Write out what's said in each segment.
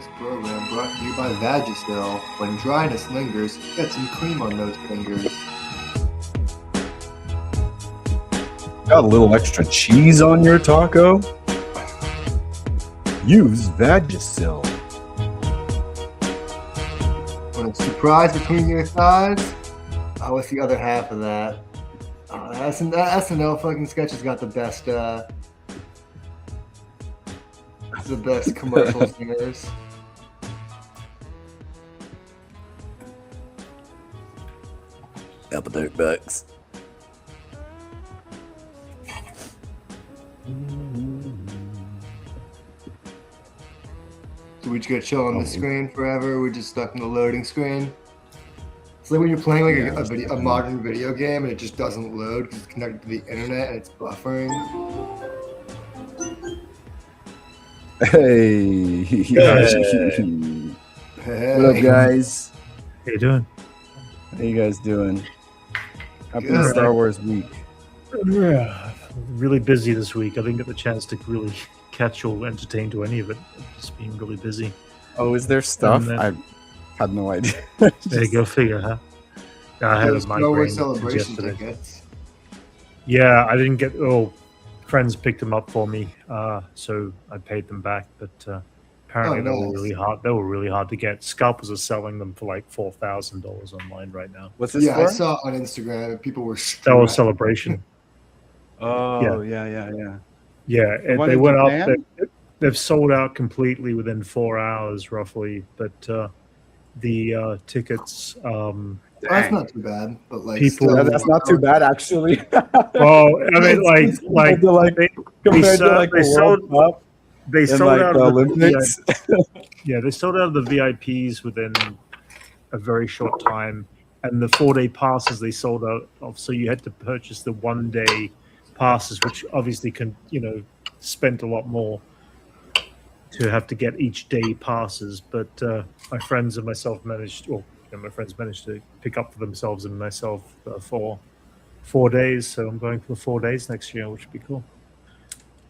This program brought to you by Vagisil. When dryness lingers, get some cream on those fingers. Got a little extra cheese on your taco? Use Vagisil. When it's surprise between your thighs, what's the other half of that? SNL fucking sketch has got the best commercials singers. Couple dirt bucks. So we just gotta chill on the screen forever. We're just stuck in the loading screen. It's like when you're playing like a modern video game and it just doesn't load because it's connected to the internet and it's buffering. Hey. Hey. What up, guys? How you doing? How you guys doing? Happy Good. Star Wars week. Yeah, really busy this week. I didn't get the chance to really catch or entertain to any of it. Just being really busy. Oh, is there stuff? then- I had no idea. There you go, figure, huh? I had a Those Star Wars migraine celebration yesterday. tickets. Yeah, I didn't get. Friends picked them up for me, so I paid them back. But apparently they were nice. really hard. They were really hard to get. Scalpers are selling them for like $4,000 online right now. What's this Yeah, for? I saw on Instagram and people were Star Wars stressed. Celebration. Oh, Yeah. yeah. Yeah, The one they in went Japan? up. They've sold out completely within 4 hours, roughly. But the tickets. That's not too bad, but like People- still, Yeah, that's not too bad, actually. Well, I mean, like compared to, like, they compared to sold- like they the World Cup they and sold like out the of the Olympics. Yeah, they sold out of the VIPs within a very short time, and the 4-day passes they sold out of. So you had to purchase the 1-day passes, which obviously can spent a lot more to have to get each day passes. But my friends and myself managed, my friends managed to pick up for themselves and myself for 4 days. So I'm going for the 4 days next year, which would be cool.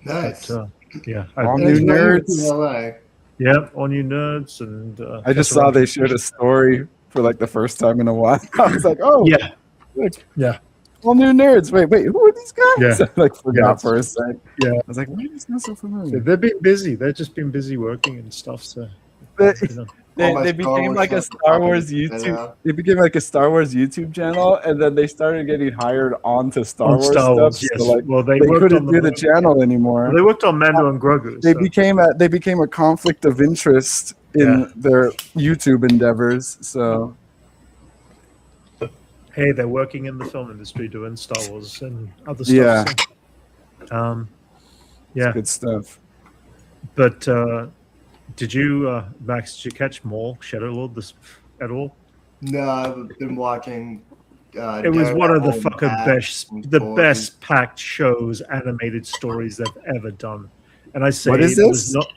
nice. But yeah, All And new it's right here nerds. in LA. yeah, all new nerds and I just saw they shared a story for like the first time in a while. I was like, oh, Yeah, look, yeah, all new nerds. Wait, who are these guys? Yeah. I like forgot Yeah. for a sec. yeah. I was like, why is this so familiar? They've been busy. They've just been busy working and stuff. So They, you know. they, All my they Star became Wars like a stuff Star popping Wars in YouTube. now. They became like a Star Wars YouTube channel, and then they started getting hired onto Star On Wars Star Wars, stuff. yes. So like Well, they they worked couldn't on do the channel anymore. They worked on Mando and Grogu. They So. became a conflict of interest in Yeah. their YouTube endeavors. So Hey, they're working in the film industry doing Star Wars and other Yeah. stuff. So, it's yeah. good stuff. But did you, Max? Did you catch Maul Shadow Lord this at all? No, I've been watching. It was one of the Daredevil fucking and best, and the Vogu. best packed shows, animated stories they've ever done. And I say, What is it was this? not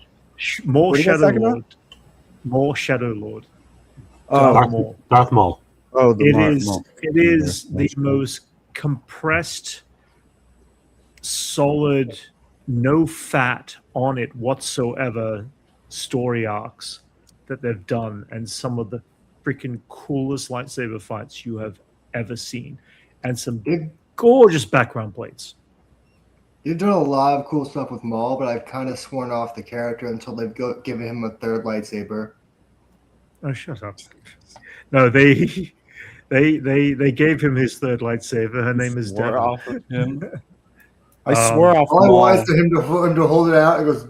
more What are you guys Shadow talking about? Lord, more Shadow Lord. Oh, Darth Maul. Darth Maul. oh, the It Mark- is. Mark- It is the That's cool. most compressed, solid, no fat on it whatsoever story arcs that they've done, and some of the freaking coolest lightsaber fights you have ever seen, and some They've, gorgeous background plates. they've done a lot of cool stuff with Maul, but I've kind of sworn off the character until they've given him a third lightsaber. Oh, shut up! No, they gave him his third lightsaber. Her name is Swore Devon. off of him. I Um, swore off All I Maul. want is him to hold it out. It goes,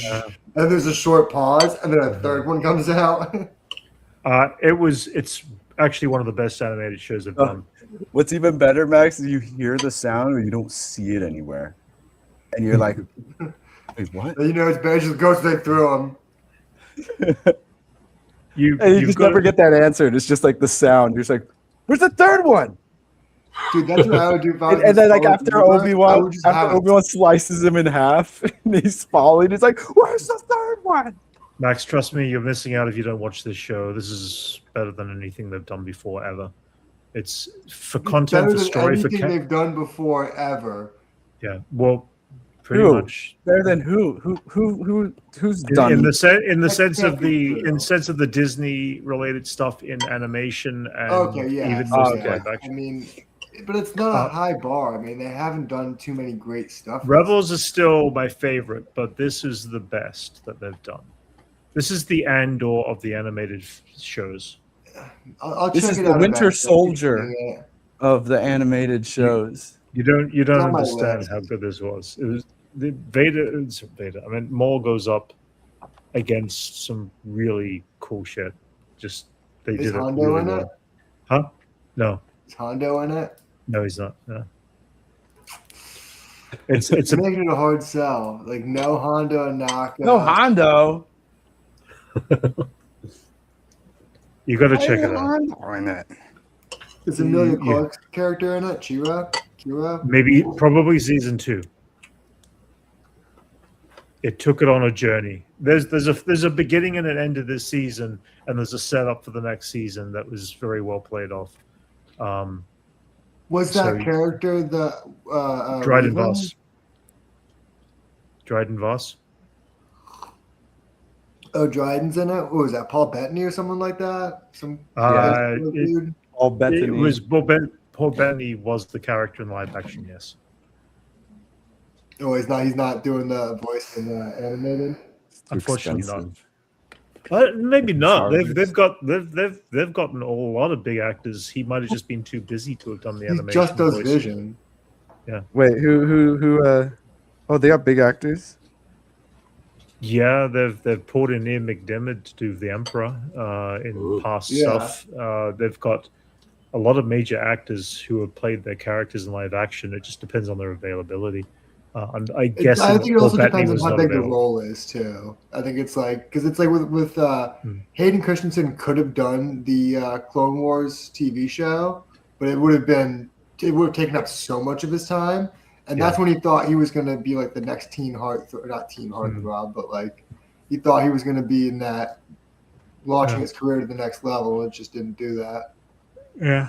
Yeah. and there's a short pause, and then a third one comes out. It's actually one of the best animated shows I've Oh. done. What's even better, Max, is you hear the sound or you don't see it anywhere, and you're like, "Wait, what?" And it's better just go straight through him. And you You've just got- never get that answered. It's just like the sound. You're just like, "Where's the third one?" Dude, that's what I would do. If I was And then, a like Star after Wars viewer, I Obi-Wan, would just have it. slices him in half, and he's falling. He's like, "Where's the third one?" Max, trust me, you're missing out if you don't watch this show. This is better than anything they've done before ever. It's for content, Better for than story, for anything they've done before ever. yeah. Well, pretty Who? much. Better than who? Who's done? In the sense can't of be the true. Disney related stuff in animation and Okay, yeah. even most of Okay. live I action. mean, but it's not a Uh, high bar. I mean, they haven't done too many great stuff. Rebels is still my favorite, but this is the best that they've done. This is the Andor of the animated shows. I'll This check is it the out Winter eventually. I keep Soldier seeing it. of the animated shows. You don't It's on my understand list. how good this was. It was the Vader. It's Vader. I mean, Maul goes up against some really cool shit. Just they Is did it Hondo really in it? well. Huh? No, Is Hondo in it? no, he's not. No. It's a Making it a hard sell. Like no Hondo knockout. No Hondo. you got to check it out. Hondo in it. Is Amelia Yeah. Clark's character in it? Kira? Maybe probably season 2. It took it on a journey. There's a beginning and an end of this season, and there's a setup for the next season that was very well played off. Was that So- character the Dryden Raven? Voss. Dryden Voss. Oh, Dryden's in it. What was that? Paul Bettany or someone like that? Some dude. All Bethany. It was Paul Bettany was the character in live action. Yes. Oh, he's not. He's not doing the voice in the animated. Too Unfortunately not. expensive. Maybe not. Charges. They've gotten a lot of big actors. He might have just been too busy to have done the He animation. just does voice. Vision. Wait, who? Oh, they got big actors. Yeah, they've pulled in Ian McDiarmid to do the Emperor in past Yeah. stuff. They've got a lot of major actors who have played their characters in live action. It just depends on their availability. And I guess I think it Paul also Bettany depends was on how not big the available. role is too. I think it's like because it's like with Hayden Christensen could have done the Clone Wars TV show, but it would have taken up so much of his time, and that's when he thought he was going to be like the next Teen Heart, not Teen Heartthrob, but like he thought he was going to be in that, launching his career to the next level. It just didn't do that. Yeah.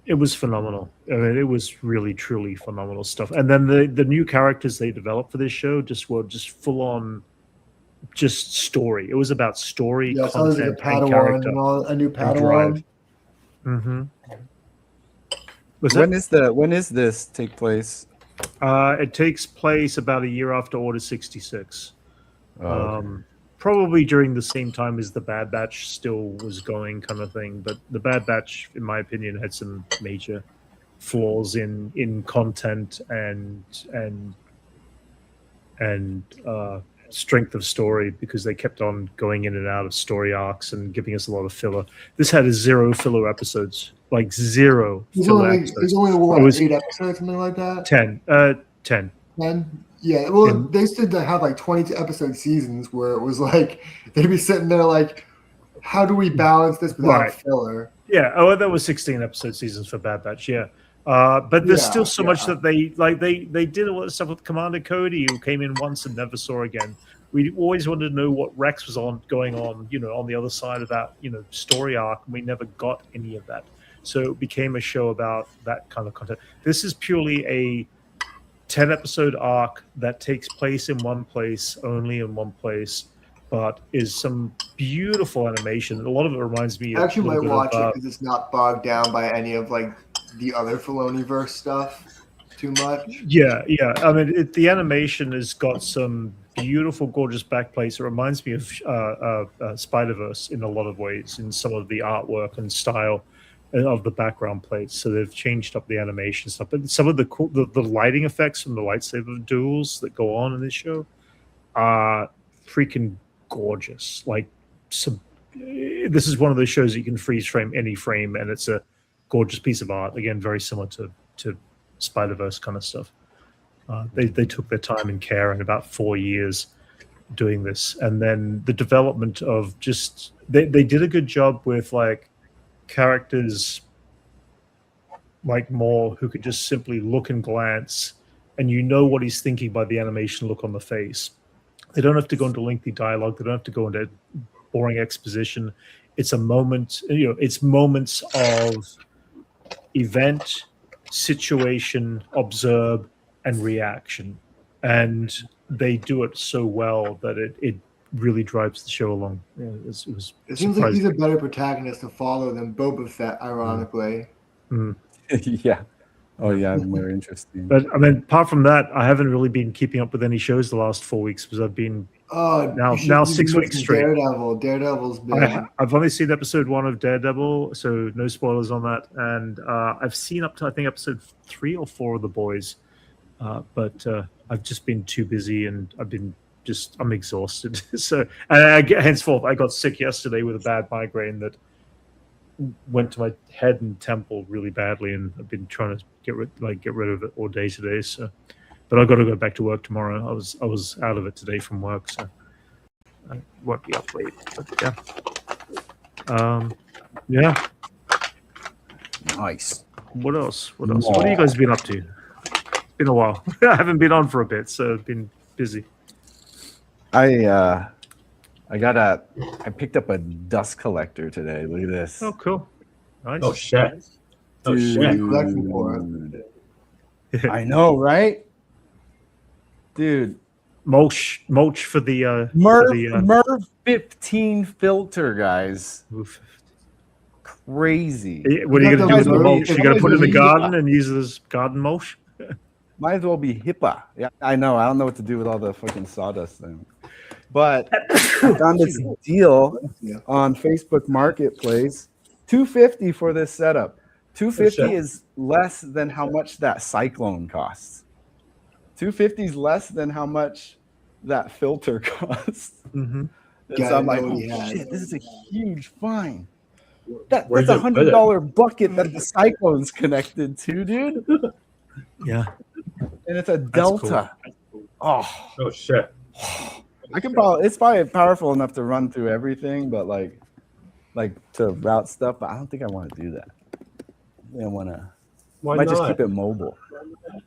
It was phenomenal. I mean, it was really truly phenomenal stuff. And then the new characters they developed for this show were full on just story. It was about story, Yeah, so there's like a content, and Padawan character. and all, a new and drive. Padawan. When is this take place? It takes place about a year after Order 66. Oh, okay. Probably during the same time as the Bad Batch still was going, kind of thing. But the Bad Batch, in my opinion, had some major flaws in content and strength of story because they kept on going in and out of story arcs and giving us a lot of filler. This had 0 filler episodes, like 0 filler episodes. He's only what, It was 8 episodes, something like that. 10. 10. 10? Yeah, well, And- they used to have like 22 episode seasons where it was like they'd be sitting there like, how do we balance this without Right. filler? Yeah. Oh, there was 16 episode seasons for Bad Batch. Yeah. But there's still so much that they did a lot of stuff with Commander Cody, who came in once and never saw again. We always wanted to know what Rex was going on, on the other side of that, story arc, and we never got any of that. So it became a show about that kind of content. This is purely a 10-episode arc that takes place in one place, only in one place, but is some beautiful animation. A lot of it reminds me I actually a little might bit watch of, it because it's not bogged down by any of like the other Filoni-verse stuff too much. Yeah. I mean, the animation has got some beautiful, gorgeous backplates. It reminds me of Spider-Verse in a lot of ways, in some of the artwork and style of the background plates. So they've changed up the animation stuff. But some of the cool, the lighting effects from the lightsaber duels that go on in this show are freaking gorgeous. Like, this is one of those shows that you can freeze frame any frame, and it's a gorgeous piece of art. Again, very similar to Spider-Verse kind of stuff. They took their time and care in about 4 years doing this, and then the development of just they did a good job with like characters like Maul, who could just simply look and glance, and what he's thinking by the animation look on the face. They don't have to go into lengthy dialogue. They don't have to go into boring exposition. It's a moment, it's moments of event situation, observe, and reaction, and they do it so well that it really drives the show along. Yeah, it was It seems like surprising. he's a better protagonist to follow than Boba Fett, ironically. Yeah. Oh yeah, more interesting. But I mean, apart from that, I haven't really been keeping up with any shows the last 4 weeks because I've been now you've 6 been weeks missing straight. Daredevil's been. I've only seen episode 1 of Daredevil, so no spoilers on that. And I've seen up to I think episode 3 or 4 of The Boys, but I've just been too busy and I'm exhausted. So henceforth, I got sick yesterday with a bad migraine that went to my head and temple really badly, and I've been trying to get rid of it all day today. So, but I've got to go back to work tomorrow. I was out of it today from work, so I won't be up late. But yeah, Nice. What else? What have you guys been up to? It's been a while. I haven't been on for a bit, so I've been busy. I picked up a dust collector today. Look at this. Oh, cool. Nice. Oh shit. Oh shit. Collecting for it. I know, right? Dude. Mulch for the Merv 15 filter, guys. Oof. Crazy. What are you gonna do with the mulch? It's You gonna put it in the always garden and use it as garden mulch? Might as well be HIPAA. Yeah, I know. I don't know what to do with all the fucking sawdust thing. But I found this deal on Facebook Marketplace. $250 for this setup. $250 is less than how much that Cyclone costs. $250 is less than how much that filter costs. Mm-hmm. And so I'm like, oh shit, this is a huge find. That's a $100 bucket that the Cyclone's connected to, dude. Yeah. And it's a Delta. Cool. Oh shit. It's probably powerful enough to run through everything, but like to route stuff. But I don't think I want to do that. I want to. Might just keep it mobile.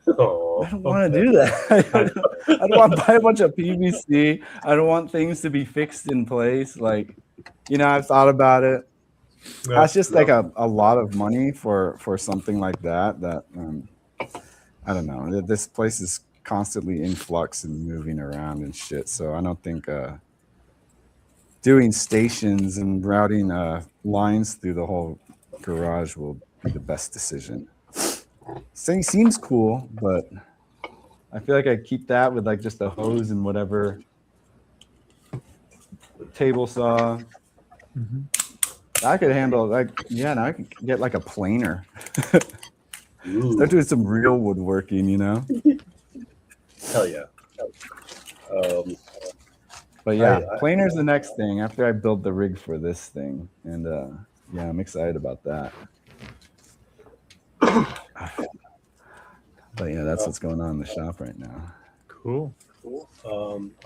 Oh, I don't want to do that. I don't want to buy a bunch of PVC. I don't want things to be fixed in place. Like, I've thought about it. That's just like a lot of money for something like that. That I don't know. This place is constantly in flux and moving around and shit. So I don't think doing stations and routing lines through the whole garage will be the best decision. Seems cool, but I feel like I'd keep that with like just a hose and whatever table saw. Mm-hmm. I could handle now I could get like a planer. Start doing some real woodworking, Hell yeah. But yeah, planer's the next thing after I build the rig for this thing. And yeah, I'm excited about that. But yeah, that's what's going on in the shop right now. Cool.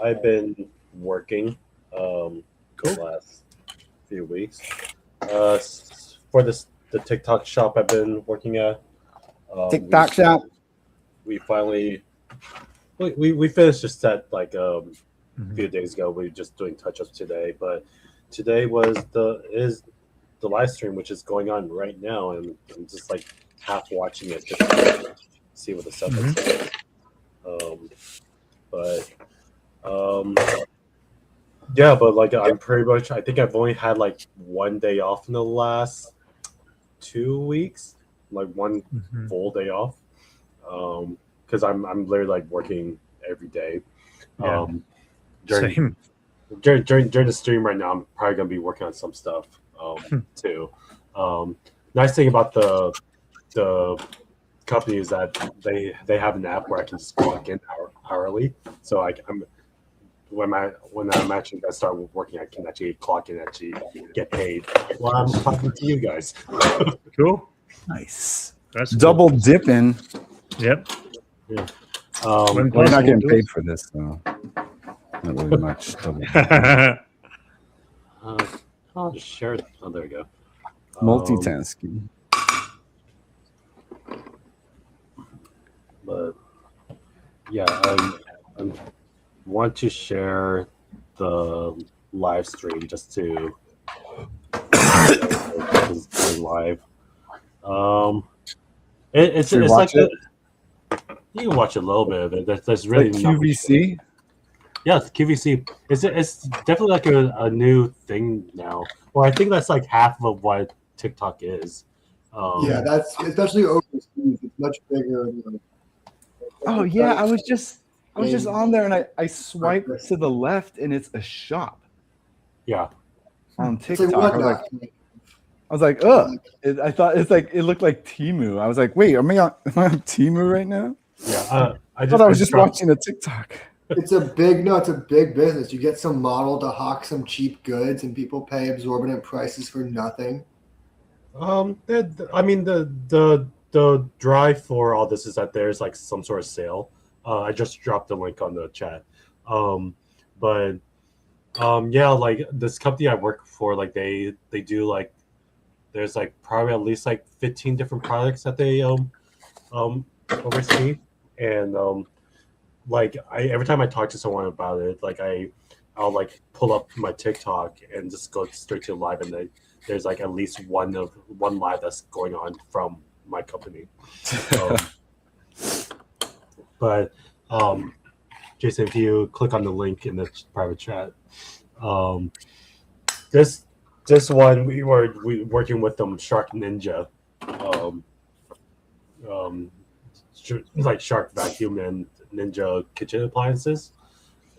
I've been working the last few weeks. For the TikTok shop I've been working at. TikTok shop. We finally we finished the set like a few days ago. We were just doing touch-ups today, but today was the live stream, which is going on right now, and I'm just like half watching it just to see what the stuff is. Yeah, but like I'm pretty much. I think I've only had like one day off in the last 2 weeks, like one full day off, because I'm literally like working every day. During the stream right now, I'm probably gonna be working on some stuff too. Nice thing about the company is that they have an app where I can just clock in hourly, so when I'm actually gonna start working, I can actually clock in, actually get paid while I'm talking to you guys. Cool. Nice. That's cool. Double dipping. Yep. Yeah. We're not getting paid for this, though. Not really much. I'll just share it. Oh, there we go. Multitasking. But yeah, I want to share the live stream just to live. It's Should we it's watch like it? you can watch a little bit of it. There's really Like not much. QVC. Yeah, it's QVC. It's definitely like a new thing now. Well, I think that's like half of what TikTok is. Yeah, that's especially overseas. It's much bigger. Oh yeah, I was just Games. on there and I swiped to the left and it's a shop yeah. on It's like TikTok. what now? I was like, ugh. I thought it looked like Temu. I was like, wait, am I on Temu right now? Yeah. I thought I was just watching a TikTok. It's a big business. You get some model to hawk some cheap goods, and people pay exorbitant prices for nothing. I mean the drive for all this is that there's like some sort of sale. I just dropped the link on the chat. But yeah, like this company I work for, like they do like there's like probably at least like 15 different products that they oversee, and like every time I talk to someone about it, like I'll like pull up my TikTok and just go straight to live, and there's like at least one live that's going on from my company. But Jason, if you click on the link in the private chat, this one we were working with them Shark Ninja, like Shark Vacuum and Ninja kitchen appliances,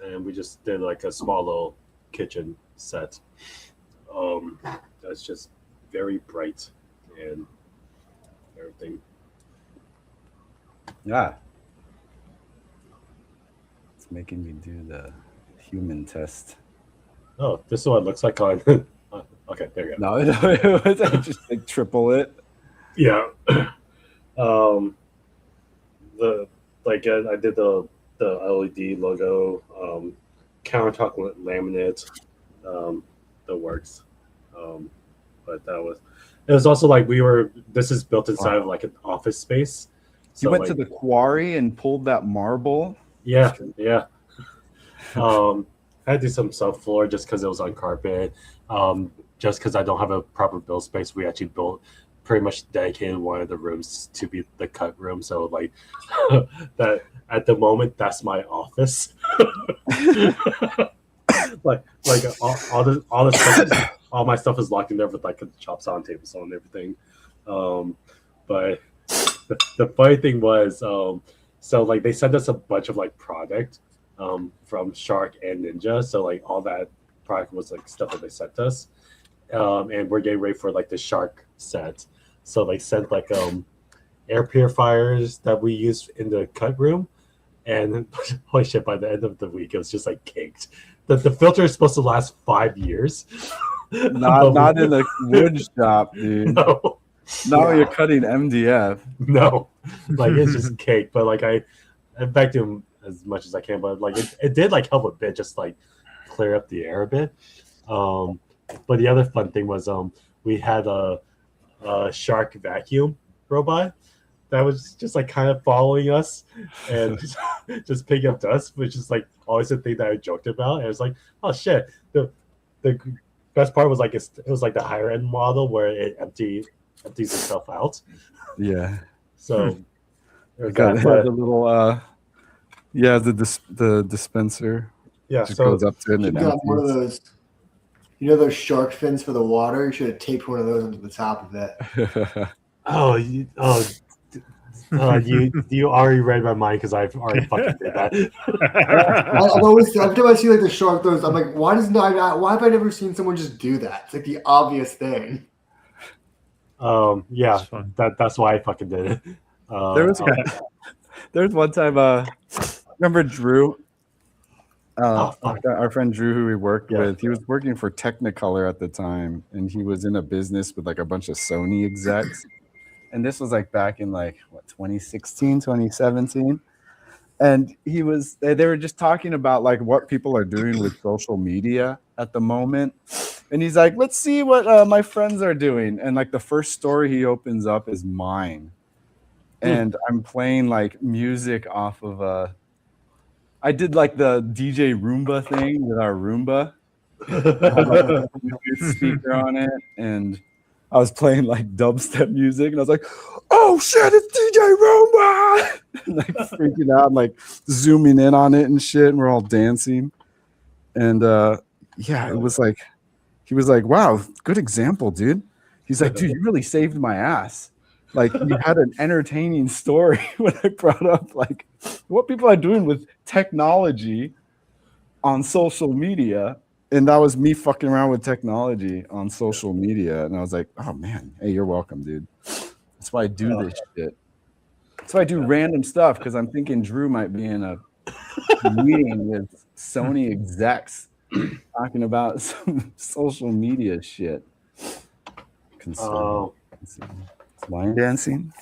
and we just did like a small little kitchen set. That's just very bright and everything. Yeah. It's making me do the human test. Oh, this is what it looks like on. Okay, there you go. No, it was just like triple it. Yeah. I did the LED logo, countertop laminate, the works. But it was also like this is built inside of like an office space. So You went like, to the quarry and pulled that marble. yeah. I had to do some subfloor just because it was on carpet. Just because I don't have a proper build space, we actually built pretty much dedicated one of the rooms to be the cut room. So like that at the moment, that's my office. like all the stuff, all my stuff is locked in there with like a chop saw and table saw and everything. But the funny thing was, so like they sent us a bunch of like product from Shark and Ninja. So like all that product was like stuff that they sent us. And we're getting ready for like the Shark set. So they sent like air purifiers that we use in the cut room. And holy shit, by the end of the week, it was just like caked. The filter is supposed to last 5 years. Not in the wood shop, dude. No. Now you're cutting MDF. No. Like it's just cake. But like I vacuum as much as I can, but like it did like help a bit, just like clear up the air a bit. But the other fun thing was we had a Shark vacuum robot that was just like kind of following us and just picking up dust, which is like always a thing that I joked about. And it was like, oh shit. The best part was like it was like the higher end model where it empties itself out. Yeah. So It has a little the dispenser. yeah, Just so goes up to it and You it got one of empties. those. You know those shark fins for the water? You should have taped one of those onto the top of it. you already read my mind because I've already fucking did that. I've always every time I see like the shark throws, I'm like, why have I never seen someone just do that? It's like the obvious thing. Yeah, It's fun. that's why I fucking did it. There was one time. Remember Drew? fuck. Our friend Drew, who we worked Yeah. with, he was working for Technicolor at the time, and he was in a business with like a bunch of Sony execs. And this was like back in like 2016, 2017. And they were just talking about like what people are doing with social media at the moment. And he's like, let's see what my friends are doing. And like the first story he opens up is mine. And I'm playing like music off of I did like the DJ Roomba thing with our Roomba. I had like a Bluetooth speaker on it, and I was playing like dubstep music, and I was like, "Oh shit, it's DJ Roomba!" and, like freaking out, and, like zooming in on it and shit, and we're all dancing. And yeah, it was like he was like, "Wow, good example, dude." He's like, "Dude, you really saved my ass. Like, you had an entertaining story when I brought up like what people are doing with technology on social media." And that was me fucking around with technology on social media. And I was like, "Oh man, hey, you're welcome, dude." That's why I do this shit. That's why I do random stuff, because I'm thinking Drew might be in a meeting with Sony execs talking about some social media shit. Line dancing.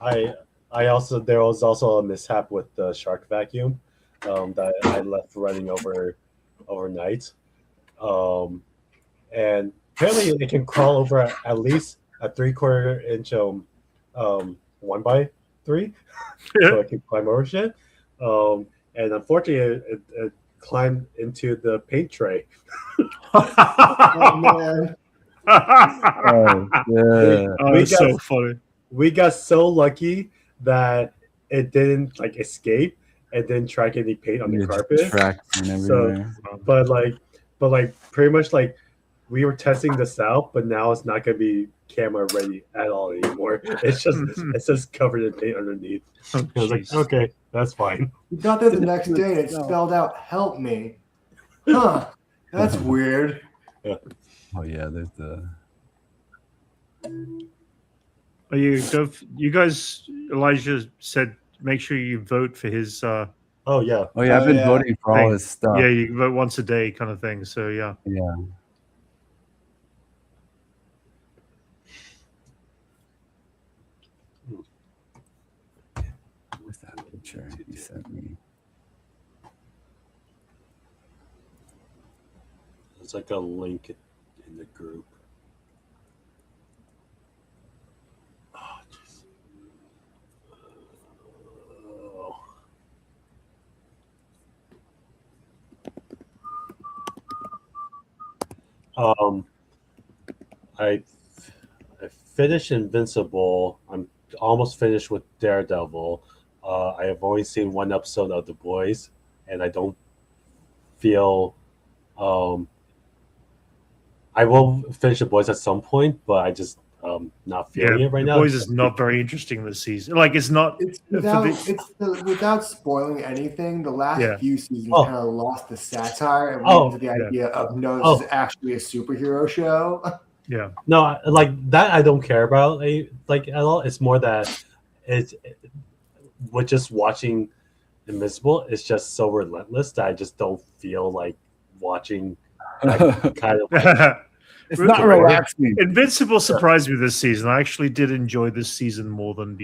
I also there was also a mishap with the shark vacuum that I left running overnight, and apparently it can crawl over at least a 3/4 inch 1x3, so it can climb over shit. And unfortunately, it climbed into the paint tray. Oh man. Oh, yeah. That's so funny. We got so lucky that it didn't like escape and didn't track any paint on the carpet. So, but pretty much like we were testing this out, but now it's not gonna be camera ready at all anymore. It's just covered in paint underneath. Oh, I was like, okay, that's fine. We got there the next day and it spelled out "Help me." Huh? That's weird. Yeah. Oh yeah, there's the. You guys, Elijah said, make sure you vote for his. Oh yeah. Oh yeah, I've been voting for all his stuff. Yeah, you vote once a day, kind of thing. So yeah. Yeah. What's that picture you sent me? There's like a link in the group. I finished Invincible. I'm almost finished with Daredevil. I have only seen one episode of The Boys, and I don't feel. I will finish The Boys at some point, but I just not feeling it right now. The Boys is not very interesting this season. Like it's not. Without spoiling anything, the last few seasons kind of lost the satire and went into the idea of this is actually a superhero show. Yeah. No, like that I don't care about like at all. It's more that with just watching Invincible, it's just so relentless that I just don't feel like watching that kind of like, it's not relaxing. Invincible surprised me this season. I actually did enjoy this season more than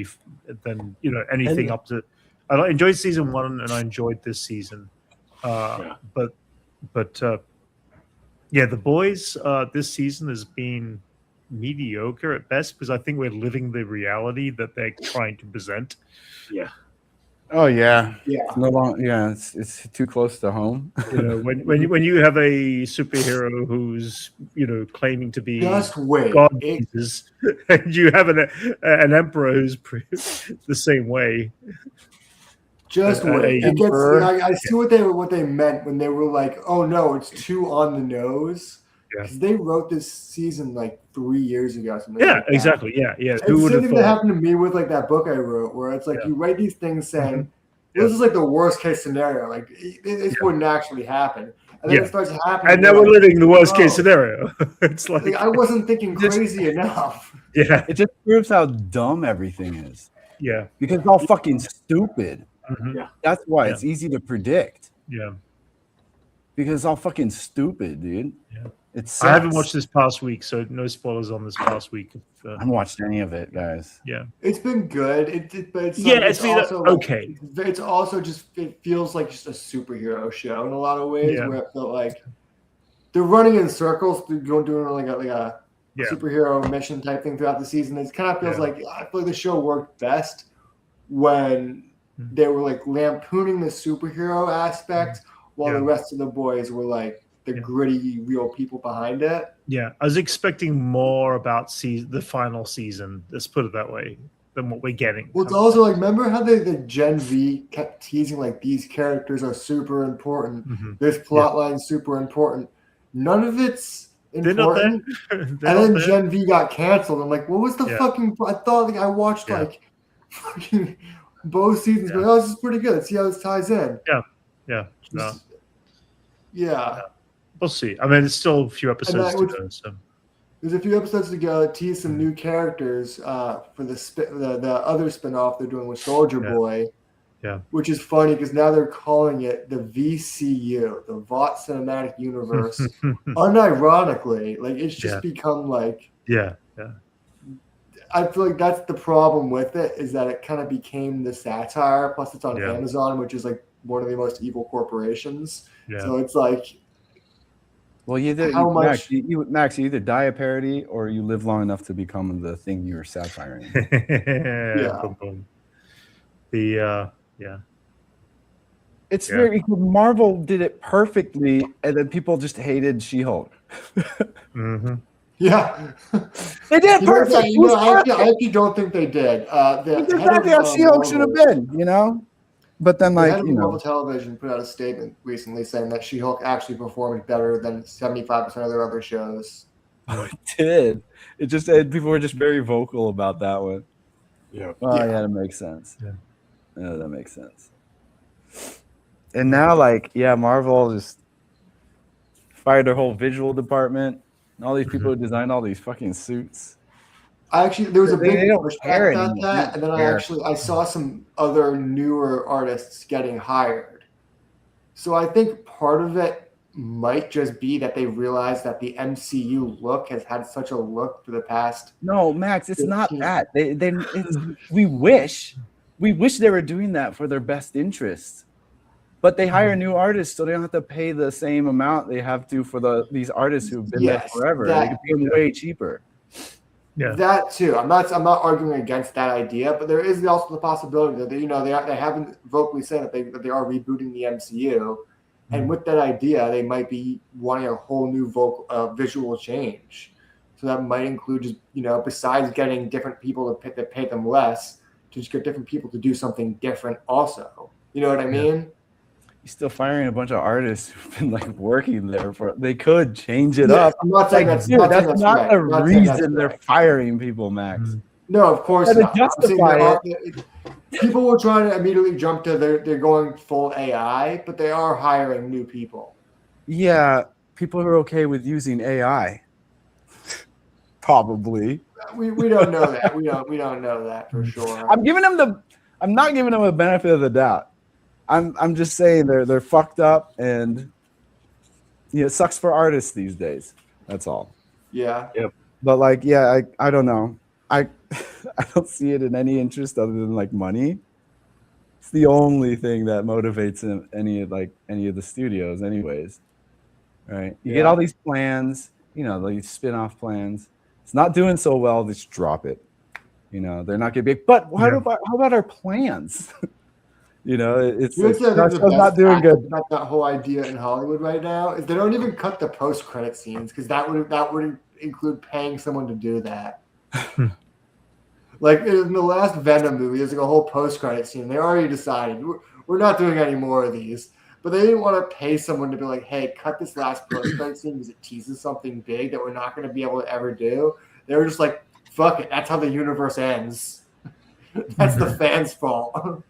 anything up to. I enjoyed season 1 and I enjoyed this season. But The Boys this season has been mediocre at best because I think we're living the reality that they're trying to present. Yeah. Oh yeah. Yeah. It's no longer. Yeah, it's too close to home. When you have a superhero who's claiming to be just wait, God Jesus, and you have an emperor who's the same way. Just wait. It gets. I see what they meant when they were like, "Oh no, it's too on the nose." Because they wrote this season like 3 years ago. Exactly. Yeah. It's something that happened to me with like that book I wrote, where it's like you write these things saying this is like the worst case scenario. Like this wouldn't actually happen, and then it starts happening. And now we're living the worst case scenario. It's like I wasn't thinking crazy enough. Yeah, it just proves how dumb everything is. Yeah, because it's all fucking stupid. Mm-hmm. Yeah, that's why it's easy to predict. Yeah, because it's all fucking stupid, dude. Yeah. I haven't watched this past week, so no spoilers on this past week. I haven't watched any of it, guys. Yeah, it's been good. It's also okay. It's also it feels like just a superhero show in a lot of ways. Where it felt like they're running in circles, doing like a superhero mission type thing throughout the season. It kind of feels like I feel like the show worked best when they were like lampooning the superhero aspect, while the rest of the boys were like the gritty, real people behind it. Yeah, I was expecting more about the final season. Let's put it that way, than what we're getting. Well, it's also like, remember how the Gen V kept teasing like these characters are super important, this plot line's super important. None of it's important. And then Gen V got canceled. I'm like, what was the fucking? I thought like I watched like fucking both seasons, but this is pretty good. Let's see how this ties in. Yeah. We'll see. I mean, it's still a few episodes to go. So there's a few episodes to go. Tease some new characters for the other spinoff they're doing with Soldier Boy. Yeah. Which is funny because now they're calling it the VCU, the Vought Cinematic Universe. Unironically, like it's just become like I feel like that's the problem with it, is that it kind of became the satire. Plus, it's on Amazon, which is like one of the most evil corporations. Yeah. So it's like, well, Max, you either die a parody or you live long enough to become the thing you're satiring. It's very Marvel did it perfectly, and then people just hated She-Hulk. Yeah, they did perfect. I actually don't think they did. That's exactly how She-Hulk should have been, you know. But then, like, Marvel Television put out a statement recently saying that She-Hulk actually performed better than 75% of their other shows. Oh, it did. It just people were just very vocal about that one. Yeah. That makes sense. Yeah, that makes sense. And now, like, Marvel just fired their whole visual department. And all these people who designed all these fucking suits. There was a big pushback about that, and then I saw some other newer artists getting hired. So I think part of it might just be that they realized that the MCU look has had such a look for the past. No, Max, it's not that. We wish they were doing that for their best interests. But they hire new artists, so they don't have to pay the same amount they have to for these artists who've been there forever. They can pay them way cheaper. Yeah, that too. I'm not arguing against that idea, but there is also the possibility that they haven't vocally said that they are rebooting the MCU, and with that idea, they might be wanting a whole new visual change. So that might include just besides getting different people to pay them less, to just get different people to do something different also. You know what I mean? You're still firing a bunch of artists who've been like working there they could change it up. I'm not saying that's not right. the reason they're firing people, Max. No, of course not. People were trying to immediately jump to they're going full AI, but they are hiring new people. Yeah, people who are okay with using AI. Probably. We don't know that. We don't know that for sure. I'm not giving them a benefit of the doubt. I'm just saying they're fucked up, and it sucks for artists these days. That's all. Yeah. Yep. But like, I don't know. I don't see it in any interest other than like money. It's the only thing that motivates any of the studios, anyways. Right? You get all these plans, these spin-off plans. It's not doing so well. Just drop it. They're not getting big. But how about our plans? It's not doing good. About that whole idea in Hollywood right now is they don't even cut the post-credit scenes because that would include paying someone to do that. Like in the last Venom movie, there's like a whole post-credit scene. They already decided we're not doing any more of these, but they didn't want to pay someone to be like, "Hey, cut this last post-credit scene because it teases something big that we're not going to be able to ever do." They were just like, "Fuck it, that's how the universe ends. That's the fans' fault."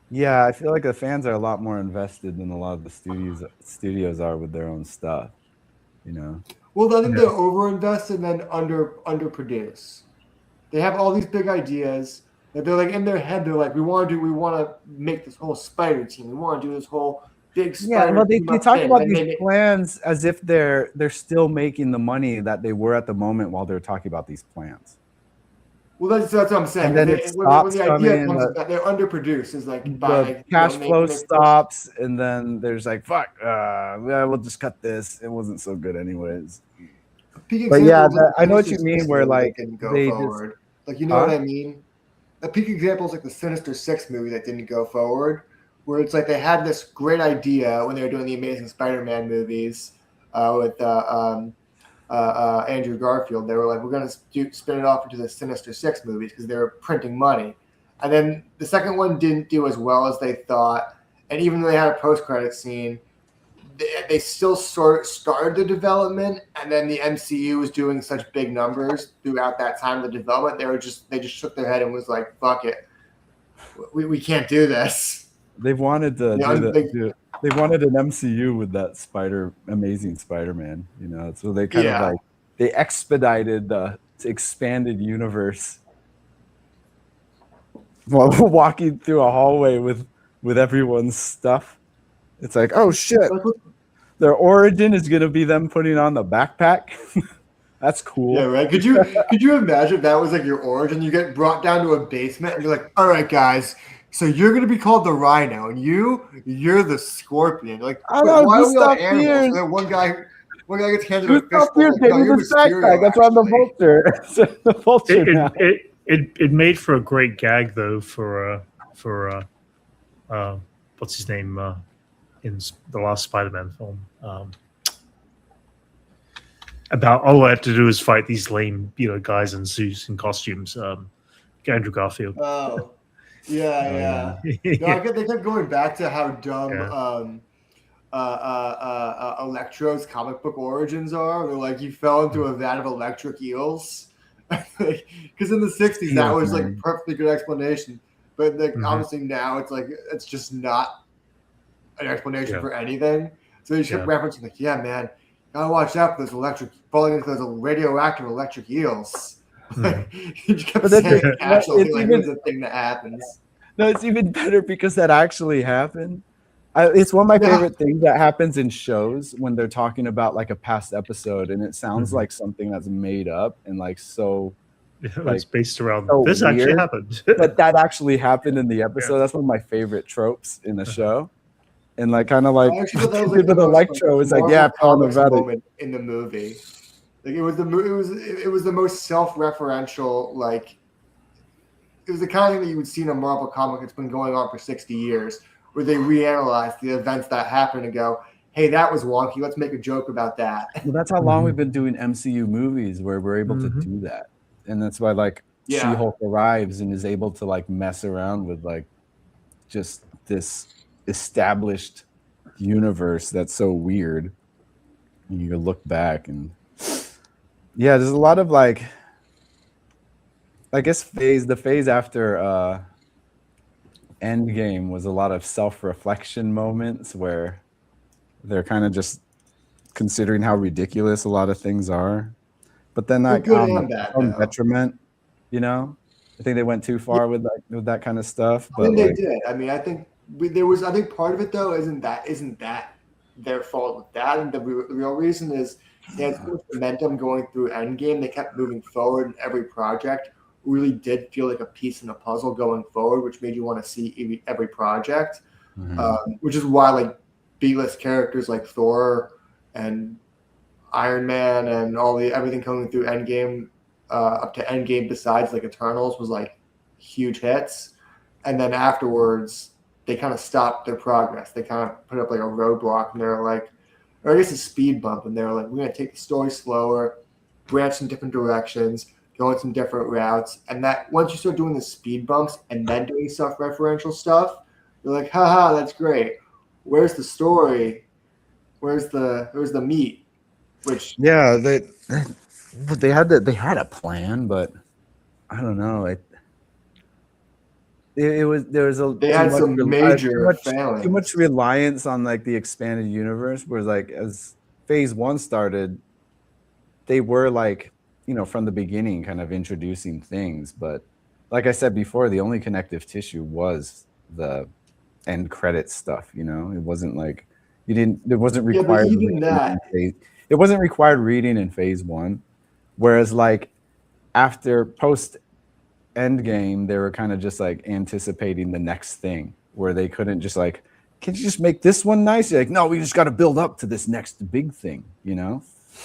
Yeah, I feel like the fans are a lot more invested than a lot of the studios are with their own stuff. Well, I think they're over-invested and then underproduce. They have all these big ideas that they're like in their head. They're like, we want to make this whole Spider team. We want to do this whole big Spider. Yeah, well, they talk about these plans as if they're still making the money that they were at the moment while they're talking about these plans. Well, that's what I'm saying. And then when the idea comes that they're underproduced, is like the cash flow stops, and then there's like, fuck, we'll just cut this. It wasn't so good anyways. But yeah, I know what you mean. Where like they forward. Like what I mean. A peak example is like the Sinister Six movie that didn't go forward. where it's like they had this great idea when they were doing the Amazing Spider-Man movies with Andrew Garfield. They were like, we're going to spin it off into the Sinister Six movies because they were printing money. And then the second one didn't do as well as they thought. And even though they had a post-credit scene, they still sort of started the development. And then the MCU was doing such big numbers throughout that time of the development. They just shook their head and was like, fuck it. We can't do this. They've wanted to they wanted an MCU with that Amazing Spider-Man, you know. So they kind of like they expedited the expanded universe while walking through a hallway with everyone's stuff. It's like, oh shit, their origin is gonna be them putting on the backpack. That's cool. Yeah, right. Could you imagine if that was like your origin? You get brought down to a basement and you're like, all right, guys, so you're gonna be called the Rhino, and you're the Scorpion. You're like, why are we all animals? And then one guy gets handed a fistful. Like, no, you're Mysterio, that's on the Vulture. The Vulture. It made for a great gag though for what's his name in the last Spider-Man film. About all I had to do is fight these lame, guys in suits and costumes. Andrew Garfield. Oh, yeah. No, they kept going back to how dumb Electro's comic book origins are. They're like, he fell into a vat of electric eels. Because in the 60s, that was like a perfectly good explanation. But obviously now it's like, it's just not an explanation for anything. So you kept referencing like, yeah, man, gotta watch out for those falling into those radioactive electric eels. You just kept saying it casually, like it was a thing that happens. No, it's even better because that actually happened. It's one of my favorite things that happens in shows when they're talking about like a past episode, and it sounds like something that's made up and like so. It's based around so this weird, actually happened. But that actually happened in the episode. That's one of my favorite tropes in the show. And like kind of like with Electro is like, yeah, on the moment in the movie. Like it was the most self-referential, like it was the kind of thing that you would see in a Marvel comic that's been going on for 60 years, where they reanalyze the events that happened and go, hey, that was wonky, let's make a joke about that. Well, that's how long we've been doing MCU movies where we're able to do that. And that's why like She-Hulk arrives and is able to like mess around with like just this established universe that's so weird. And you look back and there's a lot of like, I guess the phase after Endgame was a lot of self-reflection moments where they're kind of just considering how ridiculous a lot of things are. But then like on detriment, I think they went too far with that kind of stuff. But I think they did. I mean, I think I think part of it though isn't that their fault with that, and the real reason is they had so much momentum going through Endgame. They kept moving forward, and every project really did feel like a piece in a puzzle going forward, which made you want to see every project. Which is why like B-list characters like Thor and Iron Man and everything coming through Endgame up to Endgame besides like Eternals was like huge hits, and then afterwards they kind of stopped their progress. They kind of put up like a roadblock, and they're like, or I guess a speed bump, and they're like, we're gonna take the story slower, branch in different directions, go in some different routes, and that once you start doing the speed bumps and then doing self-referential stuff, you're like, haha, that's great. Where's the story? Where's the meat? Which they had a plan, but I don't know. They had some major too much reliance on like the expanded universe. Whereas like as Phase 1 started, they were like from the beginning kind of introducing things, but like I said before, the only connective tissue was the end credit stuff. It wasn't like it wasn't required. It wasn't required reading in Phase 1, whereas like after post Endgame, they were kind of just like anticipating the next thing, where they couldn't just like, can you just make this one nice? You're like, no, we just got to build up to this next big thing,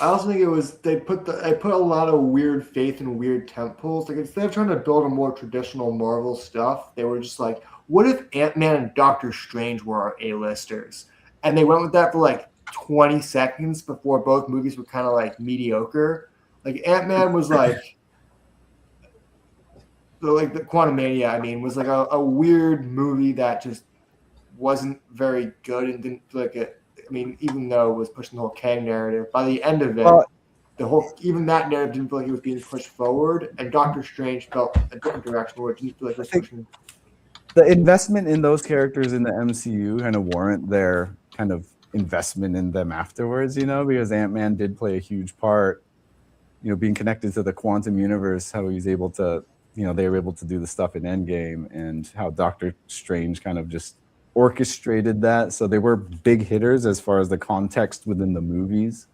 I also think it was they put a lot of weird faith in weird temples. Like instead of trying to build a more traditional Marvel stuff, they were just like, what if Ant-Man and Doctor Strange were our A-listers? And they went with that for like 20 seconds before both movies were kind of like mediocre. Like Ant-Man was like the Quantumania, I mean, was like a weird movie that just wasn't very good and didn't feel like it. I mean, even though it was pushing the whole Kang narrative, by the end of it, even that narrative didn't feel like it was being pushed forward, and Doctor Strange felt a different direction where it didn't feel like it was pushing. The investment in those characters in the MCU kind of warrant their kind of investment in them afterwards, because Ant-Man did play a huge part, being connected to the quantum universe, how he's able to, they were able to do the stuff in Endgame, and how Doctor Strange kind of just orchestrated that. So they were big hitters as far as the context within the movies.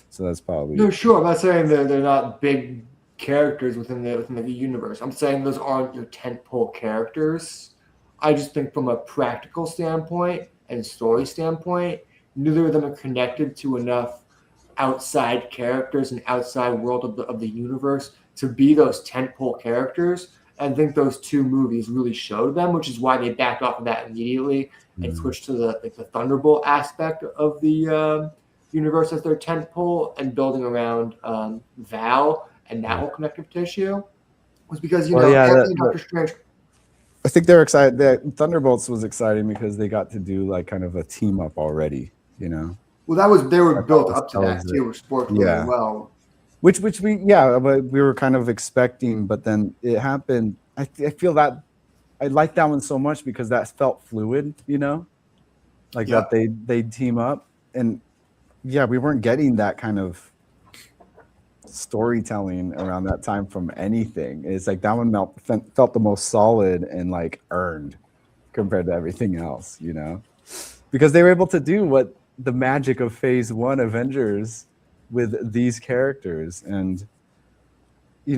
So that's probably no, sure. I'm not saying they're not big characters within the universe. I'm saying those aren't your tentpole characters. I just think from a practical standpoint and story standpoint, neither of them are connected to enough outside characters and outside world of the universe to be those tentpole characters. And I think those two movies really showed them, which is why they backed off of that immediately and switched to the Thunderbolt aspect of the universe as their tentpole and building around Val and that whole connective tissue. Was because Doctor Strange. I think they're excited. The Thunderbolts was exciting because they got to do like kind of a team up already, Well, they were built up to that too, which worked really well. Which but we were kind of expecting, but then it happened. I feel that I like that one so much because that felt fluid, that they team up, and we weren't getting that kind of storytelling around that time from anything. It's like that one felt the most solid and like earned compared to everything else, because they were able to do what the magic of Phase 1 Avengers with these characters. And we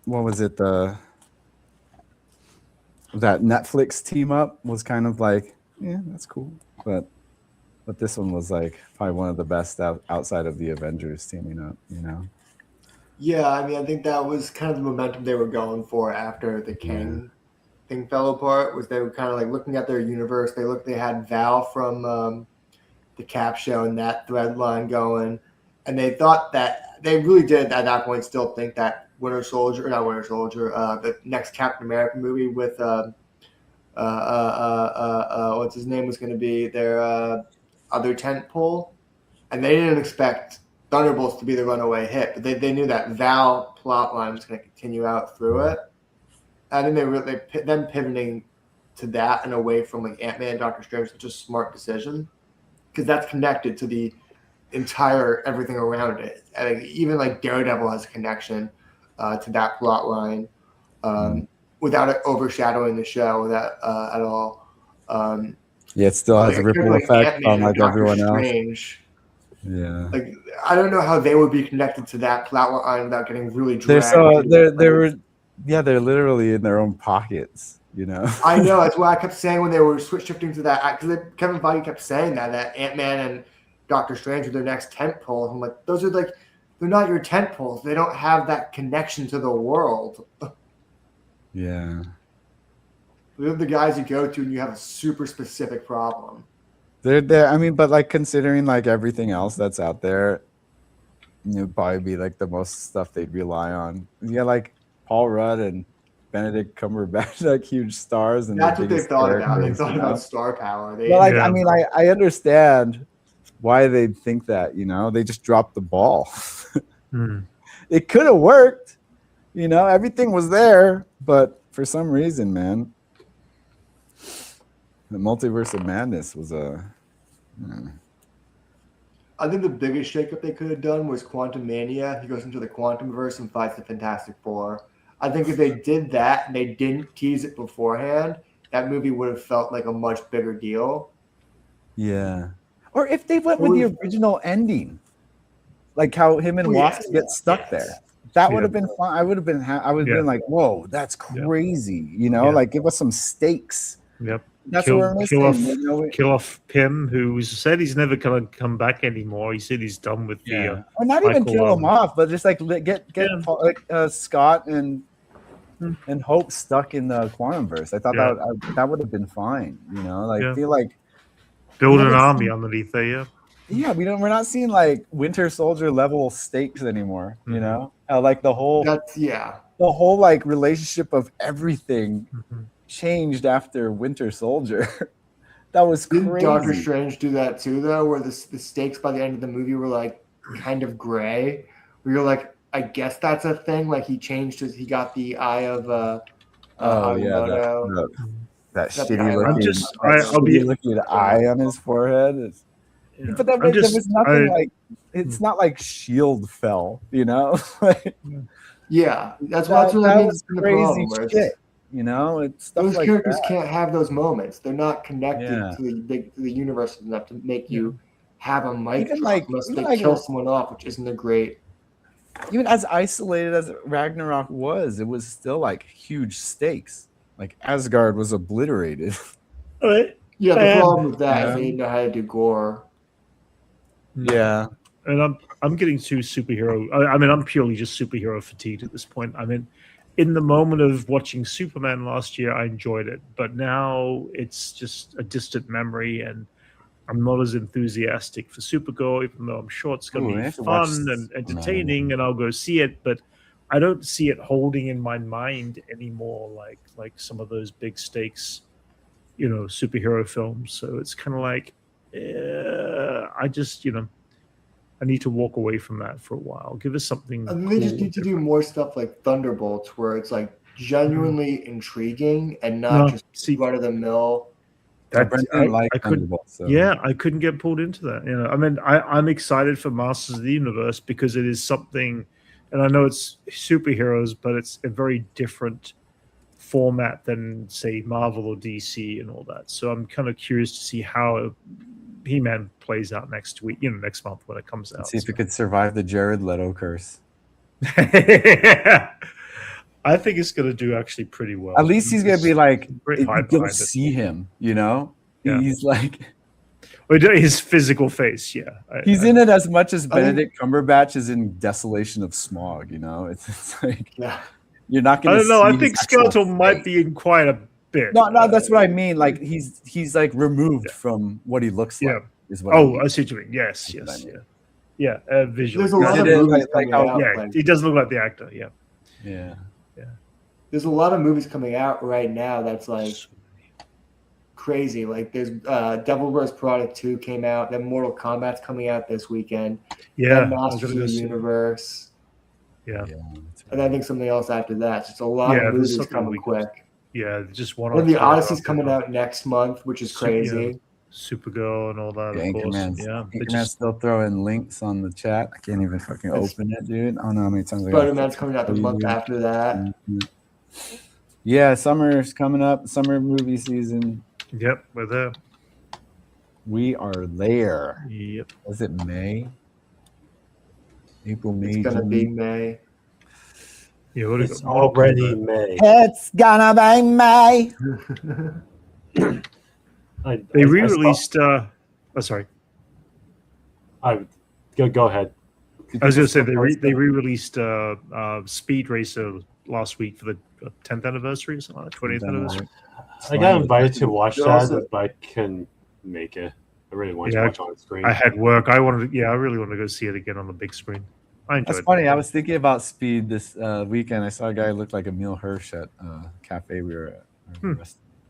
what was it, that Netflix team up was kind of like, that's cool, but this one was like probably one of the best outside of the Avengers teaming up, Yeah, I mean, I think that was kind of the momentum they were going for after the Kang thing fell apart. Was they were kind of like looking at their universe. They had Val from the Cap show and that thread line going, and they thought that they really did at that point still think that the next Captain America movie with what's his name was going to be their other tentpole, and they didn't expect Thunderbolts to be the runaway hit, but they knew that Val plotline was going to continue out through it. I think them pivoting to that and away from like Ant-Man and Doctor Strange was just a smart decision because that's connected to the entire everything around it. I think even like Daredevil has a connection to that plotline without it overshadowing the show at all. It still has a ripple effect on like everyone Strange. else. Yeah. Like I don't know how they would be connected to that plotline without getting really dragged. They're literally in their own pockets, I know, that's why I kept saying when they were shifting to that, because Kevin Feige kept saying that Ant-Man and Doctor Strange are their next tentpole. I'm like, those are like, they're not your tentpoles. They don't have that connection to the world. Yeah. They're the guys you go to and you have a super specific problem. They're there. I mean, but like considering like everything else that's out there, it would probably be like the most stuff they'd rely on. Yeah, like Paul Rudd and Benedict Cumberbatch, like huge stars, and that's what they thought about. They thought about star power. I mean, I understand why they'd think that. They just dropped the ball. It could have worked. Everything was there, but for some reason, man, the Multiverse of Madness was I think the biggest shakeup they could have done was Quantum Mania. He goes into the Quantumverse and fights the Fantastic Four. I think if they did that and they didn't tease it beforehand, that movie would have felt like a much bigger deal. Yeah. Or if they went with the original ending, like how him and Wasp get stuck there. That would have been fun. I would have been like, whoa, that's crazy. Like give us some stakes. Yep. That's what we're missing. Kill off Pym, who said he's never going to come back anymore. He said he's done with the. Or not even kill him off, but just like get Scott and and Hope stuck in the quantum verse. I thought that would have been fine. You know, like I feel like build an army underneath there. Yeah. Yeah, we're not seeing like Winter Soldier level stakes anymore. You know, like the whole like relationship of everything changed after Winter Soldier. That was crazy. Didn't Doctor Strange do that too, though, where the stakes by the end of the movie were like kind of gray, where you're like, I guess that's a thing. Like he got the eye of Agamotto. That shitty looking eye on his forehead. But there was nothing like, it's not like Shield fell, you know? That's what I mean. Was crazy shit, you know? It's stuff those like characters that. Can't have those moments. They're not connected to the universe enough to make you have a mic drop unless they kill someone off, which isn't a great. Even as isolated as Ragnarok was, it was still like huge stakes. Like Asgard was obliterated. The problem with that is they didn't know how to do gore. Yeah, and I'm getting too superhero. I mean, I'm purely just superhero fatigued at this point. I mean, in the moment of watching Superman last year, I enjoyed it, but now it's just a distant memory, and I'm not as enthusiastic for Supergirl, even though I'm sure it's going to be fun and entertaining, and I'll go see it. But I don't see it holding in my mind anymore, like some of those big stakes, you know, superhero films. So it's kind of like. I just, you know, I need to walk away from that for a while. Give us something. I mean, they just need to do more stuff like Thunderbolts, where it's like genuinely intriguing and not just run of the mill. I couldn't get pulled into that. You know, I mean, I'm excited for Masters of the Universe because it is something, and I know it's superheroes, but it's a very different format than say Marvel or DC and all that. So I'm kind of curious to see how He-Man plays out next week, next month when it comes out. See if it could survive the Jared Leto curse. I think it's going to do actually pretty well. At least he's going to be like, you'll see him, you know? Yeah. He's like... His physical face, he's in it as much as Benedict Cumberbatch is in Desolation of Smog, you know? It's like... You're not going to. I don't know. I think Skeletor might be in quite a bit. No, that's what I mean. Like he's like removed from what he looks like. Is what I see what you mean. Yes. Visually. There's a lot of movies coming out. He doesn't look like the actor. Yeah. There's a lot of movies coming out right now that's like crazy. Like there's Devil Wears Prada 2 came out. Then Mortal Kombat's coming out this weekend. Yeah. Masters of the Universe. Yeah. And I think something else after that. It's a lot of movies coming quick. Yeah, just one. And the Odyssey's coming out next month, which is crazy. Supergirl and all that. Anchorman's still throwing links on the chat. I can't even fucking open it, dude. I don't know how many times. Spider-Man's coming out the month after that. Yeah, summer's coming up. Summer movie season. Yep, we're there. We are there. Yep. Was it May? April, May. It's gonna be May. Yeah, it's already May. It's gonna be May. They re-released. Sorry. Go ahead. I was going to say they re-released Speed Racer last week for the 10th anniversary or something, 20th anniversary. I got invited to watch that, but I couldn't make it. I really wanted to watch on screen. I had work. I really wanted to go see it again on the big screen. That's funny. I was thinking about Speed this weekend. I saw a guy who looked like Emil Hirsch at a cafe we were at,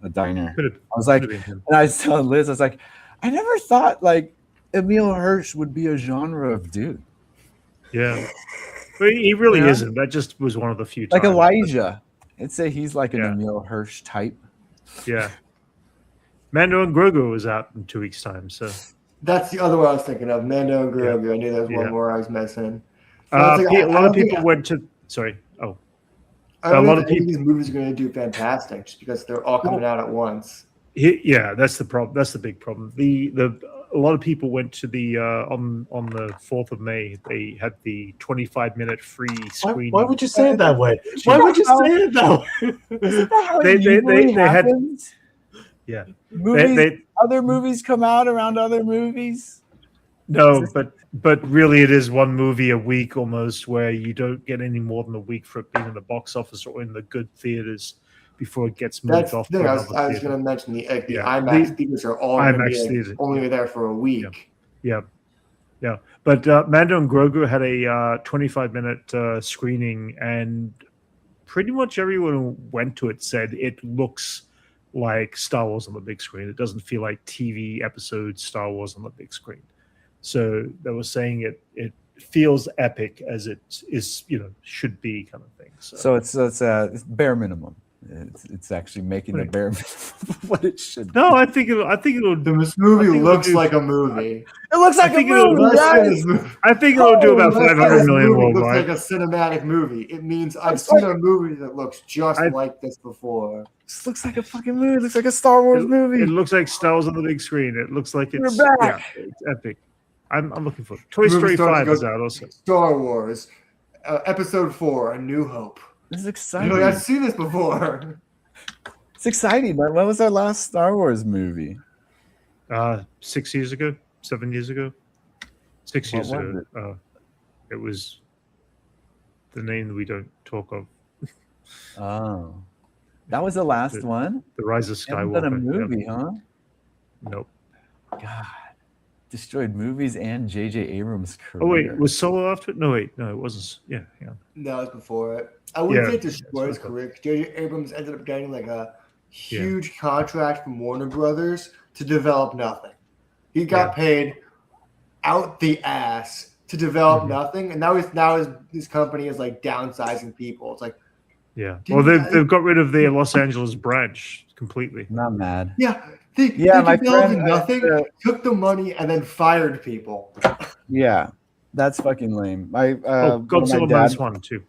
a diner. I was like, and I was telling Liz, I was like, I never thought like Emil Hirsch would be a genre of dude. Yeah, but he really isn't. That just was one of the few. Like Elijah, I'd say he's like an Emil Hirsch type. Yeah, Mando and Grogu was out in 2 weeks' time, so that's the other one I was thinking of. Mando and Grogu. I knew there was one more I was missing. A lot of people went to. Sorry. Oh, a lot of people. These movies are going to do fantastic just because they're all coming out at once. Yeah, that's the problem. That's the big problem. A lot of people went to the on the 4th of May. They had the 25-minute free screening. Why would you say it that way? Why would you say it that way? They had. Yeah. Other movies come out around other movies. No, but really, it is one movie a week almost, where you don't get any more than a week for it being in the box office or in the good theaters before it gets moved That's off the to thing. I another was theater. going to mention the Yeah. IMAX theaters are all going to be IMAX theater, only there for a week. Yeah. But Mando and Grogu had a 25-minute screening, and pretty much everyone who went to it said it looks like Star Wars on the big screen. It doesn't feel like TV episode Star Wars on the big screen. So they were saying it feels epic as it is, should be, kind of thing. So it's bare minimum. It's actually making the bare minimum what it should. No, I think it'll. This movie looks like a movie. It looks like a movie. I think it'll do about Let's say 500 this million movie worldwide. looks like a cinematic movie. It means I've seen a movie that looks just like this before. This looks like a fucking movie. It looks like a Star Wars movie. It looks like Star Wars on the big screen. It looks like it's We're back. it's epic. I'm looking for it. Toy Story 5 is out also. Star Wars, Episode 4, A New Hope. This is You're exciting. like, I've seen this before. It's exciting. But when was our last Star Wars movie? 6 years ago, 7 years ago, 6 years What was ago. It was the name that we don't talk of. Oh, that was the last one. The Rise of Haven't Skywalker. done a movie, Yep. huh? Nope. God, destroyed movies and J.J. Abrams' career. Oh wait, was Solo after it? No, wait, no, it wasn't. Yeah. No, it was before it. I wouldn't say it destroyed his that's career. 'Cause J.J. Abrams ended up getting like a huge contract from Warner Brothers to develop nothing. He got paid out the ass to develop nothing, and now his company is like downsizing people. It's like, Yeah. Dude, Well, they've got rid of their Los Angeles branch completely. Not mad. they my developed friend, nothing, took the money, and then fired people. Yeah, that's fucking lame. Godzilla minus one too.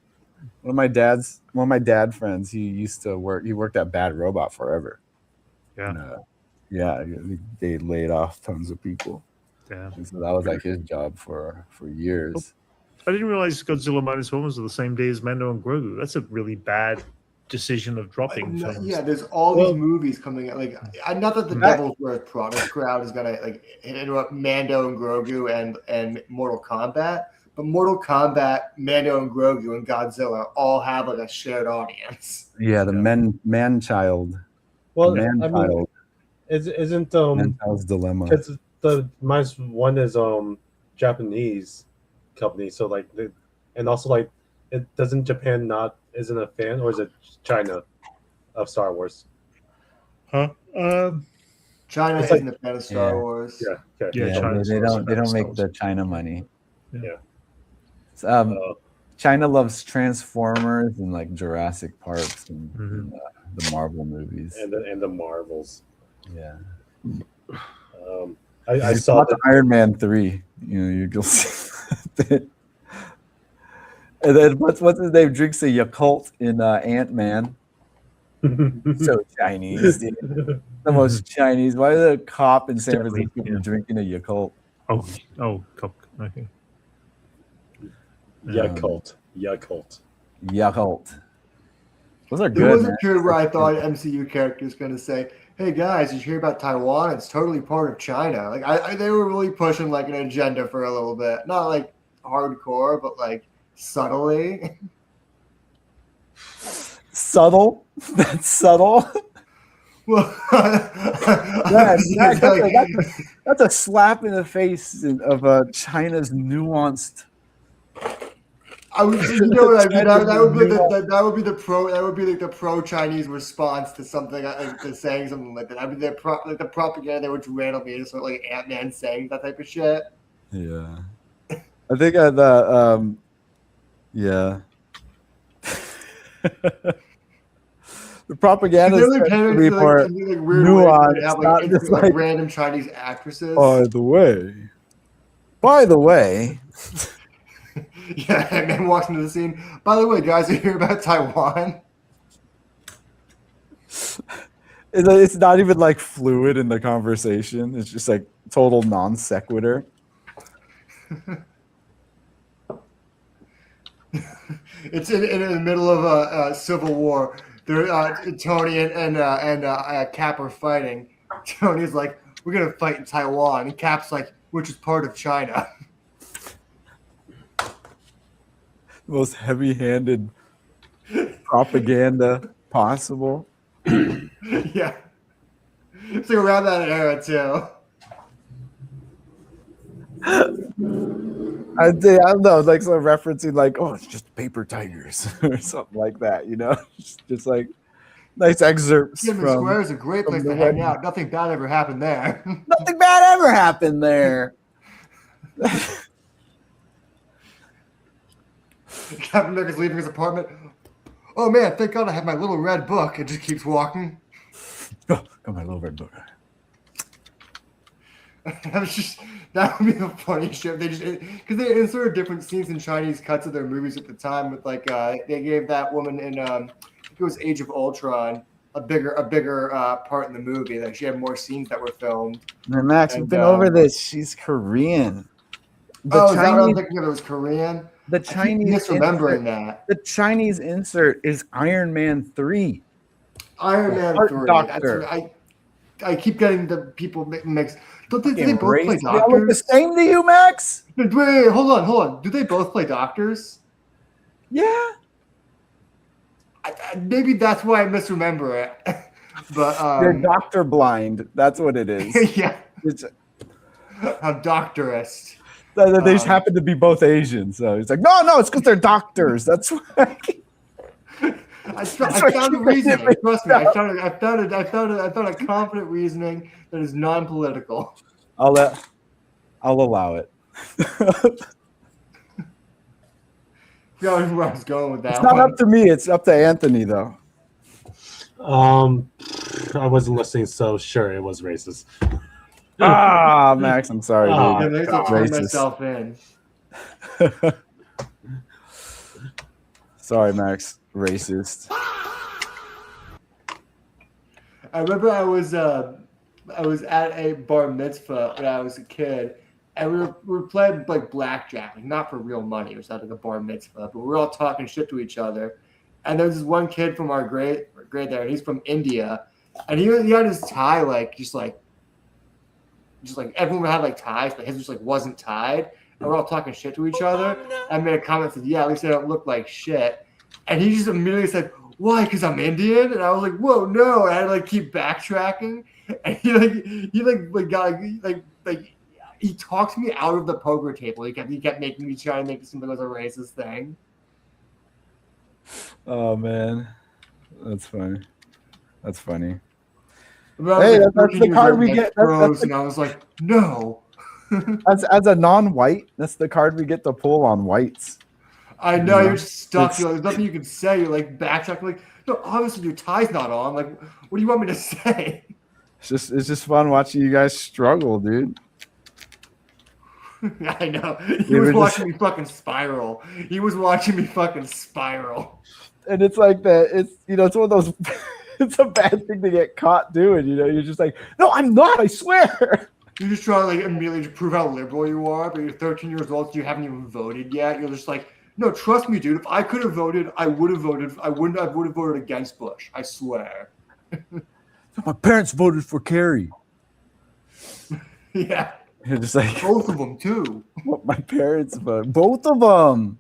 One of my dad friends, he worked at Bad Robot forever. Yeah. And, they laid off tons of people. Damn. And so that was like his job for years. I didn't realize Godzilla minus one was the same day as Mando and Grogu. That's a really bad decision of dropping films. Yeah, there's all these movies coming out. Like, not that the Devil's Wears Prada crowd is gonna like interrupt Mando and Grogu and Mortal Kombat, but Mortal Kombat, Mando and Grogu, and Godzilla all have like a shared audience. Yeah, the man-child. Well, Man-child. isn't Man-child's dilemma. it's the minus one is Japanese company, so like and also like it doesn't Japan isn't a fan, or is it China of Star Wars? Huh? China It's isn't a fan of Star Wars. Yeah, okay. Yeah, China's they also don't make Star the China money. Yeah. China loves Transformers and like Jurassic Parks and the Marvel movies. and the Marvels. Yeah. I saw the Iron Man 3. You'll see. And then what's his name? Drinks a Yakult in Ant-Man. So Chinese, dude. The most Chinese. Why is a cop in San Definitely, Francisco drinking a Yakult? Coke. Okay. Yakult. Yakult. Those are There good. was a Man. period where I thought an MCU character was going to say, "Hey guys, did you hear about Taiwan? It's totally part of China." Like they were really pushing like an agenda for a little bit, not like hardcore, but like subtly. Subtle. That's subtle. Well, That's a slap in the face of China's nuanced. I would, you know what I mean? That would be like the pro Chinese response to something, to saying something like that. I mean, like the propaganda they would randomly just like Ant-Man saying that type of shit. Yeah, I think yeah. The propaganda is Like, to be more weird nuanced, ways have, not just like random Chinese actresses. By the way. Yeah, and then walks into the scene. By the way, guys, you hear about Taiwan? It's not even like fluid in the conversation. It's just like total non sequitur. It's in the middle of a civil war. Tony and Cap are fighting. Tony's like, "We're gonna fight in Taiwan," and Cap's like, which is part of China. The most heavy-handed propaganda possible. Yeah. It's like around that era too. I don't know, like some referencing like, oh, it's just paper tigers or something like that, you know? Just like nice excerpts Tiananmen from Square is a great place the to hang Red- out. Nothing bad ever happened there. Nothing bad ever happened there. Captain America's leaving his apartment. Oh man, thank God I have my little red book. It just keeps walking. Oh, got my little red book. That would be the funny shit. They just because they inserted different scenes in Chinese cuts of their movies at the time. With like they gave that woman in I think it was Age of Ultron a bigger part in the movie. Like she had more scenes that were filmed. Man, Max, we've been over this. She's Korean. Is that what I'm thinking of? It was Korean. The Chinese misremembering that. The Chinese insert is Iron Man 3. Iron Man Heart 3. Doctor. I keep getting the people mixed. Don't they, do they both play They all look the doctors? same to you, Max? Wait, hold on. Do they both play doctors? Yeah. Maybe that's why I misremember it. But They're doctor blind. That's what it is. yeah, It's, I'm doctorist. they just happen to be both Asian. So it's like, no, it's because they're doctors. That's why. I found a reasoning. Trust me, I found a confident reasoning that is non-political. I'll allow it. Yeah, where I was going with that. It's not up to me. It's up to Anthony, though. I wasn't listening, so sure, it was racist. Max, I'm sorry, dude. Yeah, maybe I'll turn Racist. myself in. Sorry, Max. Racist. I remember I was at a bar mitzvah when I was a kid, and we were playing like blackjack, like not for real money. It was at like a bar mitzvah, but we were all talking shit to each other. And there was this one kid from our grade there, and he's from India, and he had his tie like just like everyone had like ties, but his just like wasn't tied. And we're all talking shit to each other. I made a comment that said, "Yeah, at least I don't look like shit." And he just immediately said, "Why? Because I'm Indian?" And I was like, "Whoa, no!" And I had to like keep backtracking. And he talked me out of the poker table. He kept making me try and make it seem like it was a racist thing. Oh man, that's funny. That's funny. Hey, that's the card we get. And I was like, no. As a non-white, that's the card we get to pull on whites. I know, you're just stuck. There's nothing you can say. You're like backtracking. Like, no, obviously your tie's not on. Like, what do you want me to say? It's just fun watching you guys struggle, dude. I know. He was watching me fucking spiral. And it's like that. It's it's one of those. It's a bad thing to get caught doing. You're just like, no, I'm not. I swear. You're just trying to like immediately prove how liberal you are, but you're 13 years old, so you haven't even voted yet. You're just like, no, trust me, dude. If I could have voted, I would have voted. I would have voted against Bush. I swear. My parents voted for Kerry. Yeah. You're just like both of them too. What my parents voted. Both of them.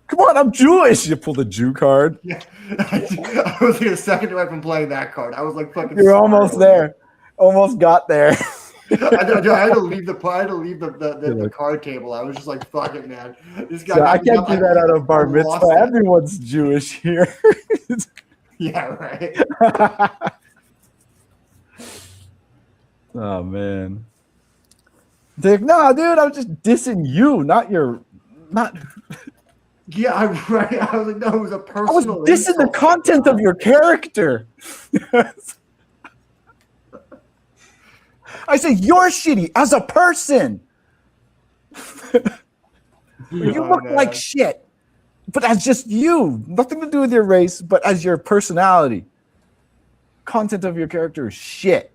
Come on, I'm Jewish. You pull the Jew card. Yeah, I was like a second away from playing that card. I was like fucking. You're almost there. Almost got there. I had to leave the card table. I was just like, fuck it, man. This guy. So I can't do that out of bar mitzvah. Everyone's Jewish here. Yeah, right. Oh man. Dick, no, dude, I'm just dissing you, not. Yeah, I was like, no, it was a personal. I was dissing the content of your character. I say you're shitty as a person. You look like shit, but as just you, nothing to do with your race, but as your personality. Content of your character is shit.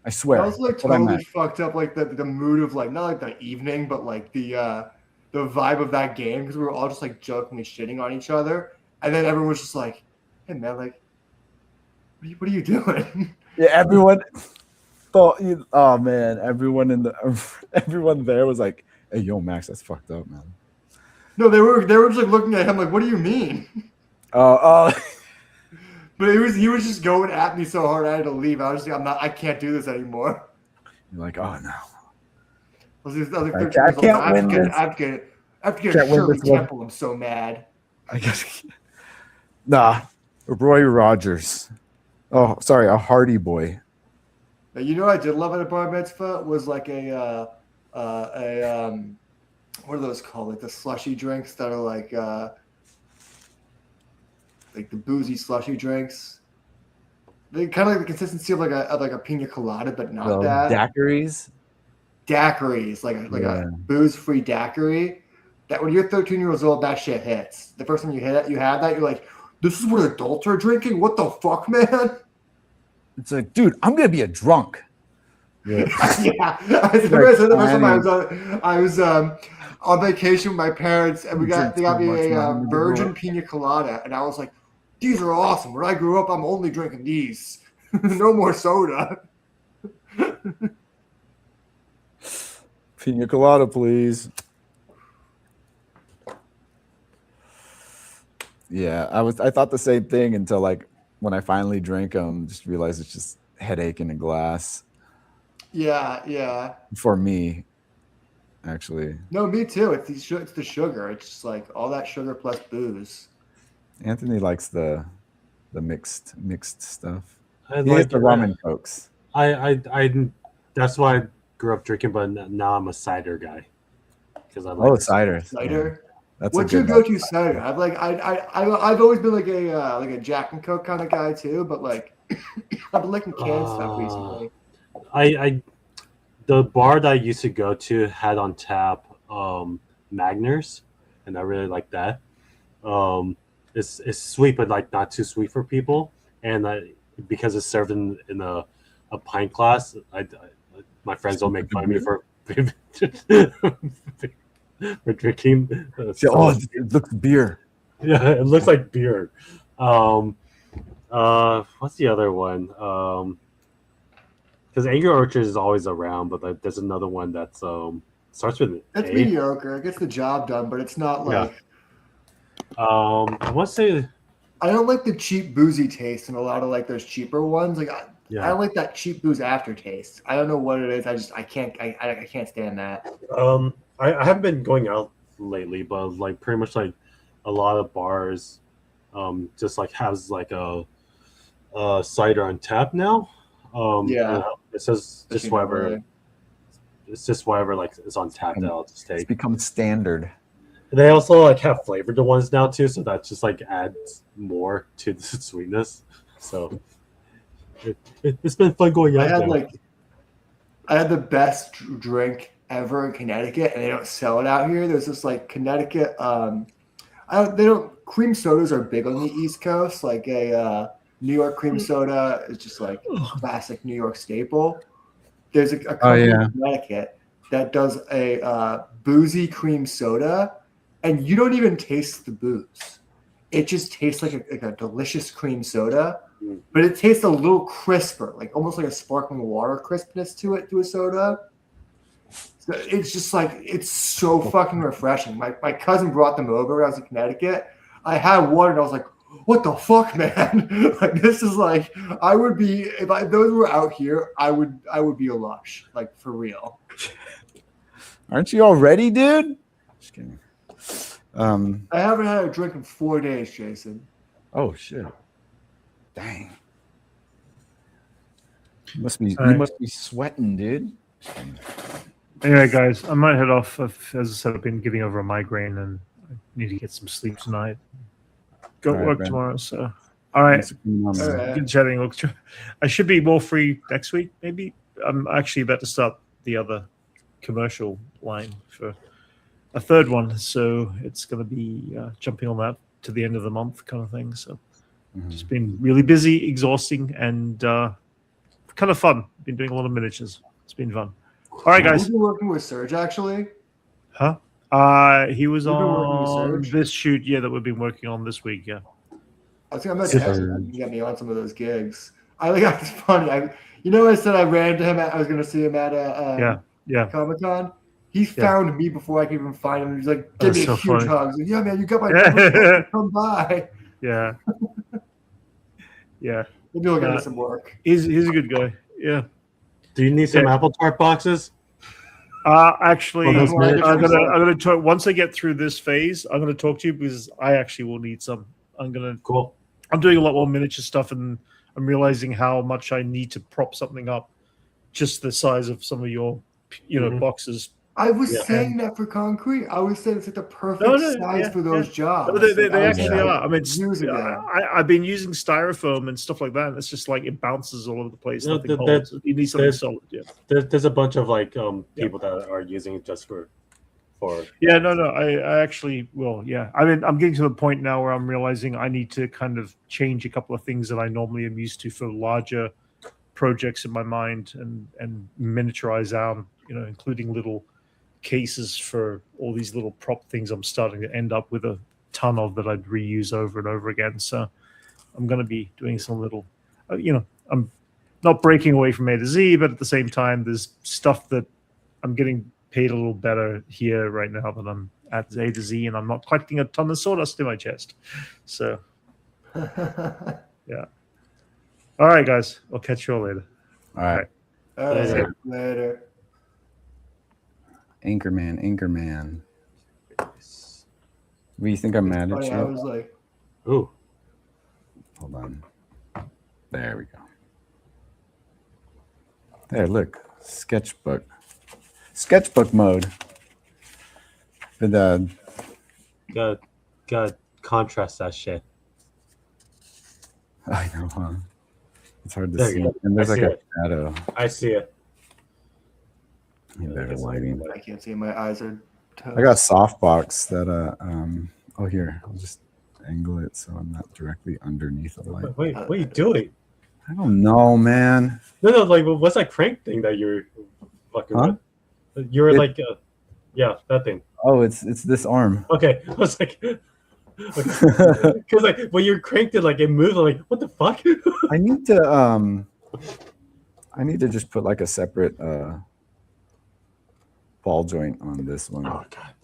I swear. I was like totally fucked up, like the mood of like not like the evening, but like the vibe of that game, because we were all just like jokingly shitting on each other, and then everyone was just like, "Hey man, like, what are you doing?" Yeah, everyone thought. Oh man, everyone there was like, "Hey, yo, Max, that's fucked up, man." No, they were just like looking at him like, "What do you mean?" Oh, But he was just going at me so hard I had to leave. I was like, I can't do this anymore. you're like, "Oh no, I was like I 13 can't, years old. I have win this. I have to get a Can't win Shirley this one." Temple. I'm so mad. I guess. Nah, Roy Rogers. Oh, sorry, a Hardy Boy. Now, you know what I did love at a bar mitzvah was like what are those called? Like the slushy drinks that are like the boozy slushy drinks. They kind of like the consistency of like a pina colada, but not that. Daiquiris. Daiquiris, like Yeah. a booze-free daiquiri. That when you're 13 years old, that shit hits. The first time you have that, you're like, this is what adults are drinking? What the fuck, man? It's like, dude, I'm gonna be a drunk. Yeah. Yeah. The first time I was on vacation with my parents, and they got me a virgin pina colada, and I was like, these are awesome. When I grew up, I'm only drinking these. No more soda. Pina colada, please. Yeah, I thought the same thing until like when I finally drank them, just realized it's just headache in a glass. Yeah. For me, actually. No, me too. It's the sugar. It's just like all that sugar plus booze. Anthony likes the mixed stuff. I He like likes the ramen cokes. I that's why I grew up drinking, but now I'm a cider guy because I like cider. Cider. Yeah. That's What's your go-to cider? I've always been like a Jack and Coke kind of guy too, but like I've been liking canned stuff recently. The bar that I used to go to had on tap Magners, and I really like that. It's sweet, but like not too sweet for people, and because it's served in a pint glass, my friends don't make fun of me for for drinking. It looks beer. Yeah, it looks like beer. What's the other one? Because Angry Orchard is always around, but there's another one that starts with It's A. mediocre. It gets the job done, but it's not like. I want to say I don't like the cheap boozy taste in a lot of like those cheaper ones. Like I don't like that cheap booze aftertaste. I don't know what it is. I can't stand that. I haven't been going out lately, but like pretty much like a lot of bars just like has like a cider on tap now. It says just whatever. It's just whatever like is on tap that I'll just take. It's become standard. They also like have flavored ones now too, so that just like adds more to the sweetness. So it's been fun going out. I had the best drink ever in Connecticut, and they don't sell it out here. There's this like Connecticut. Cream sodas are big on the East Coast. Like a New York cream soda is just like classic New York staple. There's a company in Connecticut that does a boozy cream soda, and you don't even taste the booze. It just tastes like a delicious cream soda, but it tastes a little crisper, like almost like a sparkling water crispness to a soda. So it's just like, it's so fucking refreshing. My cousin brought them over when I was in Connecticut. I had one and I was like, what the fuck, man? Like, this is like, I would be, if those were out here, I would be a lush, like for real. Aren't you all ready, dude? Just kidding. I haven't had a drink in 4 days, Jason. Oh shit! Dang. You must be sweating, dude. Anyway, guys, I might head off. As I said, I've been getting over a migraine and I need to get some sleep tonight. Go to work tomorrow. So, all right. Good chatting. I should be more free next week, maybe. I'm actually about to start the other commercial line for a third one, so it's going to be jumping on that to the end of the month kind of thing. So just been really busy, exhausting, and kind of fun. Been doing a lot of miniatures. It's been fun. All right, guys. You've been working with Serge, actually? Huh? He was on this shoot, that we've been working on this week, yeah. I think I'm going to text him. You can get me on some of those gigs. I think that's funny. I said I ran to him. I was going to see him at Yeah. Comic-Con. He Yeah. found me before I could even find him. He's like, give me a so huge funny. hug. He's like, yeah, man, you got my number. Come by. Yeah. Yeah. Maybe we'll get me some work. He's a good guy. Yeah. Do you need some Yeah. Apple Tart boxes? Actually, Well, those minutes I'm or gonna talk once I get through this phase. I'm gonna talk to you because I actually will need some. Cool. I'm doing a lot more miniature stuff, and I'm realizing how much I need to prop something up, just the size of some of your, boxes. I was Yeah. saying that for concrete. I was saying it's like the perfect No, size for those jobs. No, they Like, I was actually like, are. I mean, years ago. I've been using styrofoam and stuff like that. And it's just like it bounces all over the place. No, Nothing holds. You need something solid. Yeah. There's a bunch of people that are using it just for. Yeah, no. I actually will. Yeah. I mean, I'm getting to the point now where I'm realizing I need to kind of change a couple of things that I normally am used to for larger projects in my mind and miniaturize out, including little cases for all these little prop things. I'm starting to end up with a ton of that I'd reuse over and over again. So I'm going to be doing some little, I'm not breaking away from A to Z, but at the same time, there's stuff that I'm getting paid a little better here right now that I'm at A to Z, and I'm not collecting a ton of sawdust in my chest. So, yeah. All right, guys. I'll catch you all later. All right. All right. Later. Anchorman. What do you think I'm mad at Funny, you? I was like, Ooh. Hold on. There we go. There, look. Sketchbook mode. But Gotta contrast that shit. I know, huh? It's hard to There see. you go. And there's I like see a it. shadow. I see it. You better lighting. I can't see. My eyes are toast. I got softbox that oh here, I'll just angle it so I'm not directly underneath the light. Wait, what are you doing? I don't know, man. No, what's that crank thing that you're fucking Huh? with? You're that thing. Oh, it's this arm. Okay, I was like, because when you cranked it, it moved. I'm like, what the fuck? I need to just put like a separate ball joint on this one. Oh god.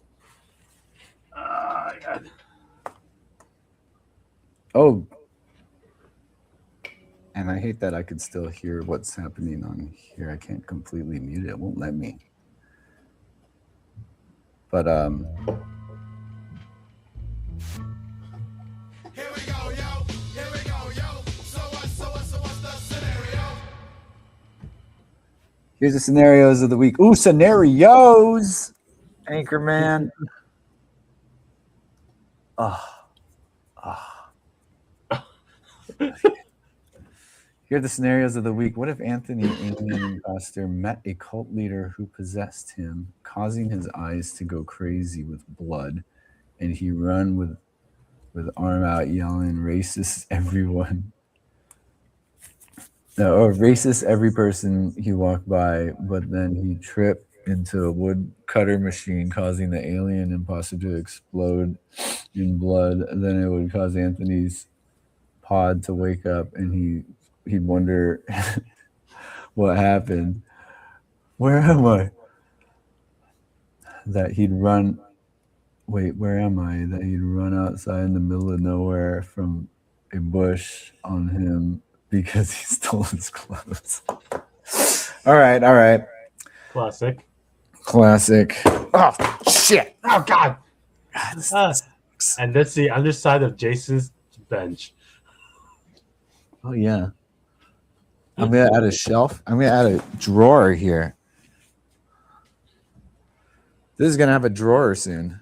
God. Oh, and I hate that I could still hear what's happening on here. I can't completely mute it. It won't let me. But Here we go, yo. Here we go, yo. So what's the scenario? here's the scenarios of the week. Ooh, scenarios. Anchorman. Here are the scenarios of the week. What if Anthony, alien imposter, met a cult leader who possessed him, causing his eyes to go crazy with blood, and he run with arm out, yelling, "Racist everyone!" No, or racist every person he walked by, but then he tripped into a wood cutter machine, causing the alien imposter to explode in blood. And then it would cause Anthony's pod to wake up, and he'd wonder what happened. Where am I? That he'd run. Wait, where am I? That he'd run outside in the middle of nowhere from a bush on him because he stole his clothes. All right. Classic. Oh, shit. Oh god. And that's the underside of Jason's bench. Oh, yeah. I'm going to add a shelf. I'm going to add a drawer here. This is going to have a drawer soon.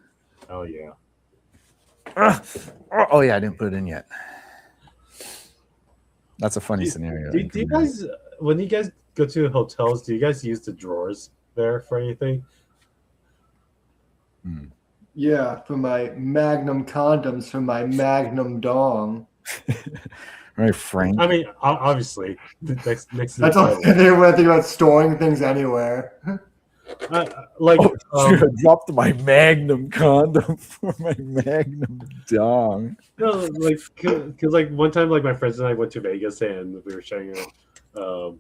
Oh yeah. Oh, yeah, I didn't put it in yet. That's a funny scenario. Do you guys, when you guys go to hotels, do you guys use the drawers there for anything? Yeah, for my Magnum condoms, for my Magnum dong. Right, Frank. I mean, obviously, next to That's all. the When I think about storing things anywhere. Like, I dropped my Magnum condom for my Magnum dong. No, like, cause like one time, like my friends and I went to Vegas and we were sharing a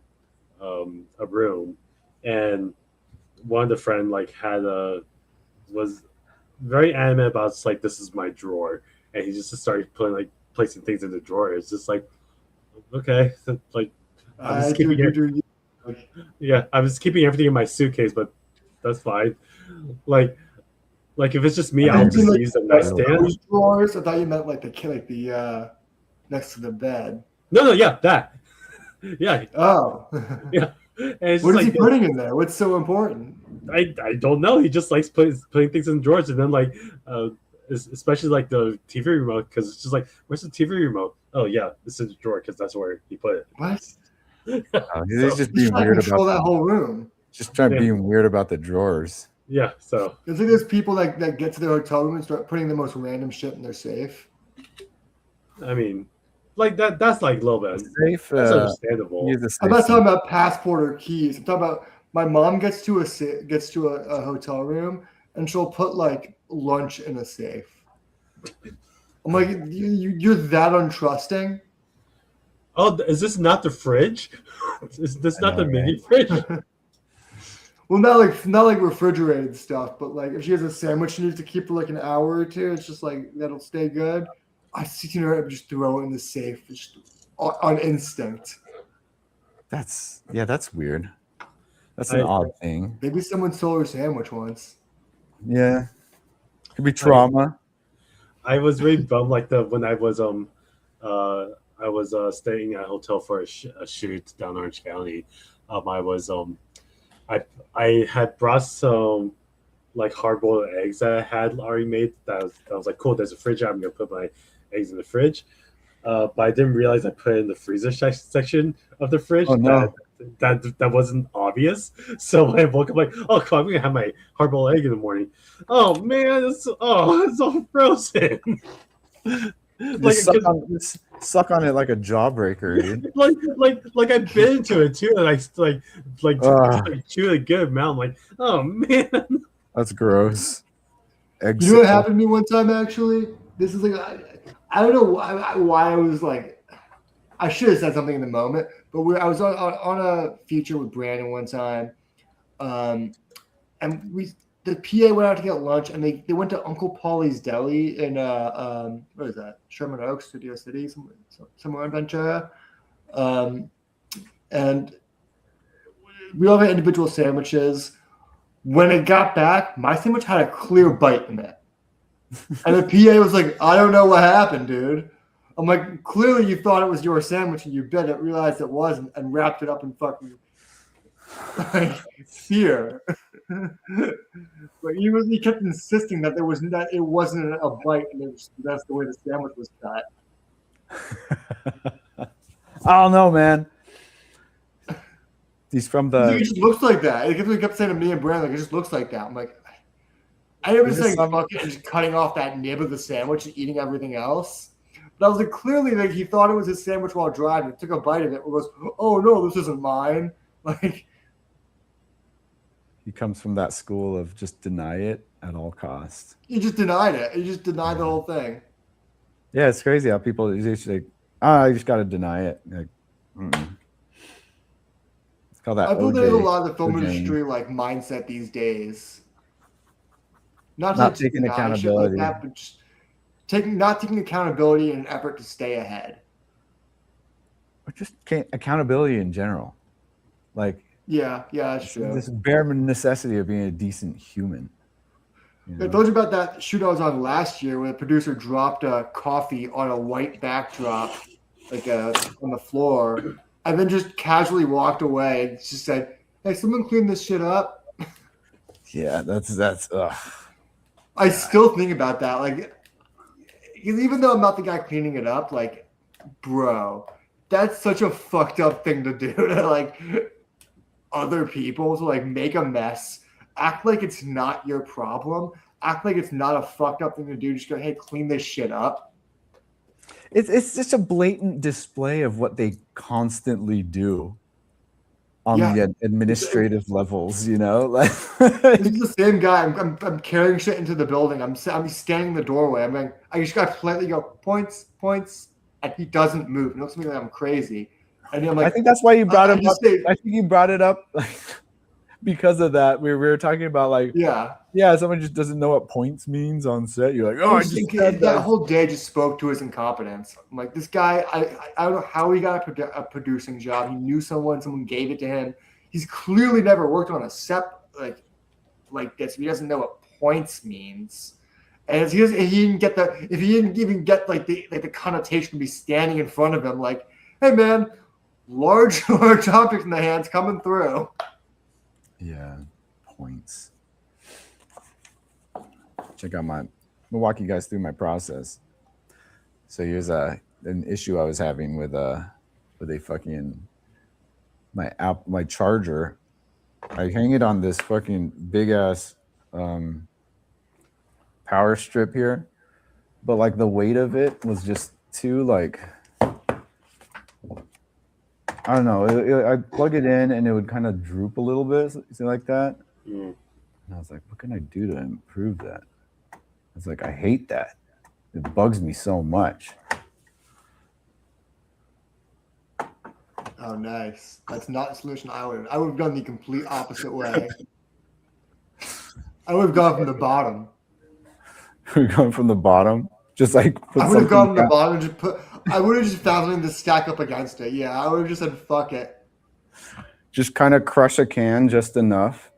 room, and one of the friend like was very adamant about it's like this is my drawer, and he just started putting like placing things in the drawer. It's just like, okay, like I'm just keeping it. Yeah, I was keeping everything in my suitcase, but that's fine. Like if it's just me, I'll just use the nightstand. Drawers. I thought you meant like the next to the bed. No, yeah, that. Yeah. Oh. Yeah. And it's What just is he putting in there? What's so important? I don't know. He just likes putting things in drawers, and then like, especially like the TV remote, because it's just like, where's the TV remote? Oh yeah, it's in the drawer because that's where he put it. What? He's just being weird about that whole room. Just trying being weird about the drawers. Yeah, so it's like there's people that get to their hotel room and start putting the most random shit in their safe. I mean, like that's like a little bit safe. That's understandable. I'm not talking about passport or keys. I'm talking about my mom gets to a hotel room and she'll put like lunch in a safe. I'm like, you're that untrusting. Oh, is this not the fridge? Is this not the mini fridge? Well, not like refrigerated stuff, but like if she has a sandwich she needs to keep for like an hour or two, it's just like that'll stay good. I've seen her just throw it in the safe just on instinct. That's weird. That's an odd thing. Maybe someone stole her sandwich once. Yeah, could be trauma. I was really bummed like when I was staying at a hotel for a shoot down Orange County. I had brought some like hard-boiled eggs that I had already made. That was like, cool, there's a fridge. I'm gonna put my eggs in the fridge. But I didn't realize I put it in the freezer section of the fridge. Oh no. That wasn't obvious. So when I woke up like, oh cool, I'm gonna have my hard-boiled egg in the morning. Oh man, it's all frozen. Like suck on it like a jawbreaker, dude. like I bit into it too, and I like chewed a good amount. I'm like, oh man, that's gross. You know what happened to me one time actually? This is like I don't know why I was like, I should have said something in the moment, but I was on a feature with Brandon one time, and the PA went out to get lunch, and they went to Uncle Paulie's Deli in what is that? Sherman Oaks, Studio City, somewhere in Ventura, and we all had individual sandwiches. When it got back, my sandwich had a clear bite in it, and the PA was like, "I don't know what happened, dude." I'm like, "Clearly, you thought it was your sandwich, and you bit it, realized it wasn't, and wrapped it up in fucking like fear." But he kept insisting that it wasn't a bite, and that's the way the sandwich was cut. I don't know, man. He's from the. It just looks like that. He kept saying to me and Brandon, like, it just looks like that. I'm like, I never saying fuck it and just cutting off that nib of the sandwich and eating everything else. But I was like, clearly, like, he thought it was his sandwich while driving. Took a bite of it and goes, "Oh no, this isn't mine." Like. He comes from that school of just deny it at all costs. He just denied it. He just denied the whole thing. Yeah, it's crazy how people usually like, you just got to deny it. Like, it's called that. I feel there's a lot of the film industry like mindset these days. Not taking accountability, like that, but just not taking accountability in an effort to stay ahead. Or just accountability in general, like. Yeah, that's true. This bare necessity of being a decent human. You know? I told you about that shoot I was on last year where the producer dropped a coffee on a white backdrop, like on the floor, and then just casually walked away and just said, "Hey, someone clean this shit up." Yeah, that's. I still think about that, like, even though I'm not the guy cleaning it up, like, bro, that's such a fucked up thing to do to like. Other people to like make a mess, act like it's not your problem, act like it's not a fucked up thing to do. Just go, hey, clean this shit up. It's just a blatant display of what they constantly do. on Yeah. the administrative levels, you know, like This is the same guy. I'm carrying shit into the building. I'm standing in the doorway. I'm like, I just got to politely go points, and he doesn't move. It looks to me like I'm crazy. And then I'm I like, think that's why you brought I him up. just say, I think you brought it up like, because of that. We were talking about like, yeah. someone just doesn't know what points means on set. You're like, I oh, I just just think said that that. whole day just spoke to his incompetence. I'm like, this guy, I don't know how he got a producing job. He knew someone gave it to him. He's clearly never worked on a set like this. He doesn't know what points means. And if he didn't even get like the connotation to be standing in front of him, like, hey man, large objects in the hands coming through. Yeah, points. Check out I'm gonna walk you guys through my process. So here's an issue I was having with a fucking my charger. I hang it on this fucking big ass power strip here, but like the weight of it was just too like, I don't know. I'd plug it in and it would kind of droop a little bit, something like that. And I was like, what can I do to improve that? I was like, I hate that. It bugs me so much. Oh, nice. That's not the solution I would have gone the complete opposite way. I would have gone from the bottom. We're going from the bottom, just like I would have gone from the bottom and I would have just found something to stack up against it. Yeah, I would have just said, fuck it. Just kind of crush a can just enough.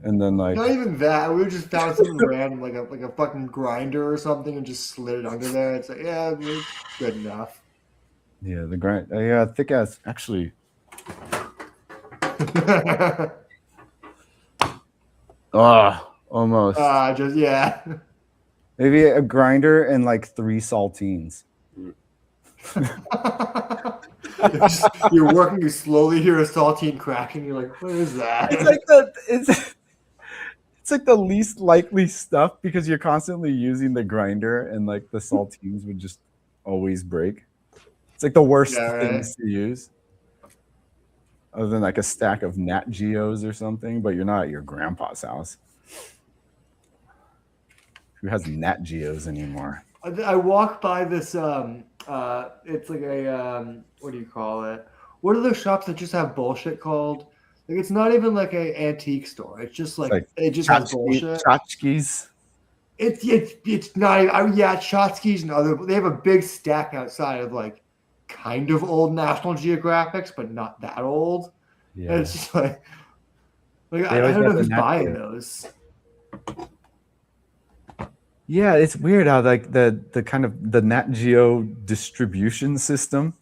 And then like not even that. I would have just found something random, like a fucking grinder or something, and just slid it under there. It's like, yeah, it's good enough. Yeah, the grind. Yeah, thick ass. Actually, almost. Just yeah. Maybe a grinder and like 3 saltines. You're working. You slowly hear a saltine cracking. You're like, what is that? It's like it's like the least likely stuff because you're constantly using the grinder and like the saltines would just always break. It's like the worst things to use. Other than like a stack of Nat Geos or something, but you're not at your grandpa's house. Who has Nat Geos anymore? I walk by this. It's like a what do you call it? What are those shops that just have bullshit called? Like it's not even like an antique store. It's just like it just has bullshit. Tchotchkes. It's not. Tchotchkes and other. They have a big stack outside of like kind of old National Geographics, but not that old. Yeah. And it's just like I don't know who's buying those. Yeah, it's weird how like the kind of the Nat Geo distribution system,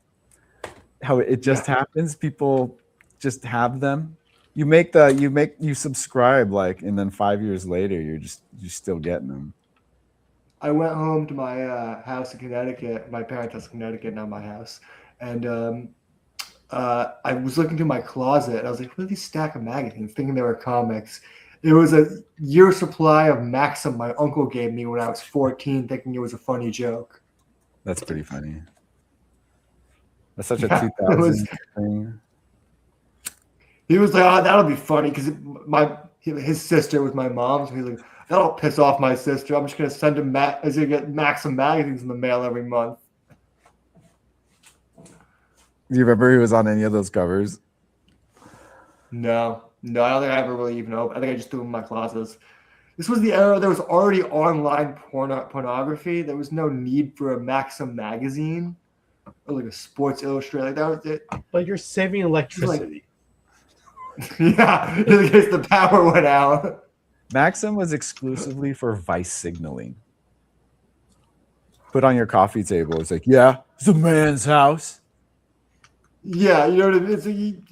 how it just happens. People just have them. You subscribe like, and then 5 years later you're still getting them. I went home to my house in Connecticut, my parents' house in Connecticut, not my house, and I was looking through my closet. And I was like, "What are these stack of magazines?" Thinking they were comics. It was a year supply of Maxim my uncle gave me when I was 14, thinking it was a funny joke. That's pretty funny. That's such a 2000 thing. He was like, "Oh, that'll be funny," because his sister was my mom, so he was like, "That'll piss off my sister. I'm just gonna send him get Maxim magazines in the mail every month." Do you remember he was on any of those covers? No, I don't think I ever really even opened. I think I just threw them in my closets. This was the era there was already online pornography. There was no need for a Maxim magazine or like a Sports Illustrated. Like that was it. But you're saving electricity. Yeah, in case the power went out. Maxim was exclusively for vice signaling. Put on your coffee table. It's like, yeah, it's a man's house. Yeah, you know what I mean?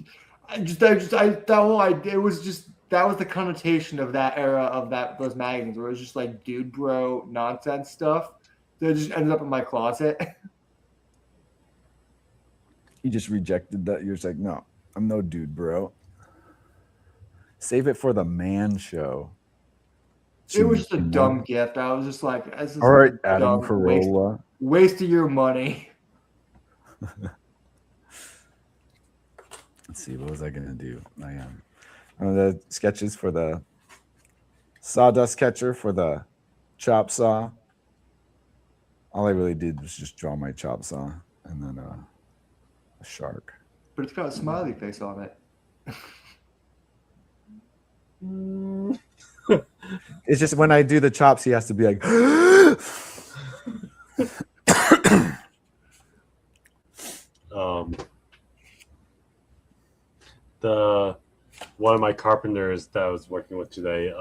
That whole idea, it was just, that was the connotation of that era of those magazines where it was just like dude bro nonsense stuff that just ended up in my closet. You just rejected that. You're just like, no, I'm no dude bro. Save it for the man show. It was just a dumb gift. I was just like, this is all right, Adam Carolla. Waste of your money. Let's see, what was I gonna do? The sketches for the sawdust catcher for the chop saw. All I really did was just draw my chop saw and then a shark. But it's got a smiley face on it. It's just when I do the chops, he has to be like. The one of my carpenters that I was working with today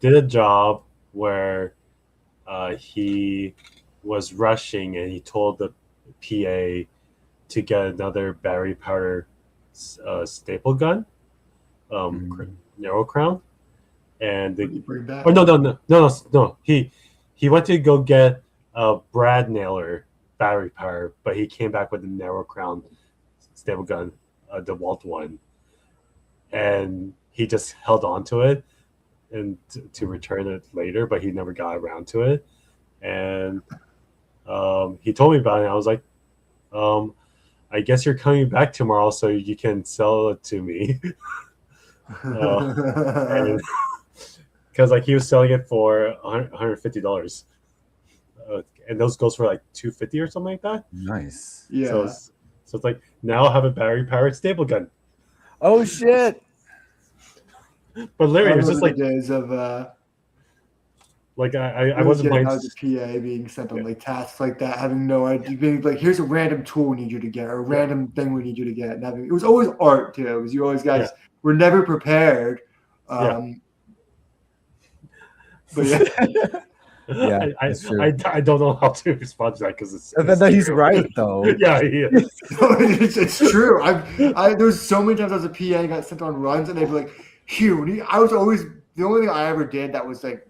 did a job where he was rushing and he told the PA to get another battery powder staple gun, narrow crown, and What do you bring back? oh no. He went to go get a Brad nailer battery power, but he came back with a narrow crown staple gun, the DeWalt one, and he just held on to it and to return it later, but he never got around to it. And he told me about it. And I was like, I guess you're coming back tomorrow so you can sell it to me. Because like he was selling it for $150, and those goes for like $250 or something like that. Nice. Yeah. So it's like now I have a battery powered staple gun. Oh shit! But literally, it was just the like days of like I wasn't I playing. was a PA being sent on like tasks like that, having no idea, being like, here's a random tool we need you to get, or a random thing we need you to get. And having, it was always art too. It was you always guys were never prepared. But yeah. Yeah, I don't know how to respond to that because it's he's right though. Yeah, he is. it's true. There's so many times I was a PA and got sent on runs, and they'd be like, "Hugh," I was always the only thing I ever did that was like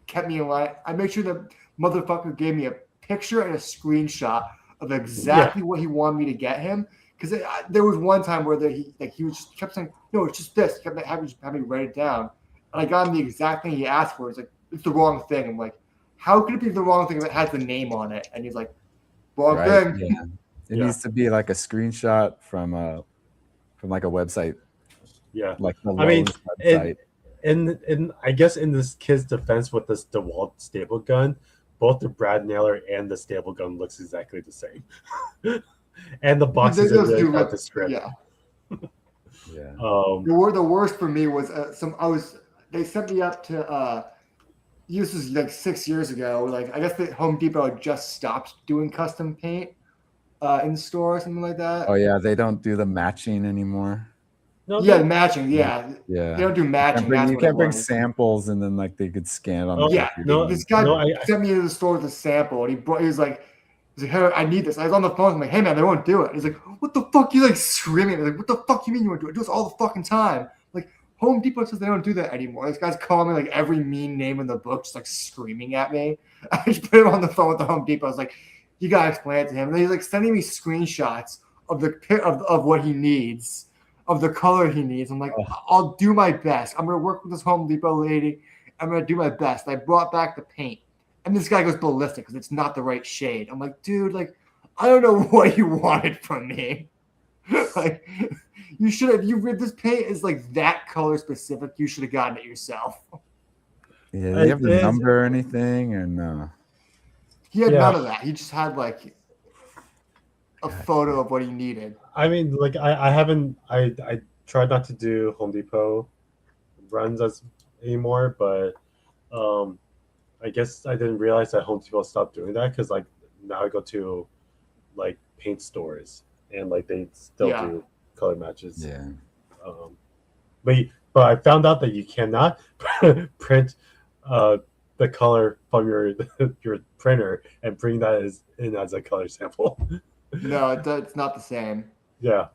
kept me in line. I made sure the motherfucker gave me a picture and a screenshot of exactly what he wanted me to get him. Because there was one time where he was just kept saying, "No, it's just this." He kept having me write it down, and I got him the exact thing he asked for. It's like, it's the wrong thing. I'm like, how could it be the wrong thing if it has the name on it? And he's like, wrong thing. Yeah. It needs to be like a screenshot from like a website. Yeah, like the I mean, website. in I guess in this kid's defense with this DeWalt staple gun, both the Brad nailer and the staple gun looks exactly the same, and the boxes got the script. Yeah. Yeah. The worst for me was they sent me up to this was like 6 years ago. Like I guess the Home Depot had just stopped doing custom paint in store or something like that. Oh yeah, they don't do the matching anymore. No, matching. Yeah. Yeah. They don't do matching. You can't bring samples and then like they could scan on. This guy sent me to the store with a sample, and he was like, "Hey, I need this." I was on the phone. I'm like, "Hey man, they won't do it." He's like, "What the fuck?" You like screaming. I'm like, "What the fuck you mean you won't do it? It does all the fucking time." Like Home Depot says they don't do that anymore. This guy's calling me like every mean name in the book, just like screaming at me. I just put him on the phone with the Home Depot. I was like, "You gotta explain it to him." And then he's like sending me screenshots of the of what he needs, of the color he needs. I'm like, I'll do my best. I'm gonna work with this Home Depot lady. I'm gonna do my best. I brought back the paint, and this guy goes ballistic because it's not the right shade. I'm like, dude, like, I don't know what you wanted from me. Like, you should have. This paint is like that color specific. You should have gotten it yourself. Yeah, do you have the number or anything, or no? He had none of that. He just had like a photo of what he needed. I mean, like I tried not to do Home Depot runs anymore, but I guess I didn't realize that Home Depot stopped doing that because like now I go to like paint stores and like they still do color matches. Yeah. But I found out that you cannot print the color from your printer and bring that in as a color sample. No, it's not the same. Yeah.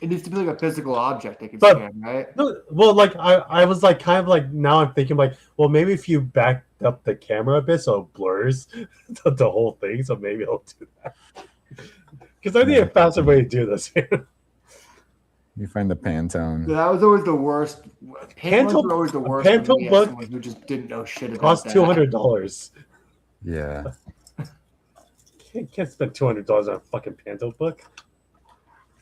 It needs to be like a physical object they can scan, right? No, well, like I was like kind of like now I'm thinking like, well, maybe if you back up the camera a bit so it blurs the whole thing, so maybe it'll do that. Because I need a faster way to do this. You find the Pantone. Yeah, that was always the worst. Pantones were always the worst. Pantone book who just didn't know shit about cost that. $200. Yeah. can't spend $200 on a fucking Panto book.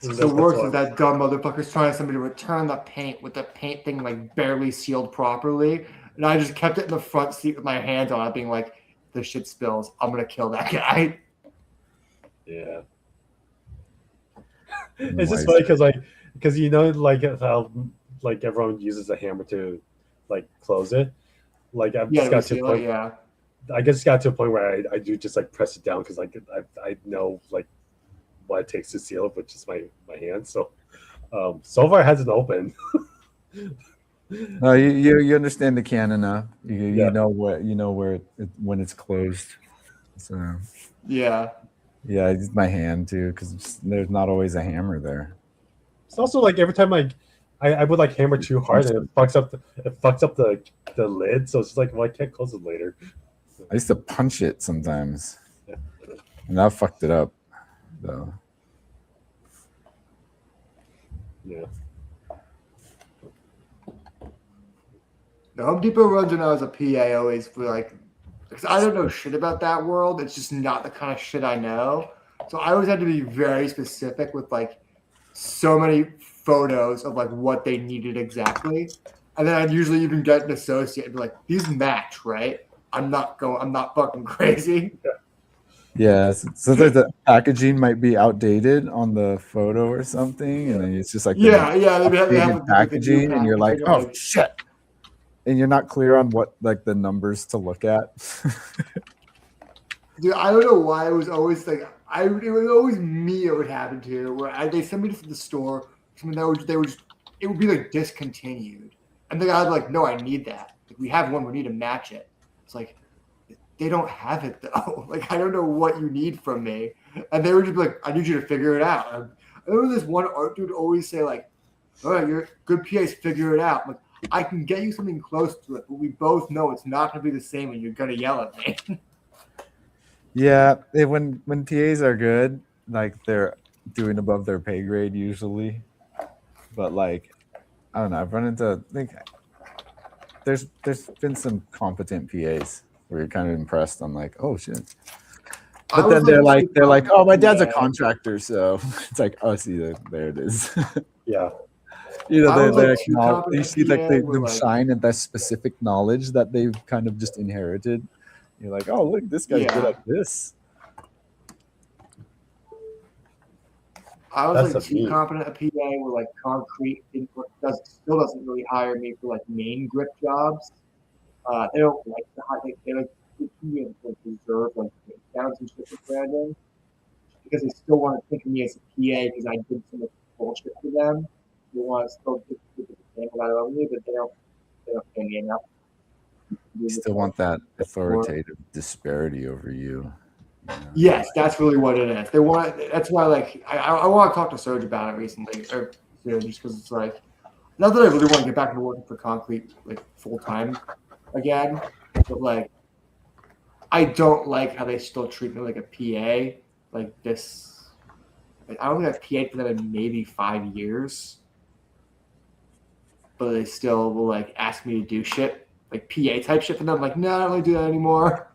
The worst is that dumb motherfucker's trying to send me to return the paint with the paint thing like barely sealed properly, and I just kept it in the front seat with my hands on it, being like, "The shit spills. I'm gonna kill that guy." Yeah. It's just funny because you know like how like everyone uses a hammer to like close it. Like I've Yeah, just got to a seal point. it, yeah. I just got to a point where I do just like press it down because like I know like what it takes to seal it with just my hand. So so far it hasn't opened. No, you understand the can enough. You Yeah. know where when it's closed. So Yeah. yeah, I use my hand too because there's not always a hammer there. It's also like every time I would like hammer too hard and it fucks up the lid. So it's just like, well, I can't close it later. I used to punch it sometimes, and that fucked it up. So Yeah. The Home Depot runs when I was a PA always for like, because I don't know shit about that world. It's just not the kind of shit I know. So I always had to be very specific with like so many photos of like what they needed exactly. And then I'd usually even get an associate and be like, these match, right? I'm not fucking crazy. yeah, sometimes the packaging might be outdated on the photo or something, and then it's just like the Yeah, they have updated like, the new packaging, and you're like, packaging, oh shit, and you're not clear on what like the numbers to look at. Dude, I don't know why it was always like it was always me it would happen to where they send me to the store, something that they would just it would be like discontinued, and the guy'd be like, no, I need that. Like, we have one, we need to match it. It's like they don't have it though. Like I don't know what you need from me, and they would just be like, I need you to figure it out. And I remember this one art dude always say like, all right, you're good PAs, figure it out. I'm like, I can get you something close to it, but we both know it's not going to be the same, and you're going to yell at me. Yeah, when PAs are good, like they're doing above their pay grade usually, but like I don't know, I've run into I think there's been some competent PAs where you're kind of impressed. I'm like, oh shit, but then they're like, oh, my dad's a contractor, so it's like, oh, see, there it is. Yeah. You know, like you see like them like, shine at that specific knowledge that they've kind of just inherited. You're like, oh, look, this guy's good at this. I was That's like a too beat. competent at PA where like concrete still doesn't really hire me for like main grip jobs. They don't like the high they like to like reserve like breakdowns and shit with Brandon because they still want to think of me as a PA because I did so much bullshit for them. They want to still get the handle out of me, but they don't pay me enough. You still want that authoritative disparity over you. Yes, that's really what it is. They want. That's why, like, I want to talk to Serge about it recently, or just because it's like, not that I really want to get back into working for concrete like full time again, but like, I don't like how they still treat me like a PA, like this. Like, I don't think I've PA'd for them in maybe 5 years, but they still will like ask me to do shit, like PA type shit for them. I'm like, no, I don't really do that anymore.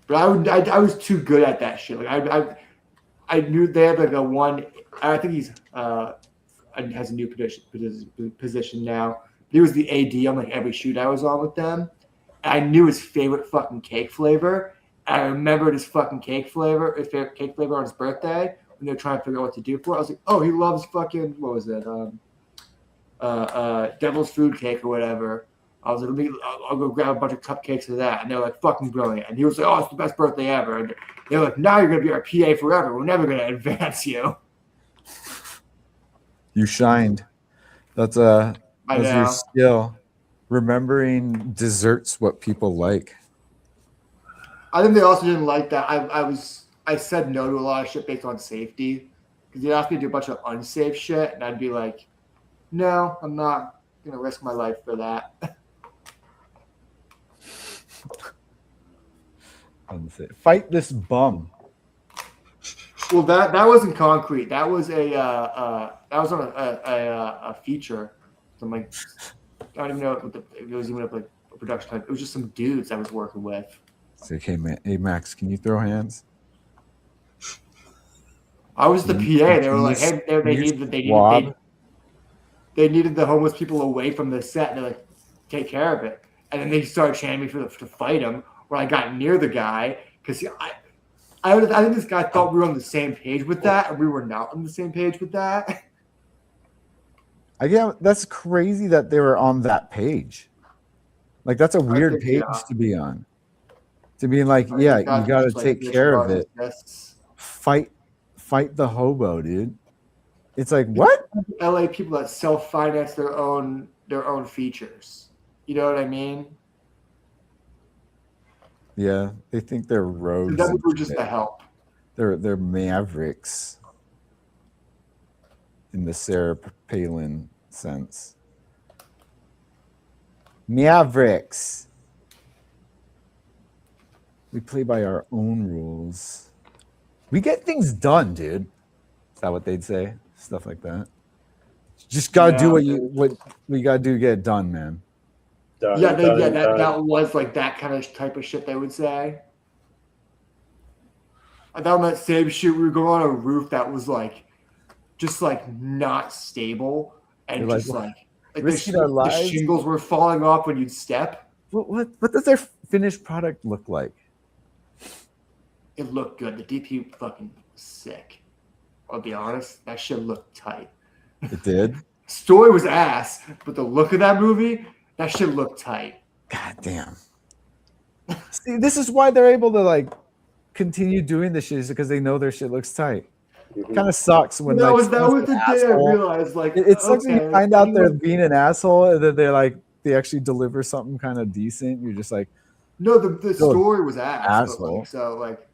But I was too good at that shit. Like I knew they had like a one. I think he's has a new position now. He was the AD on like every shoot I was on with them. And I knew his favorite fucking cake flavor. And I remembered his fucking his favorite cake flavor on his birthday when they were trying to figure out what to do for it. I was like, oh, he loves fucking what was it? Devil's food cake or whatever. I was like, I'll go grab a bunch of cupcakes of that. And they were like, fucking brilliant. And he was like, oh, it's the best birthday ever. And they were like, now you're going to be our PA forever. We're never going to advance you. You shined. That's your know. skill. Remembering desserts, what people like. I think they also didn't like that. I said no to a lot of shit based on safety. Because they asked me to do a bunch of unsafe shit. And I'd be like, no, I'm not going to risk my life for that. Fight this bum. Well, that wasn't concrete. That was on a feature. So I'm like, I don't even know if it was even like a production. It was just some dudes I was working with. It's like, hey Max, can you throw hands? I was the PA. They were like, hey, they needed the homeless people away from the set. And they're like, take care of it. And then they started chanting me to fight him. When I got near the guy, because I think this guy thought we were on the same page with that, and we were not on the same page with that. Again, that's crazy that they were on that page. Like, that's a weird think, page yeah. to be on. To be like, I yeah, think that's you got to just, like, take bitch care of about it. this. Fight the hobo, dude. It's like, what? LA people that self-finance their own features. You know what I mean? Yeah, they think they're So rogues. that and was just shit. the help. They're mavericks in the Sarah Palin sense. Mavericks. We play by our own rules. We get things done, dude. Is that what they'd say? Stuff like that. Just gotta do what we gotta do to get it done, man. That was like that kind of type of shit they would say. I thought on that same shoot we were going on a roof that was like just like not stable and You're just like risking our the lives? shingles were falling off when you'd step. What does their finished product look like? It looked good. The DP fucking sick. I'll be honest, that shit looked tight. It did? Story was ass, but the look of that movie, that shit looked tight. God damn. See, this is why they're able to like continue doing this shit, is because they know their shit looks tight. Kind of sucks when that like was the day asshole. I realized like It sucks when you find out they're being an asshole and then they're like they actually deliver something kind of decent. You're just like, no, the story was ass, asshole. but like, so like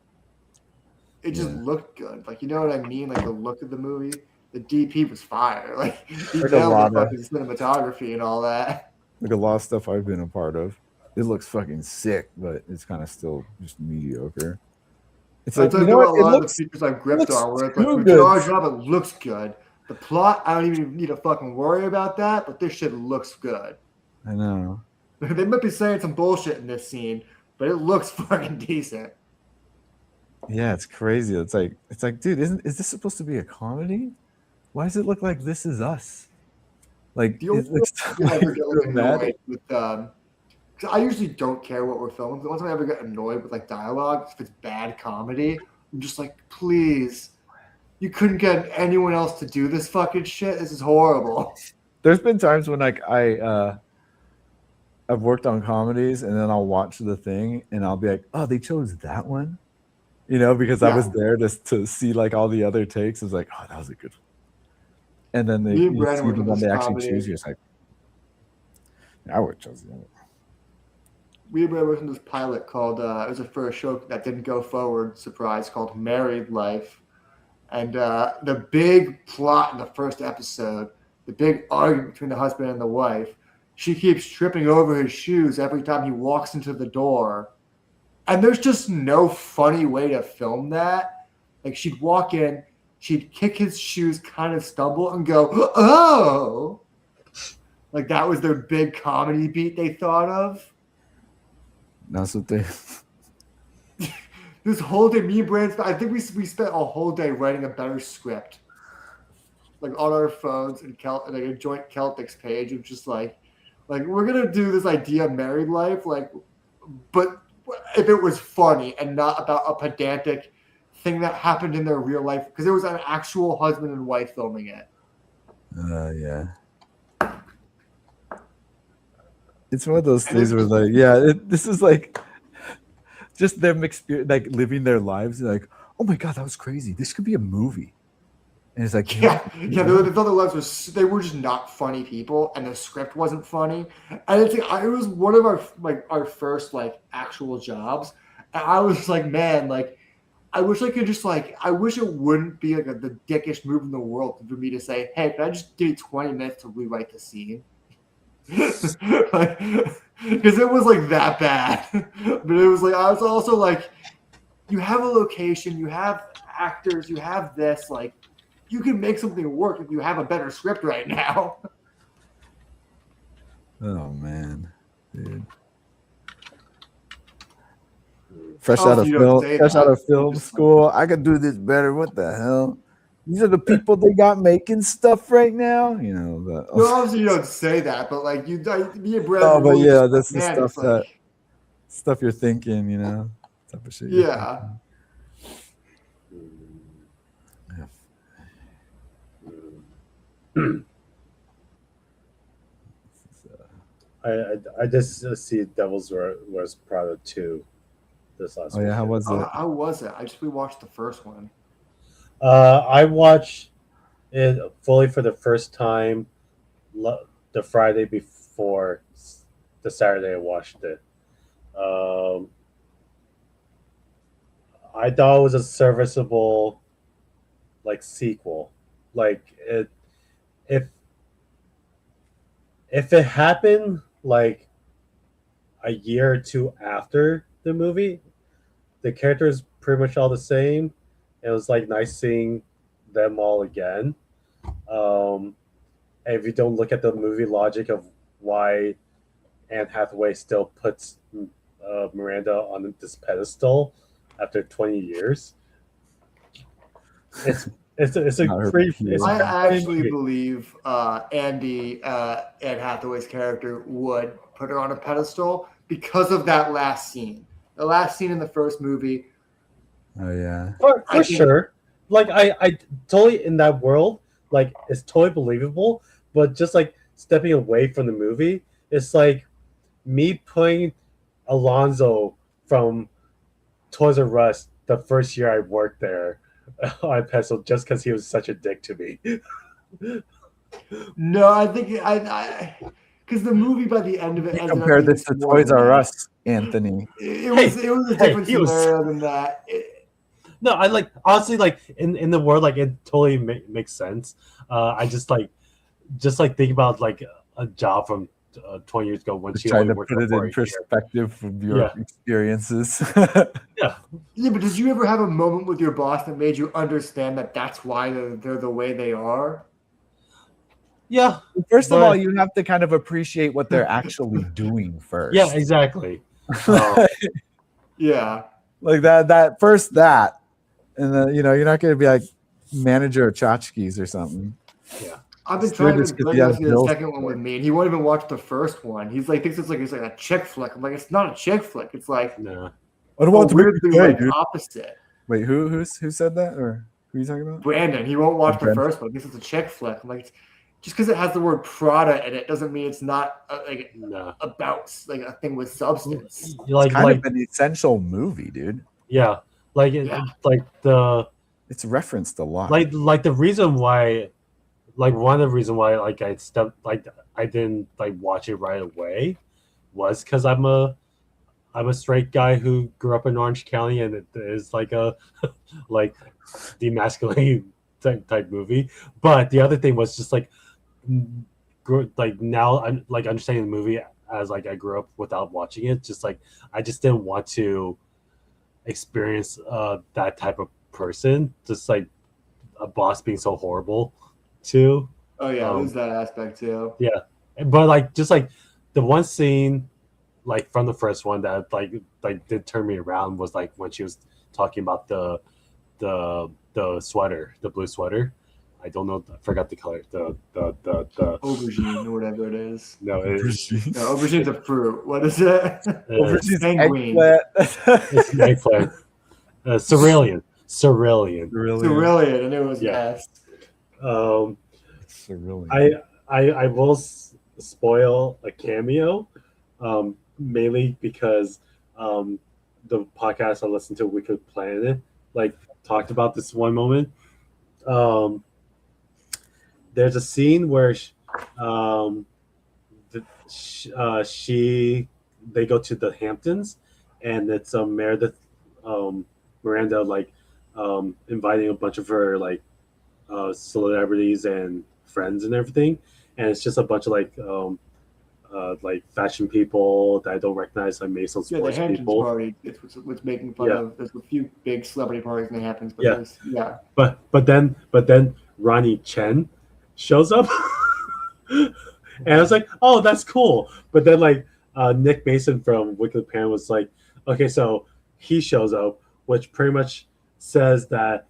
it just looked good. Like, you know what I mean? Like the look of the movie, the DP was fire. Like he Like nailed the fucking cinematography and all that. Like a lot of stuff I've been a part of. It looks fucking sick, but it's kind of still just mediocre. It's That's like, like you know a what? It lot of the looks, features I've gripped on where it's like, too with good. George Rob, it looks good. The plot, I don't even need to fucking worry about that, but this shit looks good. I know. They might be saying some bullshit in this scene, but it looks fucking decent. Yeah, it's crazy. It's like, dude, is this supposed to be a comedy? Why does it look like This Is Us? Like, The it looks I ever get like dramatic. annoyed with because I usually don't care what we're filming. But once I ever get annoyed with like dialogue, if it's bad comedy, I'm just like, please, you couldn't get anyone else to do this fucking shit. This is horrible. There's been times when like I've worked on comedies and then I'll watch the thing and I'll be like, oh, they chose that one, you know, because I was there to see like all the other takes. It's like, oh, that was a good one. And then Me and you Brandon see were the in one this they actually comedy. choose. You're just like, I would have chosen that. We were working this pilot called, it was a first show that didn't go forward, surprise, called Married Life. And the big plot in the first episode, the big argument between the husband and the wife, she keeps tripping over his shoes every time he walks into the door. And there's just no funny way to film that. Like, she'd walk in, she'd kick his shoes, kind of stumble, and go, oh! Like, that was their big comedy beat they thought of. That's what they. This whole day, me and Brandon, I think we spent a whole day writing a better script, like on our phones and like a joint Celtics page of just like we're gonna do this idea of married life, like, but if it was funny and not about a pedantic thing that happened in their real life, because it was an actual husband and wife filming it. Yeah. It's one of those things where like, yeah, this is like just them like living their lives. Like, oh my god, that was crazy. This could be a movie. And it's like, yeah. The other lives they were just not funny people, and the script wasn't funny. And it's like, it was one of our first like actual jobs, and I was like, man, like, I wish I could just like, I wish it wouldn't be like the dickish move in the world for me to say, hey, can I just give you 20 minutes to rewrite the scene? Like, because it was like that bad. But it was like, I was also like, you have a location, you have actors, you have this, like, you can make something work if you have a better script right now. Oh man, dude. fresh Oh, out so of you don't film, say fresh out that. of film You just- school. I could do this better. What the hell? These are the people they got making stuff right now. You know, No, obviously you don't say that, but like you, me and Brad. oh, were but really yeah, just that's the man, stuff it's like, stuff you're thinking. You know, type of shit. you're yeah. thinking. I just see Devil's Wears Prada 2 this last Oh yeah, how weekend. was it? How was it? I just rewatched the first one. I watched it fully for the first time the Friday before the Saturday I watched it. I thought it was a serviceable like sequel. Like if it happened like a year or two after the movie, the characters pretty much all the same. It was like nice seeing them all again. And if you don't look at the movie logic of why Anne Hathaway still puts Miranda on this pedestal after 20 years, it's a Not her pretty. movie. It's I a pretty actually movie. believe Anne Hathaway's character would put her on a pedestal because of that last scene. The last scene in the first movie. Oh yeah. For I think- sure. Like I totally in that world, like it's totally believable, but just like stepping away from the movie, it's like me putting Alonzo from Toys R Us the first year I worked there on pedestal just because he was such a dick to me. No, I think I because the movie by the end of it You ended up compare being this to more Toys than R that. Us, Anthony. It was a Hey, different he was- scenario than that. No, I like honestly like in the world like it totally makes sense. I just think about like a job from 20 years ago when Just she trying only to worked put it for a in year. perspective from your Yeah. experiences. Yeah, Yeah, but did you ever have a moment with your boss that made you understand that that's why they're the way they are? yeah, First of But- all, you have to kind of appreciate what they're actually doing first. yeah, exactly. Yeah. Like that, and then you're not going to be like manager of tchotchkes or something. I've been It's trying good to just 'cause bring you him have to see the bills second to one pay. with me, and he won't even watch the first one. He's like thinks it's like a chick flick. I'm like, it's not a chick flick. It's like No. I don't a want to be weirdly gay, like dude. opposite. Wait, who said that, or who are you talking about? Brandon, he won't watch the Brandon. first one. He thinks it's a chick flick. I'm like, just because it has the word Prada in it doesn't mean it's not like No. about like a thing with substance. Like Kind like of an essential movie, dude. yeah, like Yeah. like the It's referenced a lot. like the reason why, like one of the reason why like I didn't like watch it right away was because I'm a straight guy who grew up in Orange County, and it is like a like demasculating type movie. But the other thing was just like like now I'm like understanding the movie as like I grew up without watching it. Just like I just didn't want to experience that type of person. Just like a boss being so horrible too. Oh yeah, there's that aspect too. But like just like the one scene like from the first one that like did turn me around was like when she was talking about the sweater, the blue sweater. I don't know, I forgot the color. The Aubergine or whatever it is. no, it's No, aubergine's a fruit. What is it? Aubergine's Sanguine. eggplant. it's an eggplant. Cerulean. Really? Cerulean, and it was Yeah. yes. Cerulean. I will spoil a cameo, mainly because the podcast I listened to, We Could Plan It, like talked about this one moment. There's a scene where they go to the Hamptons, and it's Meredith Miranda like inviting a bunch of her like celebrities and friends and everything, and it's just a bunch of like fashion people that I don't recognize, like Mason Yeah, the sports Hamptons people. party. It's what's making fun Yeah. of. There's a few big celebrity parties in the Hamptons, but Yeah. there's- yeah. But then Ronnie Chen shows up, and I was like, oh, that's cool. But then like Nick Mason from Wicked Pan was like, okay, so he shows up, which pretty much says that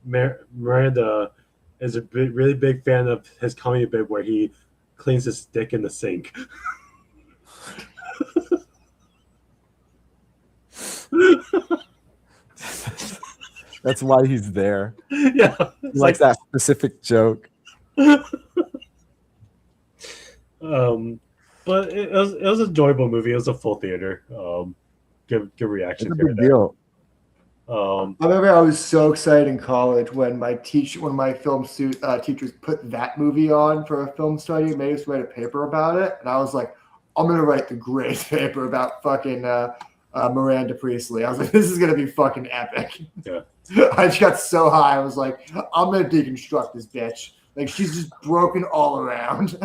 Miranda is a really big fan of his comedy bit where he cleans his dick in the sink. That's why he's there. Yeah, He it's likes that specific joke. But it was an enjoyable movie. It was a full theater. Good reaction. It's a big deal. I remember I was so excited in college when one of my film teachers put that movie on for a film study and made us write a paper about it. And I was like, I'm going to write the greatest paper about fucking Miranda Priestley. I was like, this is going to be fucking epic. Yeah. I just got so high. I was like, I'm going to deconstruct this bitch. Like, she's just broken all around.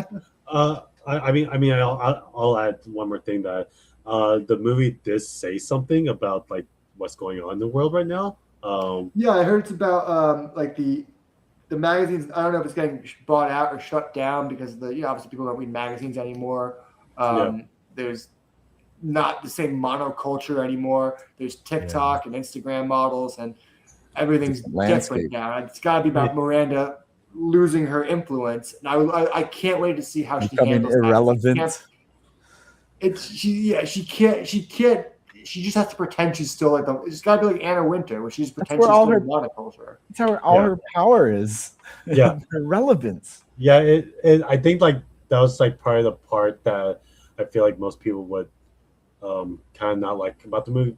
I'll add one more thing that the movie did say something about like what's going on in the world right now. Yeah, I heard it's about like the magazines. I don't know if it's getting bought out or shut down because obviously people don't read magazines anymore. There's not the same monoculture anymore. There's TikTok and Instagram models, and everything's different now. It's got to be about Miranda losing her influence, and I can't wait to see how she handles irrelevant. She can't. She just has to pretend she's still like it's got to be like Anna Wintour, where she just pretends she's still monoculture. That's how all her power is. Yeah, her relevance. Yeah, I think like that was like part of the part that I feel like most people would kind of not like about the movie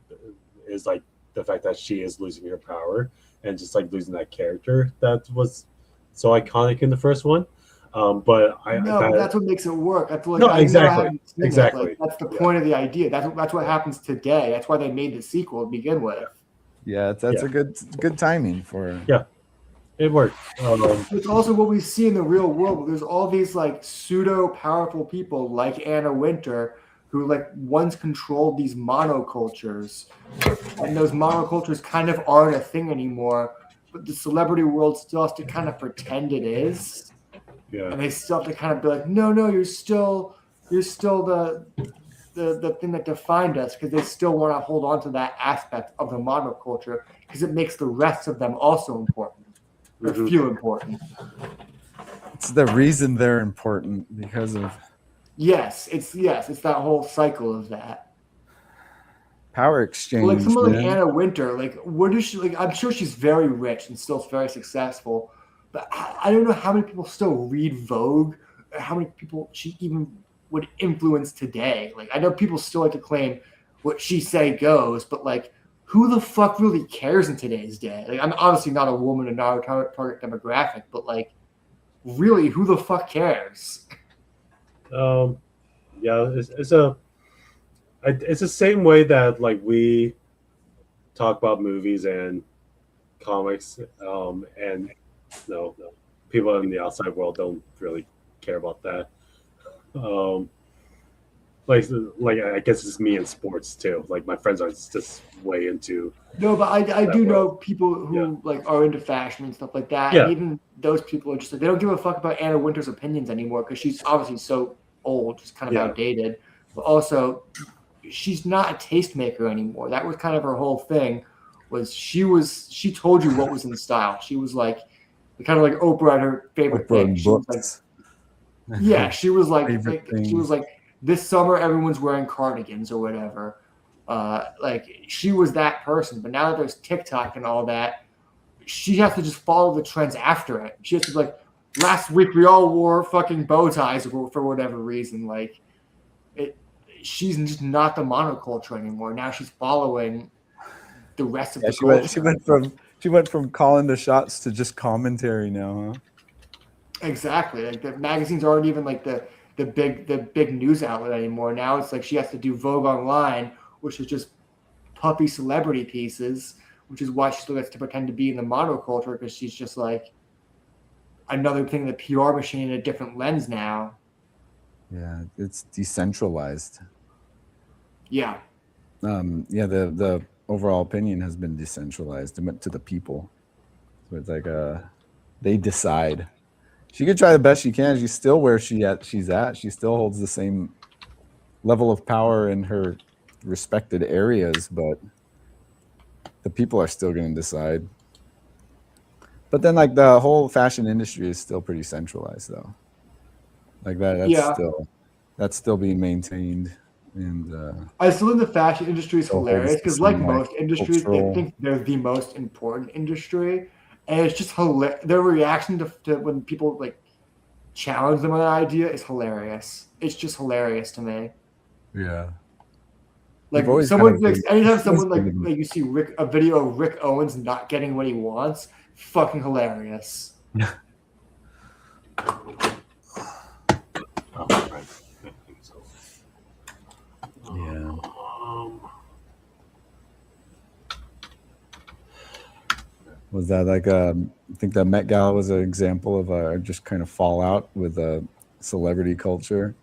is like the fact that she is losing her power and just like losing that character that was so iconic in the first one. But that's what makes it work. I feel like no, exactly. Like, that's the point of the idea. That's what happens today. That's why they made the sequel to begin with. Yeah, that's a good timing for. Yeah, it worked. It's also what we see in the real world. There's all these like pseudo powerful people like Anna Wintour who like once controlled these monocultures, and those monocultures kind of aren't a thing anymore. But the celebrity world still has to kind of pretend it is. Yeah. And they still have to kind of be like, no, you're still the thing that defined us, because they still want to hold on to that aspect of the monoculture because it makes the rest of them also important or feel important. It's the reason they're important because of. It's that whole cycle of that. Power exchange. Like someone like Anna Wintour, like what is she like? I'm sure she's very rich and still very successful, but I don't know how many people still read Vogue, or how many people she even would influence today. Like I know people still like to claim what she say goes, but like who the fuck really cares in today's day? Like I'm obviously not a woman and not a target demographic, but like really, who the fuck cares? It's the same way that like we talk about movies and comics, and no, people in the outside world don't really care about that. Like I guess it's me in sports too. Like my friends are just way into. No, but I do know people who like are into fashion and stuff like that. Yeah. And even those people are just they don't give a fuck about Anna Wintour's opinions anymore because she's obviously so old, just kind of outdated. But also, she's not a tastemaker anymore. That was kind of her whole thing. She told you what was in style. She was like kind of like Oprah at her favorite thing. She was like, she was like this summer everyone's wearing cardigans or whatever. Like she was that person. But now that there's TikTok and all that, she has to just follow the trends after it. She has to be like, last week we all wore fucking bow ties for whatever reason. Like she's just not the monoculture anymore. Now she's following the rest of the culture. She went from calling the shots to just commentary now, huh? Exactly. Like the magazines aren't even like the big news outlet anymore. Now it's like she has to do Vogue Online, which is just puppy celebrity pieces, which is why she still gets to pretend to be in the monoculture, because she's just like another thing in the PR machine in a different lens now. Yeah, it's decentralized. Yeah. The overall opinion has been decentralized to the people. So it's like they decide. She could try the best she can. She's still where she's at. She still holds the same level of power in her respected areas, but the people are still going to decide. But then, like, the whole fashion industry is still pretty centralized, though. Like that's still being maintained, and I still think the fashion industry is still hilarious holds the because, like same, most industries, they cultural. think they're the most important industry, and it's just hilarious. Their reaction to when people like challenge them on an idea is hilarious. It's just hilarious to me. Yeah. Like They've always someone, kind like, of anytime been- someone like you see a video of Rick Owens not getting what he wants, fucking hilarious. Oh, right. I think so. Yeah. Was that like I think the Met Gala was an example of a just kind of fallout with a celebrity culture.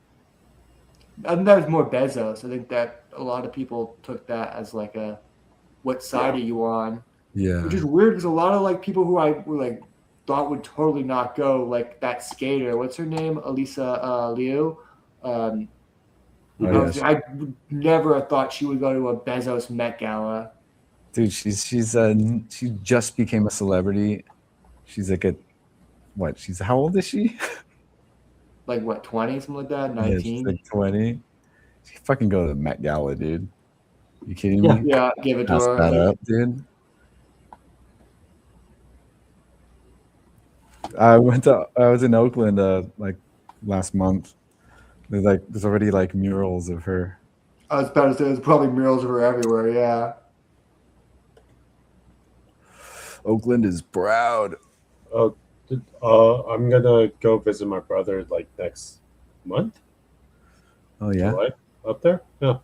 I think that was more Bezos. I think that a lot of people took that as like a what side are you on? Yeah. Which is weird because a lot of like people who I were like thought would totally not go, like that skater. What's her name? Elisa Liu. Oh, yeah. I would never have thought she would go to a Bezos Met Gala. Dude, she just became a celebrity. She's like she's how old is she? Like what, 20, something like that? Yeah, she's 19? like 20. She fucking go to the Met Gala, dude. You kidding Yeah. me? Yeah, give it to Pass her. that Like, up, dude. I was in Oakland like last month. There's already like murals of her. I was about to say there's probably murals of her everywhere, yeah. Oakland is proud. I'm gonna go visit my brother like next month. Oh yeah. July, up there. Yeah.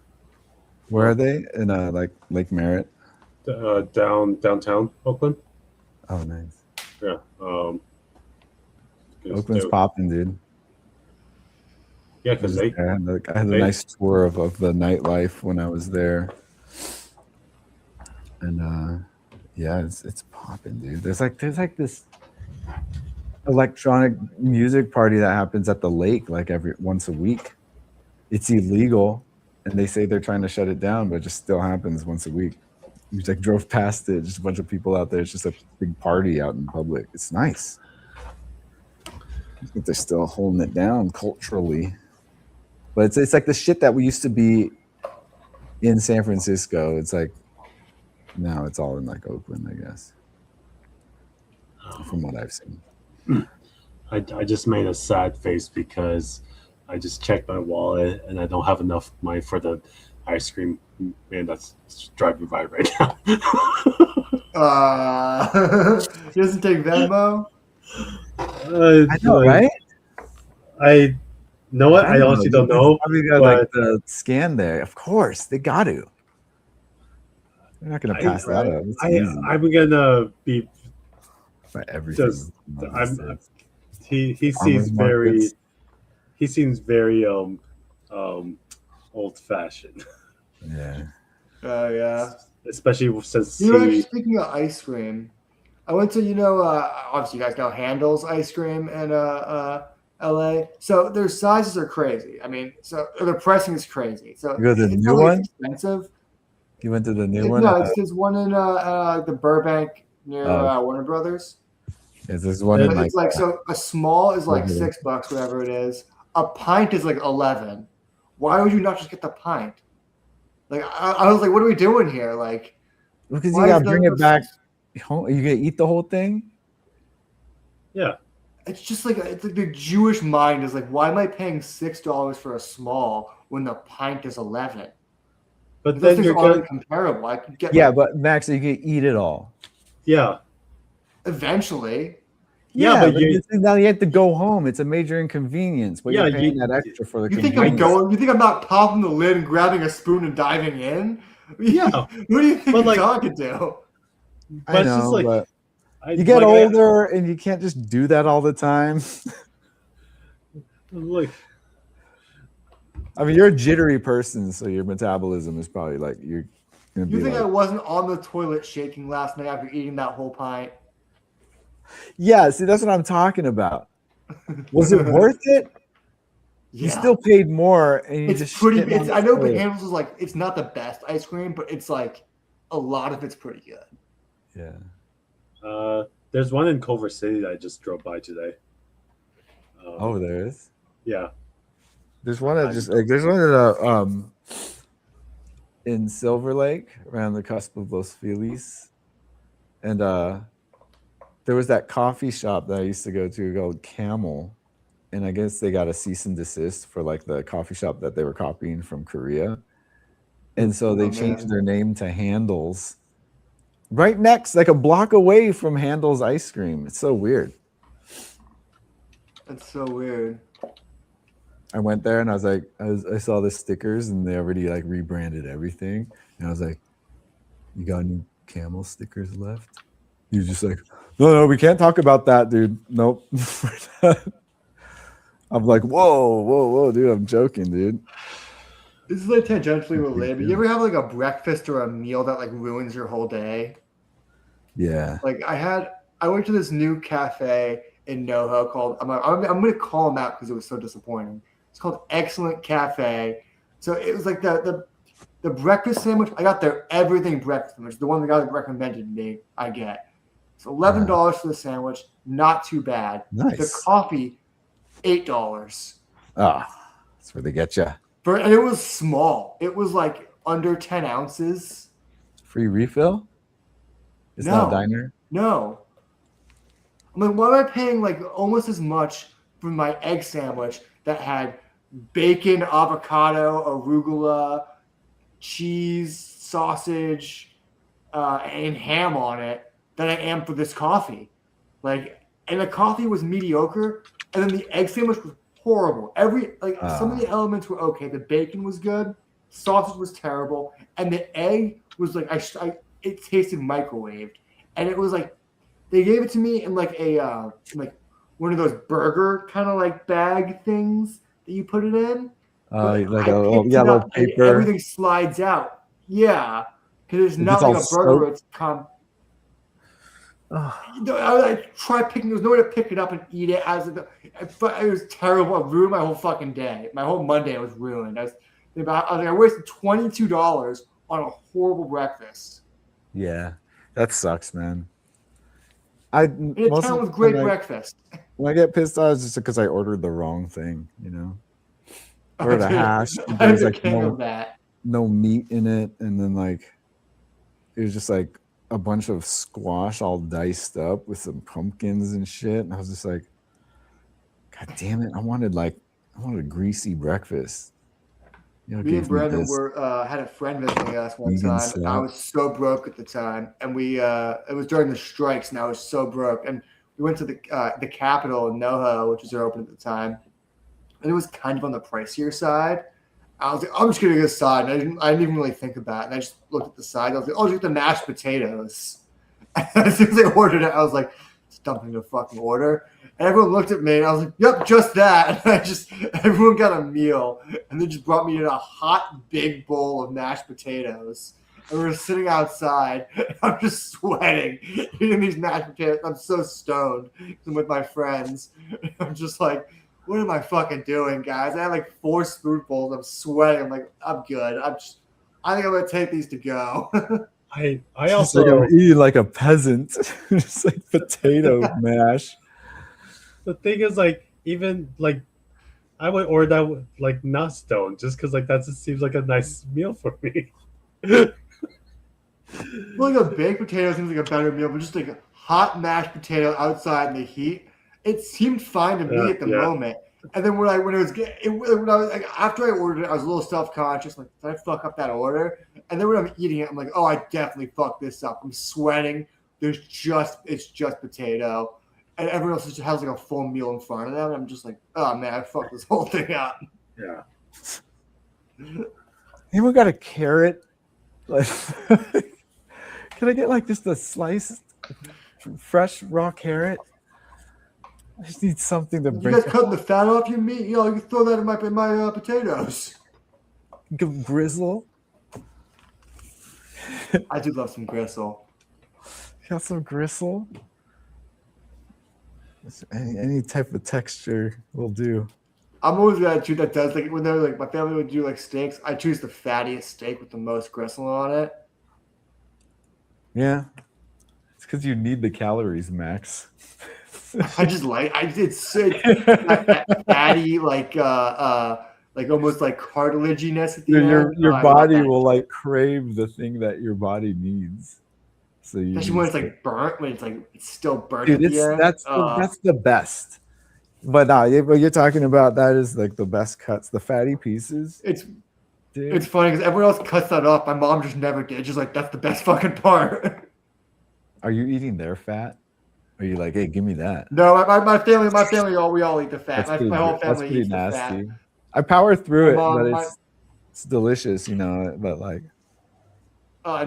Where are they? In like Lake Merritt. Downtown Oakland. Oh nice. Yeah. Oakland's popping, dude. Yeah, because they I had a nice tour of the nightlife when I was there. And yeah, it's popping, dude. There's like this electronic music party that happens at the lake like once a week. It's illegal, and they say they're trying to shut it down, but it just still happens once a week. We just like drove past it, just a bunch of people out there. It's just a big party out in public. It's nice. But they're still holding it down culturally. But it's like the shit that we used to be in San Francisco. It's like now it's all in like Oakland, I guess. From what I've seen. I just made a sad face because I just checked my wallet and I don't have enough money for the ice cream man that's driving by right now. He doesn't take Venmo? I know, right? I know what? I honestly don't know. Probably got but like the scan there. Of course, they got to. They're not going to pass that up. It's easy. I'm gonna be By everything. just. He seems very old fashioned. Yeah. Oh, yeah. Especially since Actually, speaking of ice cream, I went to, obviously you guys know Handel's ice cream in LA. So their sizes are crazy. I mean, so their pricing is crazy. So You go to the it's new really one? expensive. You went to the new one? No, there's one in the Burbank near Warner Brothers. There's one But in it's like so a small is like regular. $6, whatever it is. A pint is like 11. Why would you not just get the pint? Like I was like, what are we doing here? Like, Because you why got is to bring the- it back home. Are you going to eat the whole thing? yeah. It's just like it's like the Jewish mind is like, why am I paying $6 for a small when the pint is 11? But Those then things you're aren't gonna comparable. I could get Yeah, but Max, you can eat it all. eventually. Yeah, but but now you have to go home. It's a major inconvenience. But Yeah, you're paying that extra for the You think convenience. I'm going? You think I'm not popping the lid and grabbing a spoon and diving in? Yeah. Who do you think But, you're like- talking to? I But it's know, just like but you get older and you can't just do that all the time. Like I mean, you're a jittery person, so your metabolism is probably like you're gonna be You think like, I wasn't on the toilet shaking last night after eating that whole pint? yeah. See, that's what I'm talking about. Was it worth it? You still paid more, and you It's just pretty. shit on It's, I know it. Handles is like it's not the best ice cream, but it's like a lot of it's pretty good. Yeah. There's one in Culver City that I just drove by today. Oh, there is. Yeah. There's one that there's one that in Silver Lake around the cusp of Los Feliz, and there was that coffee shop that I used to go to called Camel, and I guess they got a cease and desist for like the coffee shop that they were copying from Korea, and so they changed their name to Handles. Right next, like a block away from Handles ice cream. It's so weird. That's so weird. I went there and I was like, I saw the stickers and they already like rebranded everything. And I was like, you got any Camel stickers left? He was just like, no, we can't talk about that, dude. Nope. I'm like, whoa, dude. I'm joking, dude. This is like tangentially related. But you ever have like a breakfast or a meal that like ruins your whole day? Yeah. Like I went to this new cafe in NoHo called I'm going to call them out because it was so disappointing. It's called Excellent Cafe. So it was like the breakfast sandwich. I got their everything breakfast sandwich, the one the guy that recommended me. I get. It's $11 for the sandwich, not too bad. Nice. The coffee, $8. That's where they get you. And it was small. It was like under 10 ounces. Free refill? It's not a diner? No. I'm like, why am I paying like almost as much for my egg sandwich that had bacon, avocado, arugula, cheese, sausage, and ham on it than I am for this coffee? Like, and the coffee was mediocre, and then the egg sandwich was horrible. Some of the elements were okay. The bacon was good, sausage was terrible, and the egg was like it tasted microwaved, and it was like they gave it to me in like a like one of those burger kind of like bag things that you put it in. Like a little yellow paper. Everything slides out. Yeah, because it's not like a burger. It's I tried picking. There was no way to pick it up and eat it. It was terrible. It ruined my whole fucking day. My whole Monday was ruined. I wasted $22 on a horrible breakfast. Yeah, that sucks, man. In a town with great breakfast. When I get pissed off, it's just because I ordered the wrong thing, you know. Ordered a hash. I'm There's like that. no meat in it, and then like it was just like a bunch of squash all diced up with some pumpkins and shit. And I was just like, God damn it! I wanted a greasy breakfast. You know, Me and Brandon had a friend visiting us one time. I was so broke at the time, and it was during the strikes, and I was so broke. And we went to the Capitol in NoHo, which was open at the time, and it was kind of on the pricier side. I was like, I'm just gonna get a side. And I didn't even really think about it. And I just looked at the side. I was like, oh, just get the mashed potatoes. As soon as I ordered it, I was like, it's something to fucking order. And everyone looked at me, and I was like, yep, just that. And everyone got a meal, and they just brought me in a hot, big bowl of mashed potatoes. And we were sitting outside, and I'm just sweating, eating these mashed potatoes. I'm so stoned with my friends. I'm just like, what am I fucking doing, guys? I had like 4 spoonfuls. I'm sweating. I'm like, I'm good. I think I'm gonna take these to go. I also also like eating like a peasant, just like potato mash. The thing is, like, even like I would order that with, like, not stoned, just because like that just seems like a nice meal for me. Like a baked potato seems like a better meal, but just like a hot mashed potato outside in the heat, it seemed fine to me at the moment. And then when I was like, after I ordered it, I was a little self-conscious, like, did I fuck up that order? And then when I'm eating it, I'm like, oh, I definitely fucked this up. I'm sweating. It's just potato, and everyone else just has like a full meal in front of them. And I'm just like, oh man, I fucked this whole thing up. Yeah. Anyone got a carrot? Like, can I get like just a sliced, fresh raw carrot? I just need something to bring. You guys cutting the fat off your meat? You can throw that in my potatoes. Grizzle. I do love some gristle. Got some gristle. Any type of texture will do. I'm always gonna choose that does like when they're like my family would do like steaks. I choose the fattiest steak with the most gristle on it. Yeah, it's because you need the calories, Max. I just like it's that fatty like almost like cartilaginess at the end. Your Oh, I love body that. will like crave the thing that your body needs. So you Especially need when it's steak. like burnt, when it's like it's still burnt Dude, at the end. that's the best. But what you're talking about, that is like the best cuts, the fatty pieces. It's Dude. funny because everyone else cuts that off. My mom just never did. Just like that's the best fucking part. Are you eating their fat? Are you like, hey, give me that? No, my family, we all eat the fat. My whole That's family pretty eats the fat. nasty. I power through My it, but mom, it's delicious, you know. But like, no,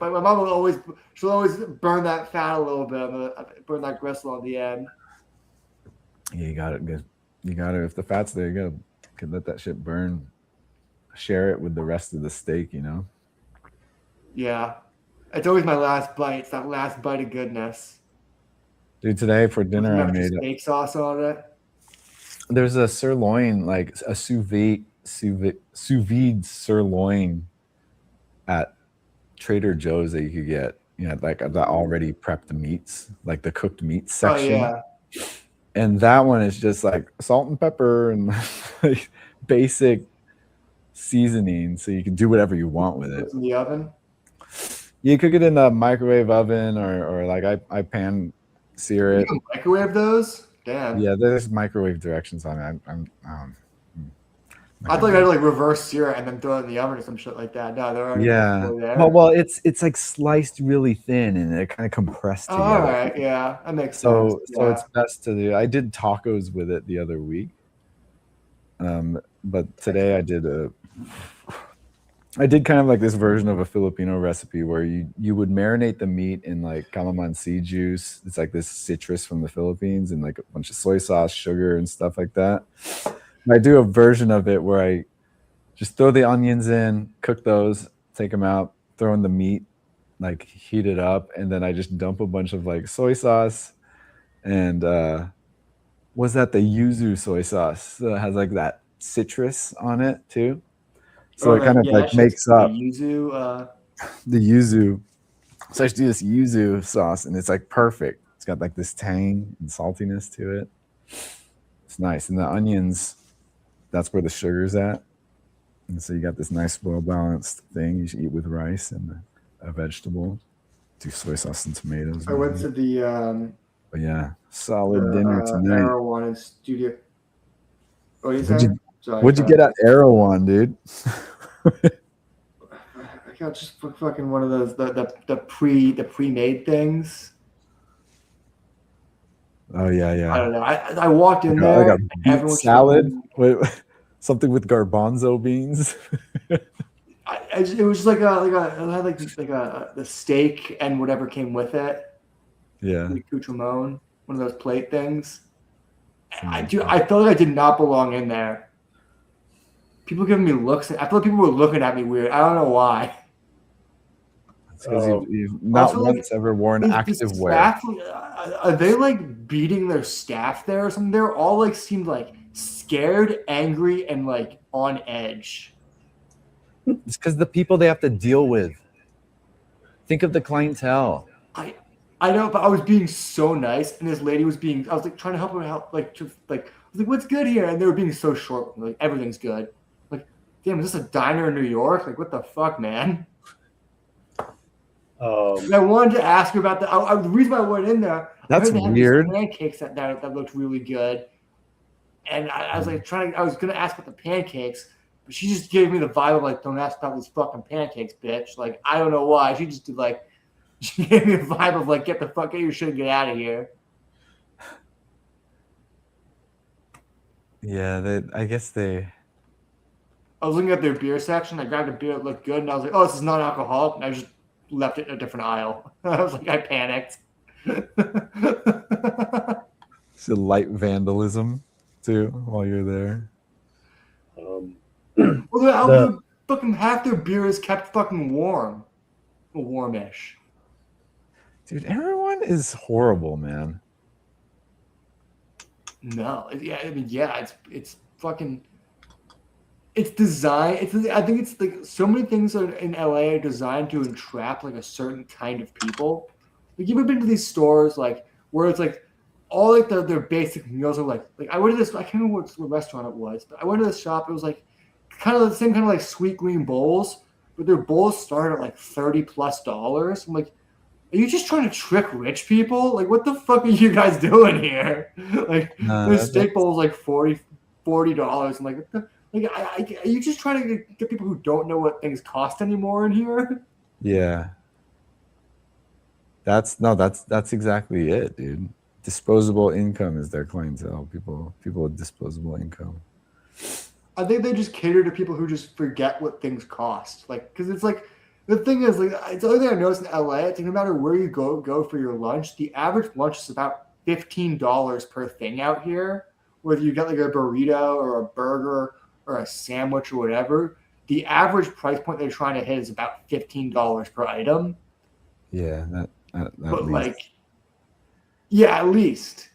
my mom will she'll always burn that fat a little bit, burn that gristle on the end. yeah, you got it. You got to. If the fat's there, you can let that shit burn. Share it with the rest of the steak, you know. Yeah, it's always my last bite. It's that last bite of goodness. Dude, today for With dinner I some made. steak sauce on it. There's a sirloin, like a sous vide sirloin at Trader Joe's that you could get. You know, like the already prepped meats, like the cooked meats section. Oh yeah. And that one is just like salt and pepper and like basic seasoning, so you can do whatever you want with it. It's in the oven. You cook it in the microwave oven, or like I pan sear You it. can microwave those. Damn. Yeah, there's microwave directions on it. I thought you had to like reverse sear it and then throw it in the oven or some shit like that. No, they're already there. Well, it's like sliced really thin and it kind of compressed together. All right, yeah, that makes sense. So Yeah. it's best to do. I did tacos with it the other week, but today I did kind of like this version of a Filipino recipe where you would marinate the meat in like calamansi juice. It's like this citrus from the Philippines and like a bunch of soy sauce, sugar, and stuff like that. And I do a version of it where I just throw the onions in, cook those, take them out, throw in the meat, like heat it up, and then I just dump a bunch of like soy sauce and was that the yuzu soy sauce? So it has like that citrus on it too. So it kind of like makes up the yuzu. the yuzu. So I just do this yuzu sauce and it's like perfect. It's got like this tang and saltiness to it. It's nice. And the onions, that's where the sugar's at. And so you got this nice, well-balanced thing you should eat with rice and a vegetable. Do soy sauce and tomatoes. I went to the But yeah, solid dinner tonight. Erewhon Studio. What are you What'd saying? Sorry, What'd you get at Erewhon, dude? I got just fucking one of those the pre-made things. Oh yeah, I yeah. don't know. I walked in I there. got everyone beet salad. Wait, something with garbanzo beans. It was just like it had like the steak and whatever came with it. Yeah. The accoutrement, one of those plate things. I felt like I did not belong in there. People giving me looks. I felt like people were looking at me weird. I don't know why. It's because you've not Also, once ever worn active wear. Staff, are they like beating their staff there or something? They're all like seemed like scared, angry, and like on edge. It's because the people they have to deal with. Think of the clientele. I know, but I was being so nice, and this lady was being. I was like trying to help her out, I was like, "What's good here?" And they were being so short, like everything's good. Like, damn, is this a diner in New York? Like, what the fuck, man? And I wanted to ask her about the reason why I went in there. That's I heard they had weird. these pancakes that looked really good, and I was like I was gonna ask about the pancakes, but she just gave me the vibe of like, "Don't ask about these fucking pancakes, bitch." Like, I don't know why. She just did like. She gave me a vibe of like, get your shit and get out of here. Yeah, I guess they. I was looking at their beer section. I grabbed a beer that looked good, and I was like, "Oh, this is non-alcoholic." And I just left it in a different aisle. I was like, I panicked. It's a light vandalism too while you're there. Well, fucking half their beer is kept fucking warm, warmish. Dude, everyone is horrible, man. No, yeah, I mean, yeah, it's fucking. It's designed. I think it's like so many things in LA are designed to entrap like a certain kind of people. Like you ever been to these stores like where it's like all like their basic meals are like I went to this. I can't remember what restaurant it was, but I went to this shop. It was like kind of the same kind of like sweet green bowls, but their bowls start at like $30+. I'm like, are you just trying to trick rich people? Like, what the fuck are you guys doing here? Like, their steak bowl is like $40. I'm like, what the. Like, are you just trying to get people who don't know what things cost anymore in here? Yeah. That's exactly it, dude. Disposable income is their clientele. People with disposable income. I think they just cater to people who just forget what things cost. Like, because it's like the thing is like it's the only thing I noticed in LA. It's like no matter where you go for your lunch, the average lunch is about $15 per thing out here. Whether you get like a burrito or a burger or a sandwich or whatever, the average price point they're trying to hit is about $15 per item. Yeah, but like, yeah, at least.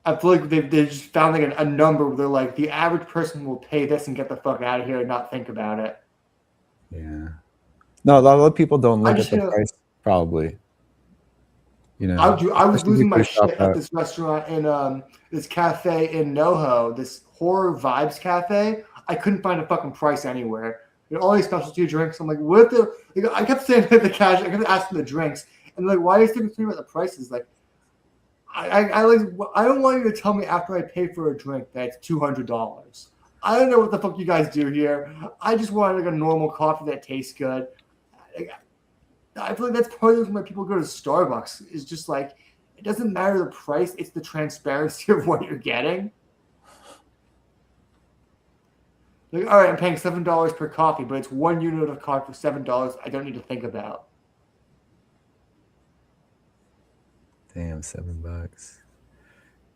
I feel like they just found like a number where they're like, the average person will pay this and get the fuck out of here and not think about it. Yeah. No, a lot of people don't look at the price, probably. You know, I was losing my shit at this restaurant in this cafe in NoHo, this horror vibes cafe. I couldn't find a fucking price anywhere. There all these specialty drinks. I'm like, what the? Like, I kept saying to the cashier, I kept asking the drinks, and like, why are you still concerned about the prices? Like, I don't want you to tell me after I pay for a drink that it's $200. I don't know what the fuck you guys do here. I just want like a normal coffee that tastes good. I feel like that's part of the reason why people go to Starbucks is just like it doesn't matter the price, it's the transparency of what you're getting. Like, all right, I'm paying $7 per coffee, but it's 1 unit of coffee for $7 I don't need to think about. Damn, $7.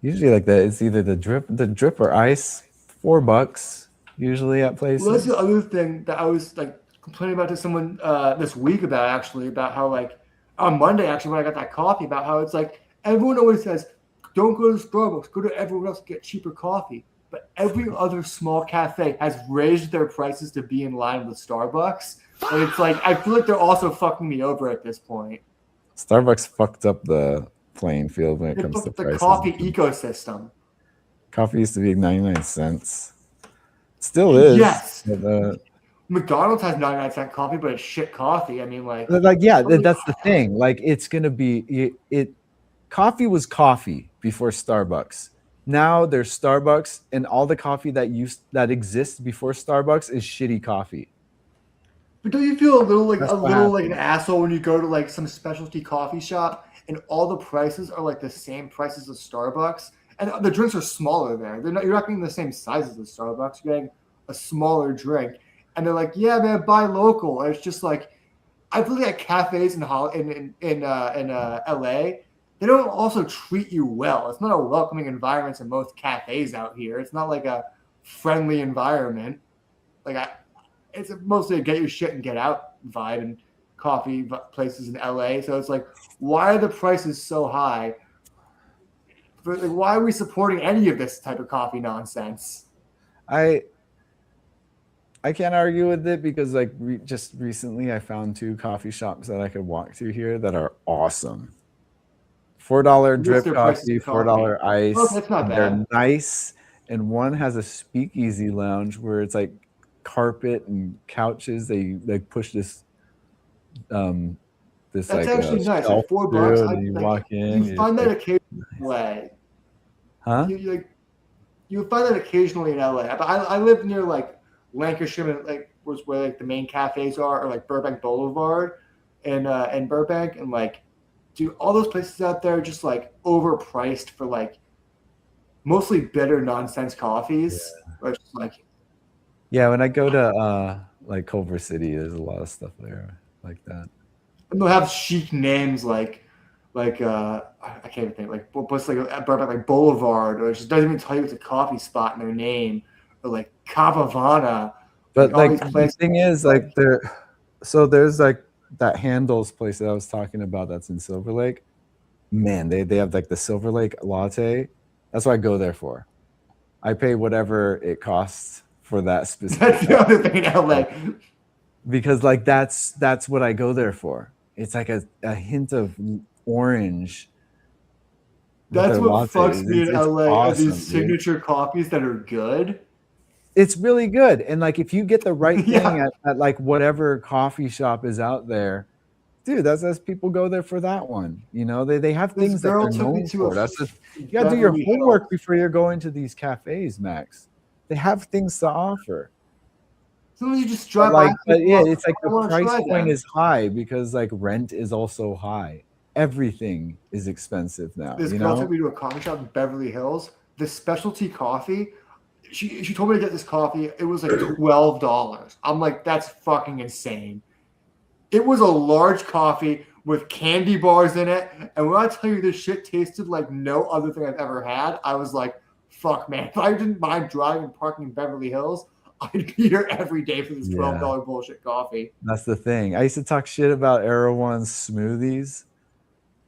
Usually like that, it's either the drip or ice, $4 usually at places. Well, that's the other thing that I was like complaining about to someone this week about how like on Monday actually when I got that coffee about how it's like everyone always says don't go to Starbucks, go to everyone else to get cheaper coffee, but every other small cafe has raised their prices to be in line with Starbucks, and it's like I feel like they're also fucking me over at this point. Starbucks fucked up the playing field when it comes to the prices. Coffee ecosystem. Coffee used to be 99 cents. Still is. Yes. But, McDonald's has 99-cent coffee, but it's shit coffee. I mean, like yeah, that's the thing. Like, it's gonna be it. Coffee was coffee before Starbucks. Now there's Starbucks, and all the coffee that exists before Starbucks is shitty coffee. But don't you feel a little like an asshole when you go to like some specialty coffee shop and all the prices are like the same prices as Starbucks, and the drinks are smaller there. You're not getting the same sizes as Starbucks. You're getting a smaller drink. And they're like, yeah, man, buy local. And it's just like, I feel like at cafes in LA, they don't also treat you well. It's not a welcoming environment in most cafes out here. It's not like a friendly environment. Like it's mostly a get your shit and get out vibe and coffee places in LA. So it's like, why are the prices so high? Like, why are we supporting any of this type of coffee nonsense? I can't argue with it because like just recently I found 2 coffee shops that I could walk to here that are awesome. $4 drip coffee, $4 ice. Oh, that's not bad. They're nice, and one has a speakeasy lounge where it's like carpet and couches. They like push this that's like actually nice. Like $4, and you walk in. You find that occasionally. Huh? You find that occasionally in LA. I live near like Lancashire, like was where like the main cafes are, or like Burbank Boulevard, and Burbank, and like, dude, all those places out there are just like overpriced for like mostly bitter nonsense coffees. Yeah. Just like, yeah, when I go to like Culver City, there's a lot of stuff there like that. And they'll have chic names like I can't even think, like what's like Burbank like Boulevard, or it just doesn't even tell you it's a coffee spot in their name. Or like Capavana. But like the thing is like there's like that Handles place that I was talking about that's in Silver Lake. Man, they have like the Silver Lake latte. That's what I go there for. I pay whatever it costs for that That's specific the other thing in LA. because like that's what I go there for. It's like a hint of orange. with That's their what latte. fucks me in It's LA are awesome, these dude. signature coffees that are good. It's really good. And like if you get the right thing Yeah. at like whatever coffee shop is out there, dude, that's people go there for that one. You know, they have This things that girl they're took me known to for. a That's just you gotta do your Beverly homework Hills. before you're going to these cafes, Max. They have things to offer. Sometimes you just But drive like, by. but yeah, Well, it's like I the want to price try point them. is high because like rent is also high. Everything is expensive now. This You girl know, took me to a coffee shop in Beverly Hills. The specialty coffee. She told me to get this coffee. It was like $12. I'm like, that's fucking insane. It was a large coffee with candy bars in it. And when I tell you this shit tasted like no other thing I've ever had, I was like, fuck, man. If I didn't mind driving and parking in Beverly Hills, I'd be here every day for this $12 bullshit coffee. that's the thing. I used to talk shit about Erewhon's smoothies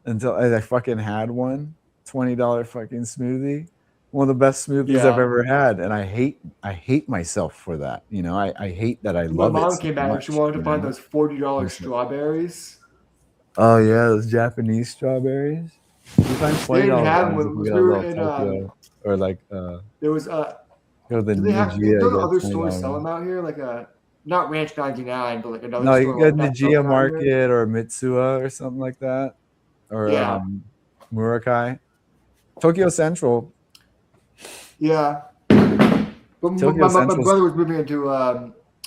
until I fucking had one $20 fucking smoothie. One of the best smoothies I've Yeah. ever had. And I hate myself for that. You know, I hate that I My love it mom so came back and much. she wanted to you find know? those $40 strawberries. Oh yeah, those Japanese strawberries. We find They didn't $20 have them ones if when we we go to were little in. Tokyo or like There was go to the do they have? Nijiya, Don't get other stores $20. sell them out here? Like a not Ranch 99, but like another No, you store can go like to that. Sells Nijiya them out here. Market or Mitsuya or something like that. Or Yeah. Murakai. Tokyo Central. Yeah. But Tokyo my Central's brother was moving into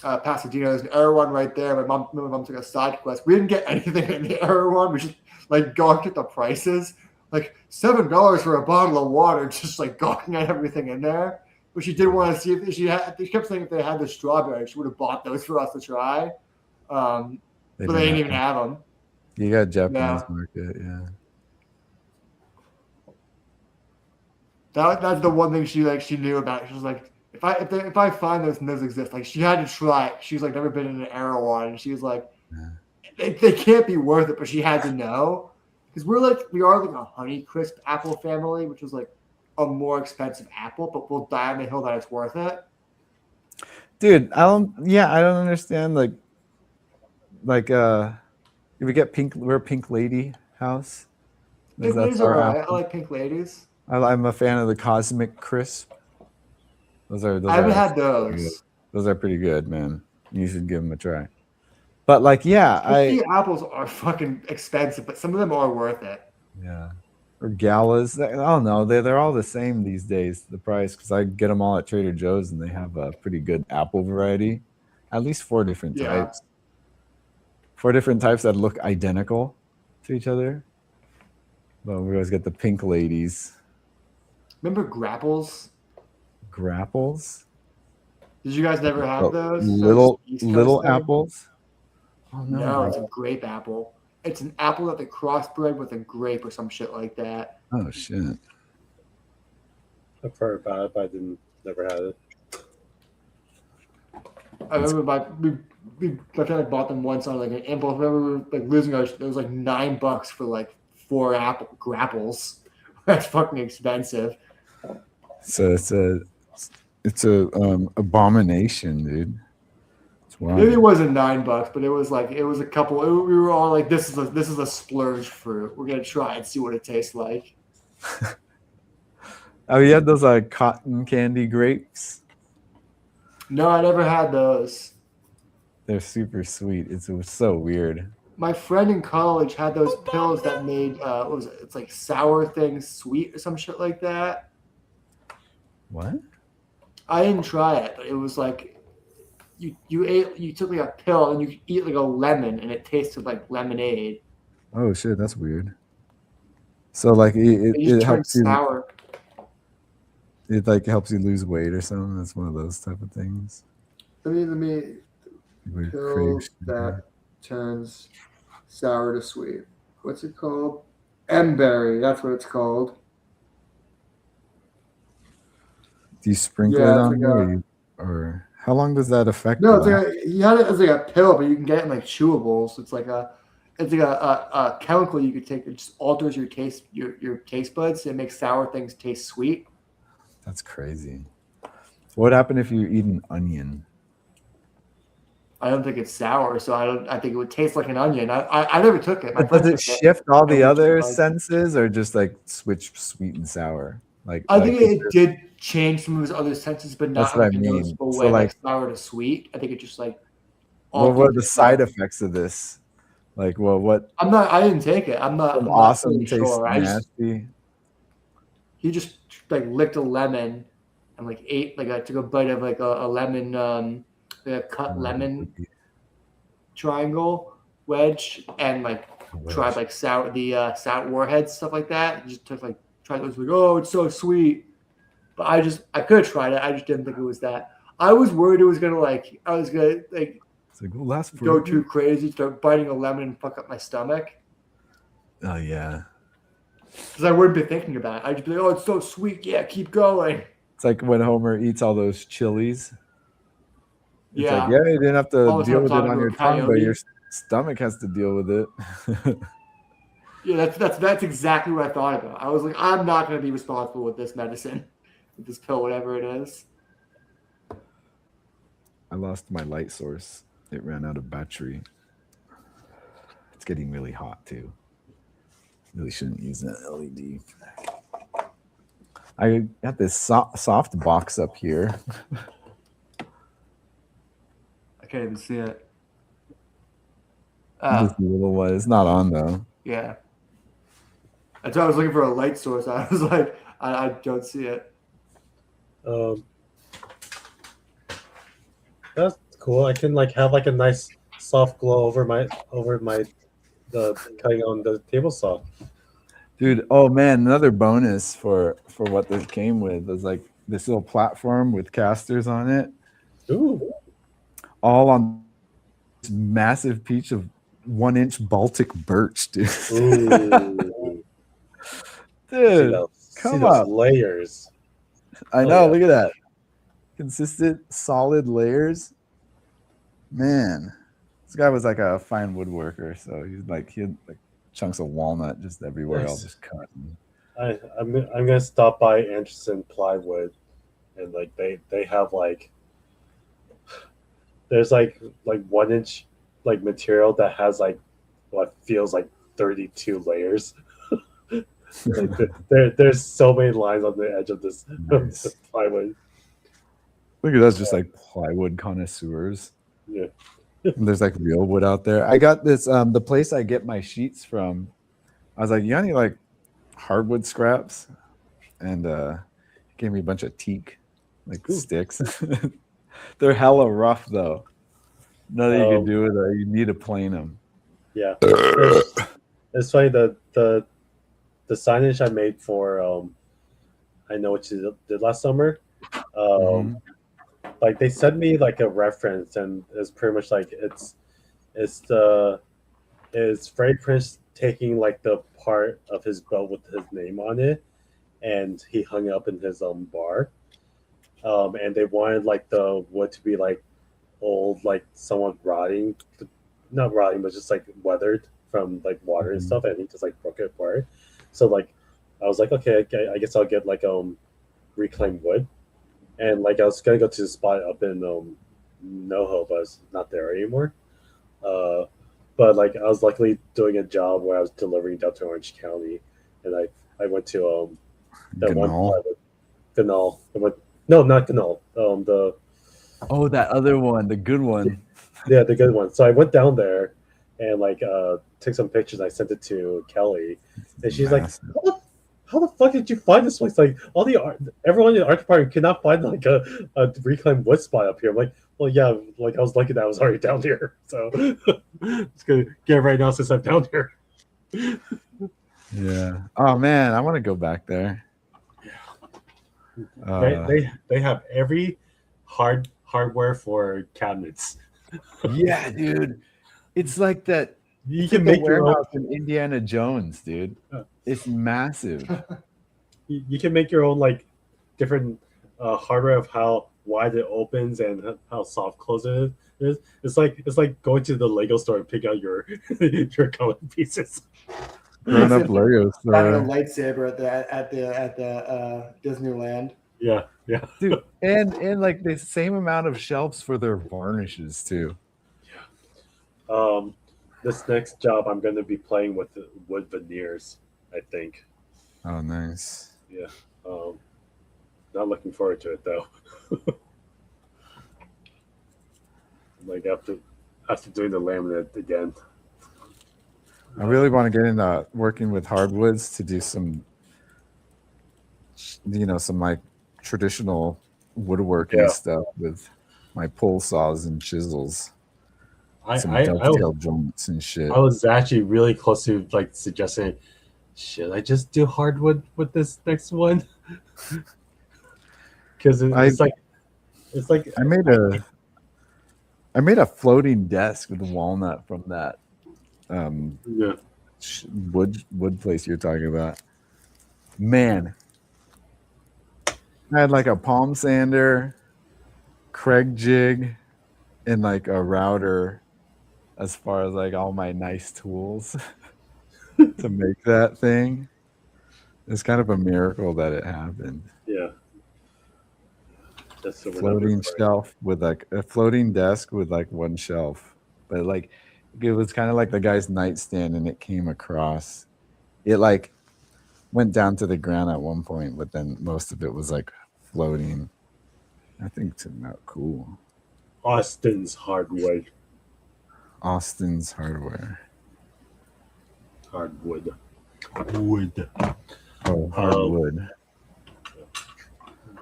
Pasadena. There's an Erewhon right there. My mom took a side quest. We didn't get anything in the Erewhon. We just like gawked at the prices. Like $7 for a bottle of water, just like gawking at everything in there. But she did want to see if she kept saying if they had the strawberries, she would have bought those for us to try. But they didn't even have them. You got Japanese Yeah. market, yeah. That's the one thing she knew about. She was like, if I find those and those exist, like she had to try it. She's like never been in an Erewhon, and she was like, they can't be worth it, but she had to know because we are like a Honeycrisp apple family, which is like a more expensive apple, but we'll die on the hill that it's worth it. Dude, I don't understand like if we get we're Pink Lady house. Pink Ladies are alright. I like Pink Ladies. I'm a fan of the Cosmic Crisp. Those are I haven't had good. those. Those are pretty good, man. You should give them a try. But like, yeah, apples are fucking expensive, but some of them are worth it. Yeah. Or galas. I don't know. They're all the same these days, the price, because I get them all at Trader Joe's and they have a pretty good apple variety. At least 4 different types. 4 different types that look identical to each other. But we always get the Pink Ladies. Remember Grapples? Grapples? Did you guys never have those? Little apples? Oh, no, it's a grape apple. It's an apple that they crossbred with a grape or some shit like that. Oh shit! I've heard about it, but I never had it. I remember my friend bought them once on like an impulse. I remember like losing it was like $9 for like 4 apple grapples. That's fucking expensive. So it's a abomination, dude. Maybe it wasn't $9, but it was a couple. We were all like, "This is a splurge fruit. We're gonna try and see what it tastes like." Oh, you had those cotton candy grapes? No, I never had those. They're super sweet. It was so weird. My friend in college had those pills that made it's like sour things sweet or some shit like that. What? I didn't try it, but it was like. You took like a pill and you could eat like a lemon and it tasted like lemonade. Oh shit, that's weird. So like it helps sour. It like helps you lose weight or something. That's one of those type of things. Let me pill that turns sour to sweet. What's it called? M-berry. That's what it's called. Do you sprinkle it on there, or how long does that affect? No, he had it as like a pill, but you can get it in like chewables. It's like a chemical you could take that just alters your taste buds. It makes sour things taste sweet. That's crazy. What would happen if you eat an onion? I don't think it's sour, so I think it would taste like an onion. I never took it. My But does friends it took it. shift all the And we other just, like- senses, or just like switch sweet and sour? Like I think like, it did change some of his other senses, but not That's what in I a mean. noticeable So, way, like like- sour to sweet. I think it just like. what were altered the it. side effects of this? Like, well, what I didn't take it. I'm not. from I'm not awesome really tastes sure. nasty? He just like licked a lemon and like ate took a bite of like a lemon like a cut lemon triangle wedge and like tried like sour warheads, stuff like that. He just took like tried those, like, oh, it's so sweet. But I could have tried it. I just didn't think it was that. I was worried it was gonna It's like, well, last go too crazy, start biting a lemon and fuck up my stomach. Oh yeah, Because I wouldn't be thinking about it. I'd just be like, oh, it's so sweet. Yeah, keep going. it's like when Homer eats all those chilies. It's Yeah. like, yeah, you didn't have All to the deal time with it talking on to your a tongue, but coyote. your stomach has to deal with it. Yeah, that's exactly what I thought about. I was like, I'm not going to be responsible with this medicine, with this pill, whatever it is. I lost my light source. It ran out of battery. It's getting really hot too. Really shouldn't use that LED. I got this soft box up here. I can't even see it. This little one. It's not on though. Yeah. That's why I was looking for a light source. I was like, I don't see it. That's cool. I can like have like a nice soft glow over my the cutting on the table saw. Dude, oh man, another bonus for what this came with was like this little platform with casters on it, Ooh. all on this massive piece of 1-inch Baltic birch, dude. Ooh. Dude, see come those up. layers. I Oh, know, yeah. look at that. Consistent, solid layers. Man, this guy was like a fine woodworker, so he had like chunks of walnut just everywhere, all Nice. just cut. I'm gonna stop by Anderson Plywood, and like they have like there's like 1-inch like material that has like what feels like 32 layers. Like there's so many lines on the edge of this Nice. plywood. Look at us, just like plywood connoisseurs. Yeah. And there's like real wood out there. I got this the place I get my sheets from. I was like, you got any like hardwood scraps? And he gave me a bunch of teak like sticks. They're hella rough though. Nothing you can do with it. You need to plane them. Yeah. It's funny the signage I made for I know what you did last summer. Like they sent me like a reference, and it's pretty much like it's Freddie Prinze taking like the part of his boat with his name on it, and he hung it up in his bar. And they wanted like the wood to be like old, like somewhat rotting, not rotting, but just like weathered from like water and stuff, and he just like broke it apart. So like I was like, okay, I guess I'll get like reclaimed wood. And like I was gonna go to the spot up in NoHo, but it's not there anymore. But like I was luckily doing a job where I was delivering down to Orange County, and I went to that one Ganal? Ganal. No, not Ganal. Oh, that other one, the good one. Yeah, the good one. So I went down there and like took some pictures. I sent it to Kelly, and she's like, Massive. how the fuck did you find this place? Like everyone in the art department could not find like a reclaimed wood spot up here. I'm like, well, yeah, like I was lucky that I was already down here. So it's gonna get it right now since I'm down here. Yeah. Oh man, I want to go back there. They have every hardware for cabinets. Yeah, dude. It's like that. You It's can like the make your own. warehouse in Indiana Jones, dude. It's massive. You can make your own like different hardware of how wide it opens and how soft close it is. It's like going to the Lego store and pick out your your colored pieces. Grown up Lego Having a store. lightsaber at the Disneyland. Yeah, yeah. dude, and like the same amount of shelves for their varnishes too. This next job, I'm going to be playing with the wood veneers. I think. Oh, nice. Yeah. Not looking forward to it though. Like after doing the laminate again. I really want to get into working with hardwoods to do some, some like traditional woodworking Yeah. stuff with my pole saws and chisels, some I dovetail joints and shit. I was actually really close to like suggesting, should I just do hardwood with this next one? Because it's like I made a floating desk with walnut from that yeah. wood place you're talking about. Man, I had like a palm sander, Craig jig, and like a router as far as like all my nice tools to make that thing. It's kind of a miracle that it happened. Yeah. That's what we're not Floating moving for. shelf with like a floating desk with like one shelf, but like it was kind of like the guy's nightstand, and it came across. It like went down to the ground at one point, but then most of it was like floating. I think it's not cool. Austin's hardwood. Austin's Hardware. Hardwood. Wood. Oh, hardwood.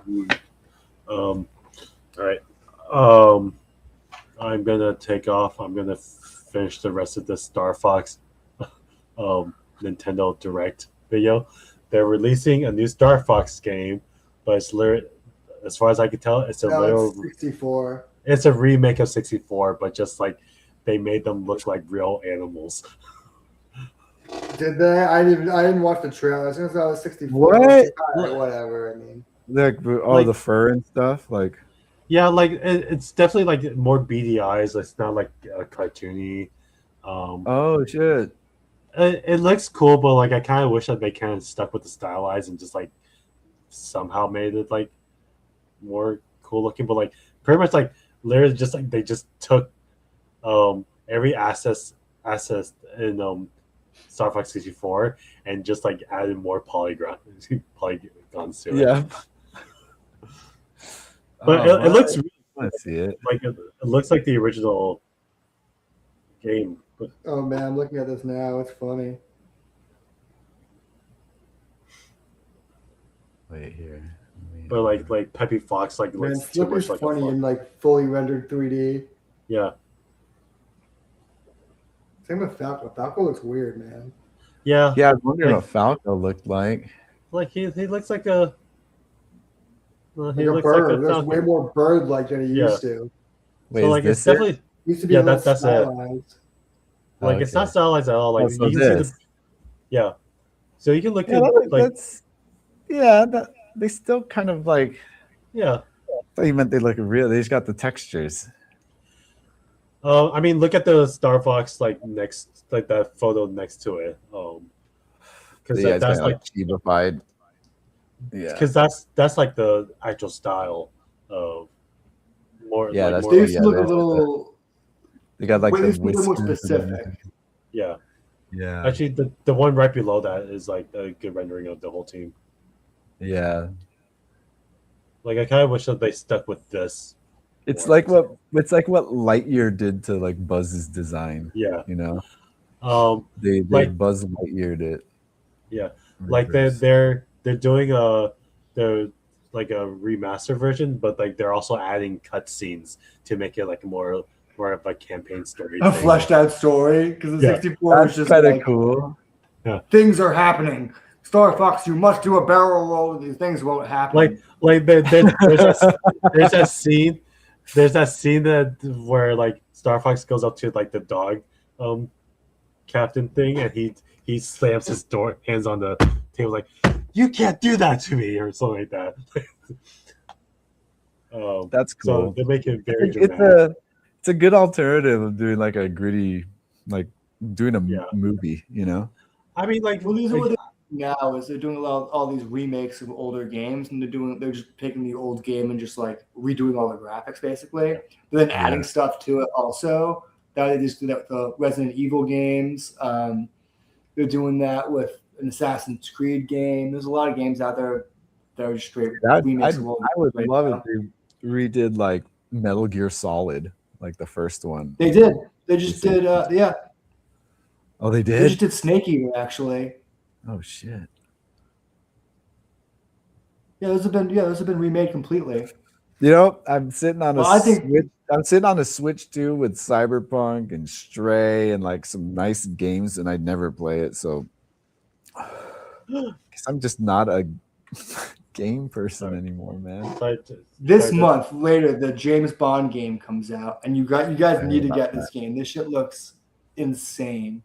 Wood. All right. I'm gonna take off. I'm gonna finish the rest of the Star Fox Nintendo Direct video. They're releasing a new Star Fox game, but it's as far as I can tell, it's a No, little. it's 64. It's a remake of 64, but just like they made them look like real animals. Did they? I didn't watch the trailer. As soon as I was 64. What? All right, whatever. I mean, Like all Like- the fur and stuff. Like Yeah, like it's definitely like more beady eyes. It's not like cartoony. oh shit. It looks cool, but like I kind of wish that they kind of stuck with the stylized and just like somehow made it like more cool looking. But like pretty much like literally just like they just took every asset in Star Fox 64 and just like added more polygons to it. Yeah. But Oh, it looks really I want to see it. like it looks like the original game. But oh man, I'm looking at this now. It's funny. Wait here. But like Peppy Fox like Man, looks too Flipper's much like funny a in like fully rendered 3D. yeah. Same with Falco. Falco looks weird, man. Yeah. Yeah, I was wondering Like- what Falco looked like. Like he looks like a well, he Like a looks bird. like a There's falcon. way more bird like than he Yeah. used to. Wait, So is like this it's definitely It used to be Yeah, a little that's it. stylized. like Okay. it's not stylized at all. Like Oh, so you can see this. yeah. So you can look Yeah, at like that's they still kind of like yeah. I thought you meant they look real. They just got the textures. I mean look at the Star Fox like next like that photo next to it. Because Yeah, it's that's kind of like like chibified. Yeah. because that's like the actual style of more Yeah, like that's more They Oh, used yeah, to look a that's little. They got like Wait, the they used to be a little more whiskers and specific. everything. yeah. Yeah. Actually the one right below that is like a good rendering of the whole team. Yeah. Like I kind of wish that they stuck with this. It's more. like what Lightyear did to like Buzz's design, Yeah. you know? Like- They Buzz Lightyeared it. Yeah. Like they're doing they're like a remaster version, but like they're also adding cutscenes to make it like more of a campaign story. A thing. fleshed out story because the Yeah. 64 was That's just kind of like cool. things are happening. Star Fox, you must do a barrel roll. These things won't happen. Like there's that scene. There's that scene where like Star Fox goes up to like the dog captain thing and he slams his hands on the table like you can't do that to me or something like that. That's So cool. they make it very It's dramatic. it's a good alternative of doing like a gritty, like doing a Yeah. movie, you know? I mean, like, Well, these are what now is they're doing all these remakes of older games, and they're just taking the old game and just like redoing all the graphics basically, but then adding stuff to it also. That they just do that with the Resident Evil games. They're doing that with an Assassin's Creed game. There's a lot of games out there that are just straight remakes of old I would games love now. if they redid like Metal Gear Solid, like the first one. They did. They just did. Yeah, Oh, they they did. just did Snake Eater actually. Oh shit. Yeah, those have been remade completely. You know, I'm sitting on Well, a I think- Switch. I'm sitting on a Switch too with Cyberpunk and Stray and like some nice games, and I'd never play it. So, guess I'm just not a game person anymore, man. This month later, the James Bond game comes out, and you guys need to get this game. This shit looks insane.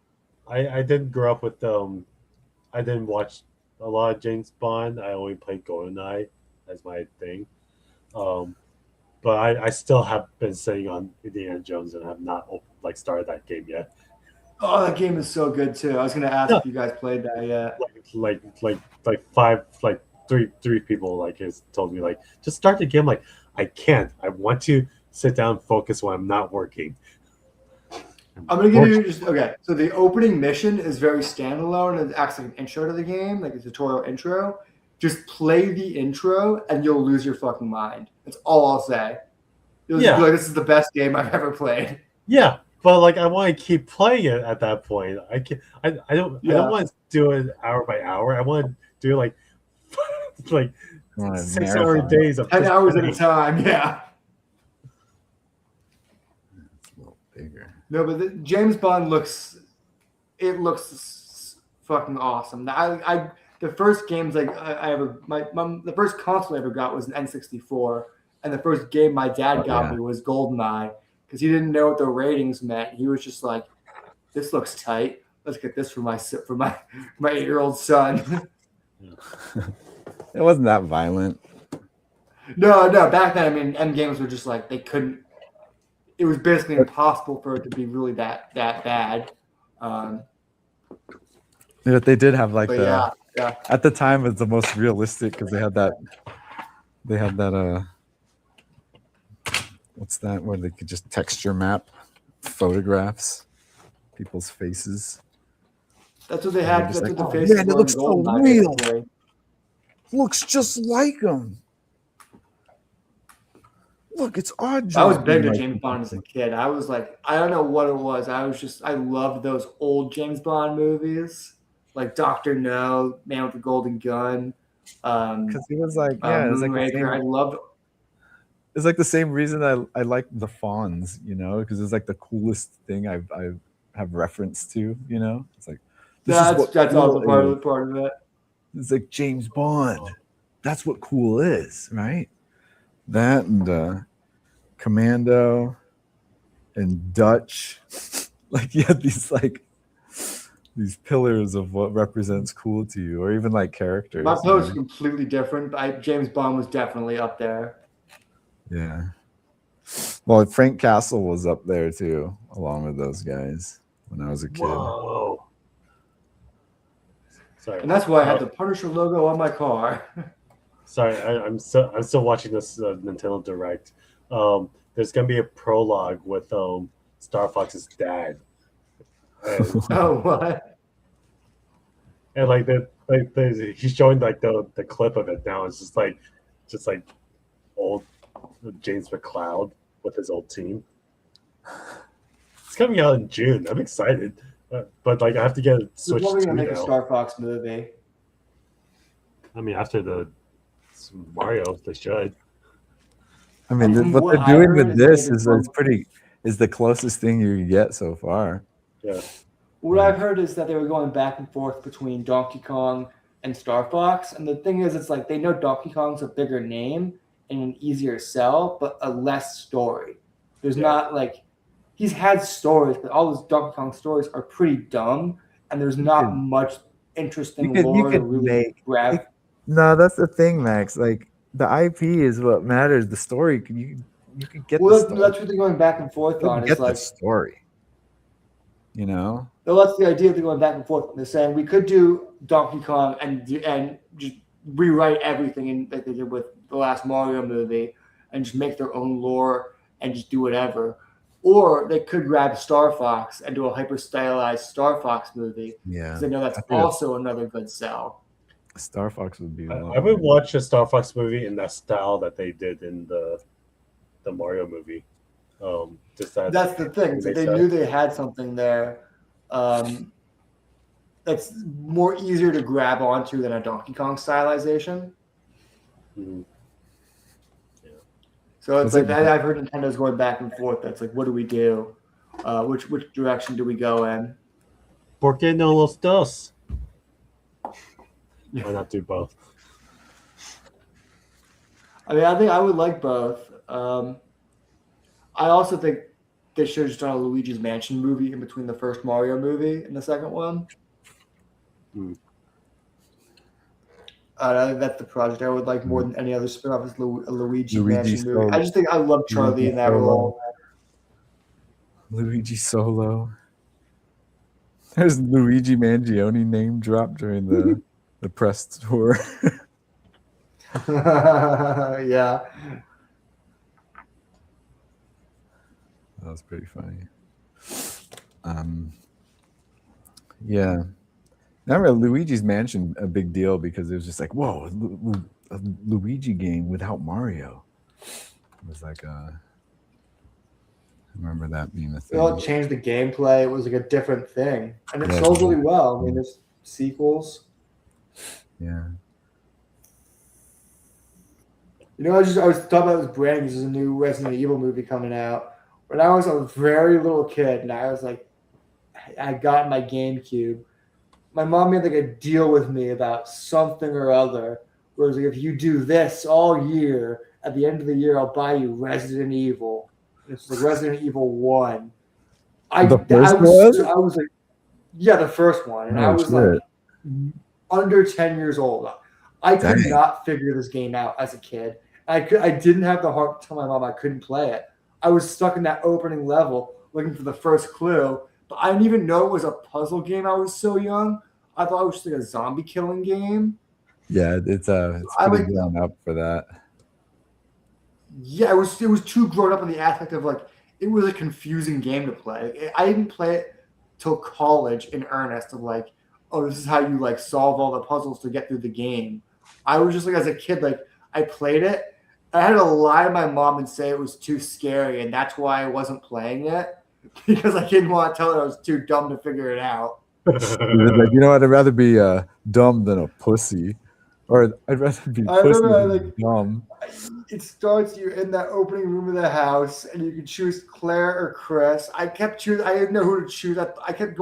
I didn't grow up with I didn't watch a lot of James Bond. I only played GoldenEye as my thing. But I still have been sitting on Indiana Jones and have not started that game yet. Oh, that game is so good too. I was gonna ask if you guys played that yet. Three people has told me just start the game. Like, I can't. I want to sit down and focus when I'm not working. I'm gonna give you so the opening mission is very standalone and it acts like an intro to the game, like a tutorial intro. Just play the intro and you'll lose your fucking mind. That's all I'll say. You'll just be like, this is the best game I've ever played. Yeah, but I want to keep playing it at that point. I can't. I don't want to do it hour by hour. I want to do like 6 hour days of 10 hours at a time. Yeah. It's a little bigger. No, but James Bond looks fucking awesome. The first games I ever the first console I ever got was an N64, and the first game my dad got me was GoldenEye because he didn't know what the ratings meant. He was just like, "This looks tight. Let's get this for my 8-year-old son." It wasn't that violent. No. Back then, I mean, M games were just like they couldn't. It was basically impossible for it to be really that bad. But they did have Yeah. At the time it's the most realistic because they had that what's that where they could just texture map photographs, people's faces. That's what they had. That's what the "Oh, faces man, it were looks in so GoldenEye, real. basically. Looks just like them. Look, it's odd. I was big to James Bond as a kid. I was like, I don't know what it was. I loved those old James Bond movies, like Dr. No, Man with the Golden Gun. Because he was like, Moonraker. I loved. It's like the same reason I like the Fonz, because it's like the coolest thing I have reference to, It's like That's also part of it. It's like James Bond. That's what cool is, right? That and Commando and Dutch. You had these pillars of what represents cool to you, or even characters. My post is completely different, but James Bond was definitely up there. Yeah. Well, Frank Castle was up there too, along with those guys when I was a kid. Whoa. Sorry. And that's why I had the Punisher logo on my car. Sorry, I'm still watching this Nintendo Direct. There's gonna be a prologue with Star Fox's dad. And, Oh, what? and he's showing the clip of it now. It's just like old James McCloud with his old team. It's coming out in June. I'm excited, but I have to get it switched We're to gonna make a now. Star Fox movie. I mean, after the Mario, they should. I mean, From what what they're I doing heard with is this is the closest thing you get so far. Yeah. What I've heard is that they were going back and forth between Donkey Kong and Star Fox, and the thing is, it's like they know Donkey Kong's a bigger name and an easier sell, but a less story. There's not he's had stories, but all those Donkey Kong stories are pretty dumb, and there's not much interesting lore to really grab. No, that's the thing, Max. The IP is what matters. The story, you can get. Well, the story. that's what they're going back and forth You on. can Is get the story. You know? Well, that's the idea of going back and forth. They're saying we could do Donkey Kong and just rewrite everything in, like they did with the last Mario movie and just make their own lore and just do whatever. Or they could grab Star Fox and do a hyper stylized Star Fox movie Yeah. because they know that's I think also another good sell. Star Fox would be. I would watch a Star Fox movie in that style that they did in the Mario movie. Just That's the thing. So they knew they had something there that's more easier to grab onto than a Donkey Kong stylization. Mhm. So it's Was like it- I've heard Nintendo's going back and forth. That's like, what do we do? Which direction do we go in? ¿Por qué no los dos? Why not do both? I mean, I think I would like both. I also think they should have just done a Luigi's Mansion movie in between the first Mario movie and the second one. I think that's the project I would like more than any other spin-off is a Luigi Mansion movie. I just think I love Charlie in that role. Luigi Solo. There's Luigi Mangione name drop during the press tour. Yeah. That was pretty funny. Yeah. I remember Luigi's Mansion a big deal because it was just like, whoa, a Luigi game without Mario. It was like I remember that being a thing. It changed the gameplay. It was like a different thing. And it Yeah, sold really well. I mean, there's sequels. Yeah. You know, I was talking about this brand because there's a new Resident Evil movie coming out. When I was a very little kid and I was like, I got my GameCube, my mom made like a deal with me about something or other. Where it was like, if you do this all year, at the end of the year, I'll buy you Resident Evil. And it's like Resident Evil 1. I was like, yeah, the first one. And I was like under 10 years old. I could not figure this game out as a kid. I didn't have the heart to tell my mom I couldn't play it. I was stuck in that opening level looking for the first clue, but I didn't even know it was a puzzle game. I was so young. I thought it was just like a zombie killing game. Yeah, it's pretty grown up for that. Yeah, it was too grown up in the aspect of like it was a confusing game to play. I didn't play it till college in earnest of like, oh, this is how you like solve all the puzzles to get through the game. I was just like as a kid, like I played it. I had to lie to my mom and say it was too scary, and that's why I wasn't playing it because I didn't want to tell her I was too dumb to figure it out. Like, you know what? I'd rather be dumb than a pussy, or I'd rather be pussy than dumb. It starts you in that opening room of the house, and you can choose Claire or Chris. I kept choosing. I didn't know who to choose. I kept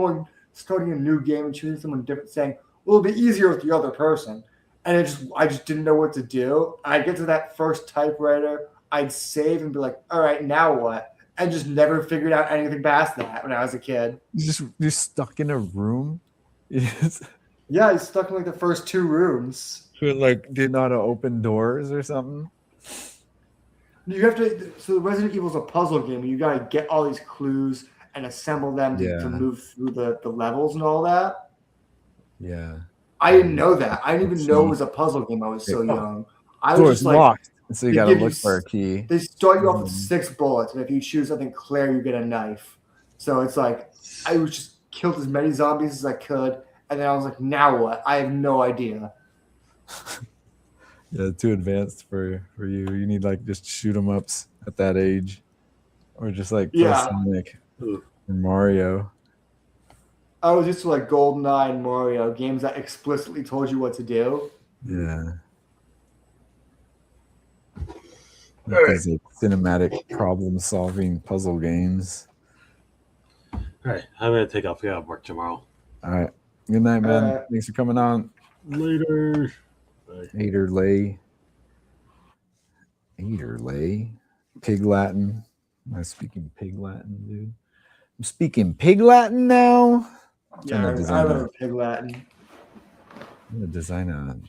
starting a new game and choosing someone different, saying, "Well, it'll be easier with the other person." And I just didn't know what to do. I'd get to that first typewriter, I'd save and be like, "All right, now what?" And just never figured out anything past that when I was a kid. You're stuck in a room. Yeah, I stuck in like the first two rooms. Like didn't know how to open doors or something. You have to. So Resident Evil is a puzzle game. You got to get all these clues and assemble them to move through the levels and all that. Yeah. I didn't know that. I didn't even know it was a puzzle game. I was so young. I was just like, locked, so you got to look for a key. They start you off with 6 bullets, and if you choose something Claire, you get a knife. So it's like I was just killed as many zombies as I could, and then I was like, now what? I have no idea. Yeah, too advanced for you. You need like just shoot 'em ups at that age, or just like Sonic or Mario. I was used to like GoldenEye and Mario games that explicitly told you what to do. Yeah. These like cinematic problem-solving puzzle games. All right, I'm gonna take off. We got work tomorrow. All right. Good night, man. Thanks for coming on. Later. Aderlay. Pig Latin. Am I speaking Pig Latin, dude? I'm speaking Pig Latin now. Yeah, I love Pig Latin. I'm gonna design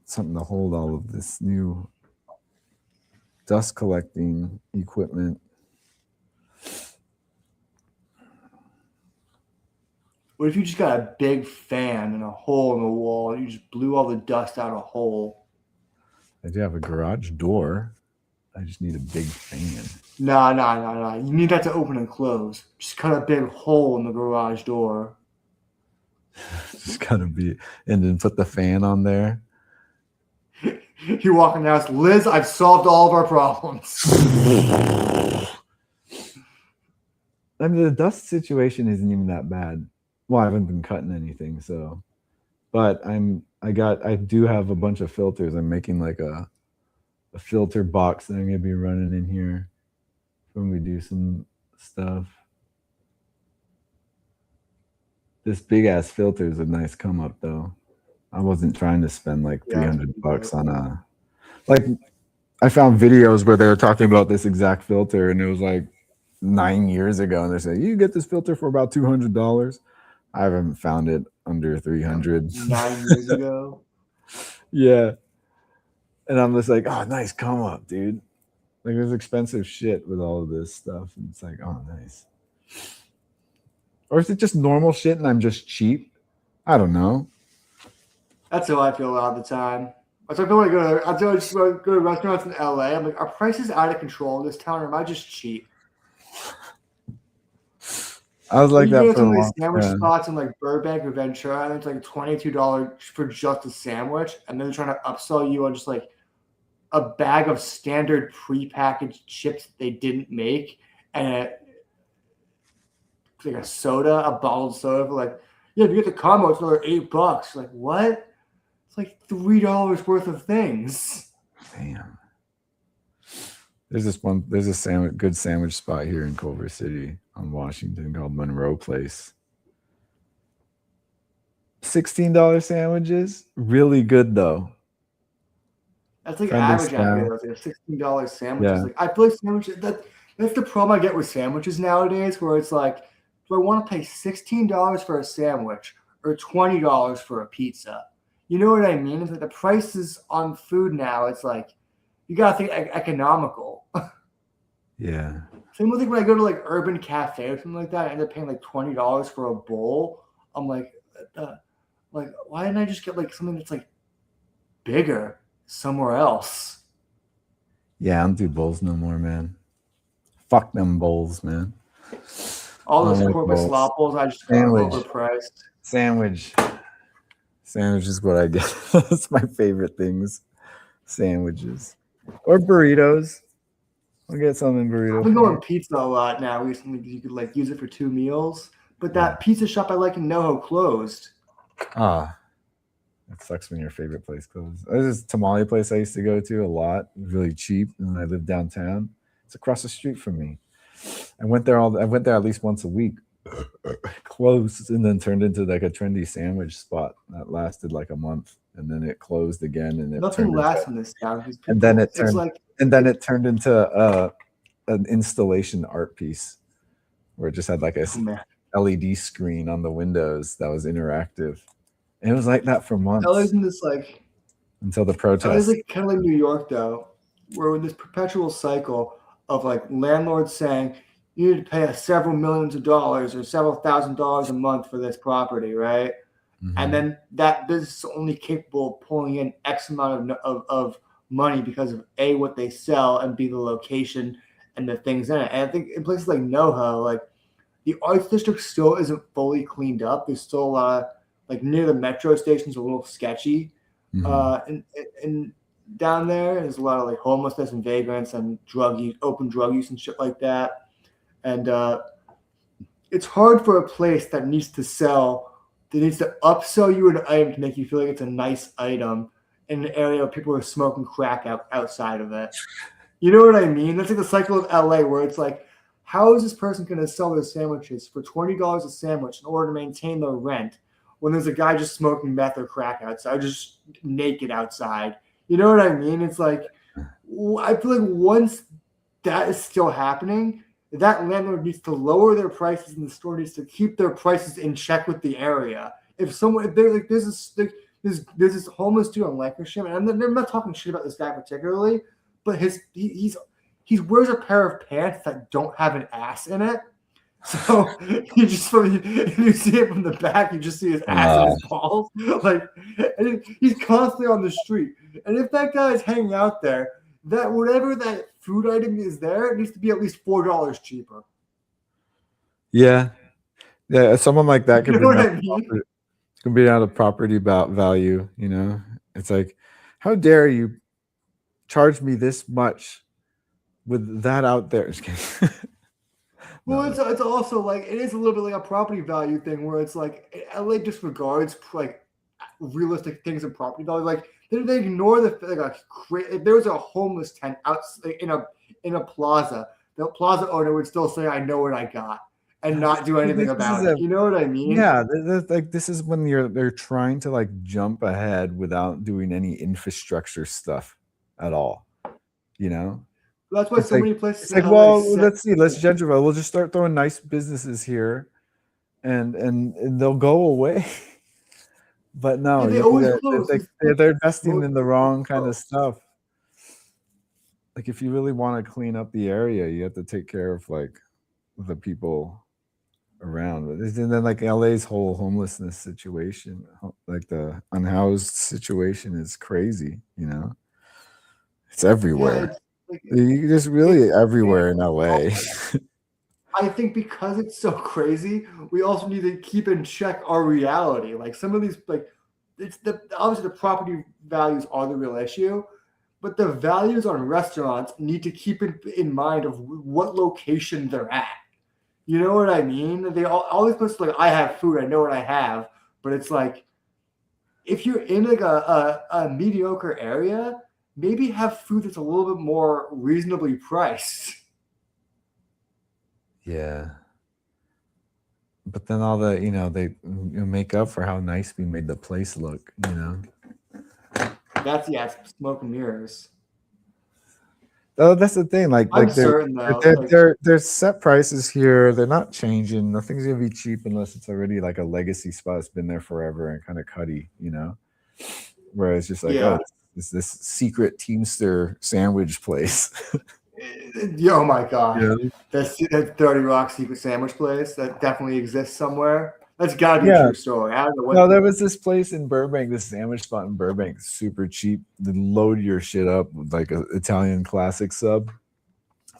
something to hold all of this new dust collecting equipment. What if you just got a big fan and a hole in the wall and you just blew all the dust out a hole? I do have a garage door. I just need a big fan. Nah. You need that to open and close. Just cut a big hole in the garage door. Just gotta be, and then put the fan on there. You walk in the house, Liz, I've solved all of our problems. I mean, the dust situation isn't even that bad. Well, I haven't been cutting anything, so. But I do have a bunch of filters. I'm making like a filter box that I'm gonna be running in here when we do some stuff. This big ass filter is a nice come up though. I wasn't trying to spend like $300 on a, like, I found videos where they were talking about this exact filter and it was like 9 years ago, and they said you get this filter for about $200. I haven't found it under 300. 9 years ago. Yeah. And I'm just like, oh, nice come up, dude. Like, there's expensive shit with all of this stuff. And it's like, oh, nice. Or is it just normal shit and I'm just cheap? I don't know. That's how I feel a lot of the time. I just want to go to restaurants in LA. I'm like, are prices out of control in this town, or am I just cheap? I was like you that go to for some a of long these sandwich time. spots in like Burbank or Ventura, and it's like $22 for just a sandwich, and then they're trying to upsell you on just like a bag of standard prepackaged chips they didn't make, and like a soda, a bottled soda for like, yeah, if you get the combo, it's another $8. Like, what? It's like $3 worth of things. Damn. There's a good sandwich spot here in Culver City on Washington called Monroe Place. $16 sandwiches, really good though. That's like Friendly average out here. style. Like $16 sandwiches. Yeah. Like, I feel like sandwiches. That's the problem I get with sandwiches nowadays, where it's like, do I want to pay $16 for a sandwich or $20 for a pizza? You know what I mean? It's like the prices on food now. It's like you gotta think economical. Yeah. Same with like when I go to like Urban Cafe or something like that, I end up paying like $20 for a bowl. I'm like, why didn't I just get like something that's like bigger somewhere else? Yeah, I don't do bowls no more, man. Fuck them bowls, man. All those like corporate bowls. slop bowls, I just got Sandwich. overpriced. Sandwich is what I get. That's my favorite things. Sandwiches. Or burritos. I'll get some in burrito. I've been going pizza a lot now recently because you could like use it for 2 meals. But that pizza shop I like in NoHo closed. Ah, it sucks when your favorite place closes. There's this tamale place I used to go to a lot, really cheap, and I lived downtown. It's across the street from me. I went there at least once a week. Closed and then turned into like a trendy sandwich spot that lasted like a month, and then it closed again. And Nothing lasts in this town. And then it turned into an installation art piece where it just had like a LED screen on the windows that was interactive. And it was like that for months. LA's in this like until the protest. LA's like kind of like New York though, where with this perpetual cycle of like landlords saying you need to pay us several millions of dollars or several $1,000s a month for this property, right? Mm-hmm. And then that business is only capable of pulling in X amount of money because of A, what they sell, and B, the location and the things in it. And I think in places like NoHo, like the arts district still isn't fully cleaned up. There's still a lot of, like near the metro station's a little sketchy. Mm-hmm. And down there's a lot of like homelessness and vagrants and open drug use and shit like that. And it's hard for a place that needs to upsell you an item to make you feel like it's a nice item in an area where people are smoking crack outside of it. You know what I mean? That's like the cycle of LA where it's like, how is this person going to sell their sandwiches for $20 a sandwich in order to maintain their rent when there's a guy just smoking meth or crack outside, just naked outside? You know what I mean? It's like, I feel like once that is still happening, that landlord needs to lower their prices and the store needs to keep their prices in check with the area. If there's this homeless dude on Lancashire, and I'm not talking shit about this guy particularly, but he wears a pair of pants that don't have an ass in it, So you just if you see it from the back, you just see his ass and his balls. Like, and he's constantly on the street. And if that guy is hanging out there, that whatever that food item is there, it needs to be at least $4 cheaper. Yeah. Someone like that You could know bring what up I mean? can be out of property value. You know, it's like, how dare you charge me this much with that out there? Just kidding. Well, No. it's also like it is a little bit like a property value thing where it's like LA disregards like realistic things in property value. Like they ignore the like if there was a homeless tent out in a plaza, the plaza owner would still say, "I know what I got," and not do anything about it. You know what I mean? Yeah, like this is when they're trying to like jump ahead without doing any infrastructure stuff at all. You know, That's why it's so like, many places. it's like, in LA well, set- let's see, let's gentrify. We'll just start throwing nice businesses here, and they'll go away. But no, Yeah, they always close. they're investing in the wrong kind of stuff. Like if you really want to clean up the area, you have to take care of like the people around. And then like LA's whole homelessness situation, like the unhoused situation is crazy, you know? It's everywhere. Like, You just really everywhere in LA. I think because it's so crazy, we also need to keep in check our reality. Like some of these, like it's obviously the property values are the real issue, but the values on restaurants need to keep in mind of what location they're at. You know what I mean? They all these places like I have food, I know what I have, but it's like if you're in like a mediocre area, maybe have food that's a little bit more reasonably priced. Yeah. But then all the, they make up for how nice we made the place look, That's it's smoke and mirrors. Oh, that's the thing. Like I'm certain though. there's set prices here. They're not changing. Nothing's gonna be cheap unless it's already like a legacy spot that's been there forever and kind of cutty, Whereas just like, oh, it's this secret Teamster sandwich place. Oh my god, Yeah. That's 30 Rock secret sandwich place that definitely exists somewhere. That's gotta be a true story. I don't know what. No, there was this place in Burbank, this sandwich spot in Burbank, super cheap. They load your shit up with like an Italian classic sub.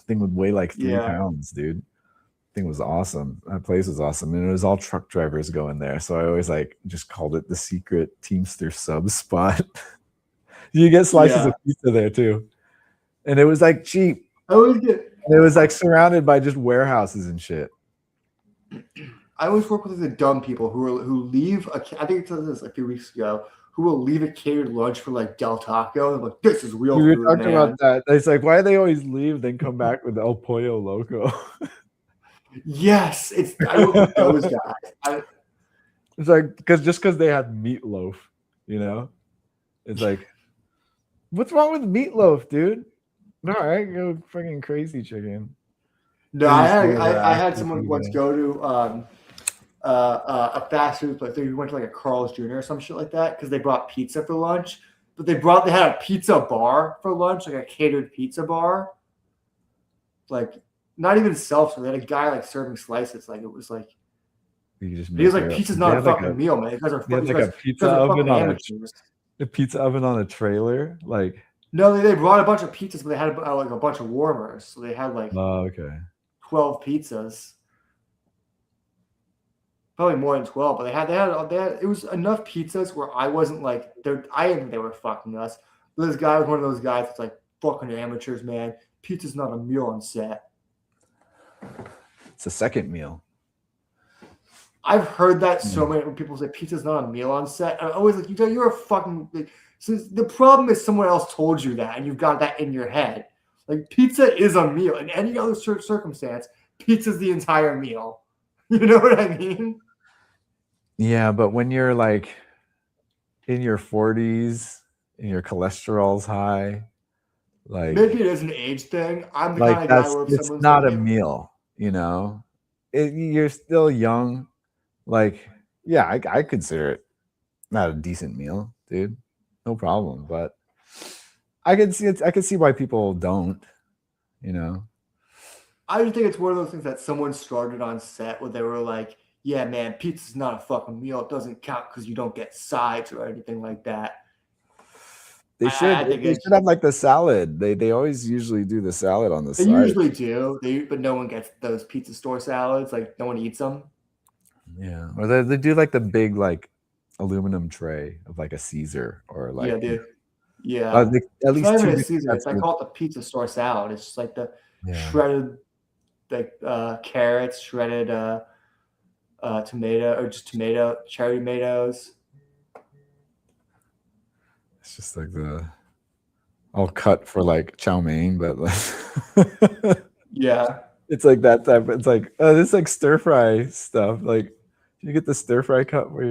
Thing would weigh like 3 pounds, dude. Thing was awesome. That place was awesome, and it was all truck drivers going there. So I always like just called it the secret Teamster sub spot. You get slices of pizza there too, and it was like cheap. I always get. And it was like surrounded by just warehouses and shit. I always work with the dumb people who leave. I think it said this a few weeks ago. Who will leave a catered lunch for like Del Taco? I'm like, this is real We were food, talking man. about that. It's like, why do they always leave, then come back with El Pollo Loco? Yes, I work with those guys. It's like because they had meatloaf, It's like, what's wrong with meatloaf, dude? All right, go fucking crazy chicken. No, I had someone once go to a fast food place. They went to like a Carl's Jr. or some shit like that because they brought pizza for lunch. But they had a pizza bar for lunch, like a catered pizza bar. Like not even self-serve. They had a guy like serving slices. Like it was like he was like, pizza's not a fucking meal, man. You guys are like a pizza oven on a pizza oven on a trailer, like. No, they brought a bunch of pizzas, but they had like a bunch of warmers. So they had like 12 pizzas. Probably more than 12, but they had it was enough pizzas where I wasn't like I didn't think they were fucking us. But this guy was one of those guys that's like fucking amateurs, man. Pizza's not a meal on set. It's a second meal. I've heard that so many when people say pizza's not a meal on set. I'm always like, you're a fucking like, so the problem is someone else told you that and you've got that in your head. Like pizza is a meal. In any other circumstance, pizza's the entire meal. You know what I mean? Yeah, but when you're like in your 40s and your cholesterol's high, like maybe it is an age thing. I'm the like kind of guy where if it's not a meal, you're still young. Like, yeah, I consider it not a decent meal, dude. No problem. But I can see why people don't, I just think it's one of those things that someone started on set where they were like, "Yeah, man, pizza's not a fucking meal. It doesn't count because you don't get sides or anything like that." They should. I think They should have like the salad. They always usually do the salad on the they side. usually do. But no one gets those pizza store salads. Like no one eats them. Yeah, or they do like the big like aluminum tray of like a Caesar or like Yeah, dude. Yeah. at It's least not two even a different Caesar. cuts I with- call it the pizza store salad. It's just like the yeah. shredded like carrots, shredded tomato or just cherry tomatoes. It's just like the all cut for like chow mein, but like Yeah. it's like that type. It's like this is like stir fry stuff. Like you get the stir fry cut for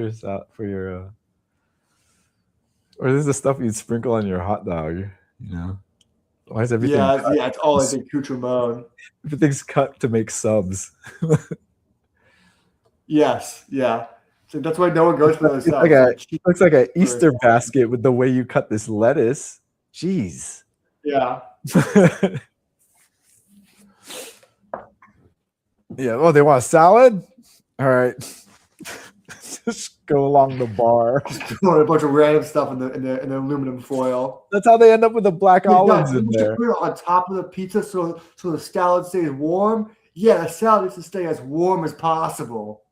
your or this is the stuff you'd sprinkle on your hot dog. You know, why is everything? Yeah, cut? yeah, it's all like the accoutrement. Everything's cut to make subs. Yes, yeah. So that's why no one goes for those It's subs. like a They're cheap. looks like an Easter basket with the way you cut this lettuce. Jeez. Yeah. Yeah. Oh, they want a salad? All right. Just go along the bar. Throwing a bunch of random stuff in the aluminum foil. That's how they end up with the black olives Yeah, in you should there. put it on top of the pizza so the salad stays warm. Yeah, the salad needs to stay as warm as possible.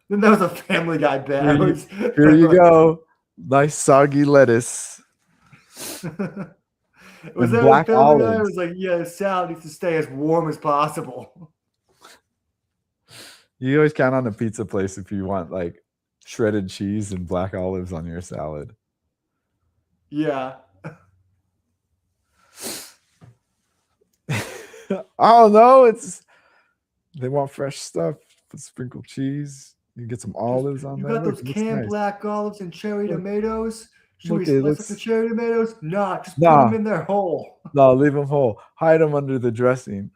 Then that was a Family Guy bit. Here you go. Nice soggy lettuce. Was And that black Family Guy? It olives. was like, yeah, the salad needs to stay as warm as possible. You always count on a pizza place if you want like shredded cheese and black olives on your salad. Yeah. I don't know. They want fresh stuff. Put sprinkled cheese. You get some olives on You there. got Look, those it looks canned nice. black olives and cherry Look. tomatoes. Should Look, we it slice looks- up the cherry tomatoes? Nah, just Nah. put them in their hole. No, leave them whole. Hide them under the dressing.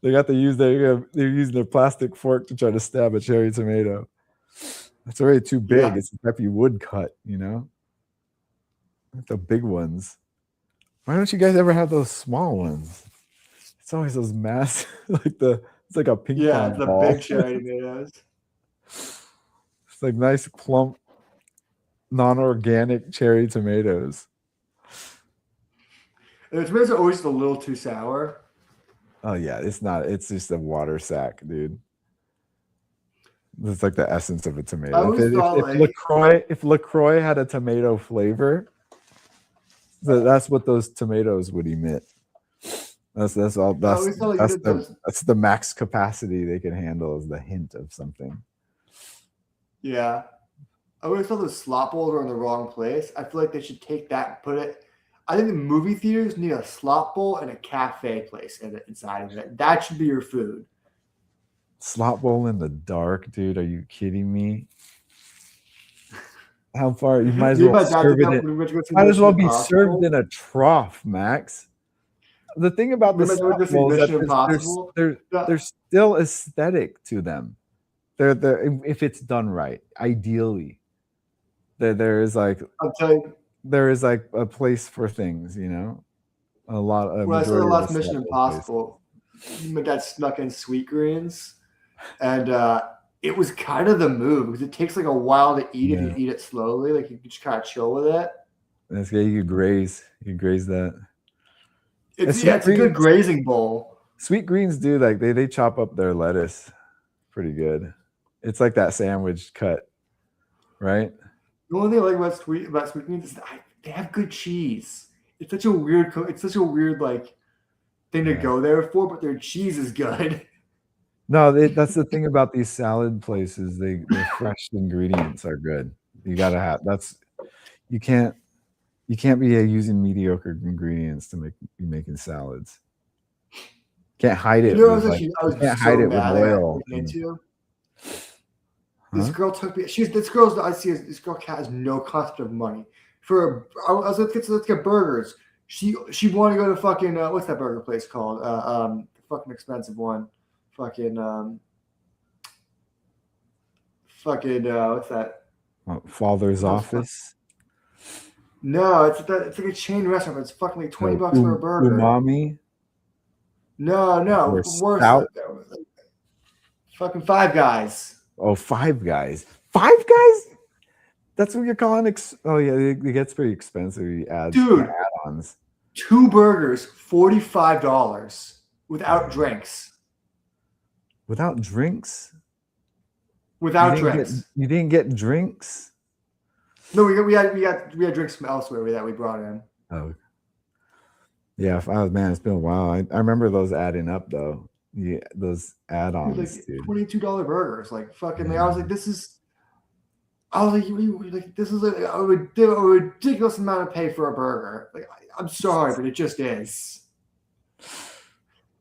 They're using their plastic fork to try to stab a cherry tomato. That's already too big. Yeah. It's the type you would cut, you know? Like the big ones. Why don't you guys ever have those small ones? It's always those massive, it's like a ping Yeah, pong the ball. big cherry tomatoes. It's like nice plump, non-organic cherry tomatoes. And the tomatoes are always just a little too sour. Oh yeah, it's not. It's just a water sack, dude. It's like the essence of a tomato. I always thought, If LaCroix had a tomato flavor, that's what those tomatoes would emit. That's all. always thought That's you did that's the max capacity they can handle is the hint of something. Yeah. I always thought those slop bowls are in the wrong place. I feel like they should take that and put it. I think the movie theaters need a slop bowl and a cafe place inside of it. That should be your food. Slop bowl in the dark, dude. Are you kidding me? How far? You might as Me and well my dad serve took it. up when we went to go see Might as well Mission be Impossible. served in a trough, Max. The thing about the Remember when we slop went bowls to is see Mission that Impossible? Yeah. they're still aesthetic to them. They're if it's done right, ideally. There is like I'll tell you, a place for things, you know. A lot of when I saw the majority of last Mission slop bowl places. Impossible, my dad snuck in sweet greens, and it was kind of the move because it takes like a while to eat if you Yeah. eat it slowly. Like you can just kind of chill with it. That's good. You could graze. You could graze that. It's sweet it's a good greens- grazing bowl. Sweet greens do like they chop up their lettuce pretty good. It's like that sandwich cut, right? The only thing I like about sweet greens is that they have good cheese. It's such a weird like thing to Yeah. go there for, but their cheese is good. No, that's the thing about these salad places. Their fresh ingredients are good. You gotta have you can't be using mediocre ingredients to be making salads. Can't hide it. You know, with, like, I was you can't so hide it with mad at oil. looking into. Huh? This girl took me. This girl has no concept of money. I was like, let's get burgers. She wanted to go to fucking what's that burger place called? The fucking expensive one. Fucking what's that? Father's Oh, office. No, it's like a chain restaurant, but it's fucking like $20 for a burger. Umami No, or worse. stout. Fucking Five Guys. Oh, Five Guys. Five Guys? That's what you're calling oh yeah, it gets pretty expensive. You add Dude. add-ons. 2 burgers, $45 without drinks. Without drinks? Without drinks. You didn't get drinks? No, we had drinks from elsewhere that we brought in. Oh. Yeah, man, it's been a while. I remember those adding up though. Yeah, those add-ons, Like dude. $22 burgers. Like fucking I was like, this is a ridiculous amount of pay for a burger. Like I'm sorry, but it just is.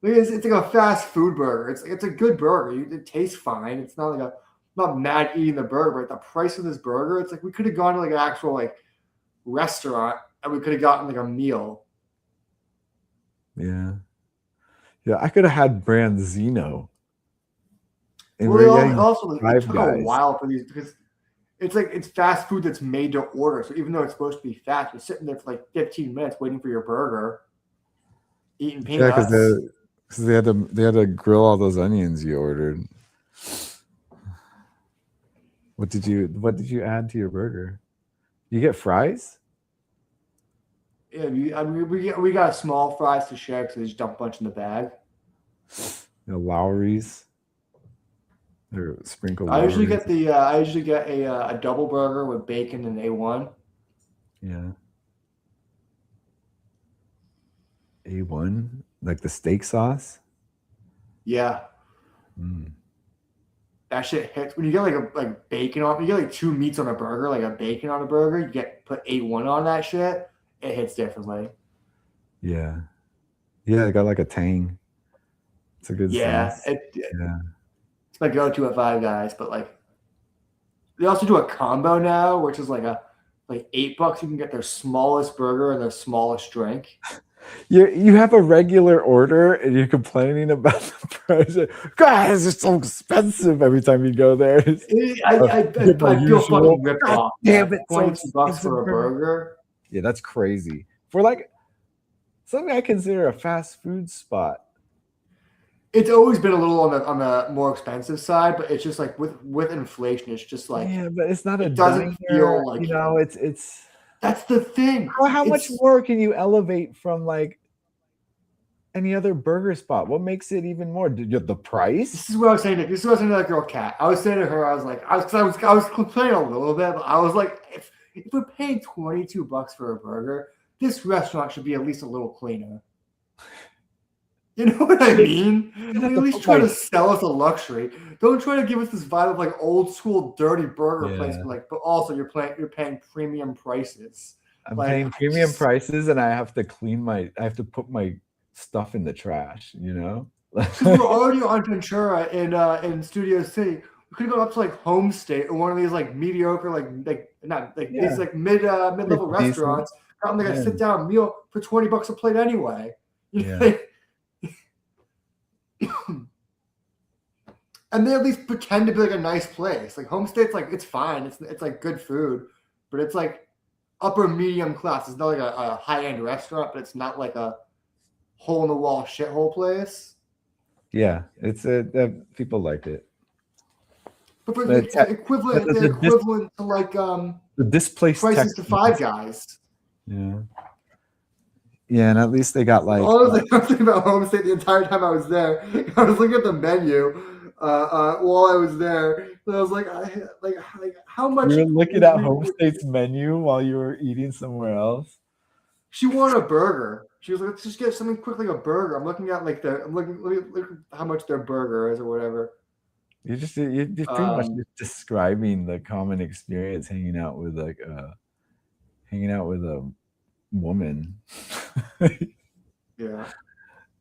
Like, it's like a fast food burger. It's a good burger. It tastes fine. It's not like I'm not mad eating the burger, but the price of this burger, it's like we could have gone to like an actual like restaurant and we could have gotten like a meal. Yeah. Yeah, I could have had Branzino. And Also, it Five took Guys. a while for these because it's fast food that's made to order. So even though it's supposed to be fast, you're sitting there for like 15 minutes waiting for your burger, eating Yeah, peanuts. because they had to grill all those onions you ordered. What did you add to your burger? You get fries? Yeah, we got small fries to share because they just dump a bunch in the bag. Lowry's. Or sprinkle. I usually get a double burger with bacon and A1. Yeah. A1, like the steak sauce. Yeah, that shit hits when you get like bacon on. You get like 2 meats on a burger, like a bacon on a burger. You put A1 on that shit. It hits differently. Yeah. Yeah, it got like a tang. It's a good sauce. It's my go-to at Five Guys, but like they also do a combo now, which is like $8. You can get their smallest burger and their smallest drink. You have a regular order and you're complaining about the price. Guys, it's so expensive every time you go there. I feel fucking ripped off. Damn it, $22 for a burger. Yeah, that's crazy. For like something I consider a fast food spot. It's always been a little on the more expensive side, but it's just like with inflation, it's just like but it's not it doesn't feel like it's that's the thing. How much more can you elevate from like any other burger spot? What makes it even more? The price? This is what I was saying. This is what I was saying to that girl, Kat. I was saying to her, I was complaining a little bit, but I was like, if we're paying $22 for a burger, this restaurant should be at least a little cleaner. You know what I mean? At least try to sell us a luxury. Don't try to give us this vibe of like old school dirty burger place, but also you're paying premium prices. I'm paying premium prices, and I have to put my stuff in the trash. You know, we're already on Ventura in Studio City. We could go up to like Home State or one of these like mediocre these like mid-level restaurants. Gotten like a sit down meal for $20 a plate anyway. Yeah. And they at least pretend to be like a nice place. Like Home State's like it's fine. It's like good food, but it's like upper medium class. It's not like a high end restaurant, but it's not like a hole in the wall shithole place. Yeah, it's people like it. But it's equivalent to like the displaced prices to Five Guys. Yeah. Yeah, and at least they got like. Honestly, I was thinking about Home State the entire time I was there. I was looking at the menu while I was there, and I was like, how much? You were looking at Home State's menu while you were eating somewhere else. She wanted a burger. She was like, let's just get something quick, like a burger. I'm looking at look how much their burger is or whatever. You're pretty much just describing the common experience hanging out with a woman. Yeah.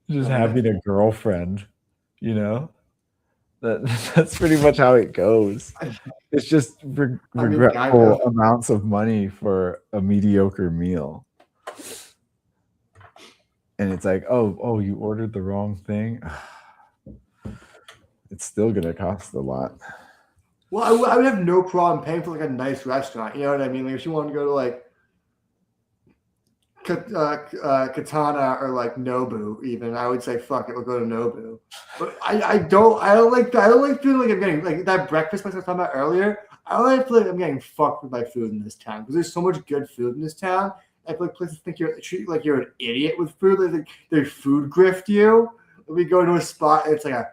Just having a girlfriend, you know? That's pretty much how it goes. It's just regretful amounts of money for a mediocre meal. And it's like, oh, you ordered the wrong thing. It's still gonna cost a lot. Well, I would have no problem paying for like a nice restaurant. You know what I mean? Like if she wanted to go to like Katana or like Nobu. Even I would say fuck it, we'll go to Nobu. But I don't like feeling like I'm getting like that breakfast place I was talking about earlier. I don't like feel like I'm getting fucked with my food in this town because there's so much good food in this town. I feel like places think treat you like you're an idiot with food. They food grift you. We go to a spot and it's like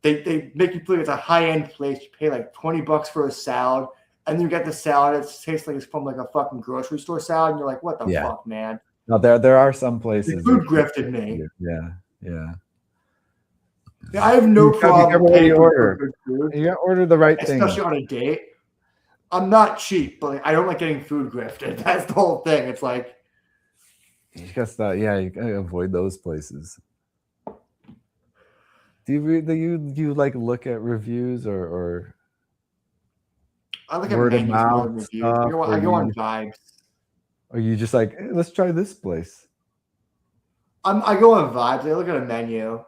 they make you feel like it's a high end place. You pay like $20 for a salad, and then you get the salad. It tastes like it's from like a fucking grocery store salad, and you're like, what the fuck, man? No, there are some They places. food grifted me. Yeah. I have no problem paying for good food. You gotta order the right thing, especially on a date. I'm not cheap, but I don't like getting food grifted. That's the whole thing. It's like you gotta avoid those places. Do you like look at reviews or I look at word of menus more than mouth reviews. stuff, I go on vibes. Or you just like, hey, let's try this place? I go on vibes. I look at a menu.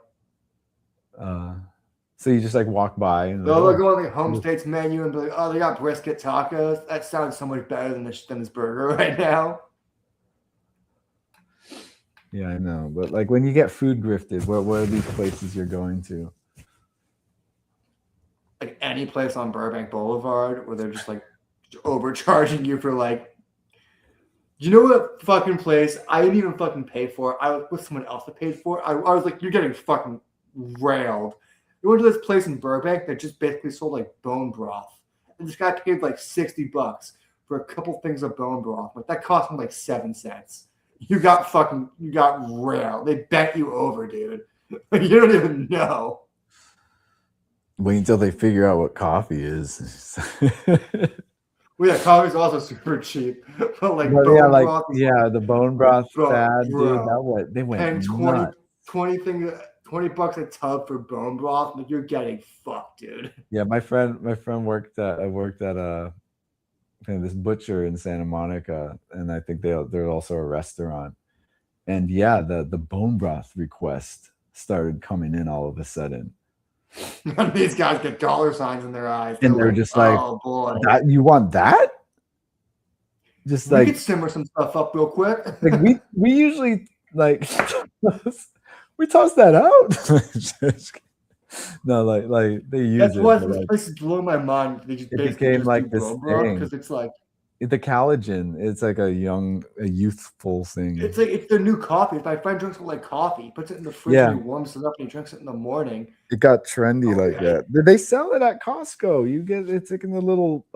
So you just like walk by and They'll go on the home states menu and be like, oh, they got brisket tacos. That sounds so much better than this burger right now. Yeah, I know. But like when you get food grifted, what are these places you're going to? Like any place on Burbank Boulevard where they're just like overcharging you for like, you know what fucking place I didn't even fucking pay for? I was with someone else that paid for it. I was like, you're getting fucking railed. We went to this place in Burbank that just basically sold like bone broth. And this guy paid like $60 for a couple things of bone broth. Like that cost him like 7 cents. You got railed. They bent you over, dude. You don't even know. Wait until they figure out what coffee is. Well, yeah, coffee's also super cheap. But like But bone broth. the bone broth fad, bro. dude. They went Paying nuts. $20 a tub for bone broth, like you're getting fucked, dude. Yeah, my friend worked at this butcher in Santa Monica, and I think they're also a restaurant. And yeah, the bone broth request started coming in all of a sudden. These guys get dollar signs in their eyes. And they're just like, oh boy, you want that? Just we like could simmer some stuff up real quick. like we usually like we toss that out. No, like they use That's it. why but, this like, place is blowing my mind. They just it basically became just like do this bone broth thing. because it's like the collagen. It's like a youthful thing. it's their new coffee. If my friend drinks it like coffee, puts it in the fridge and he warms it up and he drinks it in the morning. It got trendy like that. They sell it at Costco. You get it's like in the little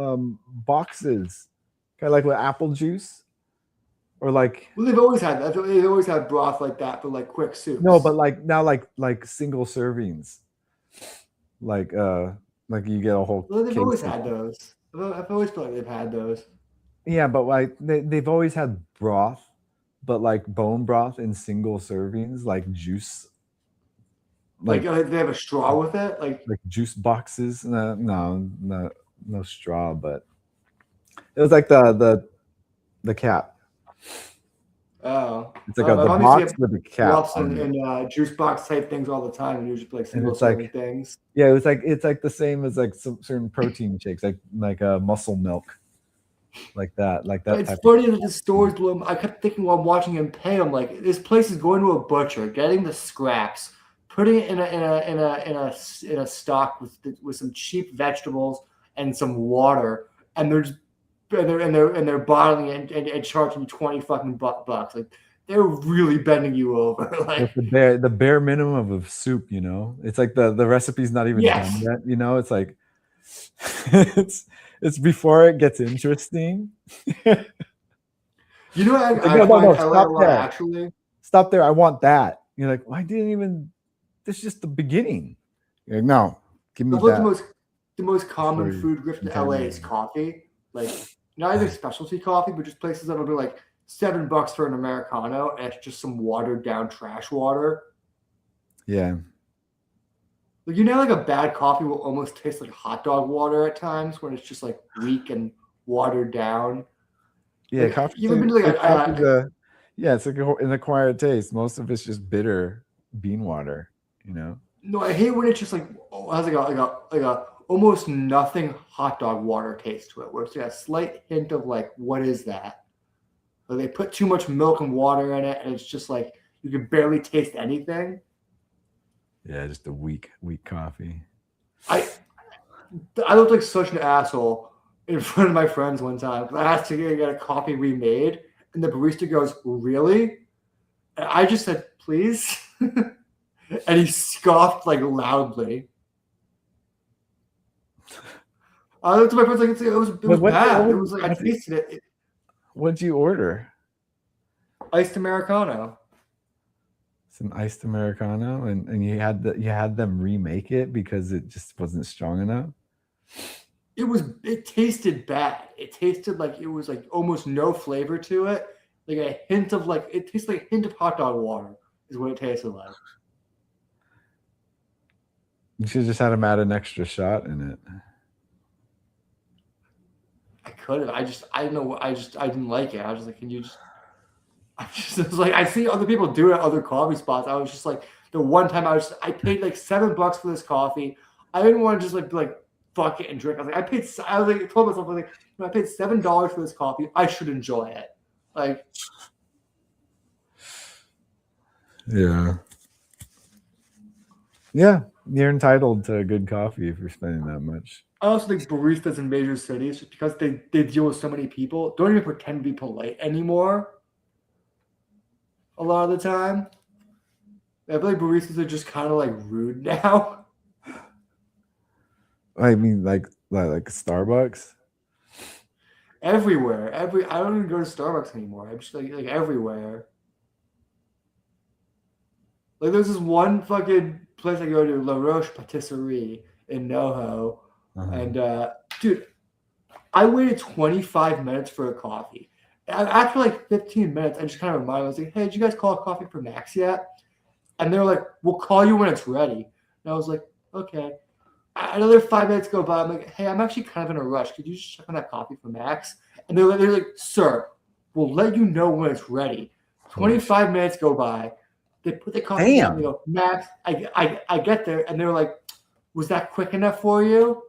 boxes, kind of like with apple juice, or like. Well, they've always had that. They've always had broth like that for like quick soups. No, but like now, like single servings, like you get a whole. Well, they've always had those. I've always felt like they've had those. Yeah, but like they've always had broth, but like bone broth in single servings, like juice. Like they have a straw with it, like juice boxes. No straw, but it was like the cap. Oh, it's like the box with the cap. And juice box type things all the time. And usually like single serving things. Yeah, it's like the same as like some certain protein shakes, like muscle milk, like that. It's funny that the stores blew them. I kept thinking while watching him pay. I'm like, this place is going to a butcher, getting the scraps, putting it in a stock with some cheap vegetables and some water, and they're bottling it and charging you 20 fucking bucks. Like they're really bending you over. Like the bare minimum of soup, you know. It's like the recipe's not even done yet, you know. It's like it's before it gets interesting. You know, I like actually. Stop there. I want that. You're like, well, I didn't even. This is just the beginning. You're like, no, give me that. The most common food grift in LA is coffee. Like not even specialty coffee, but just places that'll be like $7 for an Americano, and it's just some watered down trash water. Yeah. Like like a bad coffee will almost taste like hot dog water at times when it's just like weak and watered down. Yeah, like, coffee. It's like an acquired taste. Most of it's just bitter bean water, you know. No, I hate when it's just like has like a almost nothing hot dog water taste to it, where it's got a slight hint of like, what is that? Like they put too much milk and water in it, and it's just like you can barely taste anything. Yeah, just a weak coffee. I looked like such an asshole in front of my friends one time. I asked to get a coffee remade, and the barista goes, "Really?" And I just said, "Please," and he scoffed like loudly. I looked at my friends like it was bad. It was like I tasted it. What'd you order? Iced Americano. Some iced Americano, and you had them remake it because it just wasn't strong enough. It tasted bad. It tasted like it was like almost no flavor to it. Like a hint of like it tastes like a hint of hot dog water is what it tasted like. You should just had them add an extra shot in it. I could have. I don't know. I didn't like it. I was just like, can you just? I was like, I see other people do it at other coffee spots. I was just like, the one time I paid like $7 for this coffee. I didn't want to just be like fuck it and drink. I was like, I told myself I paid $7 for this coffee. I should enjoy it. Like, yeah, you're entitled to good coffee if you're spending that much. I also think baristas in major cities, just because they deal with so many people, don't even pretend to be polite anymore. A lot of the time, I feel like baristas are just kind of like rude now. I mean, like Starbucks. Everywhere, I don't even go to Starbucks anymore. I'm just like everywhere. Like there's this one fucking place I go to, La Roche Patisserie in NoHo, and dude, I waited 25 minutes for a coffee. After like 15 minutes, I just kind of reminded. I was like, "Hey, did you guys call a coffee for Max yet?" And they were like, "We'll call you when it's ready." And I was like, "Okay." Another 5 minutes go by. I'm like, "Hey, I'm actually kind of in a rush. Could you just check on that coffee for Max?" And they're like, "Sir, we'll let you know when it's ready." 25 minutes go by. They put the coffee down. They go, "Max, I get there," and they were like, "Was that quick enough for you?"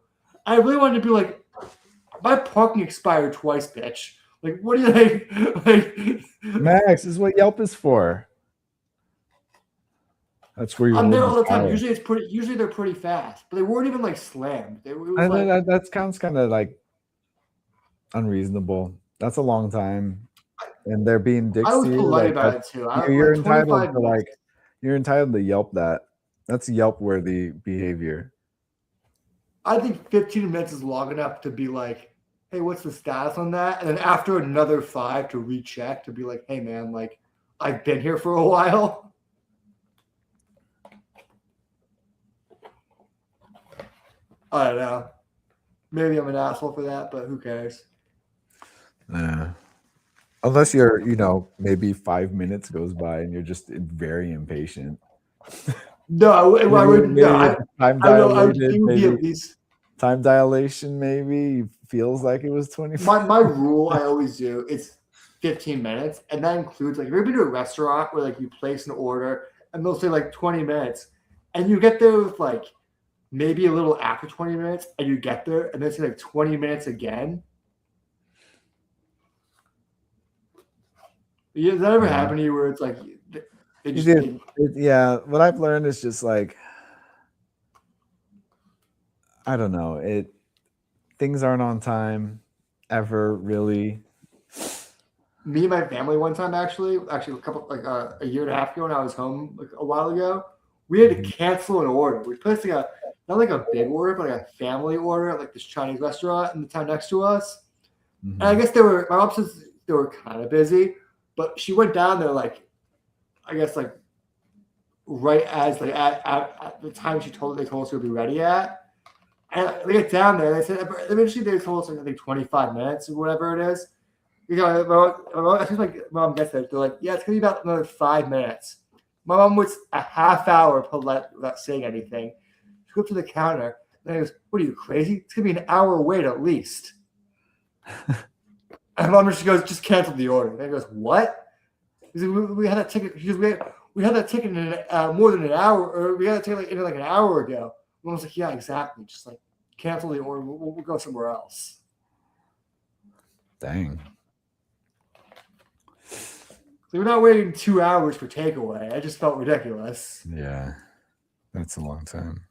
I really wanted to be like, "My parking expired twice, bitch." Like, what do you think? Like, Max is what Yelp is for. That's where you. I'm there all the time. Usually they're pretty fast, but they weren't even like slammed. That sounds kind of like unreasonable. That's a long time, and they're being dicks. I was polite about it too. You're entitled to you're entitled to Yelp that. That's Yelp worthy behavior. I think 15 minutes is long enough to be like, "Hey, what's the status on that?" And then after another 5 to recheck to be like, "Hey, man, like I've been here for a while." I don't know. Maybe I'm an asshole for that, but who cares? Unless you're, maybe 5 minutes goes by and you're just very impatient. No, I wouldn't. No, I would be at least time dilation. Maybe feels like it was 20. My rule I always do is 15 minutes, and that includes like if you've been to a restaurant where like you place an order and they'll say like 20 minutes, and you get there with like maybe a little after 20 minutes, and you get there and they say like 20 minutes again. Yeah, does that ever happen to you where it's like yeah, what I've learned is just like, I don't know, things aren't on time ever, really. Me and my family one time actually a year and a half ago when I was home like a while ago, we had to cancel an order. We placed like not like a big order, but like a family order at like this Chinese restaurant in the town next to us. And I guess my mom says they were kind of busy, but she went down there like, I guess like right as like at the time they told us we'd be ready at. And they get down there, they said eventually they told us like I think 25 minutes or whatever it is. I think like mom gets there, they're like, yeah, it's gonna be about another 5 minutes. My mom waits a half hour polite without saying anything. She goes to the counter and he goes, "What are you, crazy? It's gonna be an hour wait at least." And mom just goes, "Just cancel the order." And he goes, "What?" He said, we had that ticket. He goes, we had that ticket in more than an hour, or we had that ticket like an hour ago. And I was like, "Yeah, exactly. Just like cancel the order. We'll go somewhere else." Dang. So we're not waiting 2 hours for takeaway. I just felt ridiculous. Yeah, that's a long time.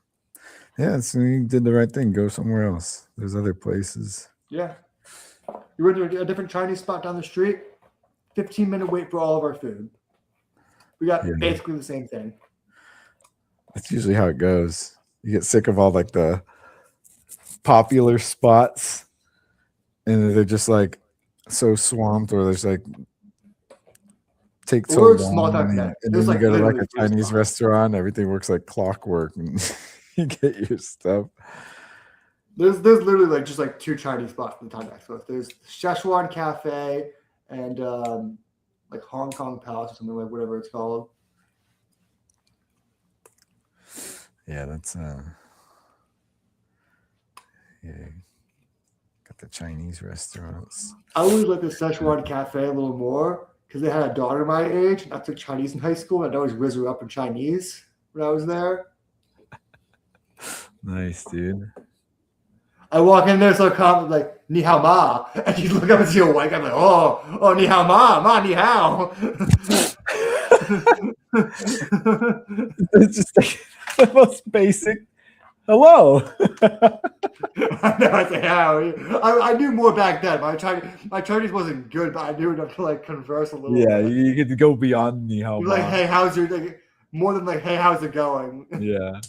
Yeah, so you did the right thing. Go somewhere else. There's other places. Yeah. We went to a different Chinese spot down the street. 15-minute wait for all of our food. We got Yeah. basically the same thing. That's usually how it goes. You get sick of all like the popular spots, and they're just like so swamped, or there's like take so We're a small long, town, and, yeah. then- and There's, then you like, go to like literally a 3 Chinese spots. restaurant, everything works like clockwork, and you get your stuff. There's literally like just like 2 Chinese spots in the Time Expo. There's Szechuan Cafe and like Hong Kong Palace or something, like whatever it's called. Yeah, that's yeah. Got the Chinese restaurants. I always like the Szechuan Cafe a little more because they had a daughter my age. And I took Chinese in high school, and I'd always whiz her up in Chinese when I was there. Nice, dude. I walk in there so calm, like ni hao ma, and you look up and see a white guy, I'm like, oh ni hao ma ni hao. It's just like the most basic. Hello. I know, I say how. I knew more back then. My Chinese wasn't good, but I knew enough to like converse a little. Yeah, bit. you get to go beyond ni hao You're like, ma. hey, how's your like, more than like, hey, how's it going? Yeah.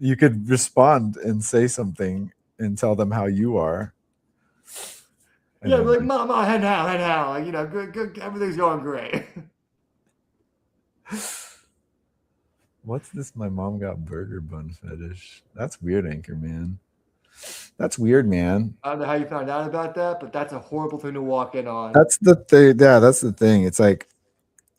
You could respond and say something and tell them how you are. And Yeah, then, like mama, head how, like, you know, good, everything's going great. what's this? My mom got burger bun fetish. That's weird, Anchor Man. That's weird, man. I don't know how you found out about that, but that's a horrible thing to walk in on. That's the thing. Yeah, that's the thing. It's like,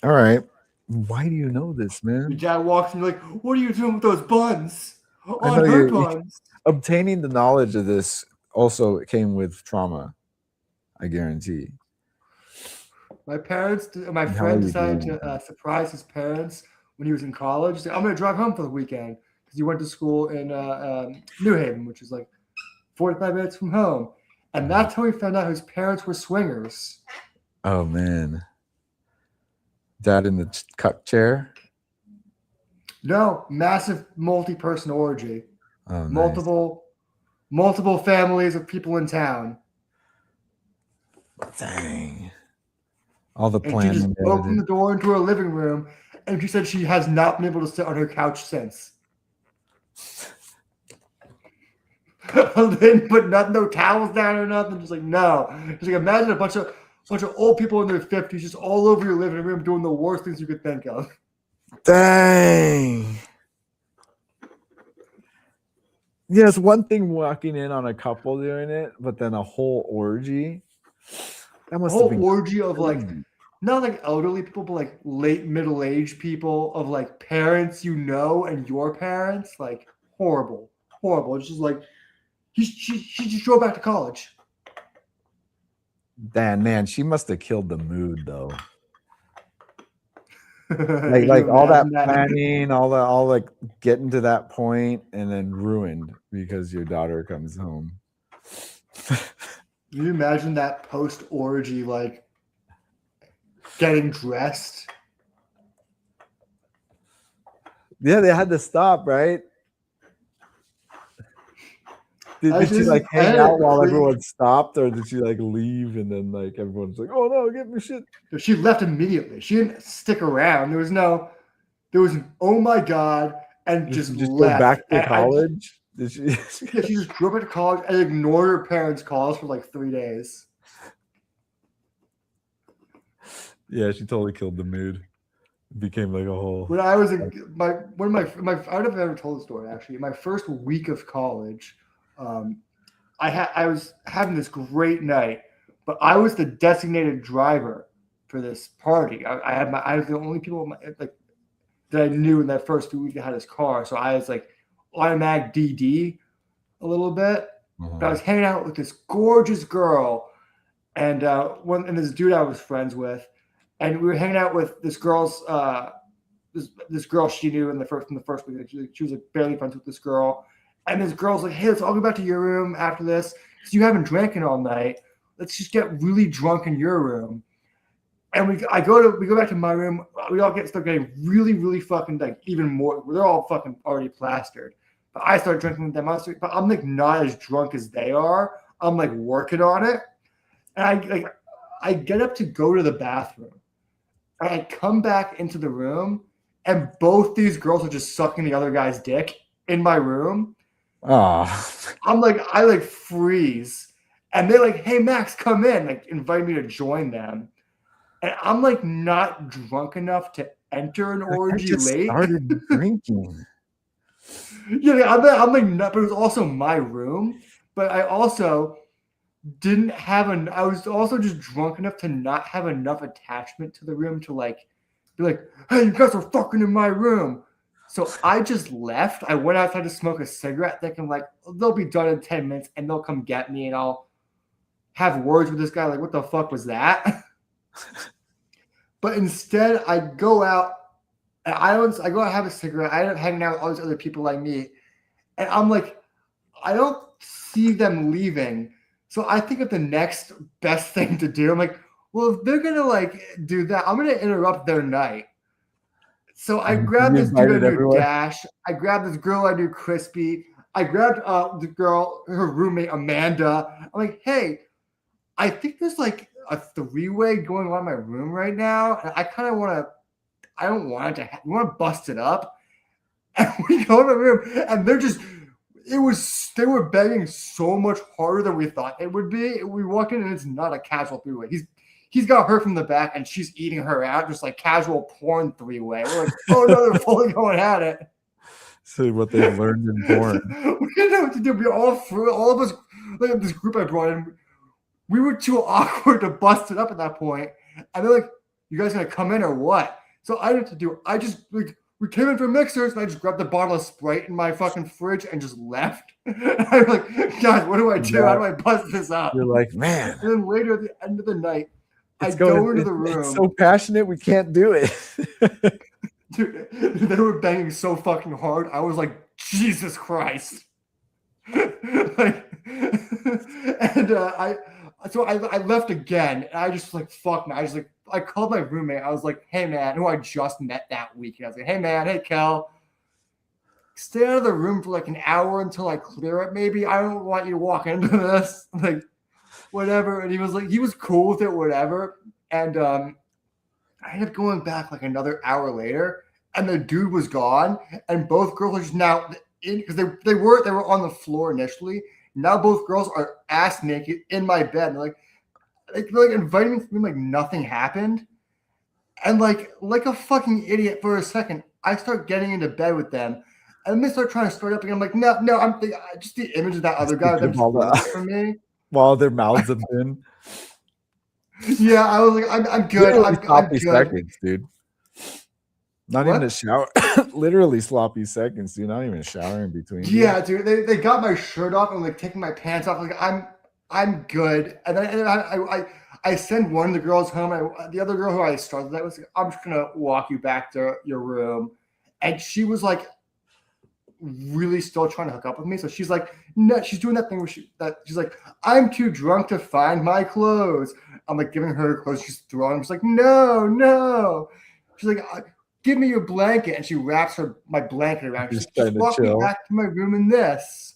all right, why do you know this, Your man? dad walks in, you're like, what are you doing with those buns? I On know her you- buns. Obtaining the knowledge of this also came with trauma. I guarantee. My friend how are you decided doing? to surprise his parents when he was in college. He said, I'm going to drive home for the weekend because he went to school in New Haven, which is like 45 minutes from home. And that's how he found out his parents were swingers. Oh man, dad in the cuck chair. No, massive multi-person orgy. Oh, nice. Multiple families of people in town. Dang. All the And she just planning. opened the door into her living room, and she said she has not been able to sit on her couch since. Didn't put no towels down or nothing. Just like no. Just like imagine a bunch of old people in their 50s just all over your living room doing the worst things you could think of. Dang. Yeah, it's one thing walking in on a couple doing it, but then a whole orgy. That A must whole have been orgy of like crazy. not like elderly people, but like late middle-aged people of like parents you know and your parents. Like horrible. It's just like she just drove back to college. Damn, man, she must have killed the mood though. Can Like you all that imagine planning, all like getting to that point and then ruined because your daughter comes home. Can you imagine that post orgy, like getting dressed? Yeah, they had to stop, right? Did she like hang out while everyone stopped, or did she like leave and then like everyone's like, "Oh no, get me shit"? She left immediately. She didn't stick around. There was an oh my god, and Did just she just left. go back to And college? Did she? yeah, she just drove back to college and ignored her parents' calls for like 3 days. Yeah, she totally killed the mood. It became like a whole. When I was I don't know if I've ever told the story actually. My first week of college, I was having this great night, but I was the designated driver for this party. I was the only people like that I knew in that first 2 weeks that had his car, so I was like automatic DD a little bit. But I was hanging out with this gorgeous girl, and this dude I was friends with, and we were hanging out with this girl's this girl she knew from the first week. She was like barely friends with this girl, and this girl's like, "Hey, let's all go back to your room after this because you haven't drank all night. Let's just get really drunk in your room." And we go back to my room. We all start getting really, really fucking like even more. They're all fucking already plastered. But I start drinking with them. But I'm like not as drunk as they are. I'm like working on it. And I get up to go to the bathroom. And I come back into the room, and both these girls are just sucking the other guy's dick in my room. Oh, I like freeze. And they're like, hey, Max, come in. Like, invite me to join them. And I'm like not drunk enough to enter an I orgy just late. started drinking. Yeah, I'm like, not, but it was also my room. But I also didn't have I was also just drunk enough to not have enough attachment to the room to like be like, hey, you guys are fucking in my room. So I just left. I went outside to smoke a cigarette, thinking like they'll be done in 10 minutes and they'll come get me and I'll have words with this guy. Like, what the fuck was that? But instead, I go out and I go out and have a cigarette. I end up hanging out with all these other people like me. And I'm like, I don't see them leaving. So I think of the next best thing to do. I'm like, well, if they're gonna like do that, I'm gonna interrupt their night. So I grabbed You this dude I invited knew everyone? Dash. I grabbed this girl I knew Crispy. I grabbed the girl, her roommate Amanda. I'm like, hey, I think there's like a three-way going on in my room right now, and I kind of want to. I don't want it to. We want to bust it up, and we go in the room, and they're just. They were begging so much harder than we thought it would be. We walk in and it's not a casual three-way. He's got her from the back and she's eating her out, just like casual porn three-way. We're like, oh no, they're fully going at it. See what they've learned in porn. We didn't know what to do. We all of us, like this group I brought in, we were too awkward to bust it up at that point. And they're like, you guys gonna come in or what? So I didn't have to do. I just like. We came in for mixers, and I just grabbed the bottle of Sprite in my fucking fridge and just left. I'm like, guys, what do I do? How do I bust this up? You're like, man, And then later at the end of the night, I it's go into the room. It's so passionate, we can't do it. Dude, they were banging so fucking hard. I was like, Jesus Christ. Like, and I left again, and I just like, fuck, man. I called my roommate. I was like, hey, man, who I just met that week. And I was like, hey, man, hey, Kel, stay out of the room for like an hour until I clear it, maybe. I don't want you to walk into this. Like, whatever. And he was cool with it, whatever. And I ended up going back like another hour later, and the dude was gone. And both girls are just now in, because they were on the floor initially. Now both girls are ass naked in my bed. And they're like inviting me to me like nothing happened. And like a fucking idiot for a second, I start getting into bed with them. And they start trying to start up again. I'm like, no, I'm just the image of that other guy that just for me. While their mouths have been. Yeah, I was like, I'm good. Literally I'm sloppy good. seconds, dude. Not What? even a shower. Literally sloppy seconds, dude. Not even a shower in between. Yeah, dude. They got my shirt off and like taking my pants off. Like I'm good. And then I send one of the girls home. The other girl who I started that was like, I'm just gonna walk you back to your room. And she was like really still trying to hook up with me. So she's like, no, she's doing that thing where she's like, I'm too drunk to find my clothes. I'm like giving her clothes. She's throwing. She's like, no. She's like, give me your blanket. And she wraps my blanket around. She's like, just walk me back to my room in this.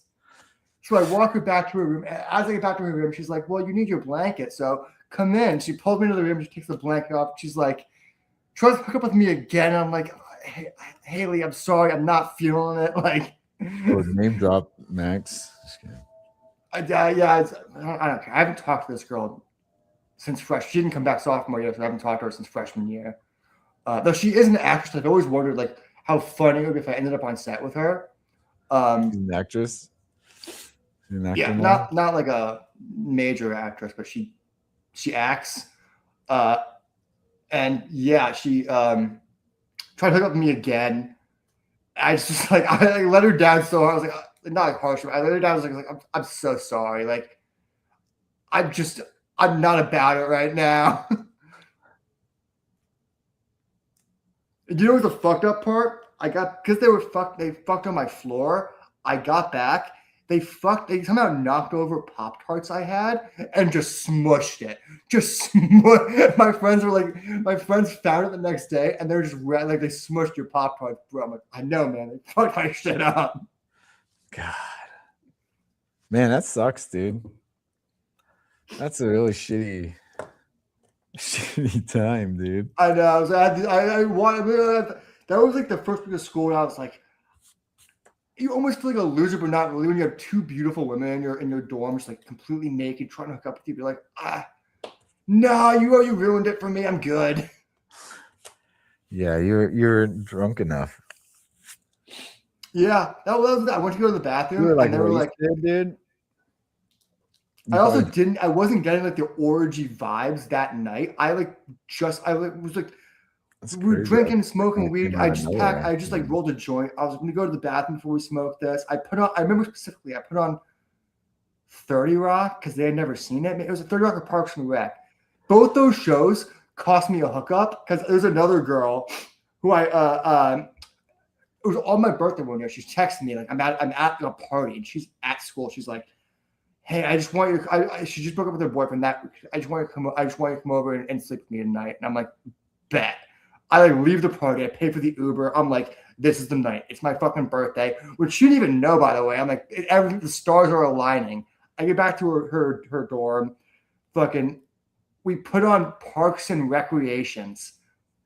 So I walk her back to her room. As I get back to her room, she's like, well, you need your blanket. So come in. She pulls me into the room. She takes the blanket off. She's like, tries to hook up with me again. I'm like, hey, Haley, I'm sorry. I'm not feeling it. Like, name drop, Max. I don't care. I haven't talked to this girl since She didn't come back sophomore year, so I haven't talked to her since freshman year. Though she is an actress, I've always wondered like how funny it would be if I ended up on set with her. She's an actress. Yeah, not like a major actress, but she acts. And yeah, she tried to hook up with me again. I just like I let her down so hard. I was like, not like harsh. I let her down. I was like I'm so sorry. Like I'm not about it right now. You know what's the fucked up part? Because they fucked on my floor. I got back. They somehow knocked over Pop-Tarts I had and just smushed it. My friends found it the next day and they're just like, they smushed your Pop-Tarts, bro. I'm like, I know, man. They fucked my shit up. God. Man, that sucks, dude. That's a really shitty time, dude. I know. So I wanted, that was like the first week of school and I was like, you almost feel like a loser, but not really when you have two beautiful women in your dorm, just like completely naked, trying to hook up with you. You're like, no, you ruined it for me. I'm good. Yeah, you're drunk enough. Yeah, that was that. I went to go to the bathroom, You were like, and they were like, dude. I wasn't getting like the orgy vibes that night. I was like, we were drinking, smoking weed. I just like rolled a joint. I was going to go to the bathroom before we smoked this. I remember specifically, I put on 30 Rock because they had never seen it. It was a 30 Rock or Parks and Rec. Both those shows cost me a hookup because there's another girl who it was on my birthday one year. She's texting me like I'm at a party and she's at school. She's like, hey, I just want you. She just broke up with her boyfriend. I just want you to come over and sleep with me tonight. And I'm like, bet. I like leave the party. I pay for the Uber. I'm like, this is the night. It's my fucking birthday, which she didn't even know, by the way. I'm like, the stars are aligning. I get back to her dorm. Fucking, we put on Parks and Recreations,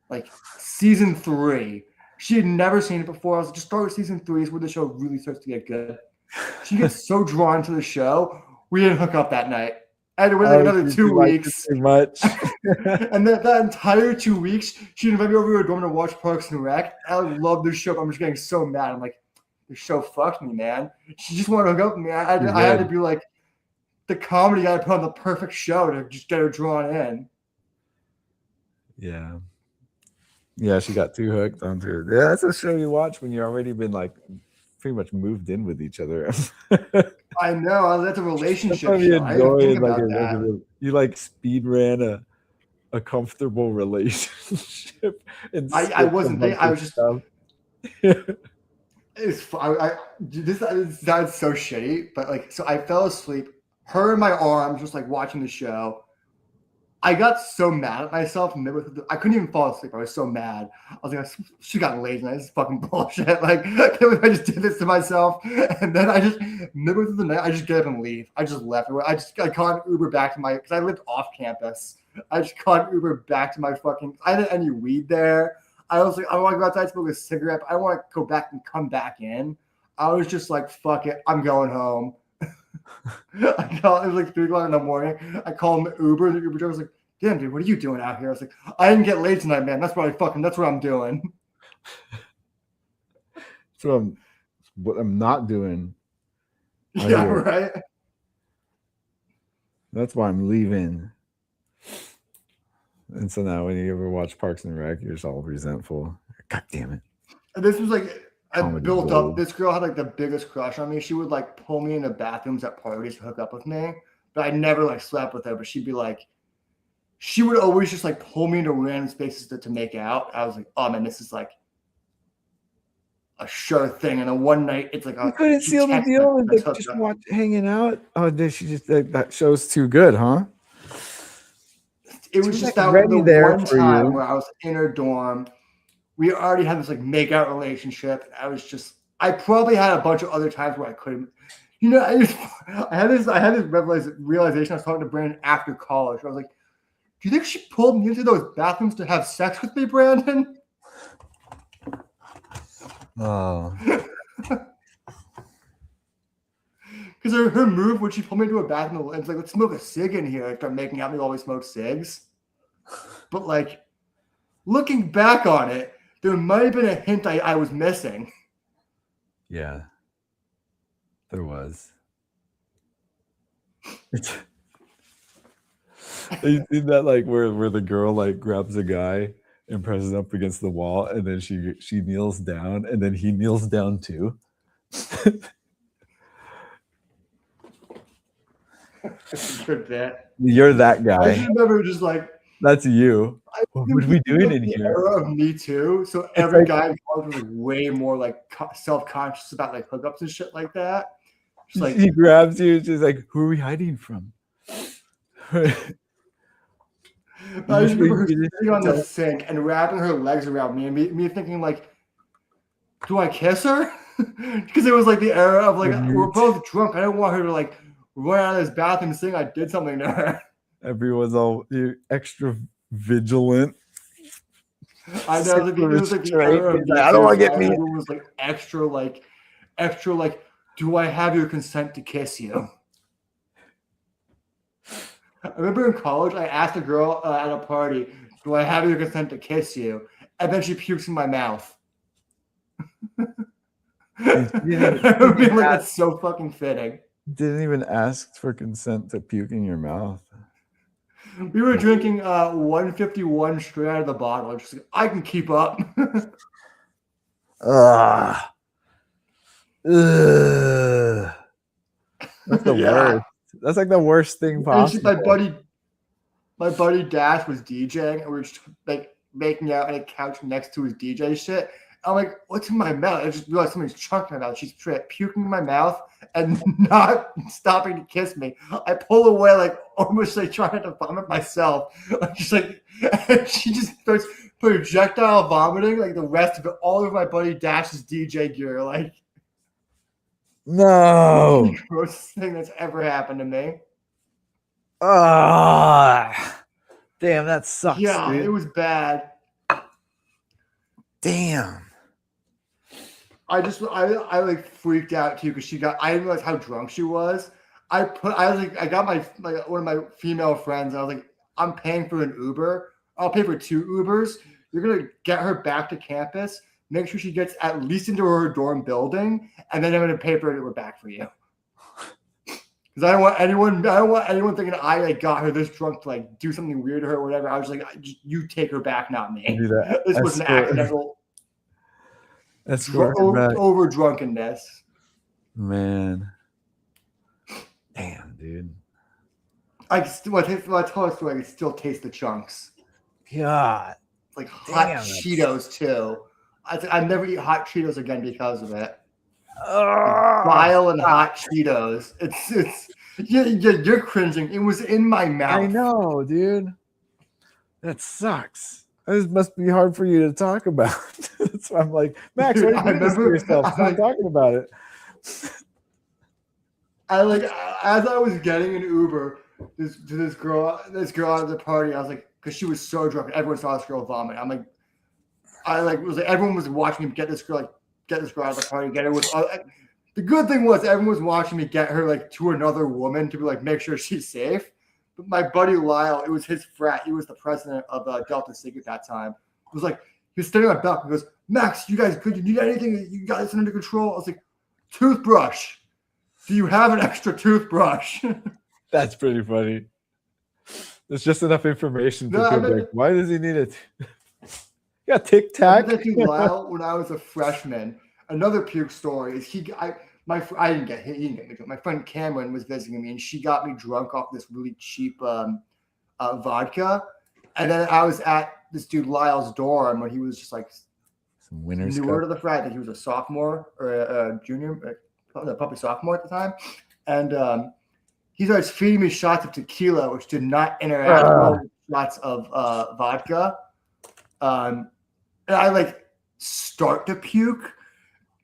like season 3. She had never seen it before. I was like, just start with season 3 is where the show really starts to get good. She gets so drawn to the show. We didn't hook up that night. I had to wait like another 2 weeks. Too much. And that entire 2 weeks, she invited me over to her dorm to watch Parks and Rec. I love this show. I'm just getting so mad. I'm like, this show fucked me, man. She just wanted to hook up with me. I had to be like, the comedy guy put on the perfect show to just get her drawn in. Yeah. Yeah, she got too hooked onto it. Yeah, that's a show you watch when you've already been like pretty much moved in with each other. I know. That's a relationship show. You I didn't think like about that. You like speed ran a comfortable relationship. I wasn't thinking. I was just. This sounds so shitty, but like, so I fell asleep, her in my arms, just like watching the show. I got so mad at myself. I couldn't even fall asleep. I was so mad. I was like, she got lazy. This is fucking bullshit. Like, I can't believe I just did this to myself. And then I just, midway through the night, I just get up and leave. I just left. I called Uber back to because I lived off campus. I just called Uber back to my I didn't have any weed there. I was like, I want to go outside, smoke a cigarette. I want to go back and come back in. I was just like, fuck it. I'm going home. It was like 3 o'clock in the morning. I called him Uber. The Uber driver was like, damn, dude, what are you doing out here? I was like, I didn't get laid tonight, man. That's what I'm doing. So what I'm not doing. Yeah, right. That's why I'm leaving. And so now when you ever watch Parks and Rec, you're just all resentful. God damn it. And this was like, I built gold. up. This girl had like the biggest crush on me. She would like pull me into bathrooms at parties to hook up with me. But I never like slept with her. But she'd be like, she would always just like pull me into random spaces to make out. I was like, oh man, this is like a sure thing. And then one night it's like, you couldn't seal the deal with like just hanging out. Oh, did she just that show's too good, huh? It was just that the one time where I was in her dorm. We already had this like make out relationship. I probably had a bunch of other times where I couldn't. You know, I had this realization. I was talking to Brandon after college. I was like, do you think she pulled me into those bathrooms to have sex with me, Brandon? Oh. Because her move when she pulled me into a bathroom, it's like, let's smoke a cig in here and start making out. We always smoke cigs. But like, looking back on it, there might have been a hint I was missing. Yeah. There was. You seen that like where the girl like grabs a guy and presses up against the wall and then she kneels down and then he kneels down too. That's a good bit. You're that guy. I just remember just like, that's you. What are we doing in here? Era of Me Too. So every guy was like way more like self-conscious about like hookups and shit like that. She's like, He grabs you. She's like, "Who are we hiding from?" I just remember her You just- sitting on the sink and wrapping her legs around me, and me thinking like, do I kiss her? Because it was like the era of like we're both drunk. I don't want her to like run out of this bathroom saying I did something to her. Everyone's all extra vigilant. I know like, it was like the Straight. era of He's like, I don't want to get me. Everyone was like extra like, do I have your consent to kiss you? I remember in college, I asked a girl at a party, do I have your consent to kiss you? And then she pukes in my mouth. I would be like, that's so fucking fitting. Didn't even ask for consent to puke in your mouth. We were drinking 151 straight out of the bottle. I'm just like, I can keep up. Ugh. Ugh. That's the worst. That's like the worst thing And possible. my buddy Dash was DJing, and we were just like making out on a couch next to his DJ shit. I'm like, what's in my mouth? I just realized something's chunking in my mouth. She's straight puking in my mouth and not stopping to kiss me. I pull away, like almost like trying to vomit myself. I'm just like, and she just starts projectile vomiting like the rest of it all over my buddy Dash's DJ gear. Like, No. the grossest thing that's ever happened to me. Damn, that sucks. Yeah, dude. it was bad. Damn. I like freaked out too because I didn't realize how drunk she was. I got my one of my female friends and I was like, I'm paying for an Uber. I'll pay for 2 Ubers. You're gonna get her back to campus, make sure she gets at least into her dorm building, and then I'm gonna pay for an Uber back for you. Because I don't want anyone thinking I like got her this drunk to like do something weird to her or whatever. I was like, you take her back, not me. This was an accidental over drunkenness. Man. Damn, dude. I tell her story, I can still taste the chunks. God. Like hot Damn, Cheetos too. I never eat hot Cheetos again because of it. Ugh. Bile and hot Cheetos. It's you're cringing. It was in my mouth. I know, dude. That sucks. This must be hard for you to talk about. That's why I'm like, Max, Dude, why are you doing this to yourself? Stop talking about it. As I was getting an Uber to this girl at the party, I was like, because she was so drunk, everyone saw this girl vomit. I'm like, everyone was watching me get this girl out of the party, get her with. The good thing was everyone was watching me get her like to another woman to be like make sure she's safe. But my buddy Lyle, it was his frat. He was the president of Delta Sig at that time. It was like he was standing on my back and goes, Max, you guys good? You need anything? You got this under control? I was like, toothbrush. Do you have an extra toothbrush? That's pretty funny. There's just enough information to be like, why does he need it? Yeah, Tic Tac. Lyle, when I was a freshman, another puke story is he didn't get me drunk. My friend Cameron was visiting me and she got me drunk off this really cheap vodka. And then I was at this dude Lyle's dorm when he was just like some winners newer to the frat. I think he was a sophomore or a junior, probably sophomore at the time. And he starts feeding me shots of tequila, which did not interact well with shots of vodka. And I like start to puke,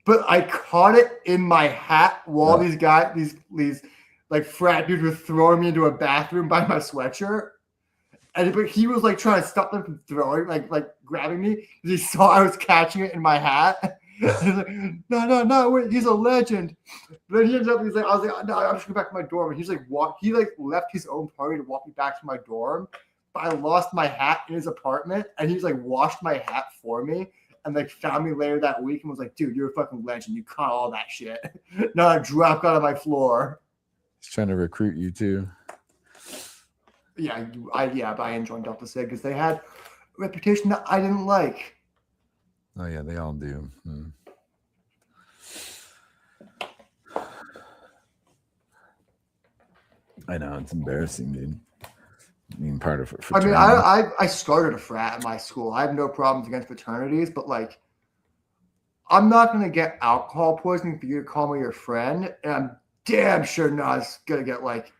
but I caught it in my hat while these like frat dudes were throwing me into a bathroom by my sweatshirt. But he was like trying to stop them from throwing, like grabbing me because he saw I was catching it in my hat. He's like, no, wait, he's a legend. But then he ends up, I was like, no, I'm just going back to my dorm. And he's like, he like left his own party to walk me back to my dorm. But I lost my hat in his apartment, and he's like washed my hat for me, and like found me later that week and was like, dude, you're a fucking legend. You caught all that shit. Not a drop out of my floor. He's trying to recruit you too. Yeah, but I enjoyed Delta Sig because they had a reputation that I didn't like. Oh yeah, they all do. I know, it's embarrassing, dude. Being part of it. I mean, I started a frat at my school. I have no problems against fraternities, but like, I'm not gonna get alcohol poisoning for you to call me your friend, and I'm damn sure not gonna get like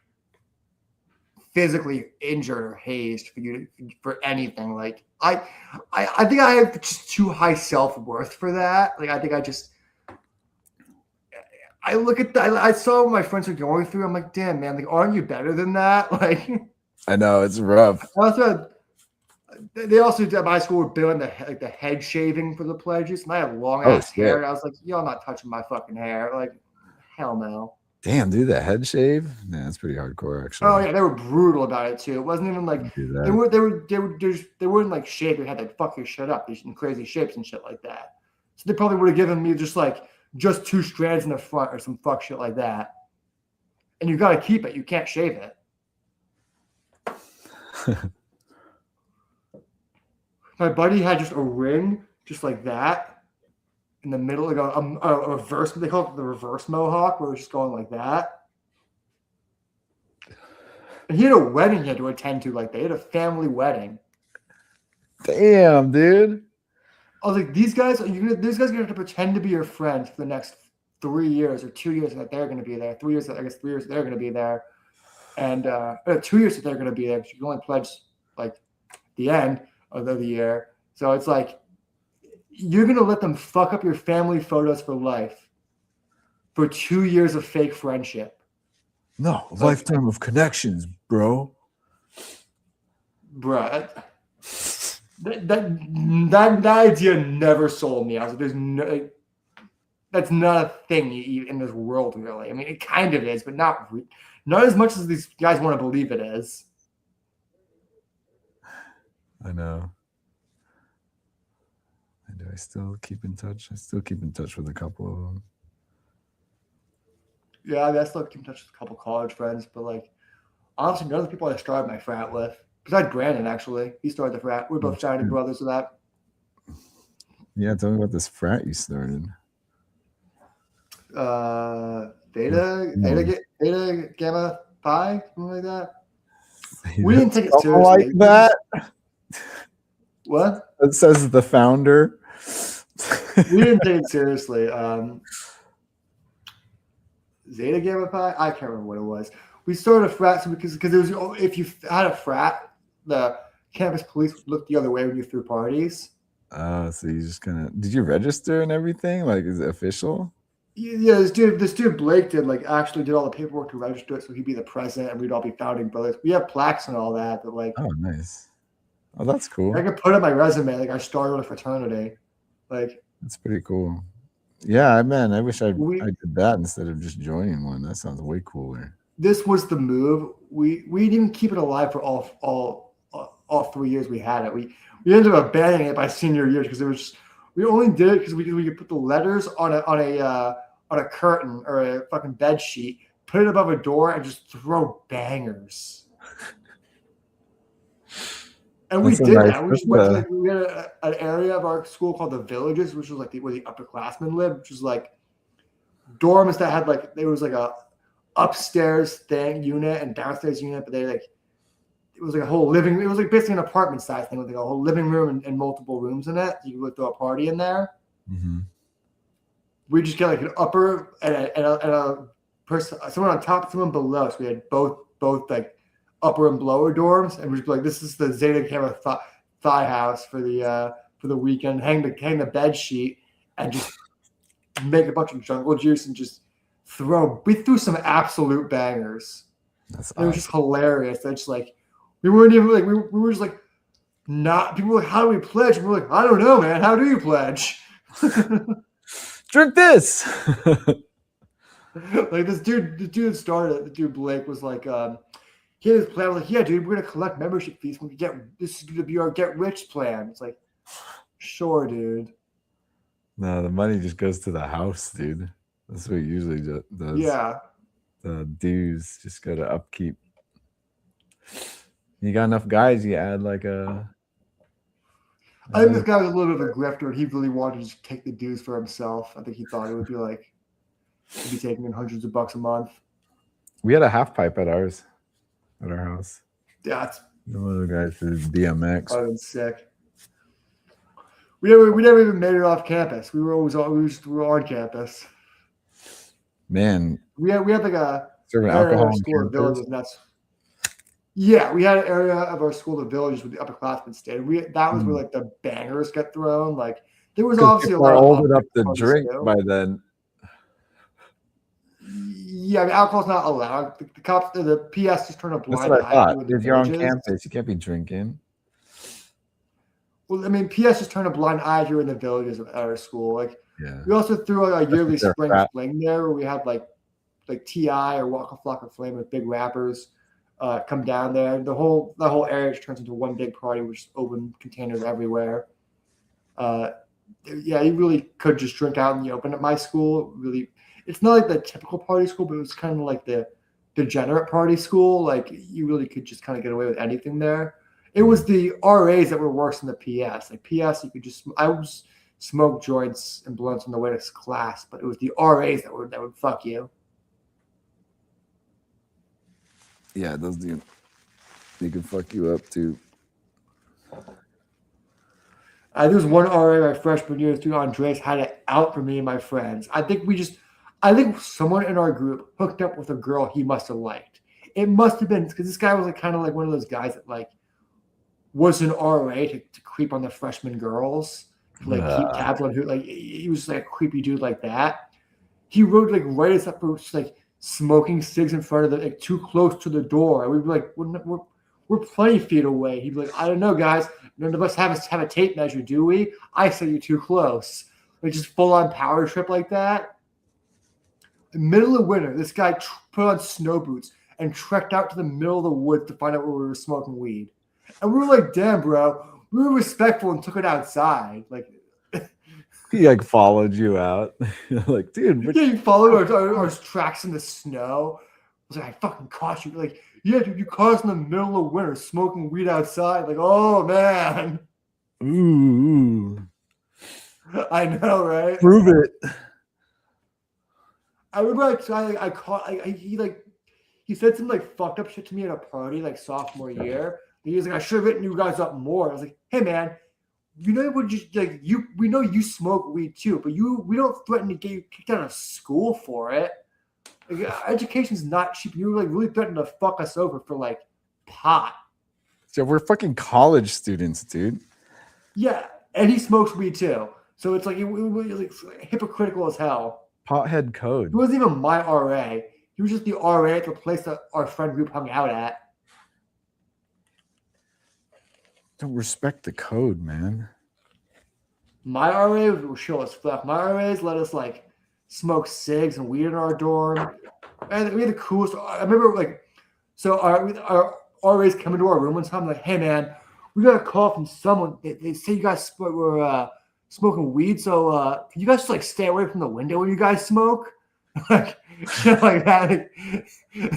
physically injured or hazed for anything. Like I think I have just too high self-worth for that. Like I think I look at that. I saw what my friends are going through. I'm like, damn man, like aren't you better than that? Like I know it's rough. they also at my school were doing the head shaving for the pledges, and I had long ass hair. And I was like, y'all not touching my fucking hair. Like, hell no. Damn, dude, that head shave? Yeah, that's pretty hardcore, actually. Oh yeah, they were brutal about it too. It wasn't even like they weren't like shaved. They had to fuck your shit up in crazy shapes and shit like that. So they probably would have given me just 2 strands in the front or some fuck shit like that. And you got to keep it. You can't shave it. My buddy had just a ring, just like that, in the middle, like a reverse. They call it the reverse mohawk, where it was just going like that. And he had a wedding he had to attend to. Like they had a family wedding. Damn, dude. I was like, these guys are gonna have to pretend to be your friends for the next 3 years or 2 years that they're gonna be there. 3 years, I guess 3 years they're gonna be there, and 2 years that they're gonna be there. Because you can only pledge like the end of the year. So it's like you're gonna let them fuck up your family photos for life for 2 years of fake friendship. No, lifetime of connections, bro. Bruh. That idea never sold me. I was like, there's no, that's not a thing in this world, really. I mean, it kind of is, but not as much as these guys want to believe it is. I know. Do I still keep in touch? I still keep in touch with a couple of them. Yeah, I still keep in touch with a couple college friends, but like, honestly, none of the people I started my frat with, besides Brandon, actually, he started the frat. We're both shining brothers of that. Yeah, tell me about this frat you started. Theta, Gamma, Phi, something like that. We didn't take it seriously. Like that? What? It says the founder. We didn't take it seriously. Zeta Gamma Pi? I can't remember what it was. We started a frat because there was, if you had a frat, the campus police would look the other way when you threw parties. So you just kind of did you register and everything? Like, is it official? Yeah, this dude Blake did actually did all the paperwork to register it, so he'd be the president and we'd all be founding brothers. We have plaques and all that, but like, oh, nice. Oh, that's cool. I could put on my resume like I started a fraternity. Like, that's pretty cool. Yeah, man, I wish I did that instead of just joining one. That sounds way cooler. This was the move. We didn't keep it alive for all 3 years we had it. We ended up abandoning it by senior year because it was just, we only did it because we could put the letters on a curtain or a fucking bed sheet, put it above a door, and just throw bangers. And we did that. We just went to we had an area of our school called the Villages, which was like where the upperclassmen lived, which was like dorms that had there was like a upstairs unit and downstairs unit, but it was like a whole living. It was like basically an apartment size thing with like a whole living room and multiple rooms in it. You could throw a party in there. Mm-hmm. We just get like an upper and a person, someone on top, someone below. So we had both like upper and lower dorms, and we'd just be like, this is the Zeta Gamma Phi house for the weekend. Hang the bed sheet and just make a bunch of jungle juice and just we threw some absolute bangers. That's awesome. It was just hilarious. That's like we weren't even like we were just like not people were like, how do we pledge? And we're like, I don't know, man. How do you pledge? Drink this. Like the dude that started it, the dude Blake was like, he had his plan. I was like, yeah, dude, we're gonna collect membership fees when we this is gonna be our get rich plan. It's like, sure, dude. No, the money just goes to the house, dude. That's what it usually does. Yeah. The dues just go to upkeep. You got enough guys, you add like a. I think this guy was a little bit of a grifter, and he really wanted to just take the dues for himself. I think he thought it would be like he'd be taking in hundreds of bucks a month. We had a half pipe at our house. Yeah, it's one of the guys did BMX. I've been sick. We never even made it off campus. We were on campus. Man, We had like a serving area of alcohol our on school, the campus. villages, and that's yeah. We had an area of our school, the villages, with the upperclassmen stayed. That was where like the bangers get thrown. Like there was Because obviously a people are lot old of enough to parties drink too. by then. Yeah, I mean, alcohol's not allowed. The cops, the PS just turn a That's blind what I eye thought. to in the If you're on villages. campus, you can't be drinking. Well, I mean, PS just turn a blind eye here in the villages at our school. Like Yeah. we also threw a yearly they're spring fat. fling there, where we had like Ti or Waka Flocka Flame with big rappers come down there. The whole area just turns into one big party, with just open containers everywhere. Yeah, you really could just drink out in the open at my school. Really, it's not like the typical party school, but it was kind of like the degenerate party school. Like you really could just kind of get away with anything there. It was the RAs that were worse than the PS. Like PS, you could just I was smoke joints and blunts on the way to class, but it was the RAs that would fuck you. Yeah, those do. They can fuck you up too. There was one RA my freshman year, dude Andres had it out for me and my friends. I think someone in our group hooked up with a girl he must have liked. It must have been because this guy was like kind of like one of those guys that like was an RA to creep on the freshman girls, to like keep tabs on who like he was like a creepy dude like that. He wrote like write us up for just like smoking cigs in front of the like too close to the door. And we'd be like, we're plenty feet away. He'd be like, I don't know, guys. None of us have a tape measure, do we? I say you're too close. Like just full on power trip like that. In the middle of winter, this guy put on snow boots and trekked out to the middle of the woods to find out where we were smoking weed. And we were like, damn, bro. We were respectful and took it outside. Like He like followed you out. Like, dude, yeah, you followed our tracks in the snow. I was like, I fucking caught you. Like, yeah, dude, you caught us in the middle of winter smoking weed outside. Like, oh man. ooh. I know, right? Prove it. I remember he said some like fucked up shit to me at a party like sophomore year. And he was like, I should have written you guys up more. I was like, hey man, you know what just like we know you smoke weed too, but we don't threaten to get you kicked out of school for it. Like, education's not cheap. You were like really threatening to fuck us over for like pot. So we're fucking college students, dude. Yeah, and he smokes weed too. So it's like it was like hypocritical as hell. Pothead code. He wasn't even my RA. He was just the RA at the place that our friend group hung out at. Don't respect the code, man. My RA was chill as fuck. My RAs let us like smoke cigs and weed in our dorm. And we had the coolest. I remember like, so our RAs come into our room one time like, hey man, we got a call from someone. They say you guys were smoking weed, so can you guys just like stay away from the window when you guys smoke? Like shit like that. Like,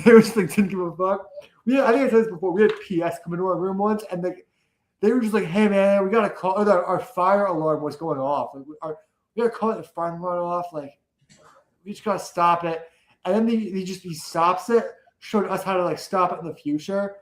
they were just like didn't give a fuck. I think I said this before. We had PS come into our room once, and they were just like, "Hey man, we got to call." Our fire alarm was going off. Like, we got to call the fire alarm off. Like we just got to stop it. And then he stops it, showed us how to like stop it in the future,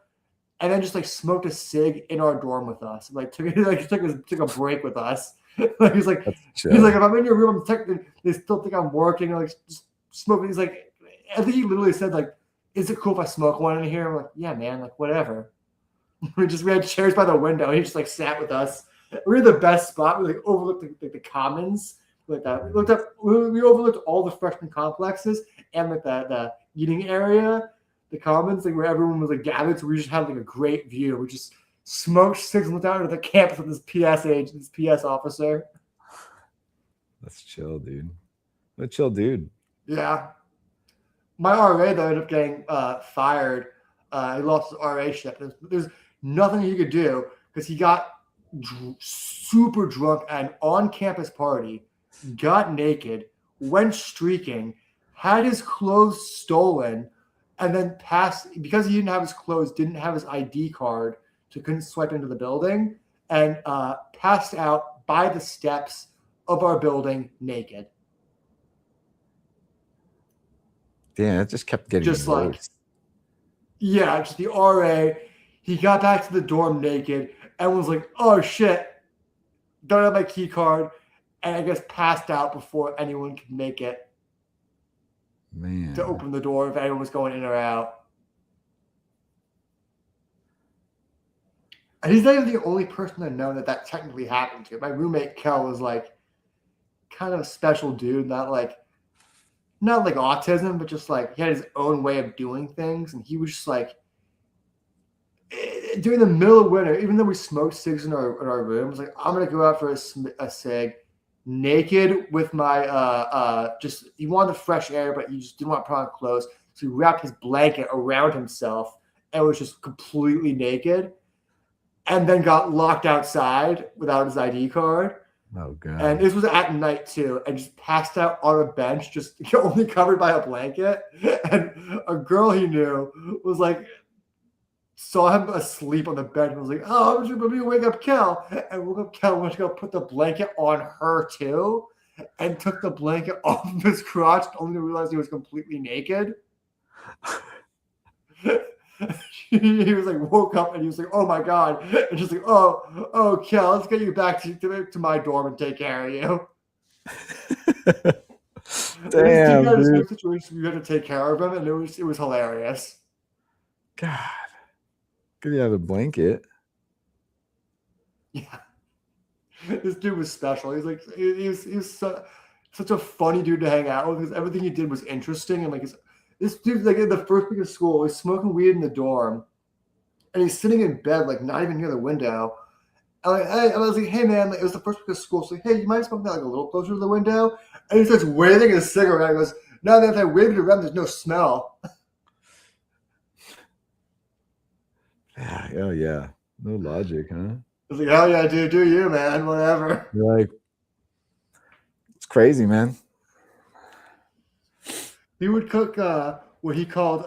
and then just like smoked a cig in our dorm with us. Like took a break with us. Like he's like, if I'm in your room, I'm technically they still think I'm working. Like just smoking. He's like, I think he literally said like, "Is it cool if I smoke one in here?" I'm like, "Yeah, man. Like whatever." We had chairs by the window. He just like sat with us. We were the best spot. We like overlooked the commons. Like that. We overlooked all the freshman complexes and like the eating area, the commons, like where everyone was like gathered. So we just had like a great view. We just smoked cigs and looked out at the campus with this PS officer. That's chill, dude. What a chill dude. Yeah. My RA though ended up getting fired. He lost his RA ship. There's nothing he could do because he got super drunk at an on-campus party, got naked, went streaking, had his clothes stolen, and then because he didn't have his clothes, didn't have his ID card, so couldn't swipe into the building, and passed out by the steps of our building naked. Damn, it just kept getting Just worse. like, yeah, just the RA. He got back to the dorm naked and was like, oh shit, don't have my key card, and I guess passed out before anyone could make it. Man. to open the door if anyone was going in or out. And he's not even the only person I know that technically happened to. My roommate Kel was like kind of a special dude, not like autism, but just like he had his own way of doing things, and he was just like during the middle of winter, even though we smoked cigs in our room, I was like, I'm gonna go out for a cig, naked with my just he wanted the fresh air, but he just didn't want to put on clothes, so he wrapped his blanket around himself and was just completely naked, and then got locked outside without his ID card. Oh god. And this was at night too, and just passed out on a bench, just only covered by a blanket. And a girl he knew was like, saw him asleep on the bed and was like, "Oh, I'm just gonna wake up Kel." And woke up Kel, went to go put the blanket on her too, and took the blanket off of his crotch, only to realize he was completely naked. He was like woke up and he was like, "Oh my god!" And just like, "Oh, Kel, let's get you back to my dorm and take care of you." Damn, It was dude. a situation you had to take care of him, and it was hilarious. God. Good you have a blanket. Yeah, this dude was special. He's like he was such a funny dude to hang out with because everything he did was interesting, and like this dude, like in the first week of school, he's smoking weed in the dorm, and he's sitting in bed, like not even near the window. I was like, "Hey man," like, it was the first week of school, so like, "Hey, you mind smoking that like a little closer to the window?" And he starts waving his cigarette. And he goes, "No, man, if I wave it around, there's no smell." Yeah, oh yeah. No logic, huh? I was like, "Hell yeah, dude, do you, man? Whatever." You're like, it's crazy, man. He would cook what he called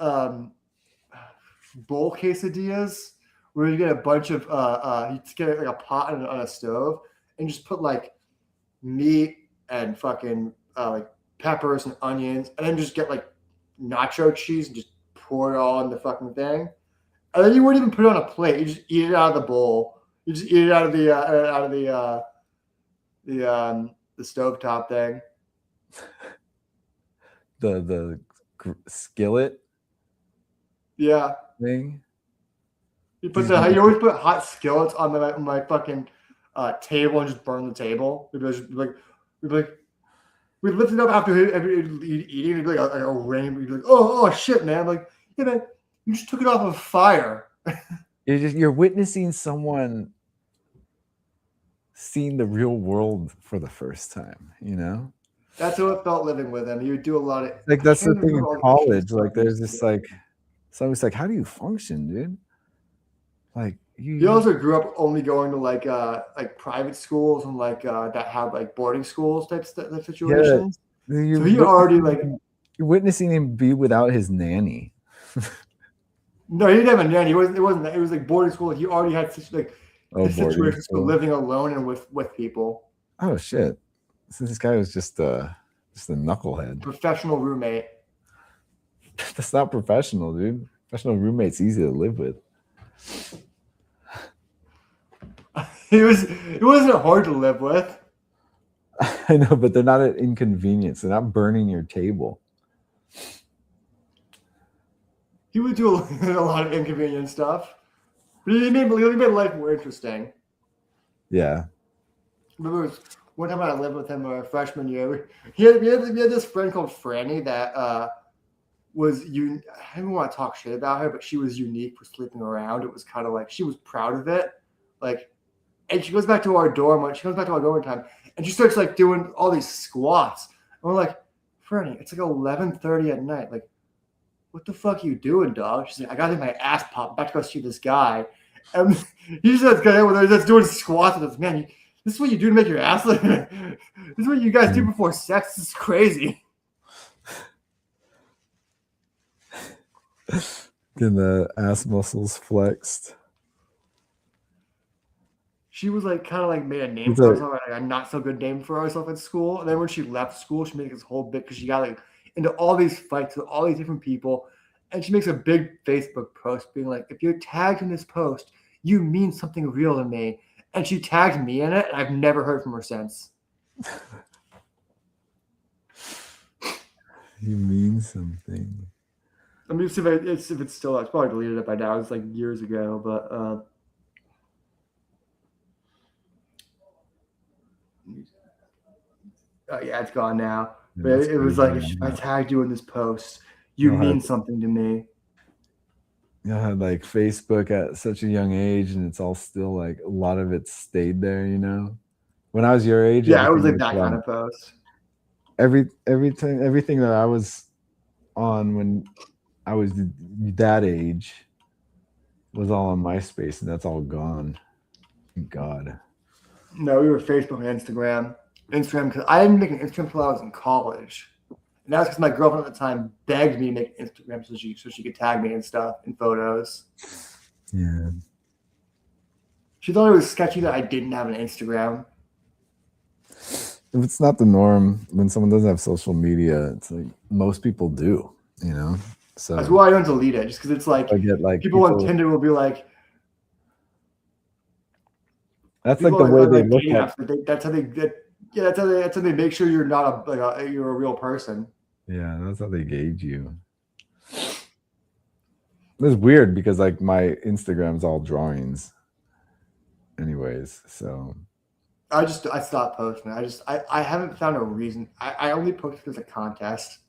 bowl quesadillas, where you get a bunch of you get like a pot on a stove and just put like meat and fucking like peppers and onions, and then just get like nacho cheese and just pour it all in the fucking thing. And then you wouldn't even put it on a plate. You just eat it out of the bowl. You just eat it out of the stovetop thing. The skillet Yeah. thing. You always put hot skillets on my fucking table and just burn the table. We'd lift it up after every eating. It'd be like a rain. We'd be like, oh shit, man! I'm like, yeah, man, you just took it off of fire. You're witnessing someone seeing the real world for the first time, you know? That's how it felt living with him. He would do a lot of Like that's the can't thing in remember all the college. issues. Like there's this like somebody's like, how do you function, dude? Like He also grew up only going to like private schools and like that have like boarding schools type situations. So he already like you're witnessing him be without his nanny. no, he didn't have a nanny. It wasn't that. It was like boarding school. He already had such like Oh, the boarding situations for school. living alone and with people. Oh shit! So this guy was just a knucklehead. Professional roommate. That's not professional, dude. Professional roommate's easy to live with. It wasn't hard to live with. I know, but they're not an inconvenience. They're not burning your table. He would do a lot of inconvenient stuff, but he made life more interesting. Yeah. Remember one time I lived with him freshman year. We had this friend called Franny that was I didn't want to talk shit about her, but she was unique for sleeping around. It was kind of like she was proud of it, like. And she goes back to our dorm one time, and she starts like doing all these squats. And we're like, Franny, it's like 11:30 at night. Like, what the fuck are you doing, dog? She's like, I gotta get my ass popped. I'm about to go see this guy. And he just that's doing squats with us. Man, this is what you do to make your ass look. This is what you guys do before sex. This is crazy. Getting the ass muscles flexed. She was like kind of like made a name for herself, like a not so good name for herself at school. And then when she left school, she made this whole bit because she got like into all these fights with all these different people. And she makes a big Facebook post being like, if you're tagged in this post, you mean something real to me. And she tagged me in it, and I've never heard from her since. You mean something. Let me see if it's still. It's probably deleted it by now. It's like years ago, but oh yeah, it's gone now. But That's it was crazy, like, if I man. tagged you in this post, you You'll mean have something to me. you'll have like Facebook at such a young age, and it's all still like a lot of it stayed there. You know, when I was your age, Yeah, it was everything like that kind of post. everything that I was on when I was that age was all on MySpace, and that's all gone. Thank God. No, we were Facebook and Instagram. Instagram, because I didn't make an Instagram until I was in college. And that was because my girlfriend at the time begged me to make Instagram so she could tag me and stuff in photos. Yeah. She thought it was sketchy that I didn't have an Instagram. If it's not the norm, when someone doesn't have social media, it's like most people do, you know? So That's why I don't delete it, just because it's like, I get like people on Tinder will be like, that's like people the way on, they like, look dating at. apps, that's how they get. Yeah, that's how they make sure you're not you're a real person. Yeah, that's how they gauge you. It's weird because like my Instagram's all drawings, anyways. So I stopped posting. I haven't found a reason. I only post because of contest.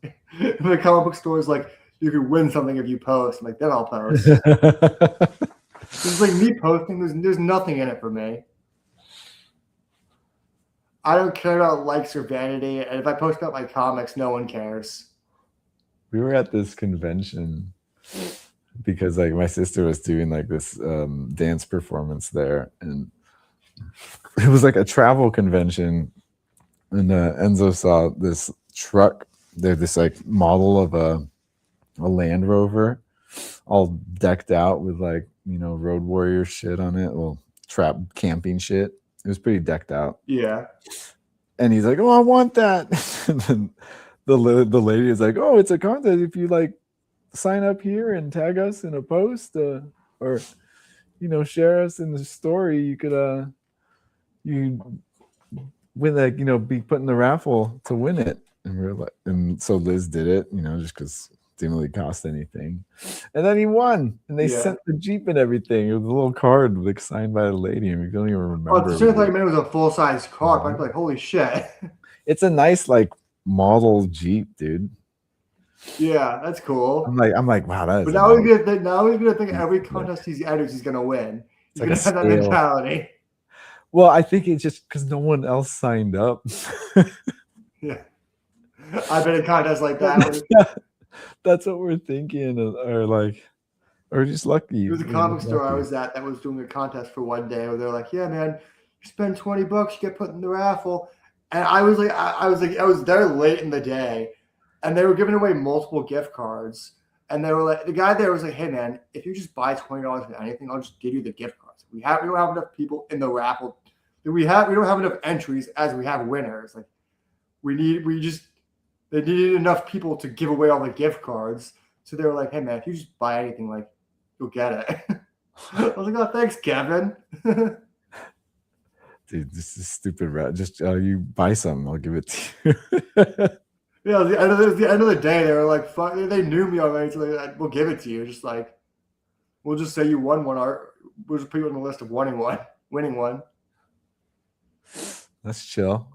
The comic book store is like, you could win something if you post. I'm like, then I'll post. It's like me posting. There's nothing in it for me. I don't care about likes or vanity. And if I post about my comics, no one cares. we were at this convention because like my sister was doing like this dance performance there, and it was like a travel convention, and Enzo saw this truck. They're this like model of a Land Rover, all decked out with like, you know, Road Warrior shit on it, little trap camping shit. It was pretty decked out. Yeah. And he's like, "Oh, I want that." And then the lady is like, "Oh, it's a contest. If you like sign up here and tag us in a post, or you know, share us in the story, you could you win, like, you know, be put in the raffle to win it." And we're like, and so Liz did it, you know, just because it didn't really cost anything. And then he won, and they sent the Jeep and everything. It was a little card like signed by the lady, and we don't even remember. Oh, the thought you meant it was a full size car. But I'd be like, holy shit. It's a nice like model Jeep, dude. Yeah, that's cool. I'm like, wow, that is. But now he's gonna think every contest he's enters, he's gonna win. He's like gonna have that mentality. Well, I think it's just because no one else signed up. Yeah, I've been in contests like that. That's what we're thinking, or just lucky. There was a comic store I was at that was doing a contest for one day where they're like, "Yeah, man, you spend $20, you get put in the raffle." And I was there late in the day, and they were giving away multiple gift cards. And they were like, the guy there was like, "Hey, man, if you just buy $20 for anything, I'll just give you the gift cards. We don't have enough people in the raffle. We don't have enough entries as we have winners. Like, they needed enough people to give away all the gift cards. So they were like, "Hey, man, if you just buy anything, like, you'll get it." I was like, "Oh, thanks, Kevin." Dude, this is stupid, rat. Just you buy something, I'll give it to you. Yeah, at the end of the day, they were like, "Fuck!" They knew me already, so they're like, "We'll give it to you." Just like, we'll just say you won one, or we'll just put you on the list of winning one. That's chill.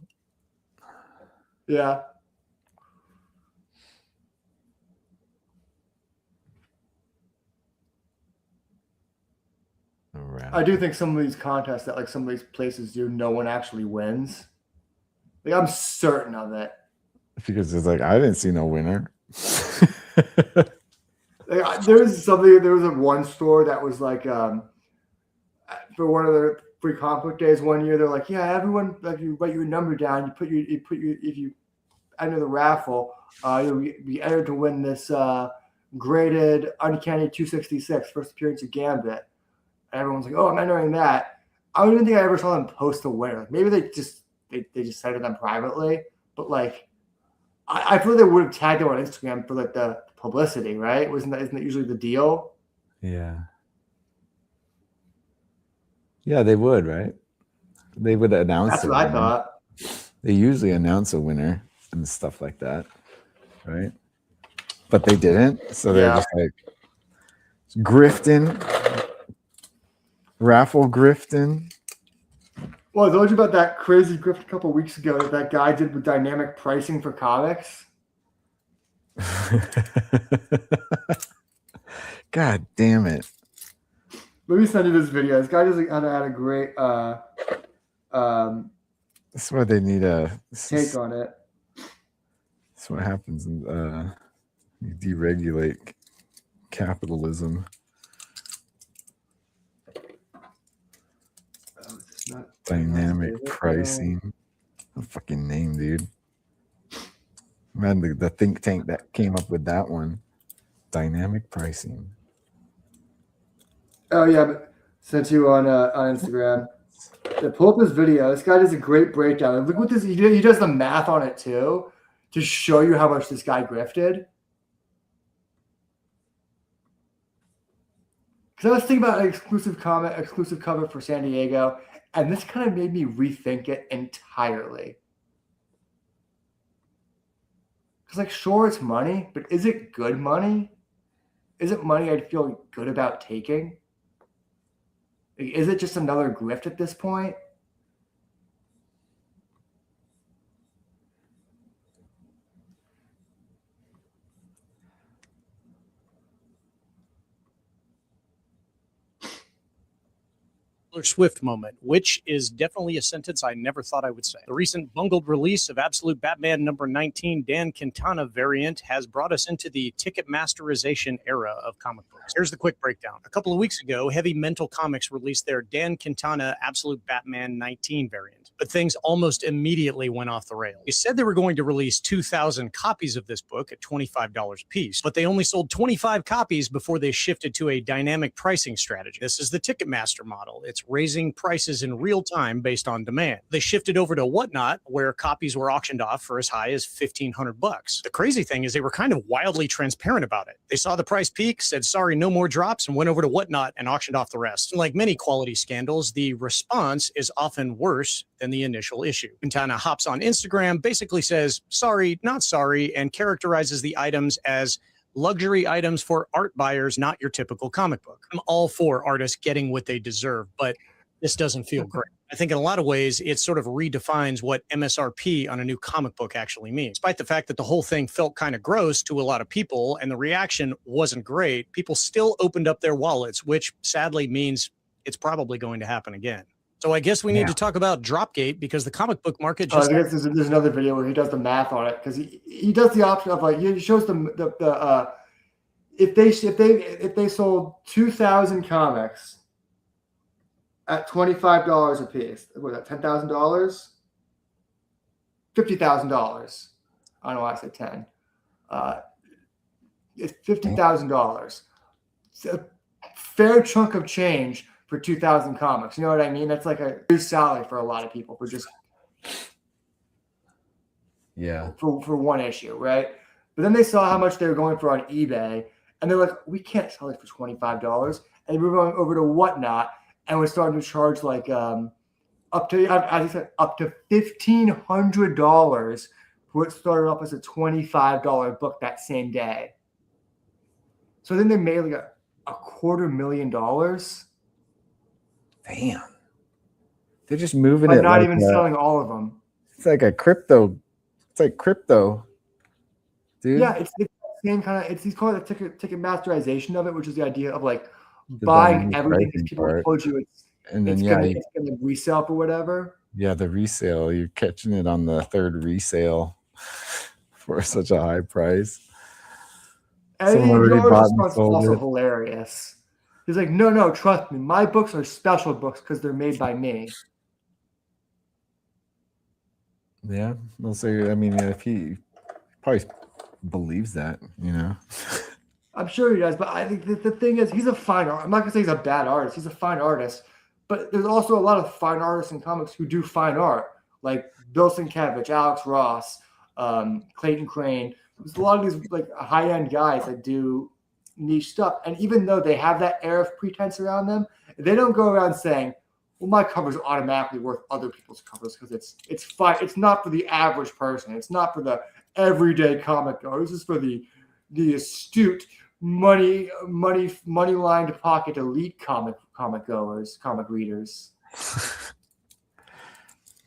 Yeah. I do think some of these contests that like some of these places do, no one actually wins. Like, I'm certain of it. Because it's like, I didn't see no winner. Like, there was a one store that was like, for one of the free comic book days one year, they're like, "Yeah, everyone, like, you write your number down, you put your if you enter the raffle, you'll be entered to win this graded Uncanny 266 first appearance of Gambit." And everyone's like, "Oh, I'm entering that." I don't even think I ever saw them post a winner. Maybe they just said to them privately, but like, I feel they would have tagged them on Instagram for like the publicity, right? Isn't that usually the deal? Yeah. Yeah, they would, right? They would announce. That's what I thought. They usually announce a winner and stuff like that, right? but they didn't. So they're Yeah. just like grifting, raffle grifting. Well, I told you about that crazy grift a couple weeks ago that guy did with dynamic pricing for comics. God damn it. Let me send you this video. This guy had a great That's why they need take on it. That's what happens in you deregulate capitalism. Oh, is this not Dynamic pricing. A fucking name, dude. Man, the think tank that came up with that one. Dynamic pricing. Oh yeah, but sent you on Instagram. Yeah, pull up this video. This guy does a great breakdown. And look what this. He does the math on it too, to show you how much this guy grifted. Because I was thinking about an exclusive cover for San Diego, and this kind of made me rethink it entirely. Because, like, sure, it's money, but is it good money? Is it money I'd feel good about taking? Is it just another grift at this point? Swift moment, which is definitely a sentence I never thought I would say. The recent bungled release of Absolute Batman number 19 Dan Quintana variant has brought us into the Ticketmasterization era of comic books. Here's the quick breakdown. A couple of weeks ago, Heavy Mental Comics released their Dan Quintana Absolute Batman 19 variant, but things almost immediately went off the rails. They said they were going to release 2,000 copies of this book at $25 a piece, but they only sold 25 copies before they shifted to a dynamic pricing strategy. This is the Ticketmaster model. It's raising prices in real time based on demand. They shifted over to Whatnot, where copies were auctioned off for as high as $1,500. The crazy thing is they were kind of wildly transparent about it. They saw the price peak, said, sorry, no more drops, and went over to Whatnot and auctioned off the rest. And like many quality scandals, the response is often worse than the initial issue. Quintana hops on Instagram, basically says, sorry, not sorry, and characterizes the items as luxury items for art buyers, not your typical comic book. I'm all for artists getting what they deserve, but this doesn't feel great. I think in a lot of ways, it sort of redefines what MSRP on a new comic book actually means. Despite the fact that the whole thing felt kind of gross to a lot of people and the reaction wasn't great, people still opened up their wallets, which sadly means it's probably going to happen again. So I guess we need to talk about Dropgate, because the comic book market just... I guess there's another video where he does the math on it, because he does the option of, like, he shows them if they sold 2,000 comics at $25 a piece, what is that, $10,000? $50,000. I don't know why I said 10. It's $50,000. It's a fair chunk of change for 2,000 comics. You know what I mean? That's like a good salary for a lot of people for just for one issue, right? But then they saw how much they were going for on eBay, and they're like, we can't sell it for $25. And we were going over to Whatnot, and we're starting to charge like up to, as I said, up to $1,500 for what started off as a $25 book that same day. So then they made like a $250,000. Damn. They're just moving but it. Not like even selling all of them. It's like a crypto. It's like crypto, dude. Yeah, it's the same kind of. He's calling it the ticket masterization of it, which is the idea of like buying everything because people told you it's going to resell for whatever. Yeah, the resale. You're catching it on the third resale for such a high price. And the response is also hilarious. He's like, no, trust me. My books are special books because they're made by me. Yeah. Well, so, I mean, if he probably believes that, you know. I'm sure he does, but I think the thing is, he's a fine artist. I'm not going to say he's a bad artist. He's a fine artist. But there's also a lot of fine artists in comics who do fine art, like Bill Sienkiewicz, Alex Ross, Clayton Crane. There's a lot of these like high-end guys that do niche stuff, and even though they have that air of pretense around them, they don't go around saying, well, my cover's automatically worth other people's covers because it's fine. It's not for the average person. It's not for the everyday comic goer. This is for the the astute money line to pocket elite comic goers, comic readers.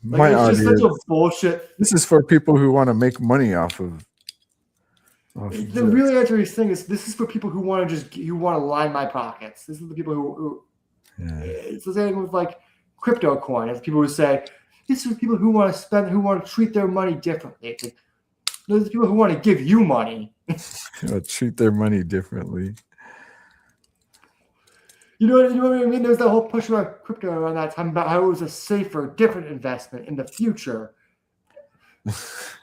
My It's just such a audience. bullshit. This is for people who want to make money off of The this. really interesting thing is this is for people who want to line my pockets. This is the people who Yeah. it's the same with like crypto coin. It's people who say this is for people who want to spend, who want to treat their money differently. It's like, those are the people who want to give you money. Treat their money differently. You know what I mean? There's that whole push around crypto around that time about how it was a safer, different investment in the future.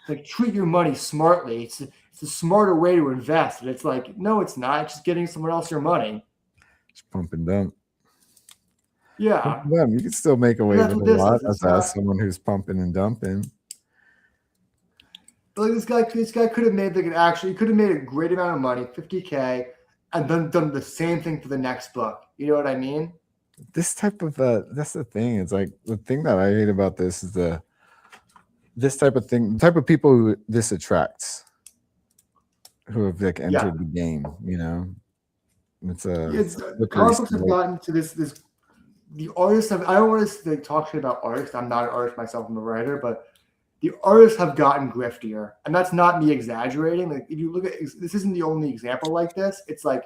Like treat your money smartly. It's a smarter way to invest. And it's like, no, it's not. It's just getting someone else your money. Just pump and dump. Yeah. Pump and dump. You can still make away That's with what a this lot is. It's as not- someone who's pumping and dumping. Like this guy could have made he could have made a great amount of money, $50K, and then done the same thing for the next book. You know what I mean? This type of that's the thing. It's like the thing that I hate about this is this type of thing, the type of people who this attracts, who have like entered the game. You know, it's a comic books have gotten to this. The artists have. I don't want to talk shit about artists. I'm not an artist myself. I'm a writer, but the artists have gotten griftier, and that's not me exaggerating. Like if you look at this, isn't the only example like this. It's like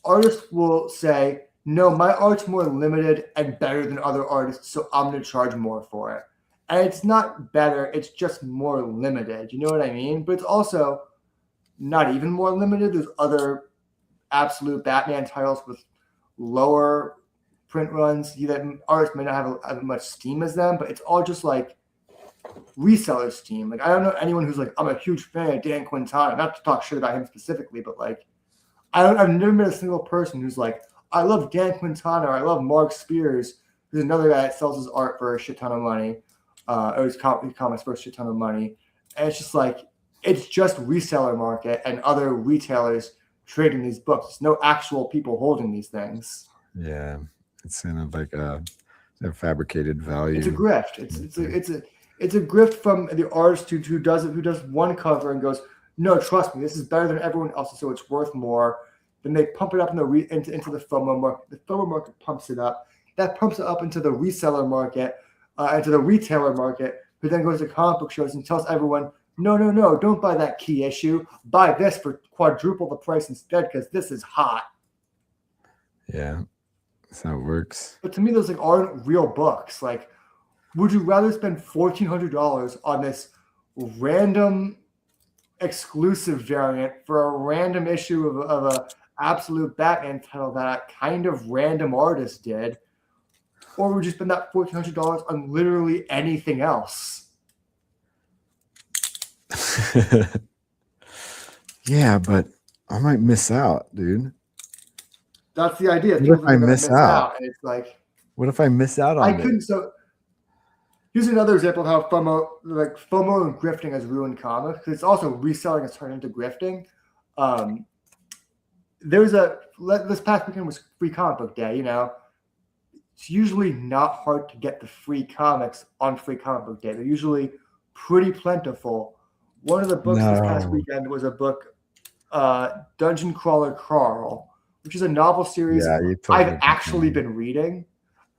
artists will say, "No, my art's more limited and better than other artists, so I'm going to charge more for it." And it's not better; it's just more limited. You know what I mean? But it's also not even more limited. There's other absolute Batman titles with lower print runs. That artists may not have as much steam as them, but it's all just like reseller steam. Like I don't know anyone who's like, I'm a huge fan of Dan Quintana. Not to talk shit about him specifically, but like I've never met a single person who's like, I love Dan Quintana or I love Mark Spears, who's another guy that sells his art for a shit ton of money, or his comics for a shit ton of money. And it's just like, it's just reseller market and other retailers trading these books. There's no actual people holding these things. Yeah, it's kind of like a fabricated value. It's a grift. It's a grift from the artist who does one cover and goes, no, trust me, this is better than everyone else's, so it's worth more. Then they pump it up into the FOMO market. The FOMO market pumps it up. That pumps it up into the reseller market, into the retailer market, who then goes to comic book shows and tells everyone, no, don't buy that key issue. Buy this for quadruple the price instead because this is hot. Yeah, that's how it works. But to me, those like aren't real books. Like, would you rather spend $1,400 on this random exclusive variant for a random issue of a absolute Batman title that a kind of random artist did, or would you spend that $1,400 on literally anything else? Yeah, but I might miss out, dude. That's the idea. What People if think I they're gonna miss out? and it's like, What if I miss out on I it? couldn't. So here's another example of how FOMO and grifting has ruined comics. Because it's also reselling has turned into grifting. This past weekend was Free Comic Book Day. You know, it's usually not hard to get the free comics on Free Comic Book Day. They're usually pretty plentiful. One of the books this past weekend was a book, Dungeon Crawler Carl, which is a novel series I've actually been reading.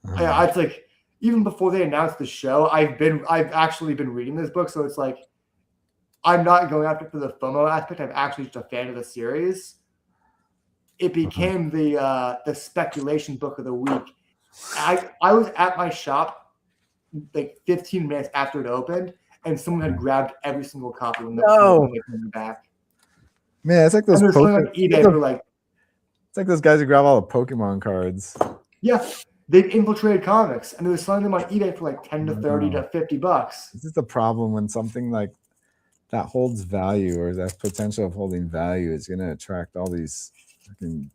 It's like even before they announced the show, I've actually been reading this book. So it's like I'm not going after it for the FOMO aspect. I'm actually just a fan of the series. It became the speculation book of the week. I was at my shop like 15 minutes after it opened, and someone had grabbed every single copy when they came back. Man, it's like those on eBay for like. It's like those guys who grab all the Pokemon cards. Yeah, they've infiltrated comics, and they were selling them on eBay for like 10 to 30 to $50. This is the problem when something like that holds value or that potential of holding value is going to attract all these fucking.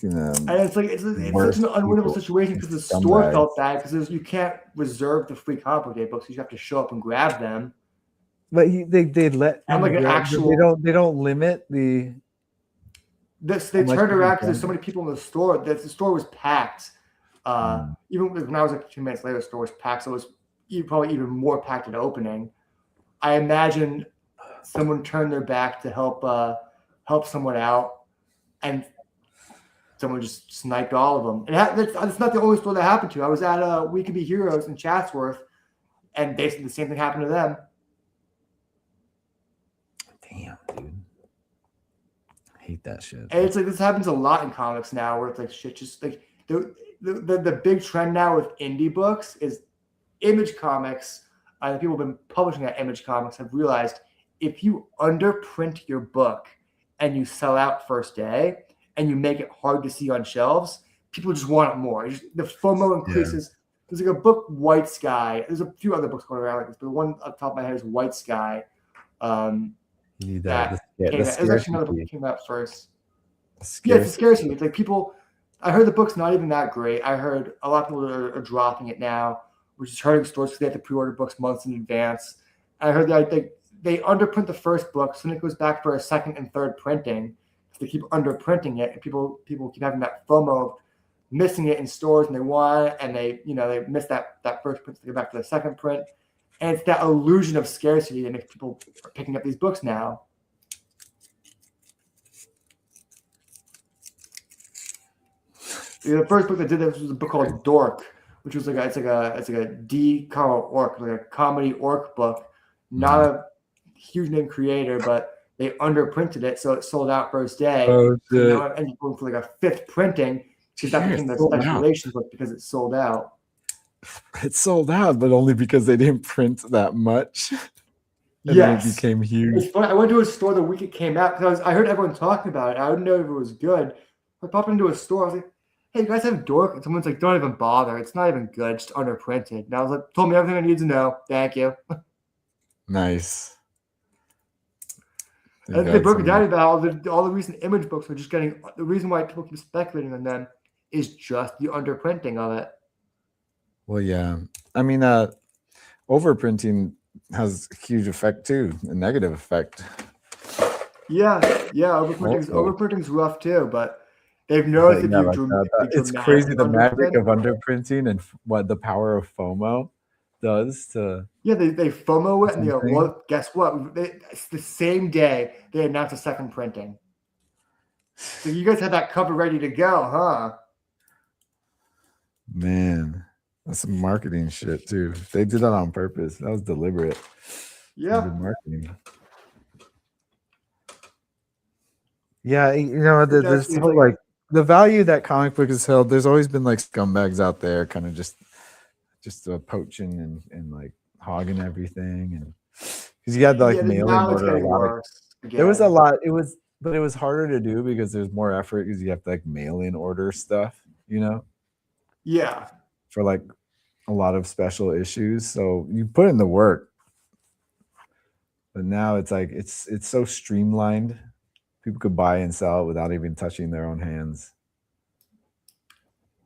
And it's like it's such an unwinnable situation because the store felt bad because you can't reserve the free comic book day books. You have to show up and grab them. But they let and like an actual. They don't limit the. They turned around because there's so many people in the store that the store was packed. Even when I was like 2 minutes later, the store was packed, so it was probably even more packed at opening. I imagine someone turned their back to help someone out, and someone just sniped all of them. And that's not the only store that happened to. I was at We Could Be Heroes in Chatsworth, and basically the same thing happened to them. Damn, dude. I hate that shit. And it's like this happens a lot in comics now, where it's like shit. Just like the big trend now with indie books is Image Comics. The people who've been publishing at Image Comics have realized if you underprint your book and you sell out first day and you make it hard to see on shelves, people just want it more. The FOMO increases. There's like a book, White Sky. There's a few other books going around like this, but the one up top of my head is White Sky. You need that. It was actually another book that came out first. It's a scarcity. It's like people. I heard the book's not even that great. I heard a lot of people are dropping it now, which is hurting stores because they have to pre-order books months in advance. I heard that they underprint the first book, so then it goes back for a second and third printing. They keep underprinting it, and people keep having that FOMO of missing it in stores, and they want it, and they miss that first print, so they go back to the second print, and it's that illusion of scarcity that makes people picking up these books now. The first book that did this was a book called Dork, which was it's like a D orc, like a comedy orc book. Not a huge name creator, but they underprinted it, so it sold out first day. Oh, shit. Now it ended up going for like a fifth printing. Because that became the speculation book because it sold out. It sold out, but only because they didn't print that much. And yes, then it became huge. It's funny. I went to a store the week it came out because I heard everyone talking about it. I didn't know if it was good. I popped into a store. I was like, "Hey, you guys have Dork?" And someone's like, "Don't even bother. It's not even good. Just underprinted." And I was like, "Told me everything I need to know. Thank you." Nice. And they broke it down about all the recent Image books are just getting. The reason why people keep speculating on them is just the underprinting of it. Well, yeah. I mean, overprinting has a huge effect too, a negative effect. Yeah. Overprinting's rough too, but they've noticed it's crazy the magic of underprinting and what the power of FOMO does to. Yeah, they FOMO it and they go, well, guess what? It's the same day they announced a second printing. So you guys had that cover ready to go, huh? Man, that's some marketing shit too. They did that on purpose. That was deliberate. Yeah. Good marketing. Yeah, this whole like the value that comic book has held. There's always been like scumbags out there, kind of just poaching and like hogging everything, and because you had to like mail in order a lot. There was a lot. It was harder to do because there's more effort because you have to like mail in order stuff, Yeah. For like a lot of special issues. So you put in the work. But now it's like it's so streamlined. People could buy and sell it without even touching their own hands.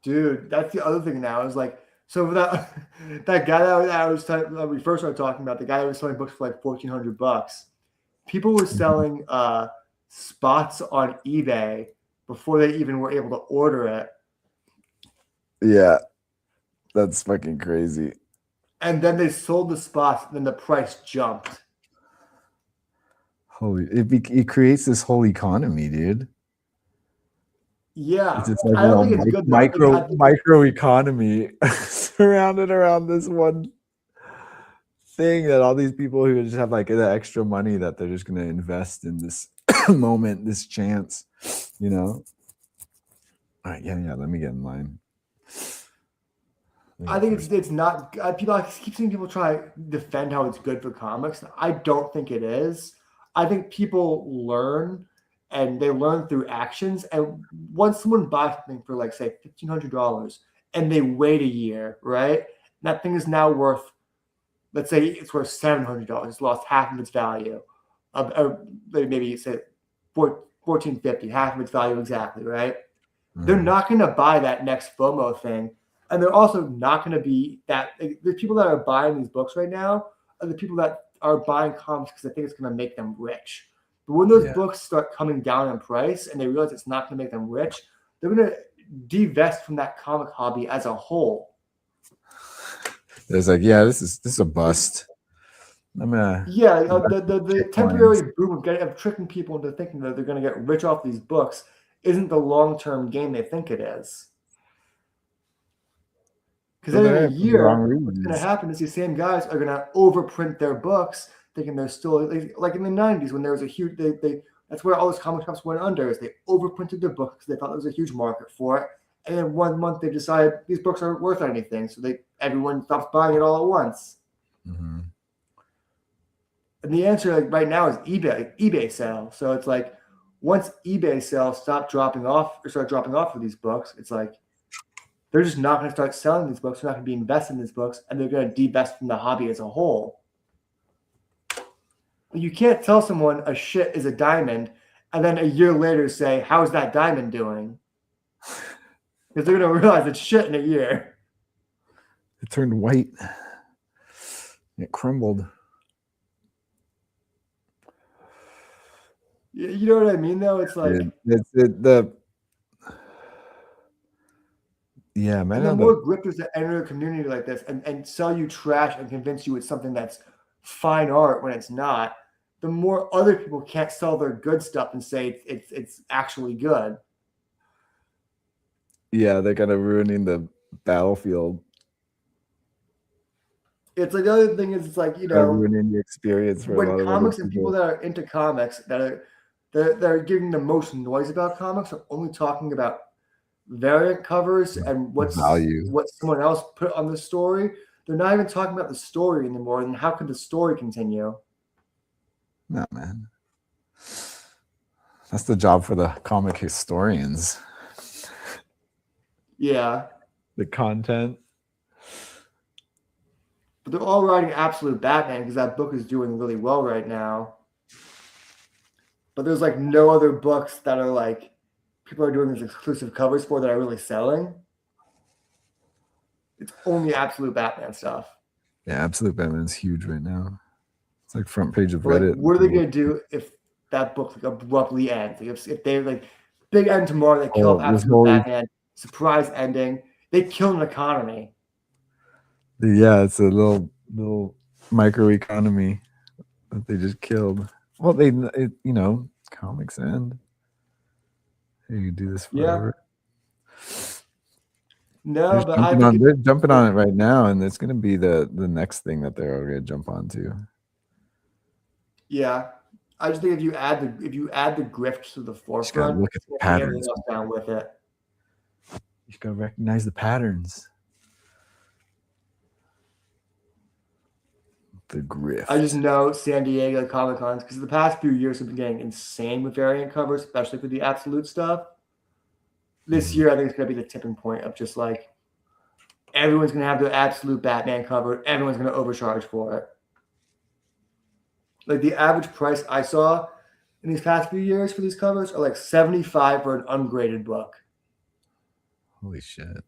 Dude, that's the other thing now. Is like so that guy that we first started talking about, the guy that was selling books for like $1,400. People were selling spots on eBay before they even were able to order it. Yeah, that's fucking crazy. And then they sold the spots, and then the price jumped. It creates this whole economy, dude. Yeah, it's like I don't think it's good. Micro economy surrounded around this one thing that all these people who just have like the extra money that they're just going to invest in this moment, this chance, All right, yeah. Let me get in line. I think it's not. People, I keep seeing people try to defend how it's good for comics. I don't think it is. I think people learn, and they learn through actions. And once someone buys something for like say $1,500, and they wait a year, right? That thing is now worth, let's say it's worth $700. It's lost half of its value. Maybe say $1,450, half of its value exactly, right? They're not going to buy that next FOMO thing. And they're also not going to be that. The people that are buying these books right now are the people that are buying comics because they think it's going to make them rich. But when those books start coming down in price and they realize it's not going to make them rich, they're going to divest from that comic hobby as a whole. There's like, this is a bust. I'm gonna Yeah, the Bitcoins. temporary boom of tricking people into thinking that they're going to get rich off these books isn't the long-term game they think it is. Because Well, then in they're a in for the wrong year, what's going to reasons. happen is these same guys are going to overprint their books, thinking they're still like in the '90s when there was a huge. That's where all those comic shops went under. Is they overprinted their books because they thought there was a huge market for it, and then 1 month they decided these books aren't worth anything, so everyone stops buying it all at once. Mm-hmm. And the answer like right now is eBay sale. So it's like once eBay sales start dropping off for these books, it's like they're just not going to start selling these books. They're not going to be invested in these books, and they're going to divest from the hobby as a whole. You can't tell someone a shit is a diamond, and then a year later say, "How's that diamond doing?" Because they're going to realize it's shit in a year. It turned white. It crumbled. You know what I mean? Though it's like yeah, man. And the more grifters that enter a community like this and sell you trash and convince you it's something that's fine art when it's not, the more other people can't sell their good stuff and say it's actually good. Yeah, they're kind of ruining the battlefield. It's like the other thing is it's like, ruining the experience for a lot when of comics other and people that are into comics that are giving the most noise about comics are only talking about variant covers and what someone else put on the story. They're not even talking about the story anymore. And how could the story continue? No, man. That's the job for the comic historians. Yeah. The content. But they're all writing Absolute Batman because that book is doing really well right now. But there's like no other books that are like people are doing these exclusive covers for that are really selling. It's only Absolute Batman stuff. Yeah, Absolute Batman's huge right now. It's like front page of But Reddit. like, what are they gonna do if that book like abruptly ends? Like if they like big end tomorrow, they kill off Absolute Batman, surprise ending, they kill an economy. Yeah, it's a little microeconomy that they just killed. Well, comics end. You do this forever. Yeah. No, but I think they're jumping on it right now, and it's going to be the next thing that they're going to jump onto. Yeah, I just think if you add the grift to the forefront, look at the patterns. Down with it. You got to recognize the patterns. The grift. I just know San Diego Comic Cons because the past few years have been getting insane with variant covers, especially for the Absolute stuff. This year, I think it's going to be the tipping point of just like everyone's going to have the Absolute Batman cover. Everyone's going to overcharge for it. Like the average price I saw in these past few years for these covers are like $75 for an ungraded book. Holy shit.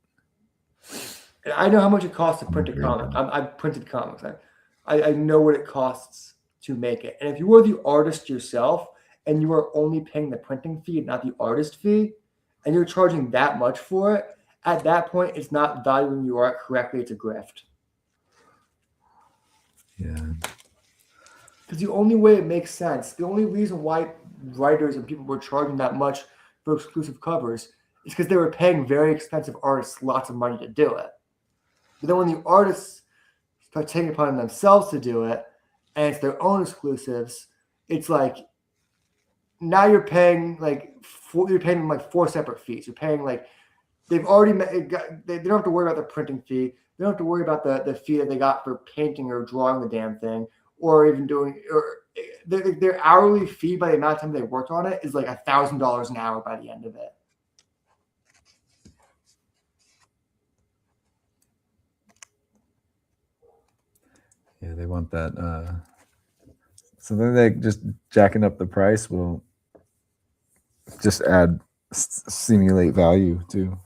And I know how much it costs to print a comic. I've printed comics. I know what it costs to make it. And if you are the artist yourself and you are only paying the printing fee and not the artist fee, and you're charging that much for it, at that point, it's not valuing your art correctly. It's a grift. Yeah. Because the only way it makes sense, the only reason why writers and people were charging that much for exclusive covers is because they were paying very expensive artists lots of money to do it. But then when the artists start taking it upon themselves to do it, and it's their own exclusives, it's like now you're paying four separate fees. You're paying like they don't have to worry about the printing fee. They don't have to worry about the fee that they got for painting or drawing the damn thing, or even their hourly fee by the amount of time they worked on it is like $1,000 an hour by the end of it. Yeah, they want that. So then they just jacking up the price will just simulate value too,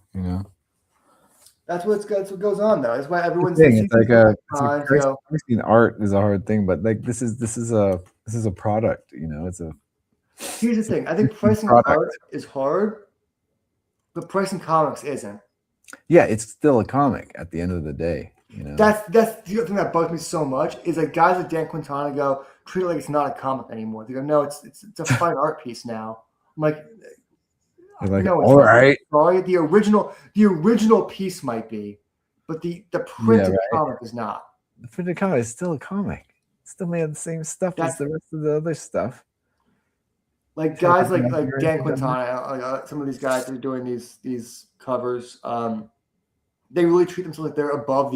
That's what goes on though. That's why everyone's it's like art is a hard thing, but like this is a product, it's a. Here's the thing. I think pricing art is hard, but pricing comics isn't. Yeah, it's still a comic at the end of the day. You know, That's the other thing that bugs me so much is that guys like Dan Quintana go treat it like it's not a comic anymore. They go, no, it's a fine art piece now. I'm like, you're like, no, it's all not. right, Sorry, the original piece might be, but the printed comic is not. the printed comic is still a comic. It's still made of the same stuff as the rest of the other stuff. Like It's like guys like you're Dan into them. Quintana, some of these guys that are doing these covers, they really treat themselves like they're above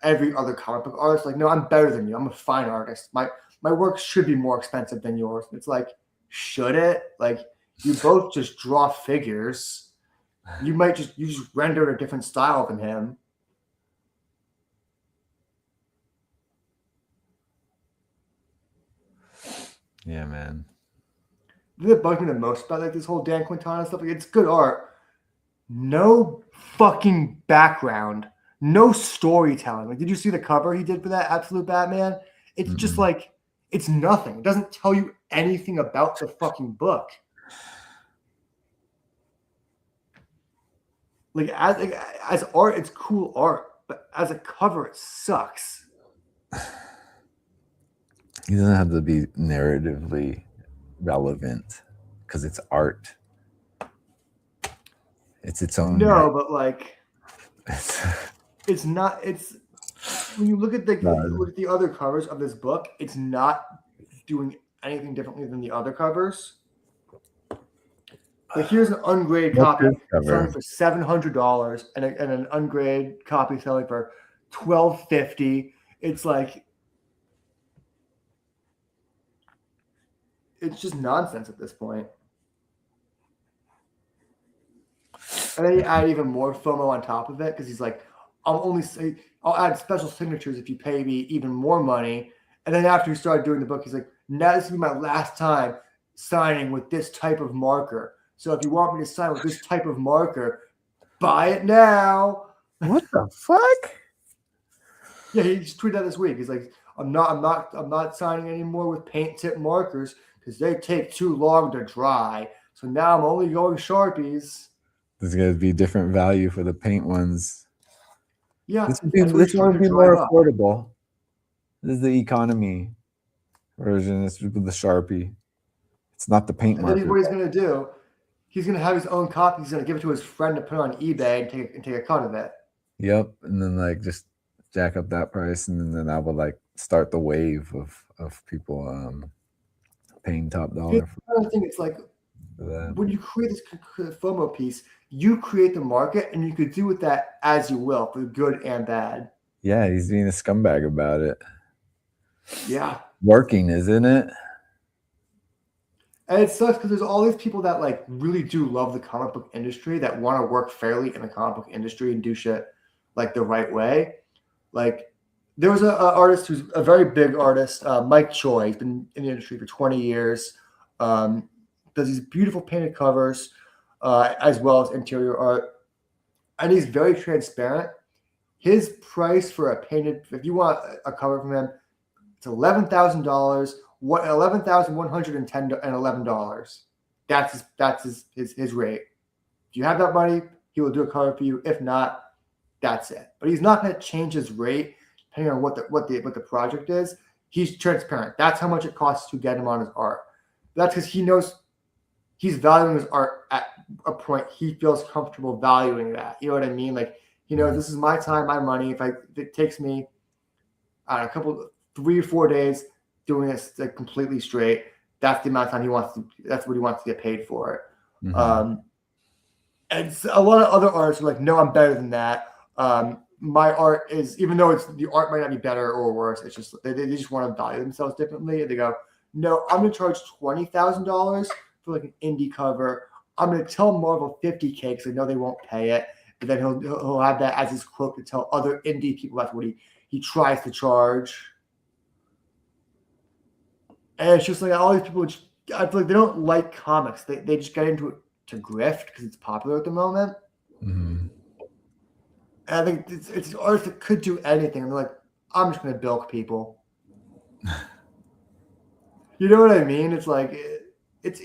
every other comic book artist. Like, no, I'm better than you. I'm a fine artist. My work should be more expensive than yours. It's like, should it? Like, you both just draw figures. You just render a different style than him. Yeah, man. The thing that bugs me the most about like this whole Dan Quintana stuff, like it's good art. No fucking background, no storytelling. Like, did you see the cover he did for that Absolute Batman? It's just like it's nothing. It doesn't tell you anything about the fucking book. Like as art, it's cool art, but as a cover, it sucks. He doesn't have to be narratively relevant because it's art. It's its own. No, but like it's not. It's when you look at the other covers of this book, it's not doing anything differently than the other covers. Like, here's an ungraded copy selling for $700 and an ungraded copy selling for $12.50. It's like it's just nonsense at this point. And then you add even more FOMO on top of it because he's like, I'll add special signatures if you pay me even more money. And then after he started doing the book, he's like, now this will be my last time signing with this type of marker. So if you want me to sign with this type of marker, buy it now. What the fuck? Yeah, he just tweeted that this week. He's like, I'm not signing anymore with paint tip markers because they take too long to dry. So now I'm only going Sharpies. There's going to be different value for the paint ones. Yeah, this one would be more affordable. This is the economy version. This is with the Sharpie. It's not the paint marker. Then what he's going to do, he's going to have his own copy. He's going to give it to his friend to put on eBay and take a cut of it. Yep, and then like just jack up that price, and then that would like start the wave of people paying top dollar. I think it's like when you create this FOMO piece, you create the market, and you could do with that as you will, for good and bad. Yeah, he's being a scumbag about it. Yeah, working, isn't it? And it sucks because there's all these people that like really do love the comic book industry that want to work fairly in the comic book industry and do shit like the right way. Like there was an artist who's a very big artist, Mike Choi. He's been in the industry for 20 years. Does these beautiful painted covers as well as interior art. And he's very transparent. His price for a painted, if you want a cover from him, it's $11,000. What $11,111. That's his rate. If you have that money, he will do a cover for you. If not, that's it. But he's not going to change his rate depending on what the project is. He's transparent. That's how much it costs to get him on his art. That's because he knows he's valuing his art at a point he feels comfortable valuing that. You know what I mean? Like, he knows this is my time, my money. If it takes me a couple 3 or 4 days doing this like completely straight, that's the amount of time that's what he wants to get paid for it. And a lot of other artists are like, no, I'm better than that. My art is, even though the art might not be better or worse, it's just they just want to value themselves differently. And they go, no, I'm gonna charge $20,000 for like an indie cover. I'm gonna tell Marvel $50K because I know they won't pay it. And then he'll have that as his quote to tell other indie people that's what he tries to charge. And it's just like all these people, I feel like they don't like comics. They just get into it to grift because it's popular at the moment. Mm-hmm. And I think it's artists that could do anything. And they're like, I'm just going to bilk people. You know what I mean? It's like, it's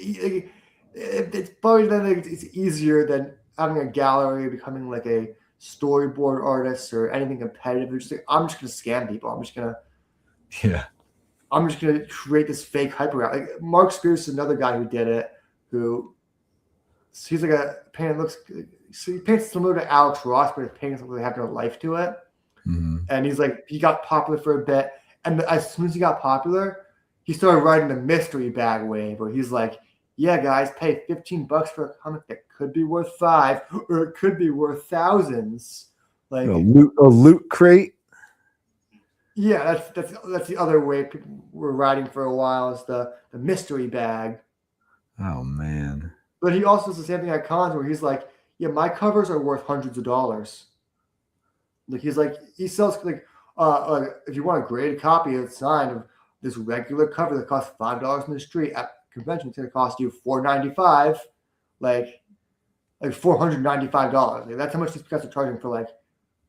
probably it's easier than having a gallery becoming like a storyboard artists or anything competitive. They're just like, I'm just gonna scam people. I'm just gonna create this fake hype around. Like Mark Spears is another guy who did it. He's like a painting looks. So he paints similar to Alex Ross, but his paintings look like they have no life to it. Mm-hmm. And he's like, he got popular for a bit, and as soon as he got popular, he started writing the mystery bag wave, where he's like, "Yeah, guys, pay $15 for a comic that could be worth $5, or it could be worth thousands." Like A loot crate. yeah, that's the other way people were writing for a while, is the mystery bag. Oh man. But he also does the same thing at cons, where he's like, "Yeah, my covers are worth hundreds of dollars." Like he sells like if you want a graded copy of signed of this regular cover that costs $5 in the street at convention, it's gonna cost you $495, like $495. Like that's how much these guys are charging for like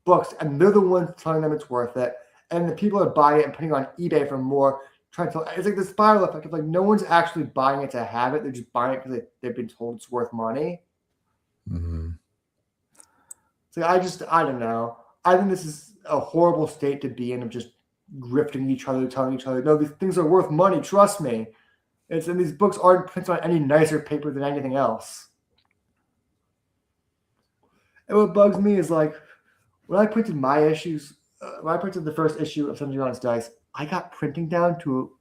books, and they're the ones telling them it's worth it. And the people are buying it and putting it on eBay for more. Trying to, it's like the spiral effect of like no one's actually buying it to have it; they're just buying it because they've been told it's worth money. Mm-hmm. So I don't know. I think this is a horrible state to be in, of just grifting each other, telling each other, no, these things are worth money. Trust me. And these books aren't printed on any nicer paper than anything else. And what bugs me is like when I printed my issues, when I printed the first issue of Something Honest Dice, I got printing down to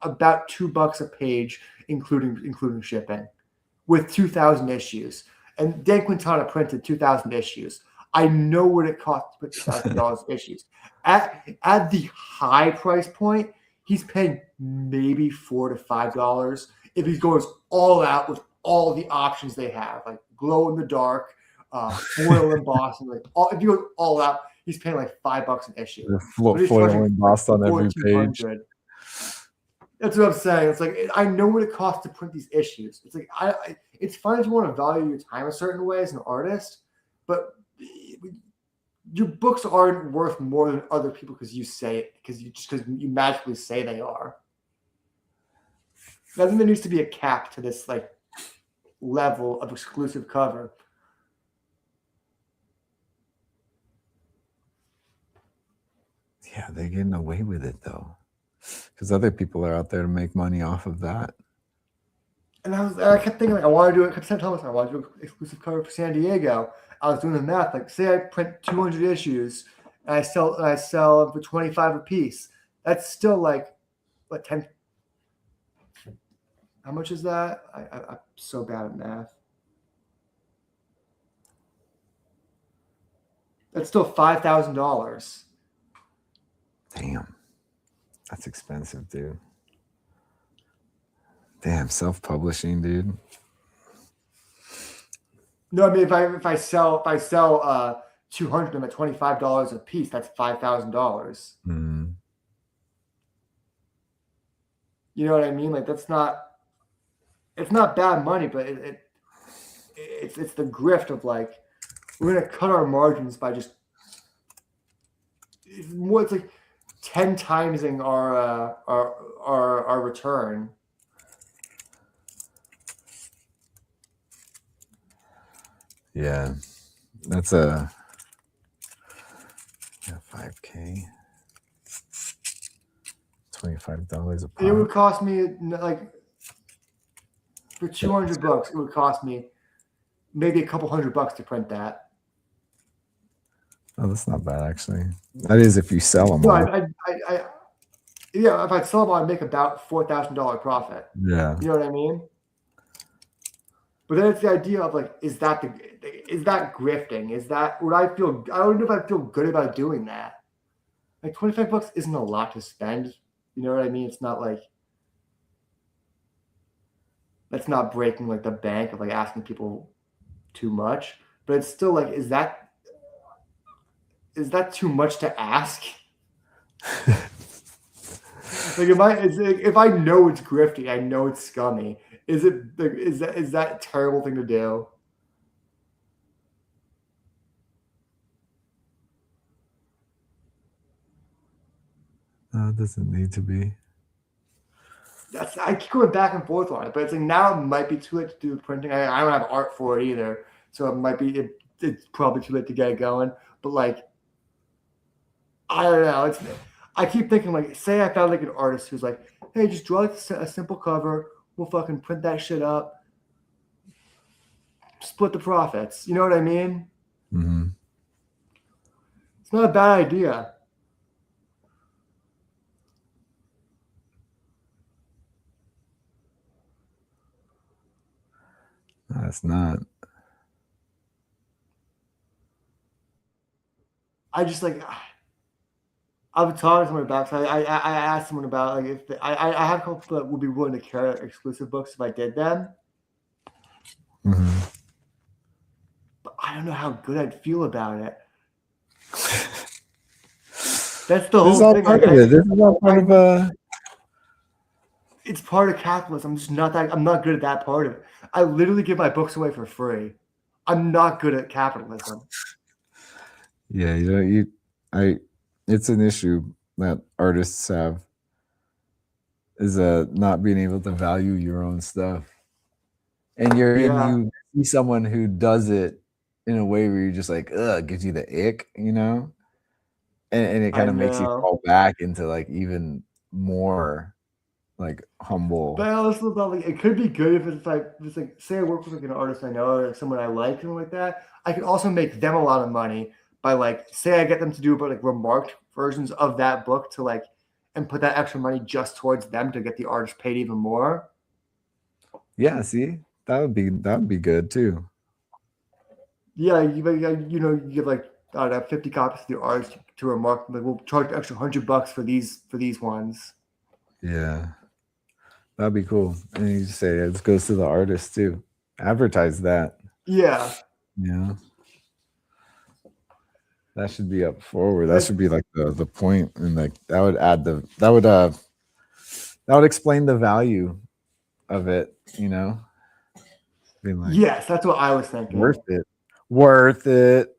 about $2 a page, including shipping, with 2,000 issues. And Dan Quintana printed 2,000 issues. I know what it costs to put $2,000 issues. At the high price point, he's paying maybe $4 to $5 if he goes all out with all the options they have, like glow in the dark, foil embossing. Like if you go all out, he's paying like $5 an issue. Foil embossed on every page. That's what I'm saying. It's like I know what it costs to print these issues. It's like it's fine if you want to value your time a certain way as an artist, but your books aren't worth more than other people because you say it, because you magically say they are. I think there needs to be a cap to this like level of exclusive cover. Yeah, they're getting away with it though, because other people are out there to make money off of that. And I kept thinking, like, I want to do it. I kept telling myself, I want to do an exclusive cover for San Diego. I was doing the math. Like, say I print 200 issues and I sell them for $25 a piece. That's still like, what, 10? How much is that? I'm so bad at math. That's still $5,000. Damn, that's expensive, dude. Damn, self-publishing, dude. No, I mean if I sell 200 of them at $25 a piece, that's $5,000. Mm-hmm. You know what I mean? Like it's not bad money, but it's the grift of like we're gonna cut our margins by just it's like 10 timesing our return. Yeah, that's a 5K, $25 a pop. It would cost me like for 200 bucks. It would cost me maybe a couple $100 to print that. Oh, that's not bad actually. That is if you sell them. No, yeah, if I sell them, I'd make about $4,000 profit. Yeah, you know what I mean. But then it's the idea of like, is that grifting? Is that would I feel? I don't know if I feel good about doing that. Like $25 isn't a lot to spend. You know what I mean? It's not like that's not breaking like the bank of like asking people too much. But it's still like, is that too much to ask? Like if I know it's grifting, I know it's scummy. Is that a terrible thing to do? No, it doesn't need to be. I keep going back and forth on it, but it's like now it might be too late to do the printing. I don't have art for it either, so it it's probably too late to get it going. But like, I don't know. I keep thinking like, say I found like an artist who's like, hey, just draw like a simple cover. We'll fucking print that shit up, split the profits. You know what I mean? Mm-hmm. It's not a bad idea. No, it's not. I just like. I've been talking to someone about. So I asked someone about like if I have a couple that would be willing to carry exclusive books if I did them. Mm-hmm. But I don't know how good I'd feel about it. That's the This is whole all thing. part of it. This is all part of It's part of capitalism. I'm just not that. I'm not good at that part of it. I literally give my books away for free. I'm not good at capitalism. Yeah, it's an issue that artists have is not being able to value your own stuff. And you see someone who does it in a way where you're just like, ugh, gives you the ick, you know? And it kind of makes you fall back into like even more like humble. But I also thought like it could be good if it's like say I work with like an artist I know or someone I like something like that. I could also make them a lot of money by like say I get them to do like remarked versions of that book to like and put that extra money just towards them to get the artist paid even more. Yeah, see, that would be good too. Yeah, you give like I don't know, 50 copies to the artist to remark. Like we'll charge extra $100 for these ones. Yeah, that'd be cool. And you just say it goes to the artist too. Advertise that. Yeah. Yeah. That should be up forward. That should be like the point, and like that would explain the value of it, you know. Being like, yes, that's what I was thinking. Worth it.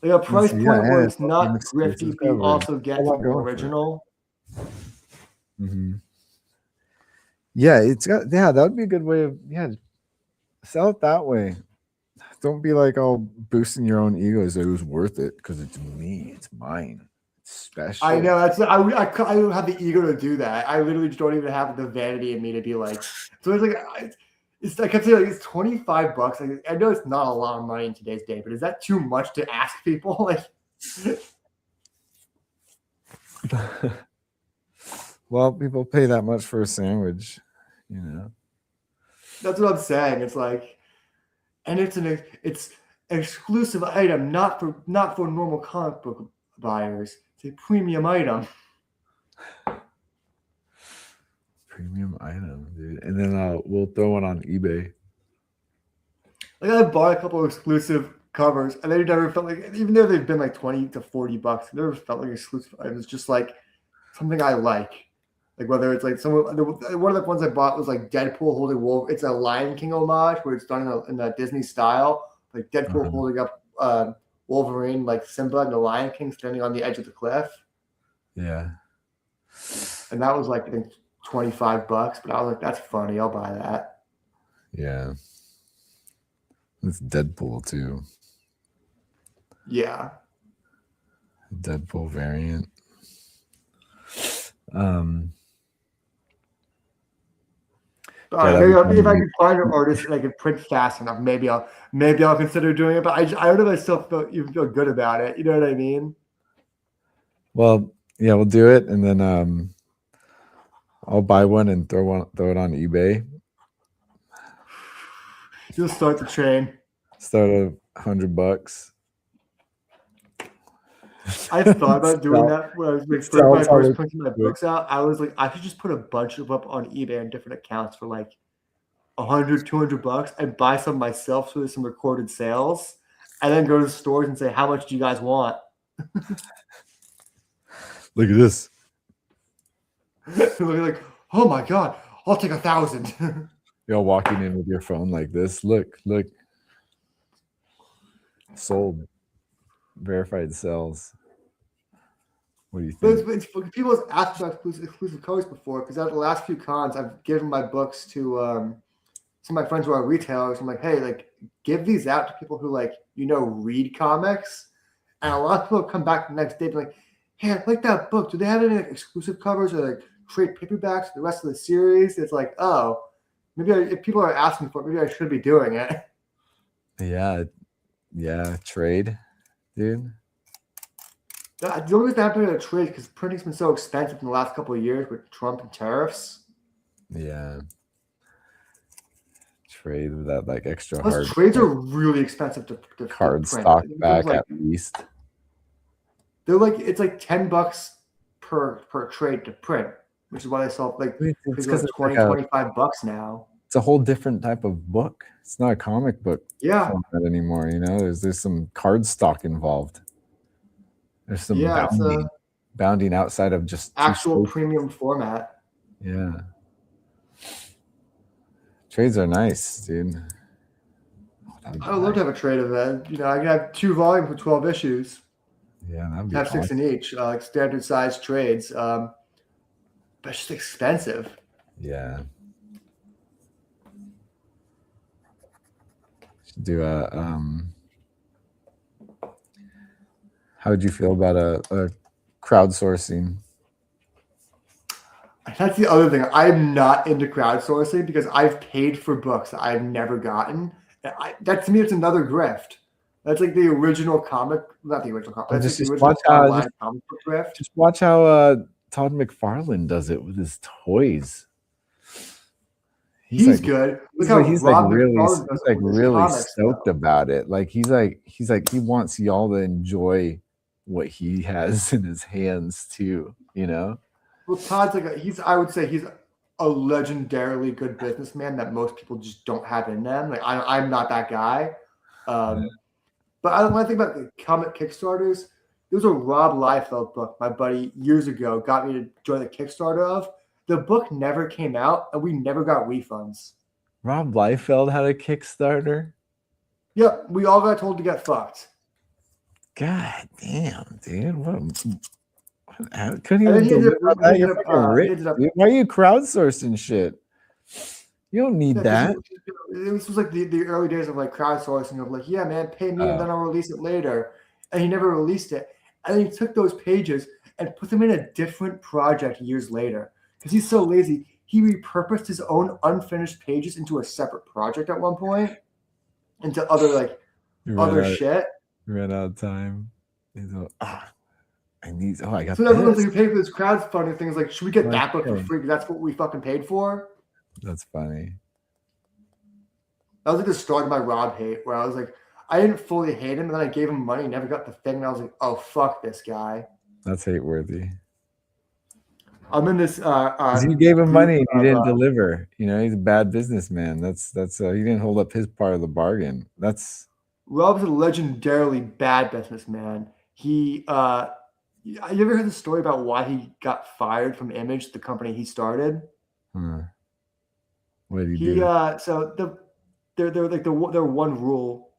Like a price point where it's not grifty, but you also get something original. Mm-hmm. Yeah, that would be a good way of sell it that way. Don't be like all boosting your own egos. It was worth it because it's me, it's mine, it's special. I know I don't have the ego to do that. I literally just don't even have the vanity in me to be like. So it's like I kept saying like it's $25. Like, I know it's not a lot of money in today's day, but is that too much to ask people? Like, well, people pay that much for a sandwich, you know. That's what I'm saying. It's like, and it's an exclusive item, not for normal comic book buyers. It's a premium item. Premium item, dude. And then we'll throw one on eBay. Like I bought a couple of exclusive covers, and they never felt like, even though they've been like $20 to $40, they never felt like exclusive items. Just like something I like. Like whether it's like one of the ones I bought was like Deadpool holding Wolf. It's a Lion King homage where it's done in a Disney style, like Deadpool holding up Wolverine, like Simba and the Lion King standing on the edge of the cliff. Yeah, and that was like I think $25, but I was like, that's funny. I'll buy that. Yeah, it's Deadpool too. Yeah, Deadpool variant. Maybe if I could find an artist and I could print fast enough, maybe I'll consider doing it. But I don't know if I still feel good about it. You know what I mean? Well, yeah, we'll do it, and then I'll buy one and throw it on eBay. You'll start the train. Start at $100. I thought about doing that when I was first printing my books out. I was like, I should just put a bunch of them up on eBay on different accounts for like $100, $200 and buy some myself so there's some recorded sales, and then go to the stores and say, how much do you guys want? Look at this. They're like, oh my God, I'll take 1,000. You're all walking in with your phone like this. Look. Sold. Verified sales. What do you think? People have asked about exclusive covers before, because at the last few cons, I've given my books to some of my friends who are retailers. I'm like, hey, like give these out to people who like read comics, and a lot of people come back the next day and be like, hey, I like that book. Do they have any like, exclusive covers or like trade paperbacks for the rest of the series? It's like, oh, maybe if people are asking for it, maybe I should be doing it. Yeah, trade, dude. The only reason I haven't done a trade because printing's been so expensive in the last couple of years with Trump and tariffs. Yeah. Trade with that like extra Plus, hard trades are really expensive to card print. stock back like, at least. They're like it's like $10 per trade to print, which is why they sell like It's like 20, like $25 now. it's a whole different type of book. It's not a comic book format anymore. There's some card stock involved. There's some bounding outside of just actual premium format. Yeah. Trades are nice, dude. I would love to have a trade of that. I can have 2 volumes with 12 issues. Yeah, that'd be have awesome. 6 in each, like standard size trades. But it's just expensive. Yeah. Should do a how would you feel about a crowdsourcing? That's the other thing. I'm not into crowdsourcing because I've paid for books that I've never gotten. That to me, it's another grift. That's like the original comic, not the original comic. That's Just like the original online comic book grift. Just watch how Todd McFarlane does it with his toys. He's good. Look how he's Rob like really, McFarlane does it with his comics, stoked about it. Like he wants y'all to enjoy what he has in his hands too. Well, Todd's I would say he's a legendarily good businessman that most people just don't have in them. Like I'm not that guy. But when I think about the comic Kickstarters, there was a Rob Liefeld book my buddy years ago got me to join the Kickstarter of. The book never came out, and we never got refunds. Rob Liefeld had a Kickstarter? Yep, we all got told to get fucked. God damn, dude. Couldn't even deliver that. You're fucking rich, dude. Why are you crowdsourcing shit? You don't need that. This was like the early days of like crowdsourcing of like, yeah, man, pay me and then I'll release it later. And he never released it. And then he took those pages and put them in a different project years later. Because he's so lazy, he repurposed his own unfinished pages into a separate project at one point, into other shit. Ran out of time. He's like, I got. So everyone's like, paid for this crowdfunding thing. Is like, should we get that book for free? Because that's what we fucking paid for. That's funny. That was like the start of my Rob hate, where I was like, I didn't fully hate him, and then I gave him money, never got the thing, and I was like, oh fuck this guy. That's hate worthy. I'm in this. You gave him money and he didn't deliver. He's a bad businessman. That's he didn't hold up his part of the bargain. Rob's a legendarily bad businessman. He you ever heard the story about why he got fired from Image, the company he started? What did he do? So their one rule.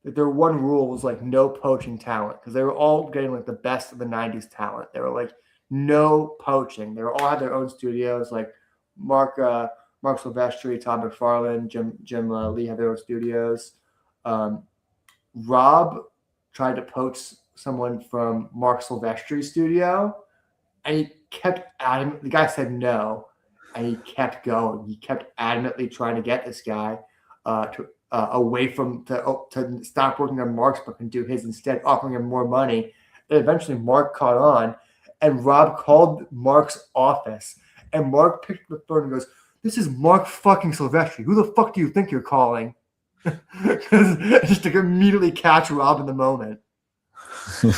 Their one rule was like no poaching talent because they were all getting like the best of the '90s talent. They were like, no poaching. They were all had their own studios. Like Mark Silvestri, Todd McFarlane, Jim Lee had their own studios. Rob tried to poach someone from Mark Silvestri's studio, and he kept adamant. The guy said no, and he kept going. He kept adamantly trying to get this guy away from to stop working on Mark's book and do his instead, offering him more money. And eventually, Mark caught on. And Rob called Mark's office, and Mark picked up the phone and goes, "This is Mark fucking Silvestri. Who the fuck do you think you're calling?" Just to immediately catch Rob in the moment. So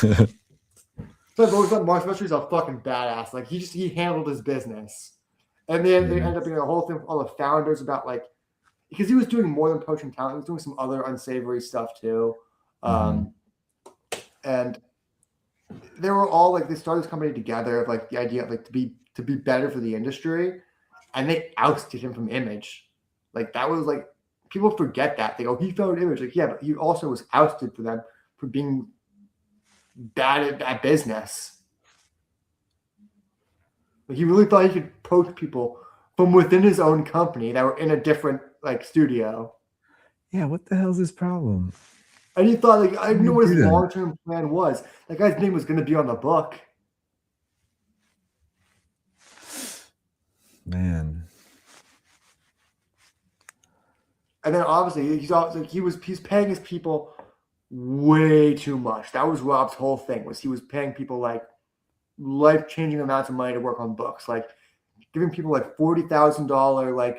I've always thought Mark Silvestri's a fucking badass. Like he handled his business, and then they ended up being a whole thing with all the founders about like because he was doing more than poaching talent. He was doing some other unsavory stuff too, and. They were all like they started this company together of like the idea of like to be better for the industry, and they ousted him from Image. Like that was like people forget that they go he found Image like yeah, but he also was ousted for them for being bad at business. Like he really thought he could poach people from within his own company that were in a different like studio. Yeah, what the hell's his problem? And he thought, like, I knew what his do that? long-term plan was. That guy's name was going to be on the book. Man. And then obviously he's paying his people way too much. That was Rob's whole thing, was he was paying people like life-changing amounts of money to work on books, like giving people like $40,000 like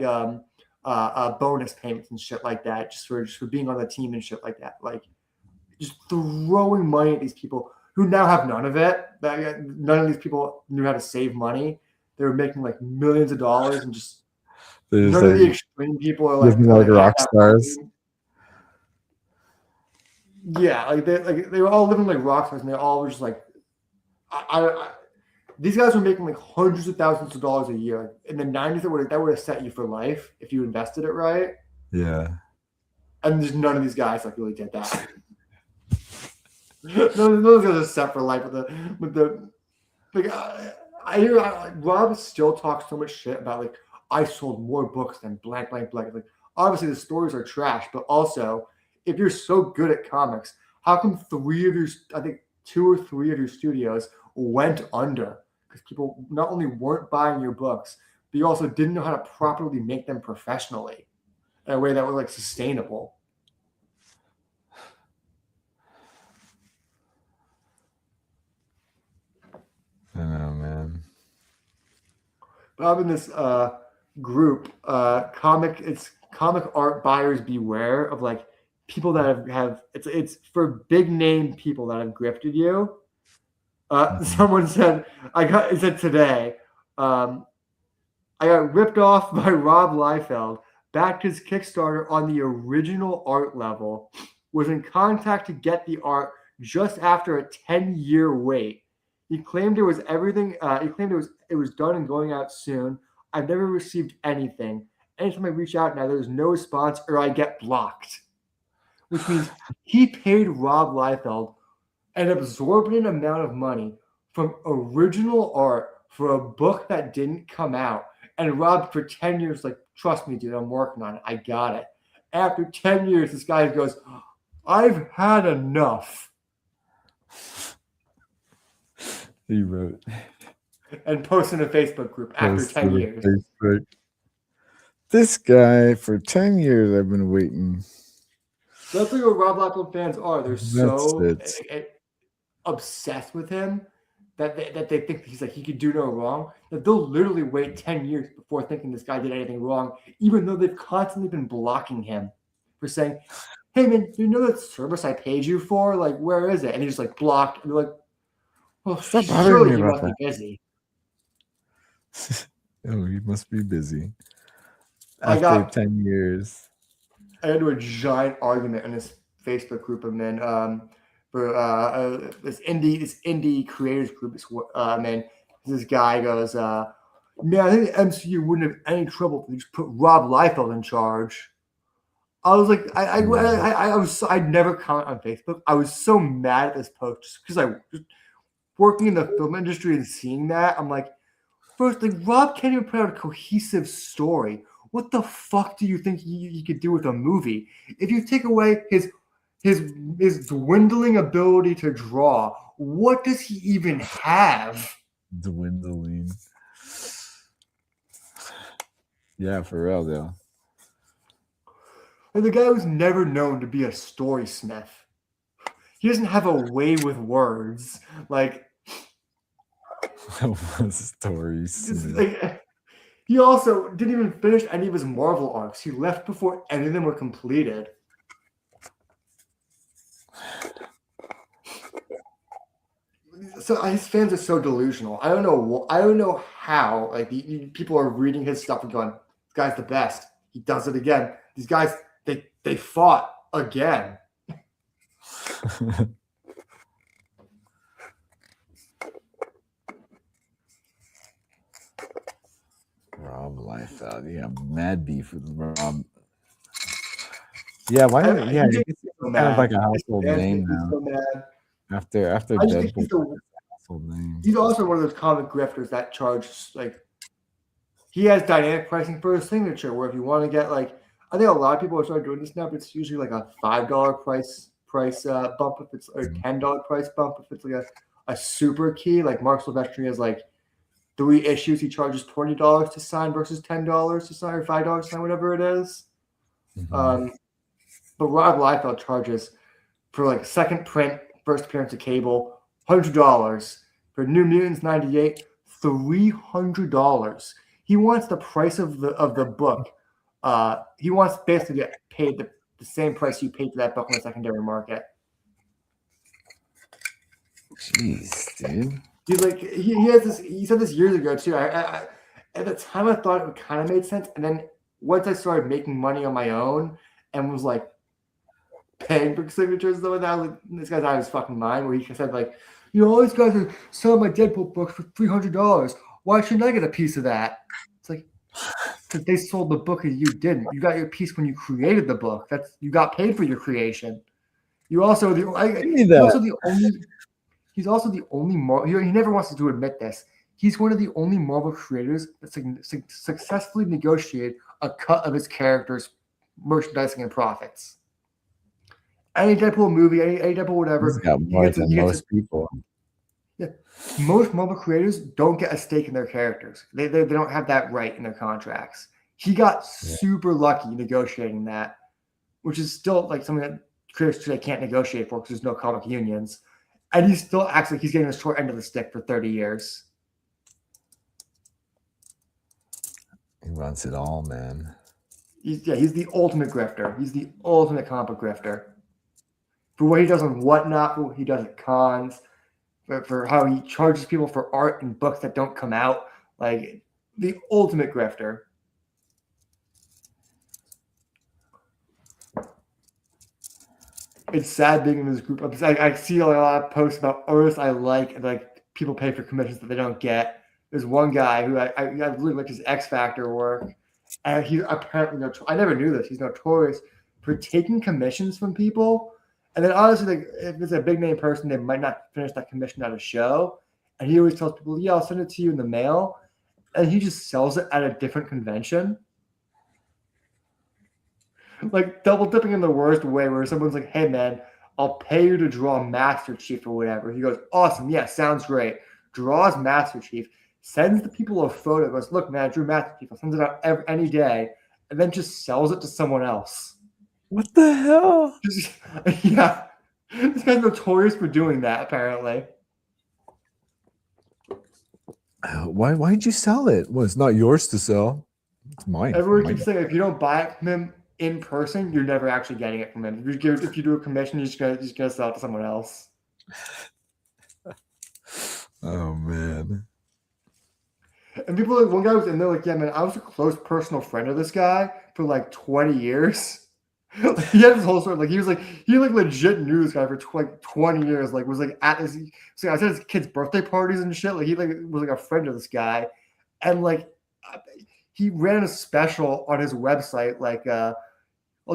bonus payments and shit like that, just for being on the team and shit like that. Like just throwing money at these people who now have none of it. None of these people knew how to save money. They were making like millions of dollars, and just There's none of the like, extreme people are like, like rock stars. Yeah, like they were all living like rock stars, and they all were just like, these guys were making like hundreds of thousands of dollars a year. In the 90s, that would have set you for life if you invested it right. Yeah. And just none of these guys like really did that. None of those guys are set for life with the like. I hear Rob still talks so much shit about like, I sold more books than blank blank blank. Like obviously the stories are trash, but also if you're so good at comics, how come 2 or 3 of your studios went under? Because people not only weren't buying your books, but you also didn't know how to properly make them professionally in a way that was like sustainable. I know, man. But I'm in this group, comic art buyers beware, of like people that have it's for big name people that have grifted you. Someone said it said today, I got ripped off by Rob Liefeld, backed his Kickstarter on the original art level, was in contact to get the art just after a 10-year wait. He claimed it was everything. He claimed it was done and going out soon. I've never received anything. Anytime I reach out now, there's no response or I get blocked. Which means he paid Rob Liefeld an absorbent amount of money from original art for a book that didn't come out. And Rob, for 10 years, like, trust me, dude, I'm working on it. I got it. After 10 years, this guy goes, I've had enough. He wrote and post in a Facebook group after 10 years. Facebook. This guy, for 10 years, I've been waiting. That's like what Rob Liefeld fans are. They're so obsessed with him that they think he could do no wrong, that they'll literally wait 10 years before thinking this guy did anything wrong, even though they've constantly been blocking him for saying, hey, man, you know that service I paid you for? Like, where is it? And he's just like blocked. And they're like, well, surely he must be busy. Oh, he must be busy. After 10 years. I got into a giant argument in this Facebook group of men for this indie creators group. This guy goes, man, I think the MCU wouldn't have any trouble if they just put Rob Liefeld in charge. I was like, I'd never comment on Facebook. I was so mad at this post just because I was working in the film industry and seeing that. I'm like, first, like, Rob can't even put out a cohesive story. What the fuck do you think he could do with a movie? If you take away his dwindling ability to draw, what does he even have? Dwindling. Yeah, for real, though. And the guy was never known to be a story smith. He doesn't have a way with words. Like, stories. Like, he also didn't even finish any of his Marvel arcs. He left before any of them were completed. So his fans are so delusional. I don't know how. Like, people are reading his stuff and going, "This guy's the best. He does it again." These guys, they fought again. Rob Liefeld, yeah, mad beef with Rob. Yeah, why? It's kind of like a household name now. So after Deadpool, he's also one of those comic grifters that charge, like, he has dynamic pricing for his signature, where if you want to get like I think a lot of people are starting doing this now, but it's usually like a $5 price bump if it's or $10 price bump if it's like a super key. Like Mark Silvestri has like 3 issues. He charges $20 to sign versus $10 to sign or $5 to sign, whatever it is. But Rob Liefeld charges for like second print, first appearance of Cable, $100. For New Mutants '98, $300. He wants the price of the book. He wants basically to get paid the same price you paid for that book on the secondary market. Jeez, dude. He's like he has this. He said this years ago too. I at the time I thought it kind of made sense, and then once I started making money on my own and was like paying for signatures and stuff like that, I was like, this guy's out of his fucking mind. Where he said like, all these guys are selling my Deadpool books for $300. Why shouldn't I get a piece of that? It's like because they sold the book and you didn't. You got your piece when you created the book. You got paid for your creation. You also He's also the only Marvel. He never wants to admit this. He's one of the only Marvel creators that successfully negotiated a cut of his character's merchandising and profits. Any Deadpool movie, any Deadpool whatever. He's got more than most people. Yeah, most Marvel creators don't get a stake in their characters. They don't have that right in their contracts. He got super lucky negotiating that, which is still like something that creators today can't negotiate for because there's no comic unions. And he still acts like he's getting the short end of the stick for 30 years. He wants it all, man. He's the ultimate grifter. He's the ultimate comic book grifter. For what he does on Whatnot, for what he does at cons, for how he charges people for art and books that don't come out. Like, the ultimate grifter. It's sad being in this group. I see a lot of posts about artists I like, and like people pay for commissions that they don't get. There's one guy who I really like his X Factor work, and he apparently I never knew this. He's notorious for taking commissions from people, and then honestly, like, if it's a big name person, they might not finish that commission at a show, and he always tells people, "Yeah, I'll send it to you in the mail," and he just sells it at a different convention. Like double dipping in the worst way, where someone's like, "Hey man, I'll pay you to draw Master Chief or whatever." He goes, "Awesome, yeah, sounds great." Draws Master Chief, sends the people a photo, goes, "Look, man, I drew Master Chief. I'll send it out any day," and then just sells it to someone else. What the hell? Yeah, this guy's notorious for doing that. Apparently, Why'd you sell it? Well, it's not yours to sell. It's mine. Everyone keeps saying if you don't buy it from him in person, you're never actually getting it from him. If you do a commission, you're just gonna sell it to someone else. Oh man. And people like one guy was in there like, "Yeah, man, I was a close personal friend of this guy for like 20 years." He had his whole story. Like he legit knew this guy for like 20 years. Like was like at his so I said his kids' birthday parties and shit. Like he like was like a friend of this guy, and like he ran a special on his website like I'll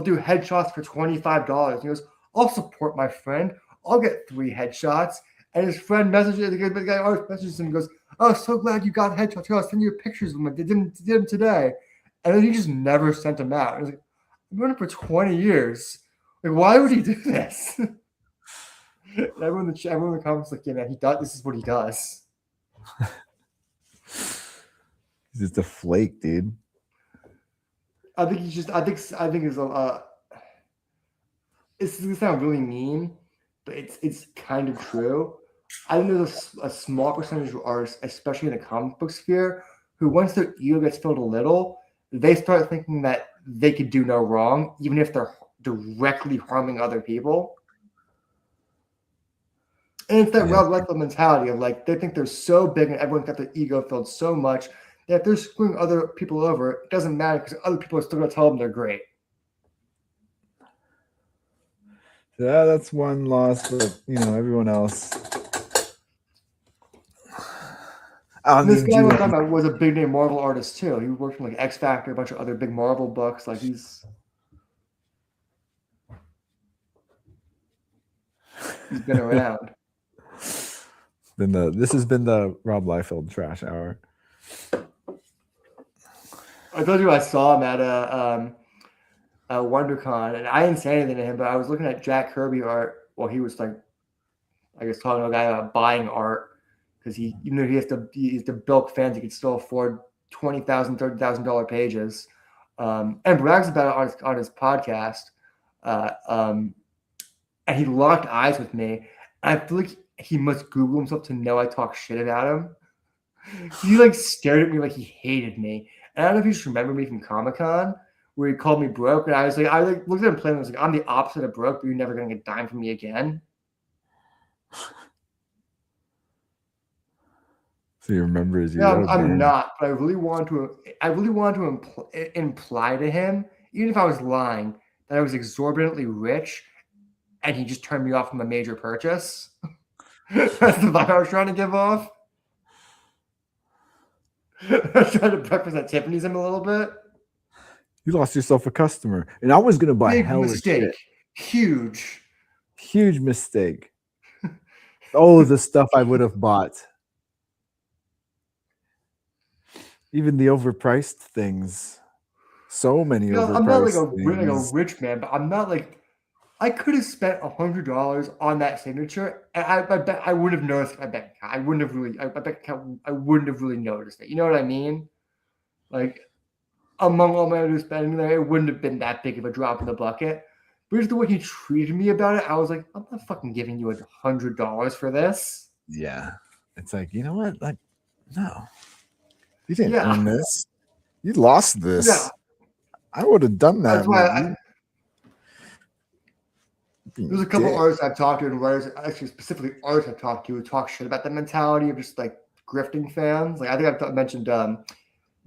do headshots for $25. He goes, "I'll support my friend. I'll get 3 headshots." And his friend messages the guy always messages him and goes, "Oh, so glad you got headshots. I'll send you pictures of them. I did them today." And then he just never sent them out. He was like, "I'm doing it for 20 years. Like, why would he do this?" And everyone in the comments like, "Yeah, man, this is what he does." He's just a flake, dude. I think it's it's gonna sound really mean, but it's kind of true. I think there's a small percentage of artists, especially in the comic book sphere, who once their ego gets filled a little, they start thinking that they could do no wrong, even if they're directly harming other people. And it's that Rob Liefeld mentality of like they think they're so big and everyone's got their ego filled so much that if they're screwing other people over, it doesn't matter because other people are still going to tell them they're great. Yeah, that's one loss, but everyone else. This guy we're talking about was a big name Marvel artist too. He worked on like X Factor, a bunch of other big Marvel books. Like he's been around. This has been the Rob Liefeld Trash Hour. I told you I saw him at WonderCon, and I didn't say anything to him, but I was looking at Jack Kirby art while he was like, I guess talking to a guy about buying art because he has to bilk fans. He can still afford $20,000, $30,000 pages, and brags about it on his podcast. And he locked eyes with me. I feel like he must Google himself to know I talk shit about him. He like stared at me like he hated me. And I don't know if you just remember me from Comic-Con where he called me broke, and I looked at him plain. I was like, I'm the opposite of broke, but you're never gonna get a dime from me again. So you remember his I'm not, but I really want to imply to him, even if I was lying, that I was exorbitantly rich, and he just turned me off from a major purchase. That's the vibe I was trying to give off. I was trying to represent Tiffany's him a little bit. You lost yourself a customer, and I was gonna buy Big hella mistake. shit. Huge mistake. Oh, the stuff I would have bought. Even the overpriced things. So many overpriced I'm not like things. a rich man, but I'm not like I could have spent $100 on that signature, and I bet I wouldn't have noticed. I bet I wouldn't have really. I bet I wouldn't have really noticed it. You know what I mean? Like among all my other spending, there, it wouldn't have been that big of a drop in the bucket. But just the way he treated me about it, I was like, I'm not fucking giving you $100 for this. Yeah, it's like, you know what? Like, no, you didn't Yeah. earn this. You lost this. Yeah. I would have done that. That's why there's a couple artists I've talked to and writers, actually specifically artists I've talked to who talk shit about the mentality of just like grifting fans. Like I think I've mentioned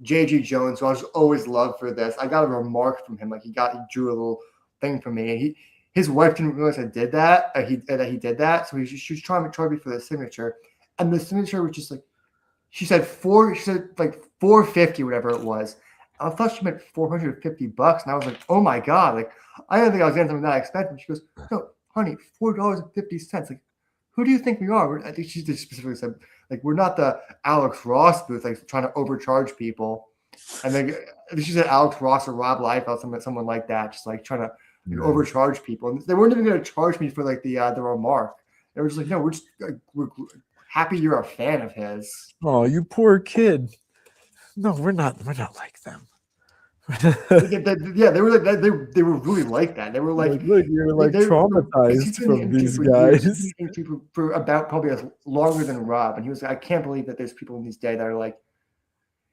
JG Jones, who I was always loved for this. I got a remark from him, like he drew a little thing for me, and his wife didn't realize I did that. He did that, so she was trying to charge me for the signature, and the signature was just like she said like $450, whatever it was. I thought she meant $450, and I was like, oh my god, like I didn't think I was getting something that expensive. She goes, no, honey, $4.50. Like, who do you think we are? I think she just specifically said, like, we're not the Alex Ross booth, like trying to overcharge people. And then she said Alex Ross or Rob Liefeld, someone like that, just like trying to overcharge people. And they weren't even going to charge me for like the remark. They were just like, no, we're happy you're a fan of his. Oh, you poor kid. No, we're not like them. Yeah, they were like they were really like that. They were like, look, you're like traumatized from these guys. He's been people for about probably as longer than Rob, and he was like, I can't believe that there's people in these days that are like,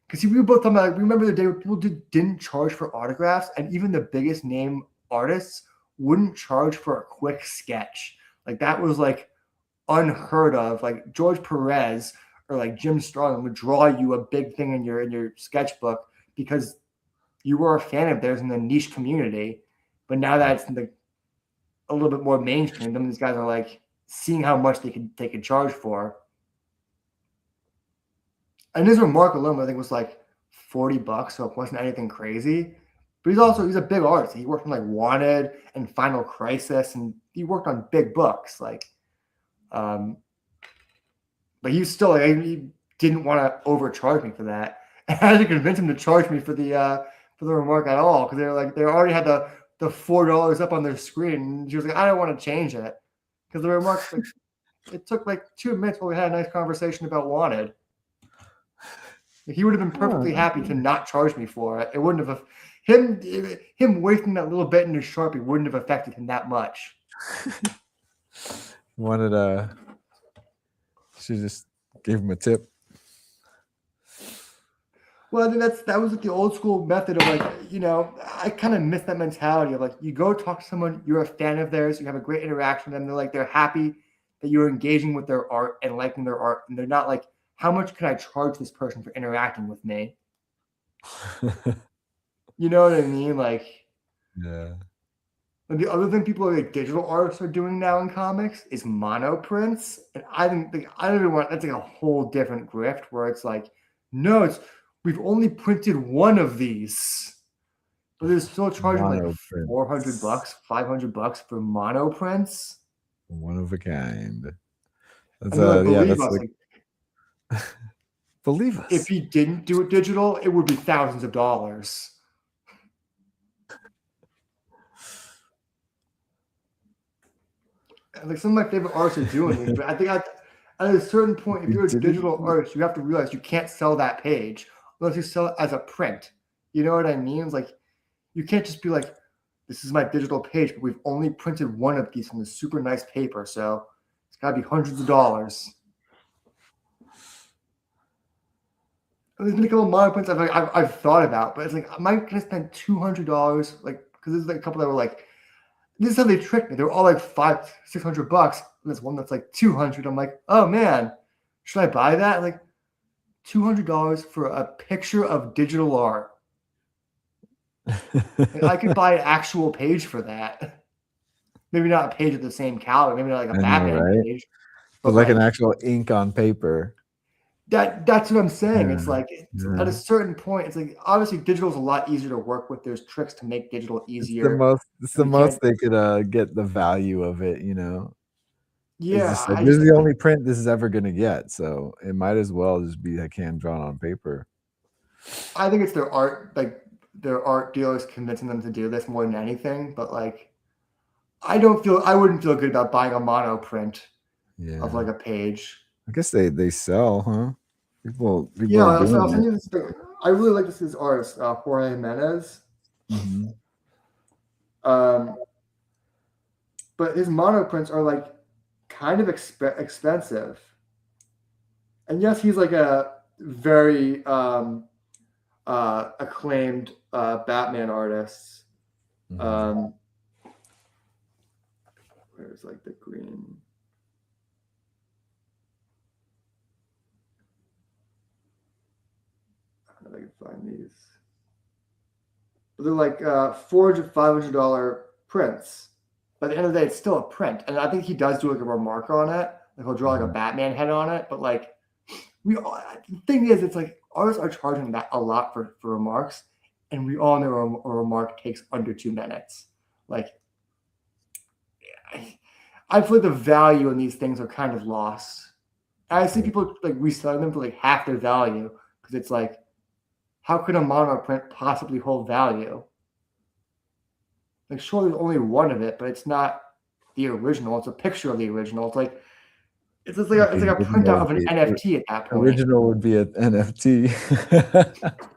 because we were both talking about, like, remember the day where people didn't charge for autographs, and even the biggest name artists wouldn't charge for a quick sketch. Like that was like unheard of. Like George Perez or like Jim Starlin would draw you a big thing in your sketchbook because you were a fan of theirs in the niche community. But now that it's a little bit more mainstream, some of these guys are like seeing how much they could charge for. And his remark alone, I think, was like $40, so it wasn't anything crazy. But he's a big artist. He worked on like Wanted and Final Crisis, and he worked on big books. Like, but he was still like, he didn't want to overcharge me for that. And I had to convince him to charge me for the remark at all, because they already had the $4 up on their screen, and she was like, I don't want to change it because the remarks, like, it took like 2 minutes while we had a nice conversation about Wanted. Like, he would have been perfectly happy to not charge me for it. It wouldn't have him wasting that little bit in his Sharpie wouldn't have affected him that much. She just gave him a tip. Well, I think that was like the old school method of like, you know, I kind of miss that mentality of like, you go talk to someone, you're a fan of theirs, you have a great interaction with them, they're happy that you're engaging with their art and liking their art, and they're not like, how much can I charge this person for interacting with me? You know what I mean? Like, yeah. And the other thing people like digital artists are doing now in comics is mono prints, and I don't even want, that's like a whole different grift where it's like, no, we've only printed one of these, but they're still charging like $400, $500 for mono prints. One of a kind. That's believe us. Like, believe us. If he didn't do it digital, it would be thousands of dollars. Like some of my favorite artists are doing these, but I think at a certain point, if you're a digital artist, you have to realize you can't sell that page unless you sell it as a print. You know what I mean? It's like you can't just be like, "This is my digital page, but we've only printed one of these from this super nice paper, so it's got to be hundreds of dollars." There's been a couple of mono prints I've thought about, but it's like, am I gonna spend $200? Like, because there's like a couple that were like, this is how they tricked me. They were all like $500-600. And there's one that's like 200. I'm like, oh man, should I buy that? Like, $200 for a picture of digital art. Like, I could buy an actual page for that. Maybe not a page of the same caliber. Maybe not like a Batman page, but like an actual ink on paper. That's what I'm saying. It's like at a certain point, it's like obviously digital is a lot easier to work with. There's tricks to make digital easier. It's the most they could get the value of it, you know. Yeah, it's just like, this is the only print this is ever gonna get, so it might as well just be like hand drawn on paper. I think it's their art dealers convincing them to do this more than anything. But like, I wouldn't feel good about buying a mono print of like a page. I guess they sell, huh? People yeah, are doing I'll send you this thing. I really like this artist, Jorge Jimenez. Mm-hmm. But his mono prints are like kind of expensive. And yes, he's like a very acclaimed Batman artist. Mm-hmm. Where's like the green? I can find these. But they're like $400, $500 prints. But at the end of the day, it's still a print. And I think he does do like a remark on it. Like he'll draw like a Batman head on it. But like the thing is, it's like artists are charging that a lot for remarks. And we all know a remark takes under 2 minutes. Like I feel like the value in these things are kind of lost. And I see people like reselling them for like half their value because it's like, how could a mono print possibly hold value? Like, sure, there's only one of it, but it's not the original. It's a picture of the original. It's like a printout of an NFT at that point. Original would be an NFT.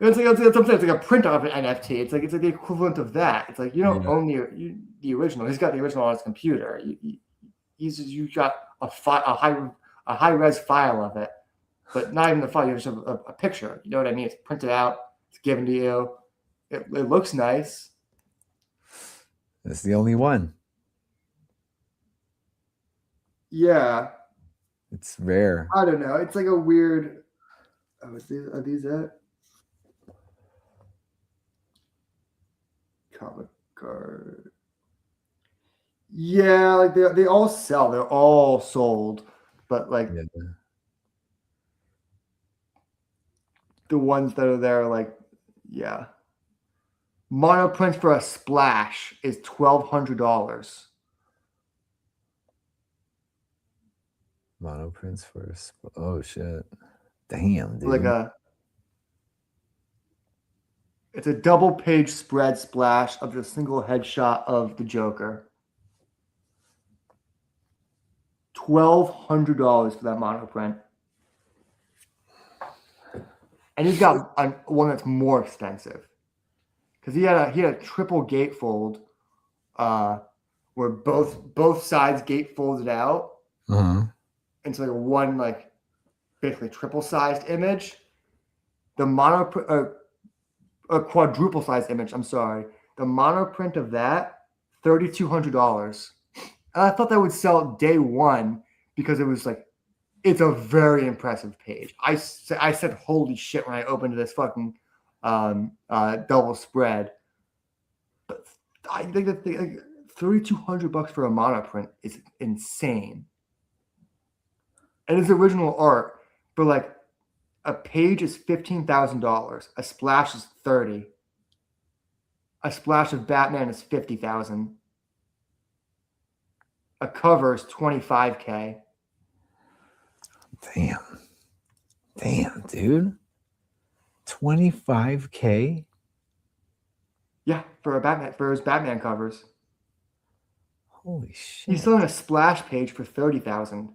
It's like a printout of an NFT. It's like the equivalent of that. It's like you don't own the original. He's got the original on his computer. You got a high res file of it. But not even the file, you have just a picture. You know what I mean? It's printed out. It's given to you. It looks nice. It's the only one. Yeah. It's rare. I don't know. It's like a weird. Are these it? Comic card. Yeah, like they all sell. They're all sold. But like. Yeah. The ones that are there, like, yeah. Mono prints for a splash is $1,200. Mono prints for oh shit, damn, dude. It's a double page spread splash of the single headshot of the Joker. $1,200 for that mono print. And he's got one that's more expensive because he had a triple gatefold where both sides gate folded out into like one like basically triple sized image. The a quadruple sized image. I'm sorry. The mono print of that $3,200, and I thought that would sell day one because it was like. It's a very impressive page. I said, holy shit, when I opened this fucking double spread. But I think that like, $3,200 for a mono print is insane. And it's original art, but like a page is $15,000. A splash is $30,000. A splash of Batman is $50,000. A cover is $25,000. Damn, dude. $25,000? Yeah, for his Batman covers. Holy shit. He's selling a splash page for 30,000.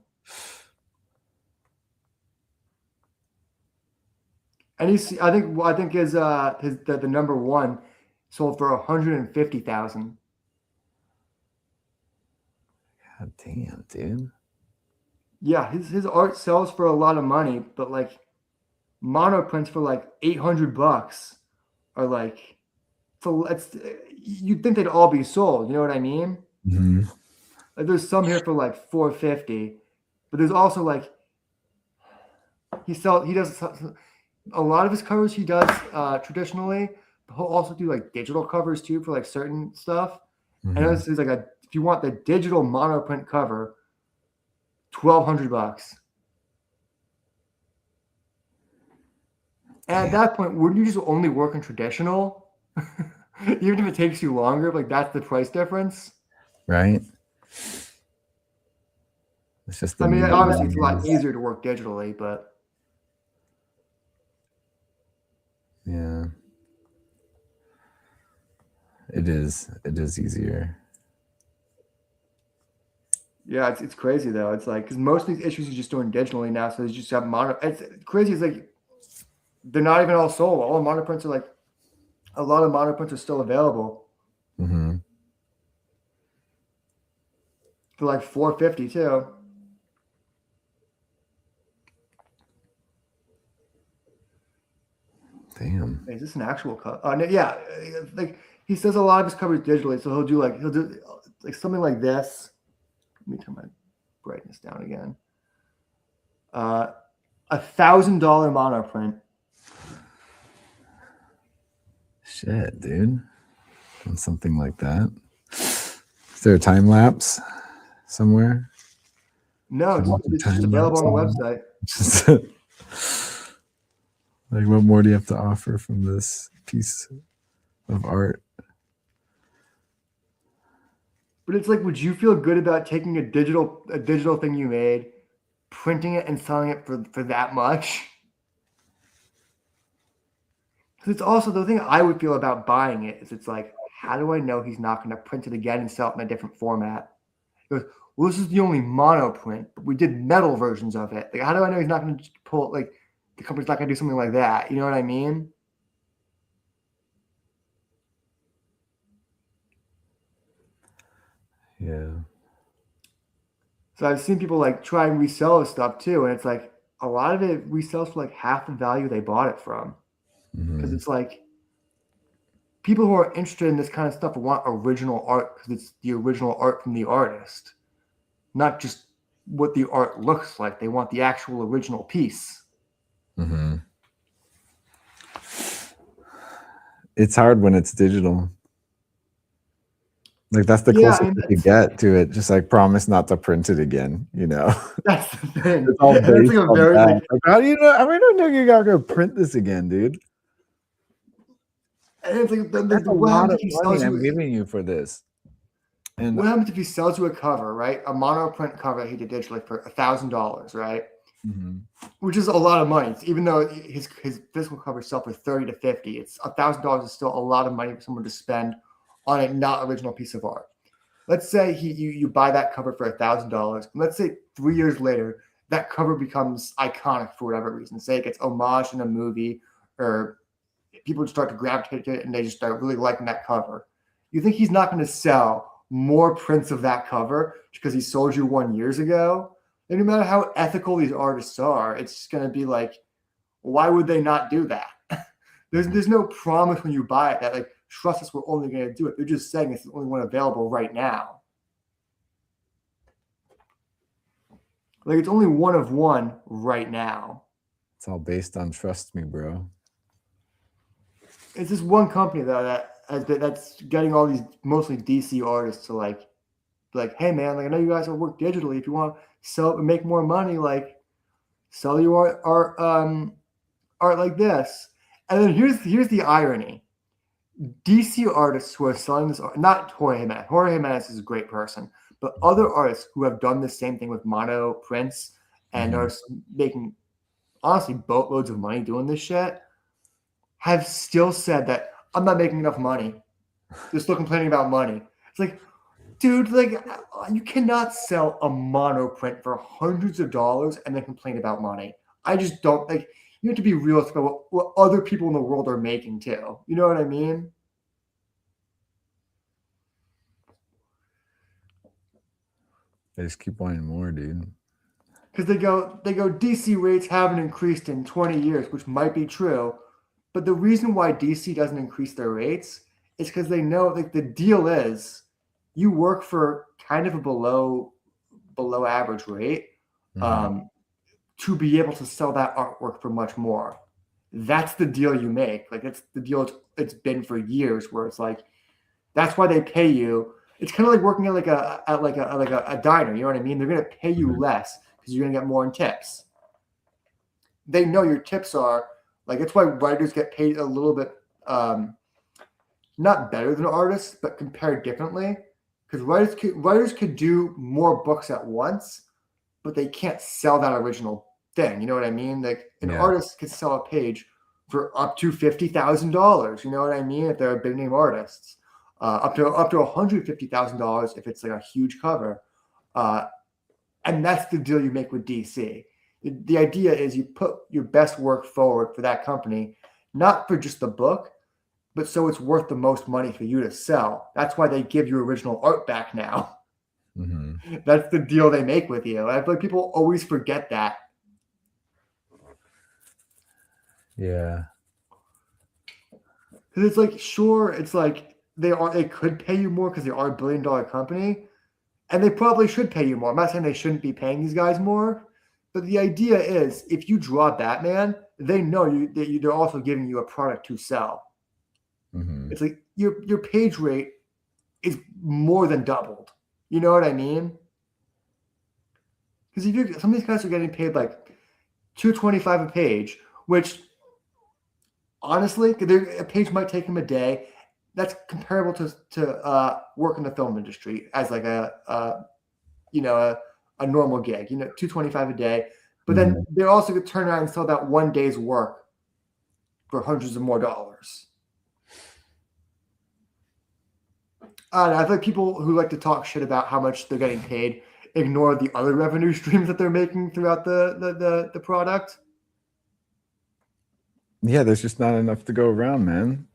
And I think his the number one sold for 150,000. God damn, dude. Yeah, his art sells for a lot of money, but like mono prints for like $800 are like, so you'd think they'd all be sold. You know what I mean? Mm-hmm. Like there's some here for like 450, but there's also like he does a lot of his covers he does traditionally, but he'll also do like digital covers too for like certain stuff. Mm-hmm. And this is like if you want the digital monoprint cover, $1,200. And at that point, wouldn't you just only work in traditional? Even if it takes you longer, like that's the price difference. Right. It's just the obviously it's a lot easier to work digitally, but yeah. It is easier. yeah, it's crazy though. It's like because most of these issues he's just doing digitally now, so they just have mono. It's crazy. It's like they're not even all sold. All the monoprints are like a lot of monoprints are still available Mm-hmm. for like $450 too. Damn. Is this an actual cut? No, yeah, like he says a lot of his covers digitally, so he'll do like something like this. Let me turn my brightness down again. $1,000 monoprint. Shit, dude. On something like that. Is there a time lapse somewhere? No, it's just available on the website. Like, what more do you have to offer from this piece of art? But it's like, would you feel good about taking a digital thing you made, printing it and selling it for that much? Because it's also the thing I would feel about buying it is it's like, how do I know he's not going to print it again and sell it in a different format? He goes, well, this is the only mono print, but we did metal versions of it. Like, how do I know he's not going to pull it? Like, the company's not going to do something like that. You know what I mean? Yeah. So I've seen people like try and resell his stuff too, and it's like a lot of it resells for like half the value they bought it from. Because it's like people who are interested in this kind of stuff want original art because it's the original art from the artist, not just what the art looks like. They want the actual original piece. Mm-hmm. It's hard when it's digital. Like that's the closest you get to it. Just like promise not to print it again. You know, that's the thing. It's all based like a on very that. Like, how do you know? I mean, I don't know you're gonna print this again, dude. And it's like That's a lot of money I'm giving you for this. And what happens if he sells you a cover, right? A monoprint cover he did digitally for $1,000, right? Mm-hmm. Which is a lot of money. Even though his physical covers sell for $30 to $50, it's $1,000 is still a lot of money for someone to spend on a not original piece of art. Let's say you buy that cover for $1,000. Let's say 3 years later that cover becomes iconic for whatever reason. Say it gets homage in a movie, or people start to gravitate to it and they just start really liking that cover. You think he's not going to sell more prints of that cover because he sold you one years ago? And no matter how ethical these artists are, it's just going to be like, why would they not do that? There's no promise when you buy it that like, trust us, we're only going to do it. They're just saying it's the only one available right now. Like it's only one of one right now. it's all based on trust me, bro. It's just one company though that's getting all these mostly DC artists to like, hey man, like I know you guys will work digitally. If you want to sell and make more money, like sell your art like this. And then here's the irony. DC artists who are selling this art, not Jorge Jimenez. Jorge Jimenez is a great person, but other artists who have done the same thing with mono prints and are making honestly boatloads of money doing this shit have still said that I'm not making enough money. They're still complaining about money. It's like, Dude, like you cannot sell a monoprint for hundreds of dollars and then complain about money. I just don't like. You have to be realistic about what other people in the world are making too. You know what I mean? They just keep wanting more, dude. Because they go DC rates haven't increased in 20 years, which might be true, but the reason why DC doesn't increase their rates is because they know like the deal is you work for kind of a below average rate to be able to sell that artwork for much more. That's the deal you make. Like it's the deal it's been for years, where it's like that's why they pay you. It's kind of like working at like a diner. You know what I mean? They're going to pay you less because you're going to get more in tips. They know your tips are like it's why writers get paid a little bit not better than artists, but compared differently. Because writers could do more books at once, but they can't sell that original thing. You know what I mean? Like an artist could sell a page for up to $50,000. You know what I mean? If they're big name artists, up to $150,000 if it's like a huge cover, and that's the deal you make with DC. The idea is you put your best work forward for that company, not for just the book, but so it's worth the most money for you to sell. That's why they give your original art back now. Mm-hmm. That's the deal they make with you. I feel like people always forget that. Yeah. Because it's like, sure, it's like they could pay you more because they are a $1 billion company, and they probably should pay you more. I'm not saying they shouldn't be paying these guys more, but the idea is if you draw Batman, they know they're also giving you a product to sell. Mm-hmm. It's like your page rate is more than doubled. You know what I mean? Because some of these guys are getting paid like $2.25 a page, which honestly, a page might take them a day. That's comparable to work in the film industry as like a normal gig. $2.25 a day. But then they're also going to turn around and sell that one day's work for hundreds of more dollars. I feel like people who like to talk shit about how much they're getting paid ignore the other revenue streams that they're making throughout the product. Yeah, there's just not enough to go around, man.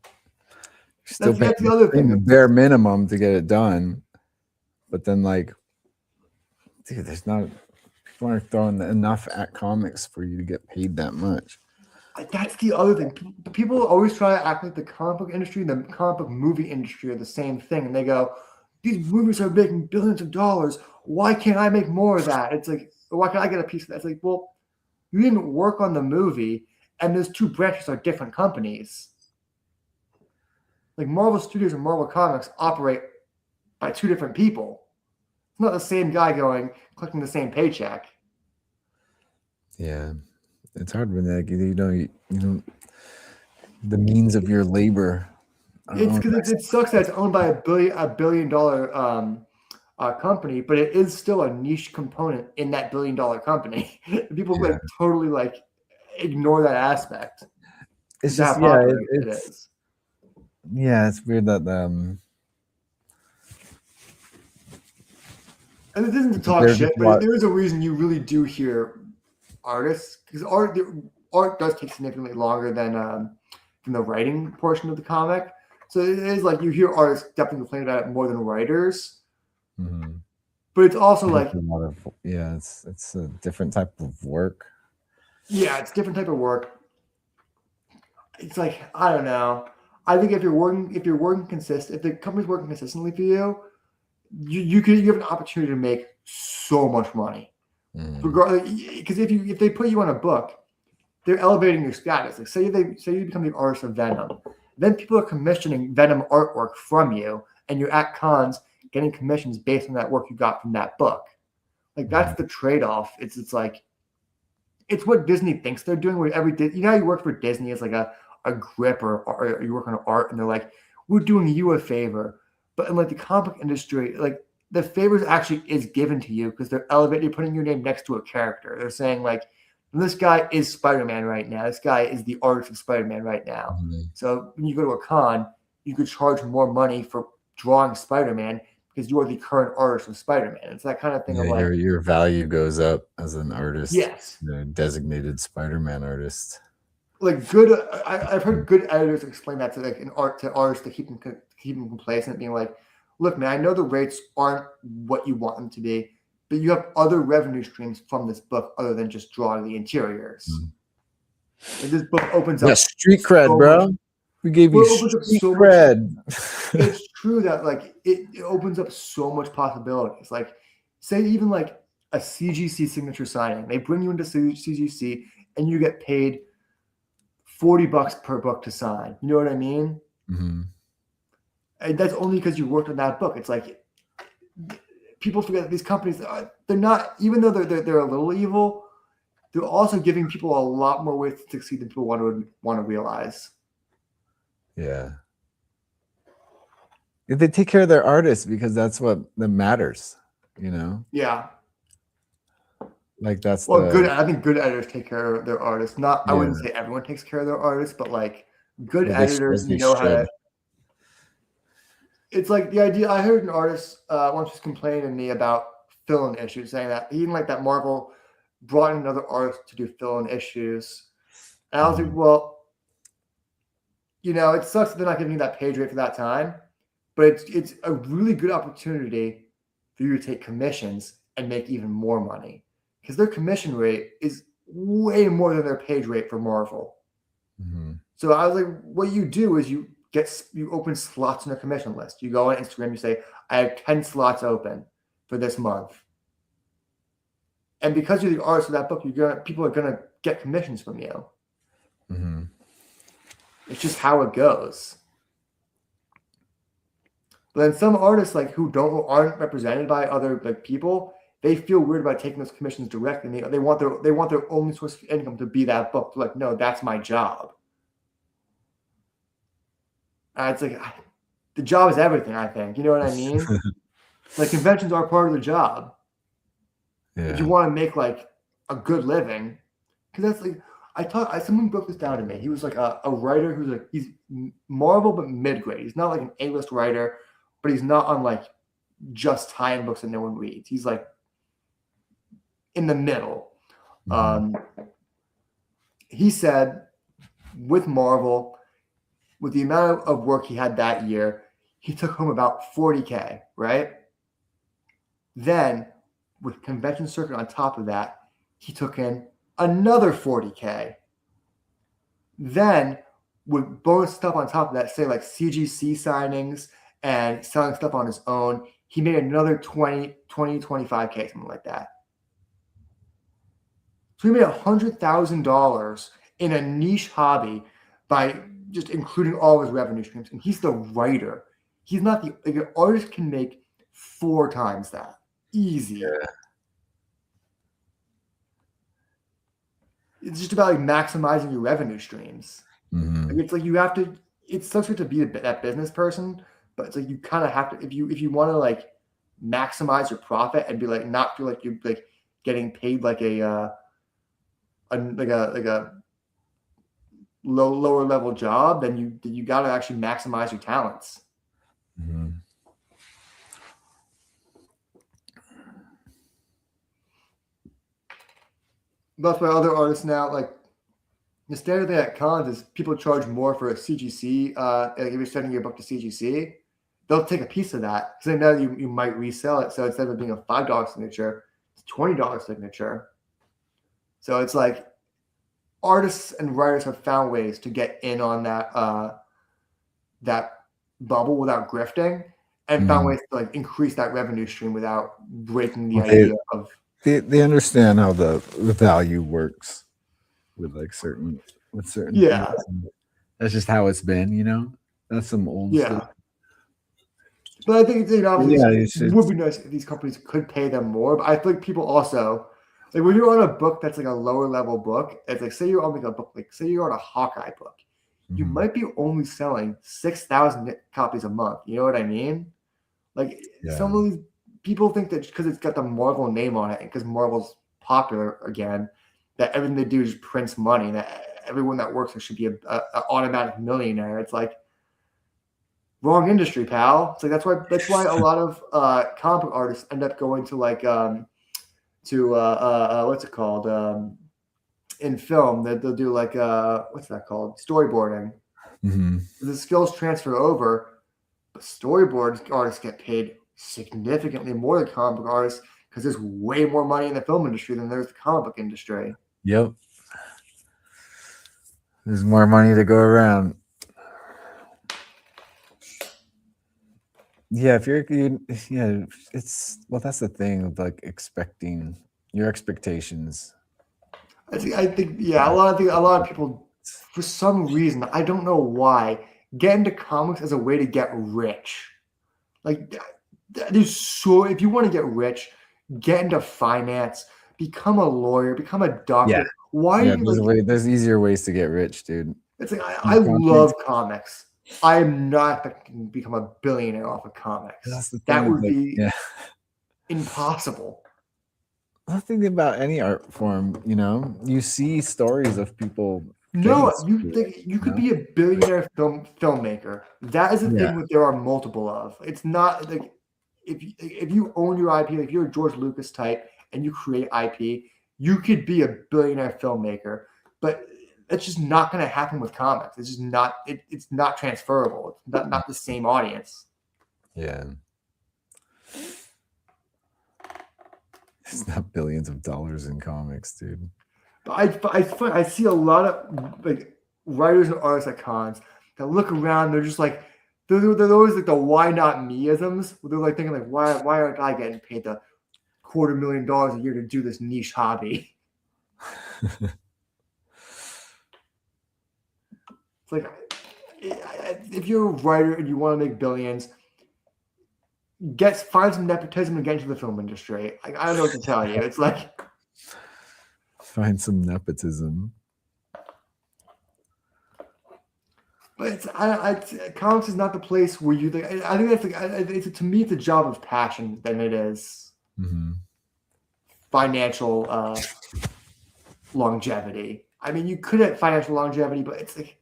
Still that's the other thing. The bare minimum to get it done, but then like, dude, there's not. People aren't throwing enough at comics for you to get paid that much. That's the other thing. People always try to act like the comic book industry and the comic book movie industry are the same thing. And they go, these movies are making billions of dollars. Why can't I make more of that? It's like, why can't I get a piece of that? It's like, well, you didn't work on the movie, and those two branches are different companies. Like Marvel Studios and Marvel Comics operate by two different people. It's not the same guy collecting the same paycheck. Yeah. It's hard when like you know the means of your labor. It's because it sucks that it's owned by a billion dollar company, but it is still a niche component in that $1 billion company. People like totally like ignore that aspect. It's just it is. Yeah, it's weird that and it isn't to talk shit, but there is a reason you really do hear artists, because art does take significantly longer than the writing portion of the comic. So it is like you hear artists definitely complain about it more than writers. Mm-hmm. But it's also like it's a different type of work. Yeah, it's a different type of work. It's like, I don't know. I think if the company's working consistently for you, you have an opportunity to make so much money. Because if they put you on a book, they're elevating your status. Like say you become the artist of Venom, then people are commissioning Venom artwork from you, and you're at cons getting commissions based on that work you got from that book. Like that's the trade-off. It's like it's what Disney thinks they're doing. Where how you work for Disney is like a grip or you work on art, and they're like, we're doing you a favor. But in like the comic industry, like the favors actually is given to you because they're putting your name next to a character. They're saying like, this guy is Spider-Man right now. This guy is the artist of Spider-Man right now. Mm-hmm. So when you go to a con, you could charge more money for drawing Spider-Man because you're the current artist of Spider-Man. It's that kind of thing Yeah, of like, your value goes up as an artist. yes, Designated Spider-Man artist. like good. I've heard good editors explain that to like to artists to keep them complacent, being like, look, man, I know the rates aren't what you want them to be, but you have other revenue streams from this book other than just drawing the interiors. And this book opens up street cred, so bro. much. We gave Well, you it opens up street so much- cred. It's true that like it opens up so much possibilities. Like, say even like a CGC signature signing, they bring you into CGC and you get paid $40 per book to sign. You know what I mean? Mhm. And that's only because you worked on that book. It's like people forget that these companies, they're not, even though they're a little evil, they're also giving people a lot more ways to succeed than people want to realize. Yeah. If they take care of their artists, because that's what that matters, you know? Yeah. Like that's Well, the I think good editors take care of their artists. I wouldn't say everyone takes care of their artists, but like good Well, they editors should- they know how to. should. It's like the idea. I heard an artist once was complaining to me about fill-in issues, saying that he didn't like that Marvel brought in another artist to do fill-in issues. And I was like, well, you know, it sucks that they're not giving you that page rate for that time, but it's a really good opportunity for you to take commissions and make even more money, because their commission rate is way more than their page rate for Marvel. Mhm. So I was like, what you do is you open slots in their commission list. You go on Instagram, you say, I have 10 slots open for this month. And because you're the artist of that book, people are gonna get commissions from you. Mhm. It's just how it goes. But then some artists like who aren't represented by other like people, they feel weird about taking those commissions directly. They want their only source of income to be that book. They're like, no, that's my job. It's like the job is everything, I think. You know what I mean? Like conventions are part of the job. If you Yeah. want to make like a good living, because that's like someone broke this down to me. He was like a writer who's like he's Marvel but mid grade. He's not like an A-list writer, but he's not on like just tie-in books that no one reads. He's like in the middle. He said with Marvel, with the amount of work he had that year, he took home about $40K, right? Then with convention circuit on top of that, he took in another $40K. Then with bonus stuff on top of that, say like CGC signings and selling stuff on his own, he made another 25K, something like that. So he made $100,000 in a niche hobby by just including all of his revenue streams. And he's the writer. He's not like an artist can make 4 times that. Easy. Yeah. It's just about like maximizing your revenue streams. Mhm. Like, it's like you have to. It sucks to be that business person, but it's like you kind of have to if you want to like maximize your profit and be like not feel like you're like getting paid like a lower level job, then you got to actually maximize your talents. Mhm. That's why other artists now, like the standard thing at cons is people charge more for a CGC. Like if you're sending your book to CGC, they'll take a piece of that because they know you might resell it. So instead of being a $5 signature, it's $20 signature. So it's like artists and writers have found ways to get in on that bubble without grifting, and found ways to like increase that revenue stream without breaking the idea of. They understand how the value works with certain Yeah. things. That's just how it's been, you know. That's some old stuff. But I think Yeah, it would be nice if these companies could pay them more. But I feel like people also like when you're on a book that's like a lower level book, it's like say you're on like a book, like say you're on a Hawkeye book, you might be only selling 6,000 copies a month. You know what I mean? Like some of these people think that because it's got the Marvel name on it and because Marvel's popular again, that everything they do just prints money and that everyone that works there should be an automatic millionaire. It's like wrong industry, pal. It's like that's why a lot of comic book artists end up going to like what's it called in film that they'll do like what's that called, storyboarding. Mhm. The skills transfer over, but storyboard artists get paid significantly more than comic book artists because there's way more money in the film industry than there's the comic book industry. Yep. There's more money to go around. Yeah, if yeah, that's the thing of like expecting your expectations. I think yeah, a lot of people, for some reason, I don't know why, get into comics as a way to get rich. Like if you want to get rich, get into finance, become a lawyer, become a doctor. Yeah. Why Yeah, do you there's easier ways to get rich, dude. It's like I love comics. I am not expecting to become a billionaire off of comics. That's the thing. That would like, be yeah. impossible. I think about any art form, you see stories of people. No, getting you could be a billionaire filmmaker. That is the thing that there are multiple of. It's not like if you own your IP, if you're a George Lucas type and you create IP, you could be a billionaire filmmaker. But it's just not going to happen with comics. It's just not. It's not transferable. It's not the same audience. Yeah. It's not billions of dollars in comics, dude. But I see a lot of like writers and artists at cons that look around. They're just like they're always like the why not me-isms. They're like thinking like why aren't I getting paid the $250,000 a year to do this niche hobby? It's like if you're a writer and you want to make billions, find some nepotism and get into the film industry. Like, I don't know what to tell you. It's like find some nepotism. But comics is not the place where you think. I think that's to me it's a job of passion than it is financial longevity. I mean, you could have financial longevity, but it's like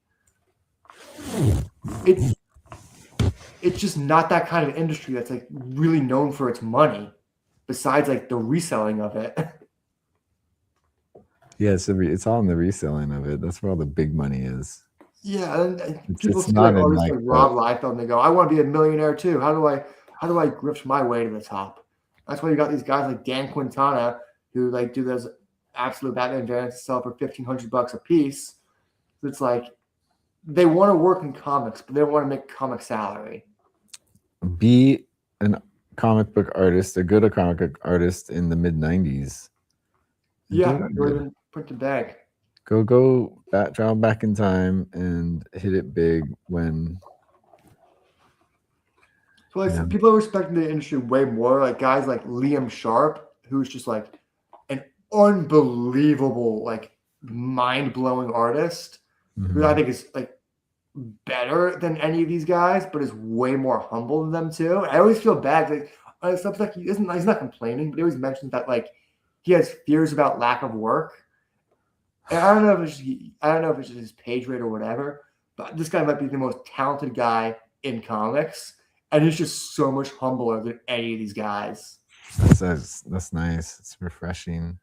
it's just not that kind of industry that's like really known for its money. Besides, like the reselling of it. Yeah, it's all in the reselling of it. That's where all the big money is. Yeah, and people it's see not like in artists like like Rob Liefeld and they go, "I want to be a millionaire too. How do I grift my way to the top?" That's why you got these guys like Dan Quintana who like do those absolute Batman variants sell for $1,500 a piece. It's like they want to work in comics, but they don't want to make comic salary. Be a comic book artist, a good comic book artist in the mid '90s. Yeah, print the bag. Go travel back in time and hit it big when. So like people are respecting the industry way more. Like guys like Liam Sharp, who's just like an unbelievable, like mind-blowing artist, who I think is like better than any of these guys, but is way more humble than them too. I always feel bad. Like stuff like he's not complaining, but he always mentions that like he has fears about lack of work. And I don't know if it's just his page rate or whatever, but this guy might be the most talented guy in comics, and he's just so much humbler than any of these guys. That's nice. It's refreshing.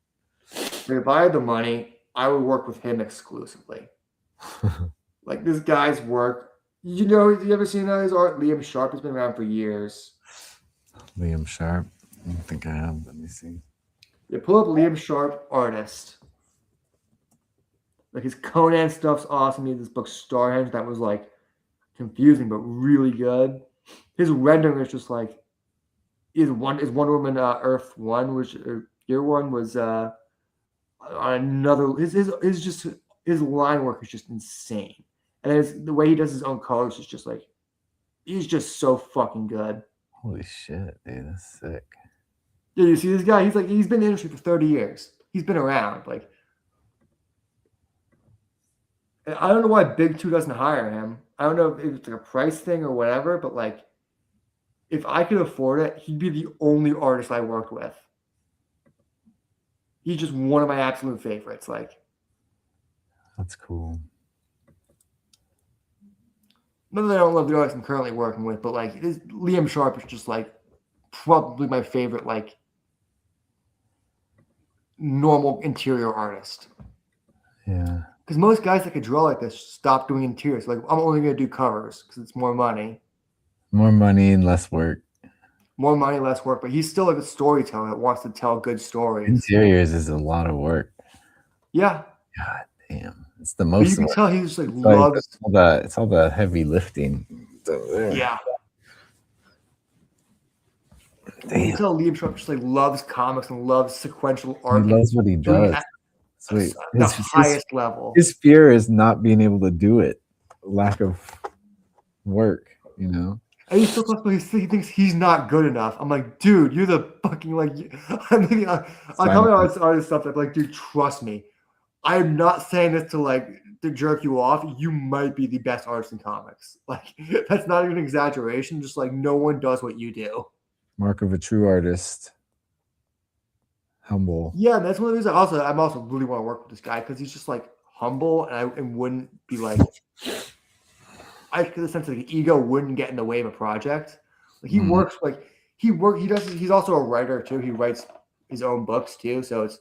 If I had the money, I would work with him exclusively. Like this guy's work. You ever seen his art? Liam Sharp has been around for years. Liam Sharp. I don't think I have. Let me see. You pull up Liam Sharp artist. Like his Conan stuff's awesome. He had this book Starhenge that was like confusing but really good. His rendering is just like is Wonder Woman Earth 1, which Year 1 was on another. His line work is just insane, and the way he does his own colors is just like he's just so fucking good. Holy shit, dude, that's sick. Yeah, you see this guy? He's been in the industry for 30 years. He's been around. Like, I don't know why Big Two doesn't hire him. I don't know if it's like a price thing or whatever, but like, if I could afford it, he'd be the only artist I worked with. He's just one of my absolute favorites. Like, that's cool. Not that I don't love the artist I'm currently working with, but like Liam Sharp is just like probably my favorite like normal interior artist. Yeah. Because most guys that could draw like this stop doing interiors. Like I'm only gonna do covers because it's more money. More money and less work. More money, less work, but he's still like a storyteller that wants to tell good stories. Interiors is a lot of work. Yeah. God damn. It's the But most you can work. tell he just like It's loves. it's all the heavy lifting. Yeah. You Damn. can tell Liam Sharp just like loves comics and loves sequential He art. loves what he doing does. at Sweet. the highest level. His fear is not being able to do it. Lack of work, you know. And he still talks about he thinks he's not good enough. I'm like, dude, you're the fucking like. I'm thinking, I comment on artist stuff that's like, dude, trust me. I'm not saying this to jerk you off. You might be the best artist in comics. Like that's not even an exaggeration. Just like no one does what you do. Mark of a true artist. Humble. Yeah, that's one of the reasons. I'm also really want to work with this guy because he's just like humble and wouldn't be like. I get the sense that the ego wouldn't get in the way of a project. Like he works he's also a writer too. He writes his own books too. So it's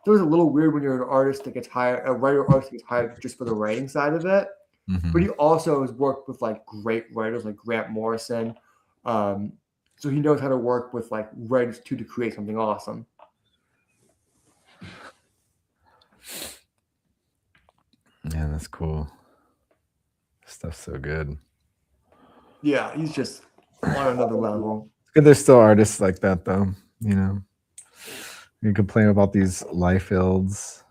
a little weird when you're an artist that gets hired, a writer or artist that gets hired just for the writing side of it. Mm-hmm. But he also has worked with like great writers like Grant Morrison. So he knows how to work with like writers too to create something awesome. Yeah, that's cool. Stuff's so good. Yeah, he's just on another level. It's good there's still artists like that though, you know. You complain about these life ills.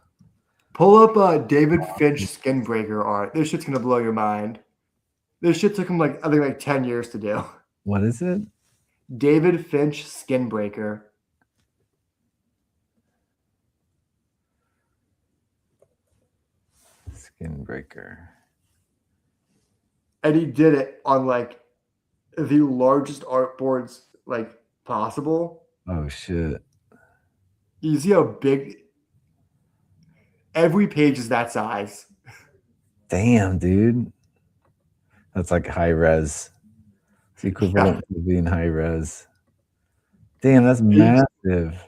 Pull up David Finch Skinbreaker art. This shit's gonna blow your mind. This shit took him I think 10 years to do. What is it? David Finch Skinbreaker. Skinbreaker. And he did it on the largest art boards possible. Oh shit. You see how big every page is that size. Damn, dude. That's like high res. It's equivalent to being high res. Damn, that's massive.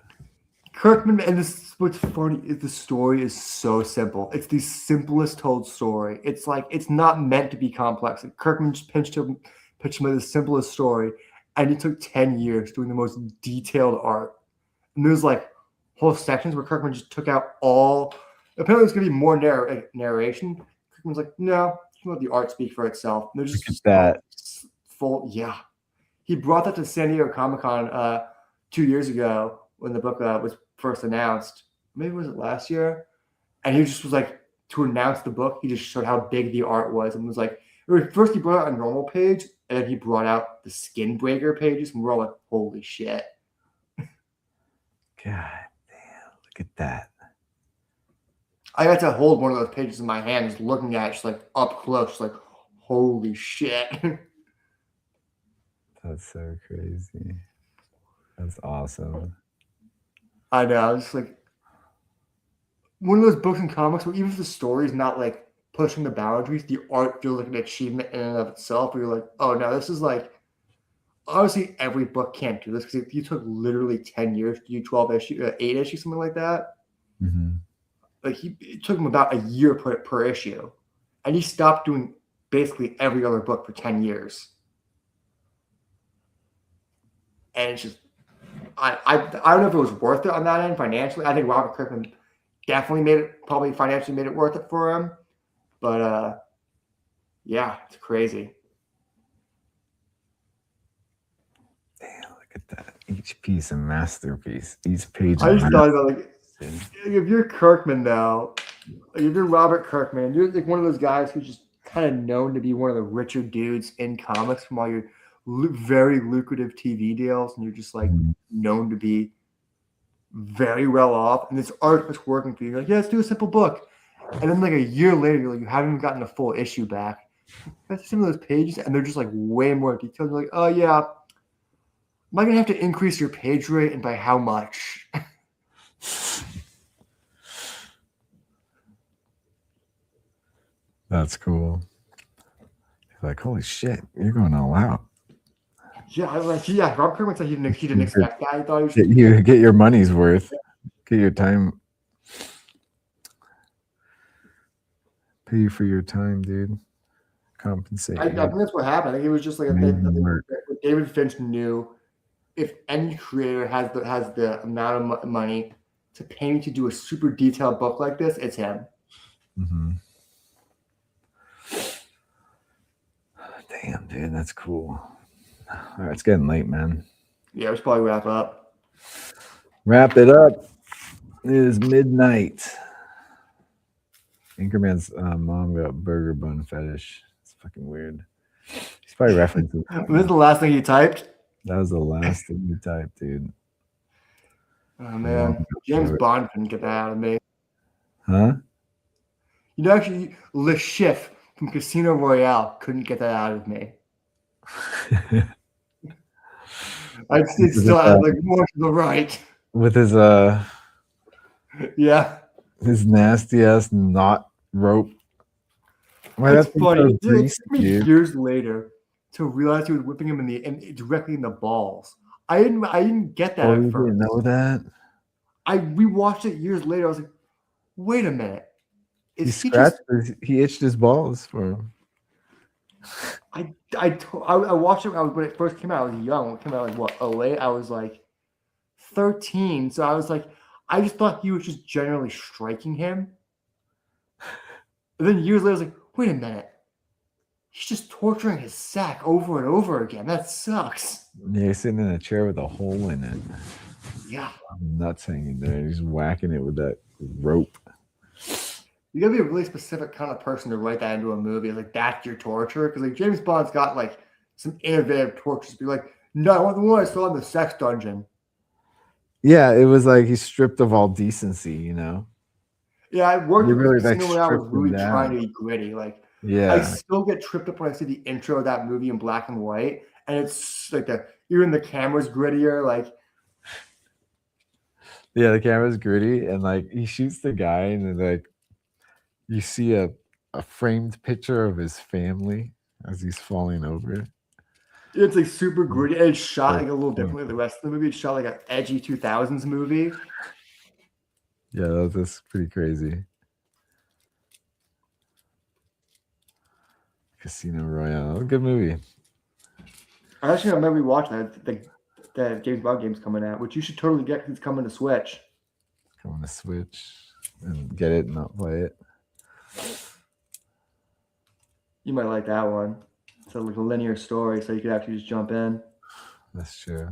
Kirkman, and this is what's funny is the story is so simple. It's the simplest told story. It's not meant to be complex. Kirkman just pitched him with the simplest story, and it took 10 years doing the most detailed art. And there's whole sections where Kirkman just took out all. Apparently, it's gonna be more narration. Kirkman's like, no, you let the art speak for itself. And they're just Look at that. Full, yeah. He brought that to San Diego Comic-Con 2 years ago when the book was first announced. Maybe was it last year? And he just was to announce the book, he just showed how big the art was and was first he brought out a normal page and then he brought out the Skinbreaker pages and we're all like, holy shit. God damn, look at that. I got to hold one of those pages in my hand, just looking at it, just up close, just holy shit. That's so crazy. That's awesome. I know. It's one of those books and comics where even if the story is not pushing the boundaries, the art feels like an achievement in and of itself. Where you're like, oh no, this is honestly, every book can't do this because you took literally 10 years to do 12 issues, 8 issues, something like that. Mm-hmm. It took him about a year per issue, and he stopped doing basically every other book for 10 years. And it's just, I don't know if it was worth it on that end financially. I think Robert Kirkman definitely probably financially made it worth it for him. But yeah, it's crazy. Damn, look at that. Each piece a masterpiece. Each page. I just thought about if you're Kirkman now, if you're Robert Kirkman, you're one of those guys who's just kind of known to be one of the richer dudes in comics from all your very lucrative TV deals, and you're just known to be very well off, and this art is working for you. You're like, yeah, let's do a simple book, and then a year later, you're you haven't even gotten a full issue back. That's some of those pages, and they're just way more detailed. You're like, oh yeah, am I gonna have to increase your page rate, and by how much? That's cool. like, holy shit, you're going all out. Yeah, Rob Kirkman said he didn't expect that. He thought he was Get your money's worth. Get your time. Pay you for your time, dude. Compensate. I think that's what happened. I think it was just like David Finch knew if any creator has the amount of money to pay me to do a super detailed book like this, it's him. Mm-hmm. Damn, dude, that's cool. All right, it's getting late, man. Yeah, we should probably wrap up. Wrap it up. It is midnight. Anchorman's mom got burger bun fetish. It's fucking weird. He's probably referencing. Was this the last thing you typed? That was the last thing you typed, dude. Oh man, James Bond couldn't get that out of me. Huh? You know, actually, Le Chiffre from Casino Royale couldn't get that out of me. I'd still add like more to the right. With his Yeah. his nasty ass knot rope. Why It's that's funny. so It greasy, took me dude. years later to realize he was whipping him directly in the balls. I didn't get that Oh, at you first. didn't know that? I rewatched it years later. I was like, wait a minute. He Is he just scratched he itched his balls for him. I watched it when it first came out. I was young. When it came out like what, 08? I was like 13. So I was like, I just thought he was just generally striking him. And then years later, I was like, wait a minute. He's just torturing his sack over and over again. That sucks. Yeah, he's sitting in a chair with a hole in it. Yeah. Nuts hanging there. He's whacking it with that rope. You gotta be a really specific kind of person to write that into a movie. Like, that's your torture. Because like James Bond's got like some innovative tortures. Be like, no, I want the one I saw in the sex dungeon. Yeah, it was like he's stripped of all decency, you know. Yeah, I worked You with really, Casino like, when I was stripped him really down. trying to be gritty. Like, I Yeah. still get tripped up when I see the intro of that movie in black and white, and it's like even the camera's grittier. Like, Yeah, the camera's gritty and like he shoots the guy and then, like you see a framed picture of his family as he's falling over. it's like super gritty, and it's shot like a little differently than the rest of the movie. It's shot like an edgy 2000s movie. Yeah, that's pretty crazy. Casino Royale, good movie. I actually remember rewatching that. The James Bond game's coming out, which you should totally get because it's coming to Switch. Coming to Switch and get it and not play it. You might like that one. It's like a linear story, so you could actually just jump in. That's true.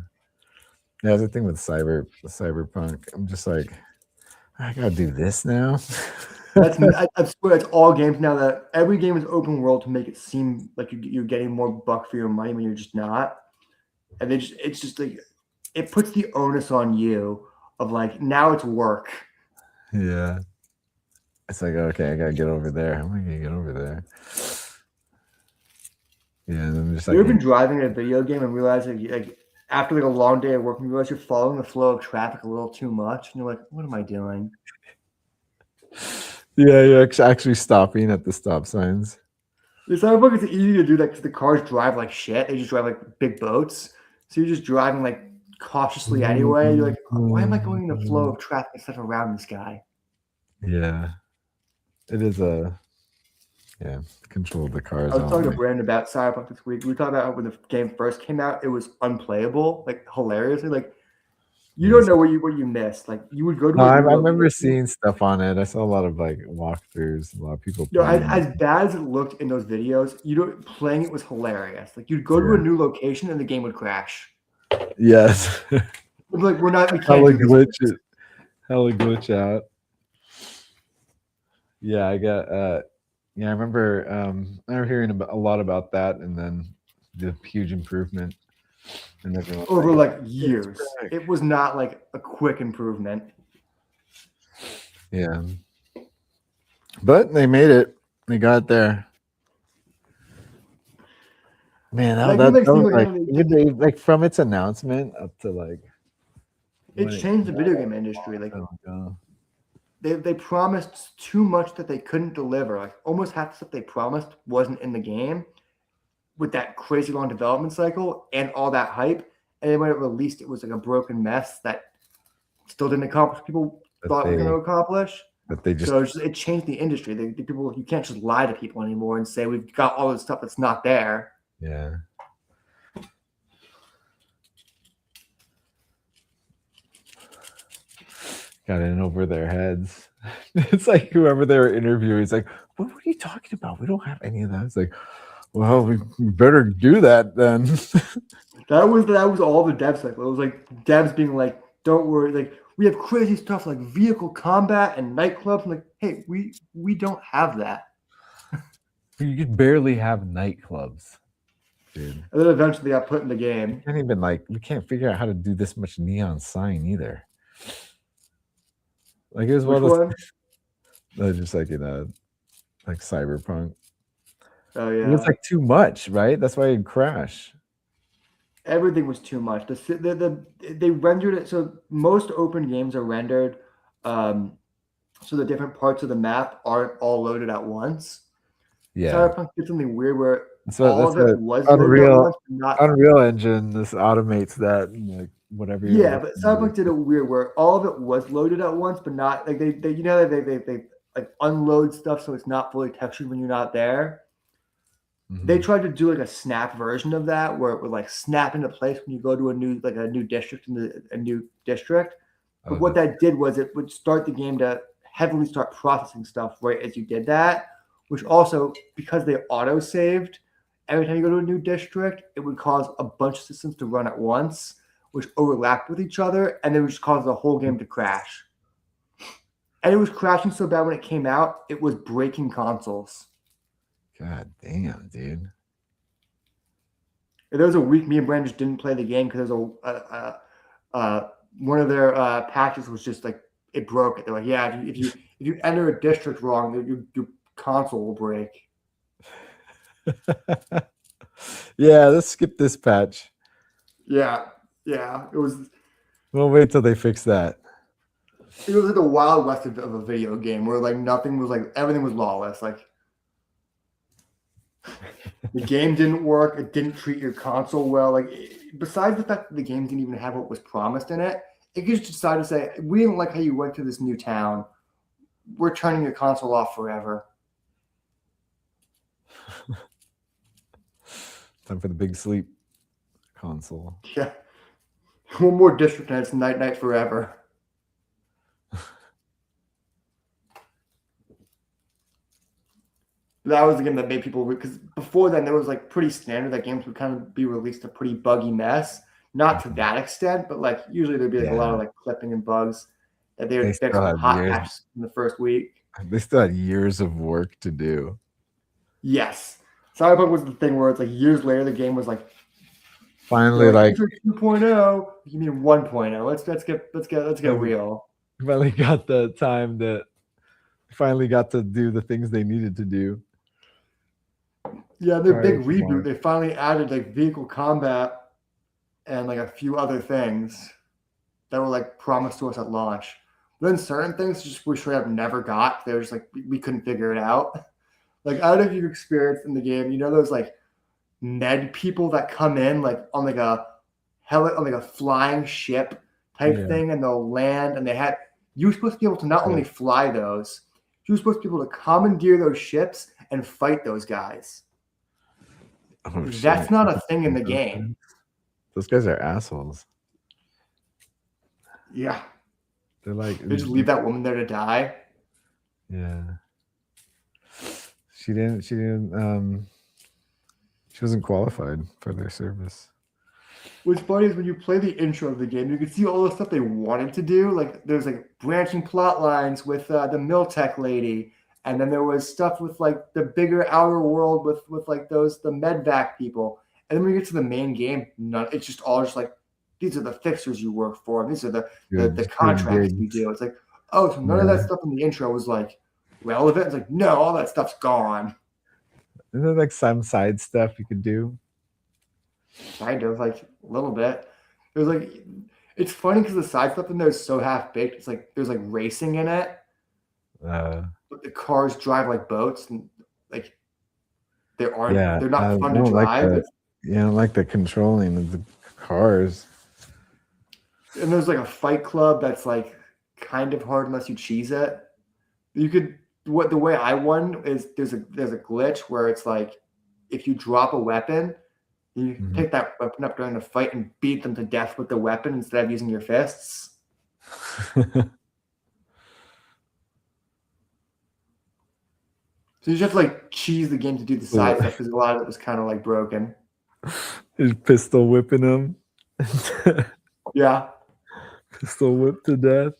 Yeah, that's the thing with Cyberpunk. I'm just like, I gotta do this now. I swear, it's all games now that every game is open world to make it seem like you're getting more buck for your money when you're just not. And it's just like it puts the onus on you of like now it's work. Yeah. It's like, okay, I gotta get over there. How am I gonna get over there? Yeah, and I'm just like, You ever been driving a video game and realize like after like a long day of work, you realize you're following the flow of traffic a little too much, and you're like, what am I doing? yeah, you're actually stopping at the stop signs. It's Cyberpunk, it's easy to do that because the cars drive like shit. They just drive like big boats. So you're just driving like cautiously anyway. You're like, why am I going in the flow of traffic instead of around this guy? Yeah. It is control the cars. I was talking to Brandon about Cyberpunk this week. We were talking about when the game first came out, it was unplayable, like hilariously. Like you don't know what you missed. Like you would go to. I remember seeing stuff on it. I saw a lot of like walkthroughs, a lot of people. As bad as it looked in those videos, playing it was hilarious. Like you'd go to a new location and the game would crash. Yes. Like we can't Hella do this. glitch out. Yeah, I remember hearing a lot about that, and then the huge improvement. And everyone Over like years. It was not like a quick improvement. Yeah. But they made it. They got there. Man, like from its announcement up to like it changed the video game industry. Like they promised too much that they couldn't deliver. Like almost half the stuff they promised wasn't in the game. with that crazy long development cycle and all that hype, and then when it released, it was like a broken mess that still didn't accomplish what people thought it was going to accomplish. But they just So it changed the industry. The people, you can't just lie to people anymore and say we've got all this stuff that's not there. yeah. Got in over their heads. It's like whoever they were interviewing is like, what are you talking about? We don't have any of that. It's like, well, we better do that then. That was all the dev cycle. It was like devs being like, don't worry, like we have crazy stuff like vehicle combat and nightclubs. I'm like, hey, we don't have that. You could barely have nightclubs, dude. And then eventually got put in the game. Can't even we can't figure out how to do this much neon sign either. Like it was Which one of one? those, just like like Cyberpunk. Oh yeah. It was like too much, right? That's why it crashed. Everything was too much. They rendered it so most open games are rendered so the different parts of the map aren't all loaded at once. Yeah. Cyberpunk did something weird where So all of it was loaded at Unreal once, but not. Unreal Engine. This automates that, like whatever. Yeah, but Cyberpunk did it weird where all of it was loaded at once, but not like they like unload stuff so it's not fully textured when you're not there. They tried to do like a snap version of that where it would like snap into place when you go to a new district a new district. But what that did was it would start the game to heavily start processing stuff right as you did that, which also because they auto saved every time you go to a new district, it would cause a bunch of systems to run at once, which overlapped with each other, and it would just cause the whole game to crash. And it was crashing so bad when it came out, it was breaking consoles. God damn, dude. There was a week me and Brandon just didn't play the game because there's one of their patches was just like it broke it. They're like, yeah, if you enter a district wrong, your console will break. Yeah, let's skip this patch. Yeah, it was. We'll wait till they fix that. It was like the Wild West of a video game where like nothing was like everything was lawless. Like the game didn't work. It didn't treat your console well. Like besides the fact that the game didn't even have what was promised in it, it just decided to say, we didn't like how you went to this new town. We're turning your console off forever. Time for the big sleep console. Yeah. One more district and it's night forever. That was the game that made people, because before then, there was like pretty standard that games would kind of be released a pretty buggy mess. Not to that extent, but like usually there'd be like a lot of like clipping and bugs that they would fix hot patches in the first week. They still had years of work to do. Yes. Cyberpunk was the thing where it's like years later, the game was like finally like 2.0. You mean 1.0? Let's get real. Finally got the time that finally got to do the things they needed to do. Yeah, their big reboot, they finally added like vehicle combat and like a few other things that were like promised to us at launch. Then certain things just we straight up never got. They were just like we couldn't figure it out. Like I don't know if you've experienced in the game, you know those like Ned people that come in like on like a flying ship type thing, and they'll land, and you were supposed to be able to not only fly those, you were supposed to be able to commandeer those ships and fight those guys. Oh, that's not a thing in the game. Those guys are assholes. Yeah. They're like they just leave that woman there to die. Yeah. She wasn't qualified for their service. What's funny is when you play the intro of the game, you can see all the stuff they wanted to do. Like there's like branching plot lines with the Miltech lady, and then there was stuff with like the bigger outer world with like the medvac people. And then when you get to the main game, it's just all just like these are the fixers you work for, and these are the contracts you do. It's like, oh, so none of that stuff in the intro was like relevant. It's like, no, all that stuff's gone. Isn't there like some side stuff you could do? Kind of, like a little bit. There's like, it's funny because the side stuff in there is so half baked. It's like there's like racing in it, but the cars drive like boats, and like they aren't. Yeah, They're I not fun to don't like drive. the yeah, I don't like the controlling of the cars. And there's like a Fight Club that's like kind of hard unless you cheese it. You could what the way I won is there's a glitch where it's like if you drop a weapon, you can pick that weapon up during the fight and beat them to death with the weapon instead of using your fists. So you just have to like cheese the game to do the side stuff because a lot of it was kind of like broken. Just pistol whipping them. Yeah. Pistol whip to death.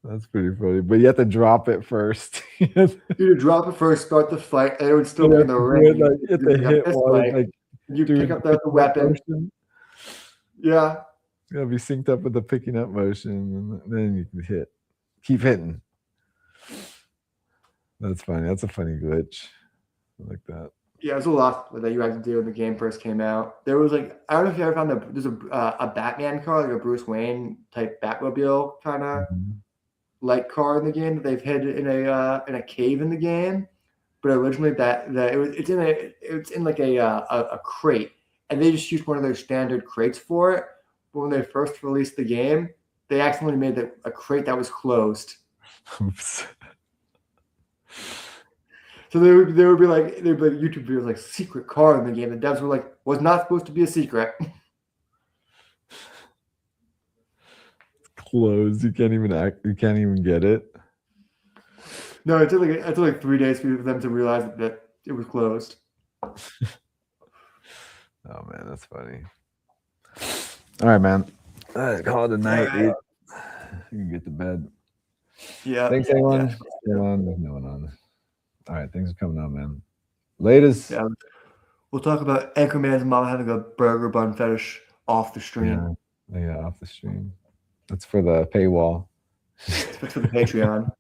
That's pretty funny. But you have to drop it first. You drop it first, start the fight, and it would still be in the ring. You have to hit while like you doing pick up the weapon. motion. Yeah. You gotta be synced up with the picking up motion, and then you can hit. Keep hitting. That's funny. That's a funny glitch. I like that. Yeah, there's a lot that you had to do when the game first came out. There was like I don't know if you ever found there's a Batman car, like a Bruce Wayne type Batmobile kind of like car in the game that they've hid in a cave in the game. But originally it's in like a crate, and they just used one of their standard crates for it. But when they first released the game, they accidentally made a crate that was closed. Oops. So they would be like YouTube videos like secret car in the game. The devs were like, was not supposed to be a secret. It's closed. You can't even get it. No, it took like 3 days for them to realize that it was closed. Oh man, that's funny. All right, man. Call it a night, dude. You can get to bed. Yeah. Thanks, everyone. Still on. There's no one on. All right, thanks for coming on, man. Latest. Yeah. We'll talk about Anchorman's mom having a burger bun fetish off the stream. Yeah, off the stream. That's for the paywall. It's for the Patreon.